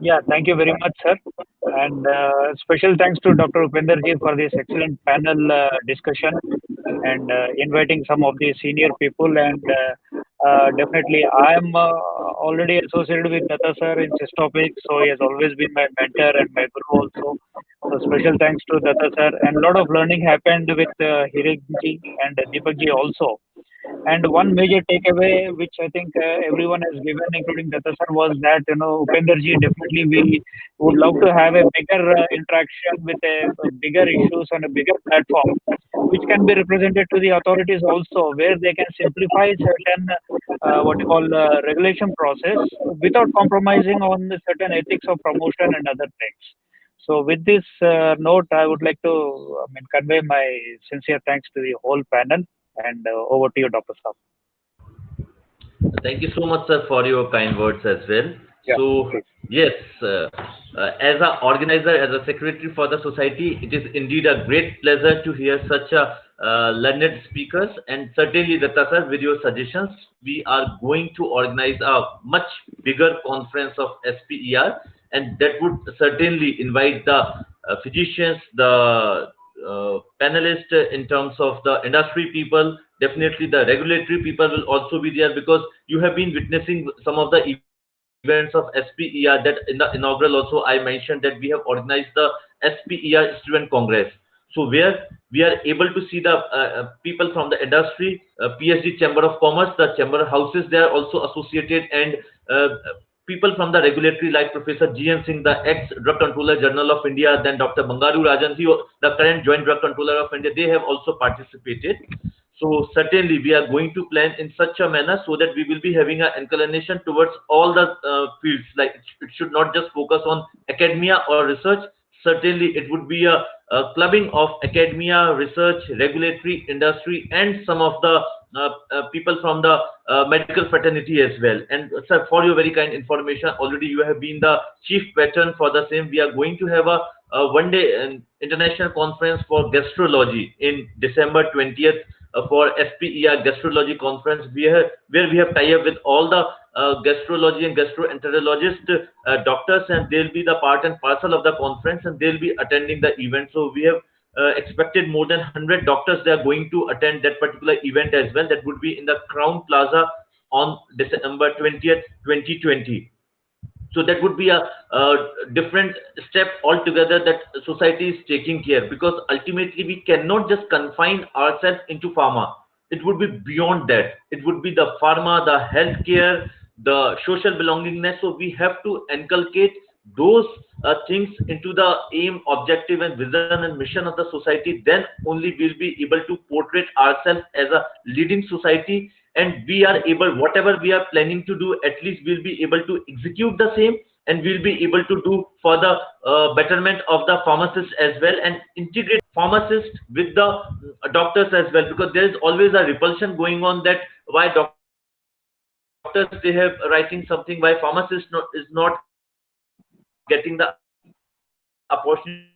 Yeah, thank you very much, sir. And special thanks to Dr. Upenderji for this excellent panel discussion and inviting some of the senior people. And definitely, I am already associated with Datta sir in this topic, so he has always been my mentor and my guru also. So special thanks to Datta sir. And a lot of learning happened with Hirekji and Deepakji also. And one major takeaway, which I think everyone has given, including Datta sir, was that Upenderji, definitely we would love to have a bigger interaction with a bigger issues on a bigger platform, which can be represented to the authorities also, where they can simplify certain what you call regulation process without compromising on the certain ethics of promotion and other things. So with this note, I would like to convey my sincere thanks to the whole panel. And over to you, Dr. Saab. Thank you so much, sir, for your kind words as well. Yeah, so, please. yes, as an organizer, as a secretary for the society, it is indeed a great pleasure to hear such a learned speakers. And certainly, Datta sir, with your suggestions, we are going to organize a much bigger conference of SPER, and that would certainly invite the physicians, the panelists in terms of the industry people. Definitely the regulatory people will also be there, because you have been witnessing some of the events of SPER, that in the inaugural also I mentioned that we have organized the SPER Student Congress. So where we are able to see the people from the industry, PhD Chamber of Commerce, the chamber houses, they are also associated, and people from the regulatory like Professor G.N. Singh, the ex-Drug Controller General of India, then Dr. Bangaru Rajan, the current Joint Drug Controller of India, they have also participated. So certainly we are going to plan in such a manner so that we will be having an inclination towards all the fields. Like it should not just focus on academia or research. Certainly it would be a clubbing of academia, research, regulatory, industry, and some of the people from the medical fraternity as well. And sir, for your very kind information, already you have been the chief patron for the same. We are going to have a one day international conference for gastrology in December 20th for SPER gastrology conference. Where we have tie up with all the gastrology and gastroenterologist doctors, and they'll be the part and parcel of the conference, and they'll be attending the event. So we have expected more than 100 doctors. They are going to attend that particular event as well. That would be in the Crown Plaza on December 20th, 2020. So that would be a different step altogether that society is taking care, because ultimately we cannot just confine ourselves into pharma. It would be beyond that. It would be the pharma, the healthcare, the social belongingness. So we have to inculcate those things into the aim, objective, and vision and mission of the society. Then only we'll be able to portray ourselves as a leading society, and we are able, whatever we are planning to do, at least we'll be able to execute the same, and we'll be able to do for the betterment of the pharmacists as well, and integrate pharmacists with the doctors as well, because there is always a repulsion going on that why doctors they have writing something, why pharmacists is not getting the opportunity.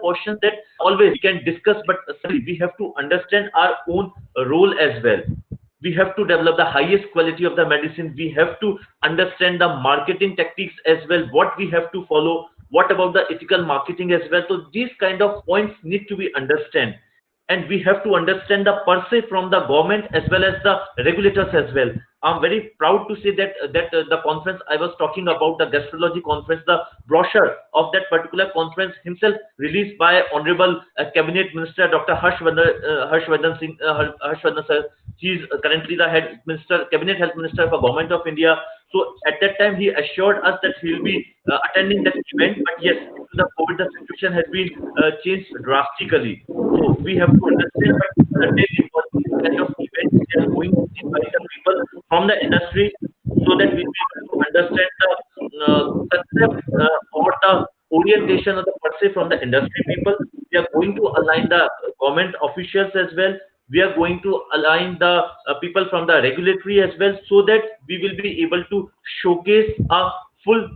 Portions that always we can discuss, but certainly we have to understand our own role as well. We have to develop the highest quality of the medicine. We have to understand the marketing tactics as well, what we have to follow, what about the ethical marketing as well. So these kind of points need to be understand, and we have to understand the per se from the government as well as the regulators as well. I'm very proud to say that the conference I was talking about, the gastrology conference, the brochure of that particular conference himself released by Honorable Cabinet Minister Dr. Harshvardhan Singh Harshvardhan sir. He is currently the head minister, Cabinet Health Minister for Government of India. So at that time he assured us that he will be attending that event. But yes, due to the COVID, the situation has been changed drastically. So we have to understand that certainly for this kind of events, they are going to invite the people from the industry, so that we will be able to understand the concept or the orientation of the per se from the industry people. We are going to align the government officials as well. We are going to align the people from the regulatory as well, so that we will be able to showcase a full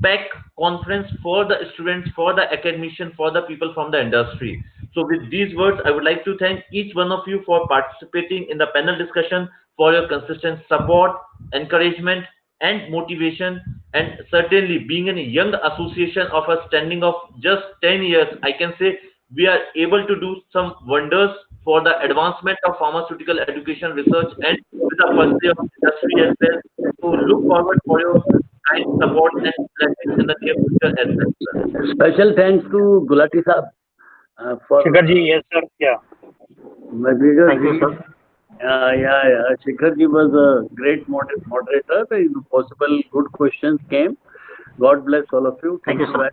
pack conference for the students, for the academician, for the people from the industry. So with these words, I would like to thank each one of you for participating in the panel discussion, for your consistent support, encouragement, and motivation. And certainly being in a young association of a standing of just 10 years, I can say we are able to do some wonders for the advancement of pharmaceutical education research and with the first day of industry as well. So look forward for your kind support and blessings in the near future as well, sir. Special thanks to Gulati Saab for Shikharji, yes, sir. Yeah. because Thank you, sir. Shikharji was a great moderator. Possible good questions came. God bless all of you. Thank you, sir.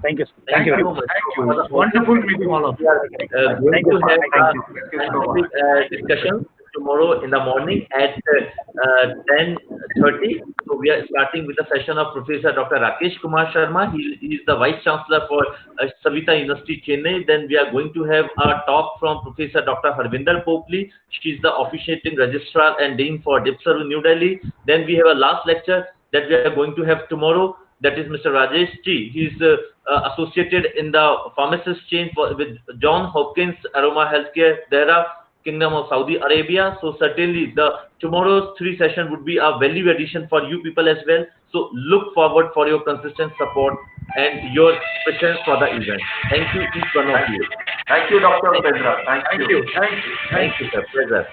Thank you. Thank you very so much. much. Thank you. Wonderful meeting all of you. We are going Thank to you, sir. have Thank a you. scientific discussion tomorrow in the morning at 10:30. So we are starting with the session of Professor Dr. Rakesh Kumar Sharma. He is the Vice Chancellor for Savita University, Chennai. Then we are going to have a talk from Professor Dr. Harvinder Popli. She is the officiating registrar and dean for DIPSR, New Delhi. Then we have a last lecture that we are going to have tomorrow. That is Mr. Rajesh T. He is associated in the pharmacist chain with John Hopkins Aroma Healthcare, Dehra, Kingdom of Saudi Arabia. So certainly the tomorrow's 3 session would be a value addition for you people as well. So look forward for your consistent support and your presence for the event. Thank you each one of you. Thank you, Dr. Pedra. Thank you. Thank you, sir. Pleasure.